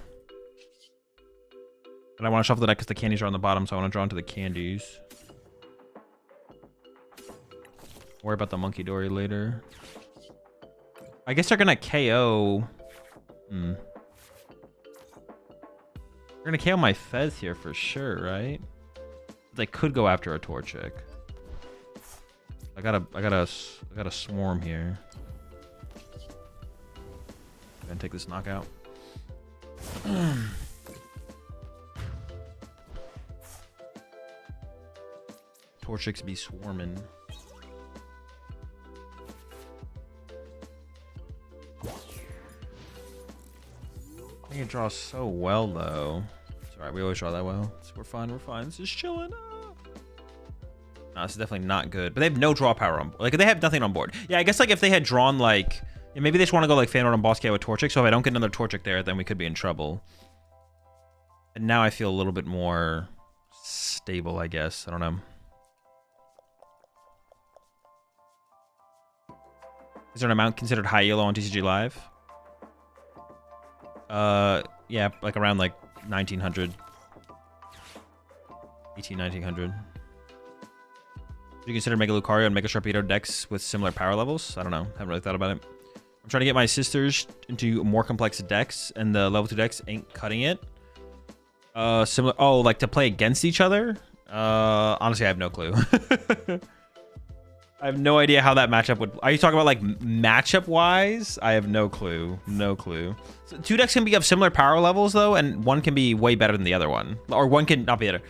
But I want to shuffle the deck because the candies are on the bottom, so I want to draw into the candies. Worry about the Monkey Dory later. I guess they're gonna KO... They're gonna KO my Fez here for sure, right? They could go after a Torchic. I gotta swarm here. Gonna take this knockout. Torchics be swarming. I can draw so well though. It's alright, we always draw that well. So we're fine, we're fine. This is chilling. No, this is definitely not good. But they have no draw power on board. Like, they have nothing on board. Yeah, I guess like if they had drawn like... Yeah, maybe they just want to go like Fanord on boss KO with Torchic, so if I don't get another Torchic there, then we could be in trouble. And now I feel a little bit more stable, I guess. I don't know. Is there an amount considered high yellow on TCG Live? Yeah, like around like 1900. 1900. Do you consider Mega Lucario and Mega Sharpedo decks with similar power levels? I don't know. Haven't really thought about it. I'm trying to get my sisters into more complex decks, and the level 2 decks ain't cutting it. Similar. Oh, like to play against each other? Honestly, I have no clue. I have no idea how that matchup would... Are you talking about like matchup wise? I have no clue. No clue. So 2 decks can be of similar power levels though, and one can be way better than the other one. Or one can not be better.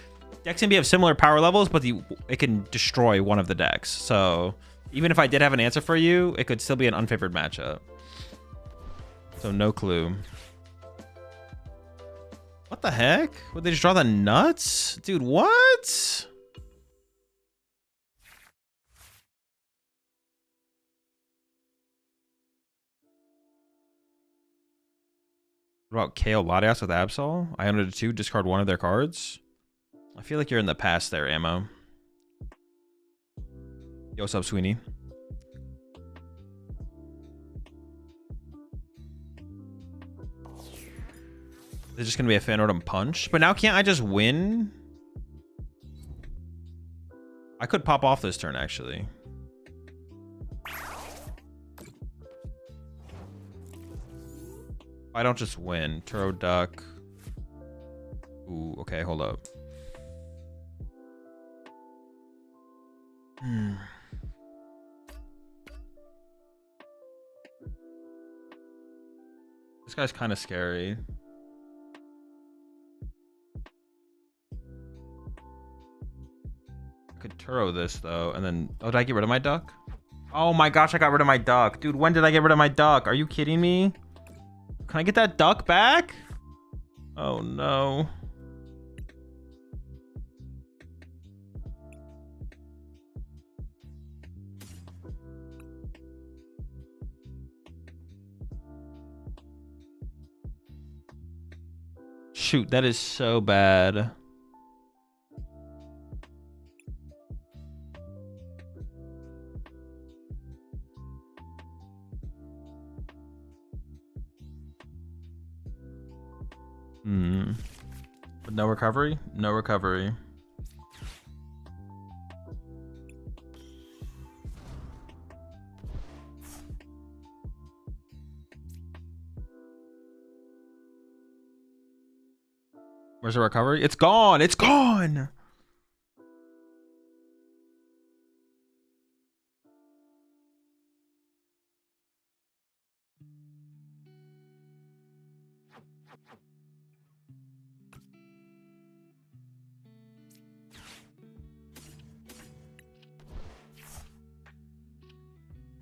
Decks can be of similar power levels, but it can destroy one of the decks. So even if I did have an answer for you, it could still be an unfavored matchup. So no clue. What the heck? Would they just draw the nuts? Dude, what? What about KO Latias with Absol? I owned it 2, discard one of their cards. I feel like you're in the past there, Ammo. Yo, what's up, Sweeney? Is it just gonna be a Fanordum punch? But now can't I just win? I could pop off this turn, actually. I don't just win. Turo Duck. Ooh, okay, hold up. This guy's kind of scary. I could Turo this though, and then... Oh, did I get rid of my duck? Oh my gosh, I got rid of my duck. Dude, when did I get rid of my duck? Are you kidding me? Can I get that duck back? Oh no. Shoot, that is so bad. But no recovery? No recovery. Where's the recovery? It's gone! It's gone!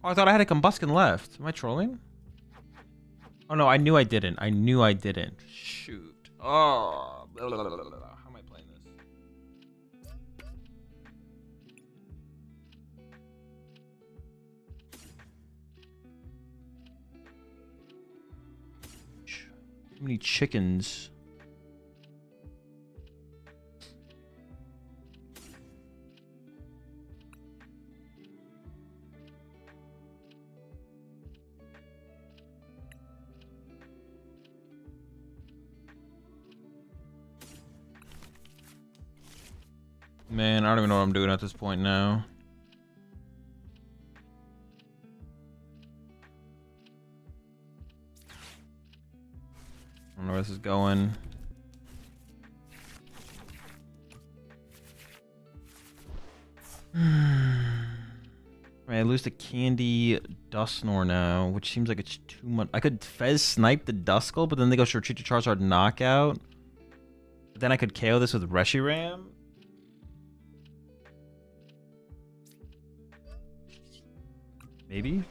Oh, I thought I had a combustion left. Am I trolling? Oh no, I knew I didn't. I knew I didn't. Shoot. Oh. Blah, blah, blah, blah, blah. How am I playing this? Too many chickens. Man, I don't even know what I'm doing at this point now. I don't know where this is going. Right, I lose to Candy Dusknor now, which seems like it's too much. I could Fez snipe the Duskull, but then they go to retreat to Charizard knockout. But then I could KO this with Reshiram. Maybe?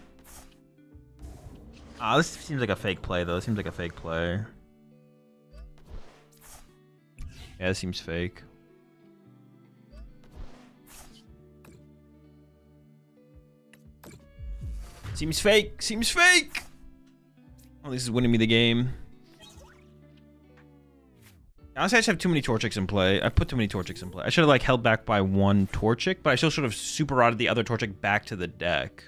Ah, this seems like a fake play, though. This seems like a fake play. Yeah, this seems fake. Seems fake. Seems fake. Oh, this is winning me the game. Honestly, I just have too many Torchics in play. I put too many Torchics in play. I should have like held back by one Torchic, but I still should have super rotted the other Torchic back to the deck.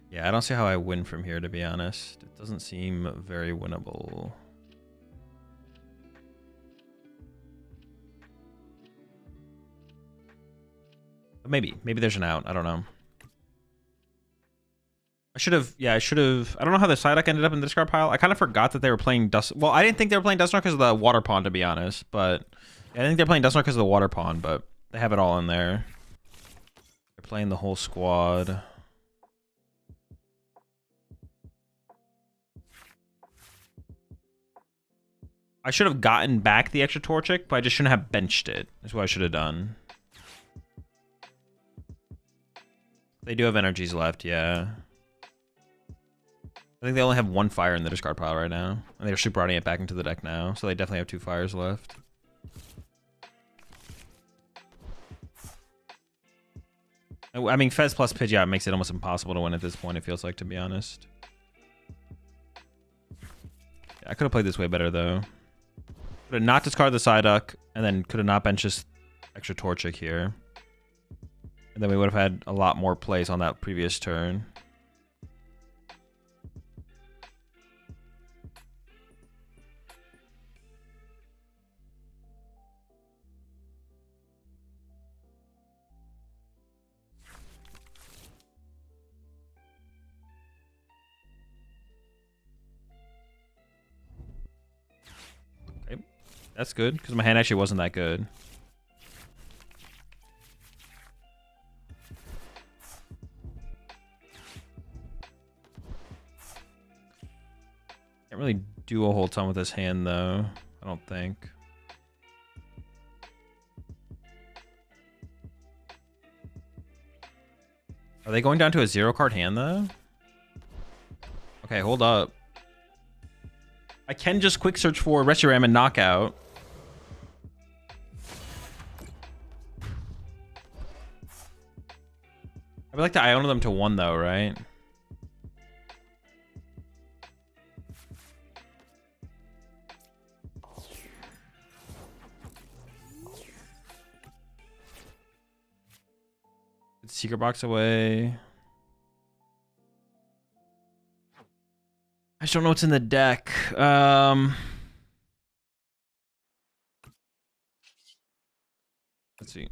Yeah, I don't see how I win from here, to be honest. It doesn't seem very winnable. But maybe there's an out. I don't know. I should have, yeah, I should have. I don't know how the Psyduck ended up in the discard pile. I kind of forgot that they were playing Dust. Well, I didn't think they were playing Dusknoir because of the Water Pond, to be honest. But yeah, I think they're playing Dusknoir because of the Water Pond, but they have it all in there. They're playing the whole squad. I should have gotten back the extra Torchic, but I just shouldn't have benched it. That's what I should have done. They do have energies left, yeah. I think they only have one fire in the discard pile right now. And they're super routing it back into the deck now. So they definitely have 2 fires left. I mean, Fez plus Pidgeot makes it almost impossible to win at this point, it feels like, to be honest. Yeah, I could have played this way better, though. Could have not discarded the Psyduck, and then could have not benched this extra Torchic here. And then we would have had a lot more plays on that previous turn. Okay, that's good, because my hand actually wasn't that good. Can't really do a whole ton with this hand, though. I don't think. Are they going down to a 0-card hand, though? Okay, hold up. I can just quick search for Reshiram and knockout. I would like to Iona them to 1, though, right? Secret box away. just don't know what's in the deck. Let's see.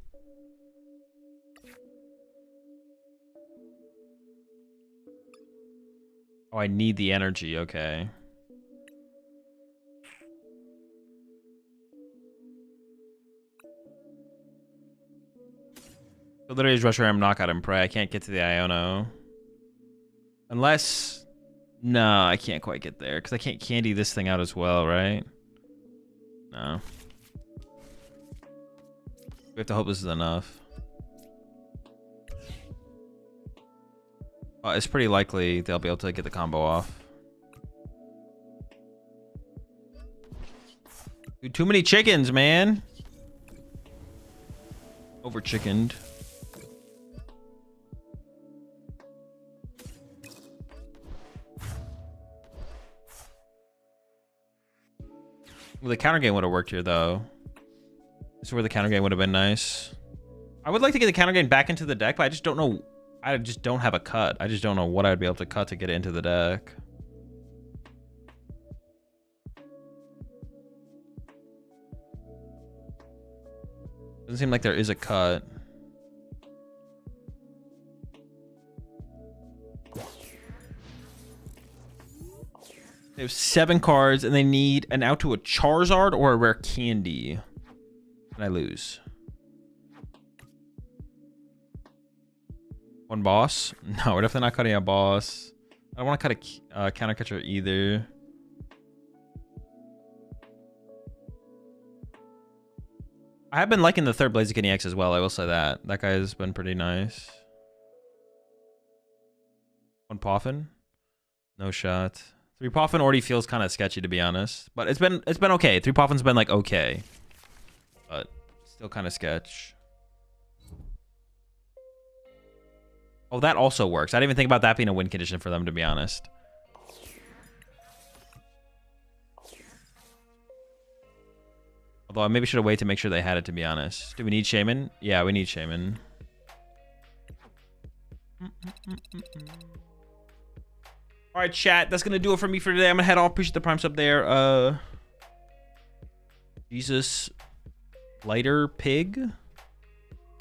Oh, I need the energy. Okay. So literally, rush ram, knockout, and pray. I can't get to the Iono. Unless... No, I can't quite get there. Because I can't candy this thing out as well, right? No. We have to hope this is enough. It's pretty likely they'll be able to get the combo off. Dude, too many chickens, man. Over chickened. Well, the counter game would have worked here, though. This is where the counter game would have been nice. I would like to get the counter game back into the deck, but I just don't know. I just don't have a cut. I just don't know what I'd be able to cut to get it into the deck. Doesn't seem like there is a cut. They have 7 cards, and they need an out to a Charizard or a rare candy. And I lose. 1 boss? No, we're definitely not cutting a boss. I don't want to cut a counter catcher either. I have been liking the 3rd Blaziken EX as well. I will say that. That guy has been pretty nice. 1 Poffin? No shot. 3 Poffin already feels kind of sketchy, to be honest. But it's been okay. 3 Poffin's been like okay. But still kind of sketch. Oh, that also works. I didn't even think about that being a win condition for them, to be honest. Although I maybe should have waited to make sure they had it, to be honest. Do we need Shaman? Yeah, we need Shaman. All right, chat. That's going to do it for me for today. I'm going to head off. Appreciate the prime sub there. Jesus Lighter Pig.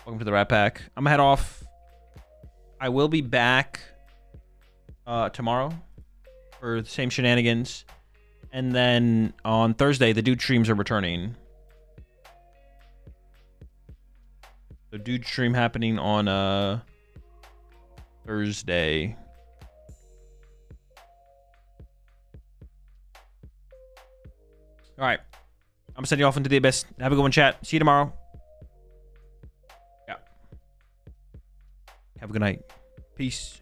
Welcome to the Rat Pack. I'm going to head off. I will be back tomorrow for the same shenanigans. And then on Thursday, the dude streams are returning. The dude stream happening on Thursday. All right. I'm going to send you off into the abyss. Have a good one, chat. See you tomorrow. Yeah. Have a good night. Peace.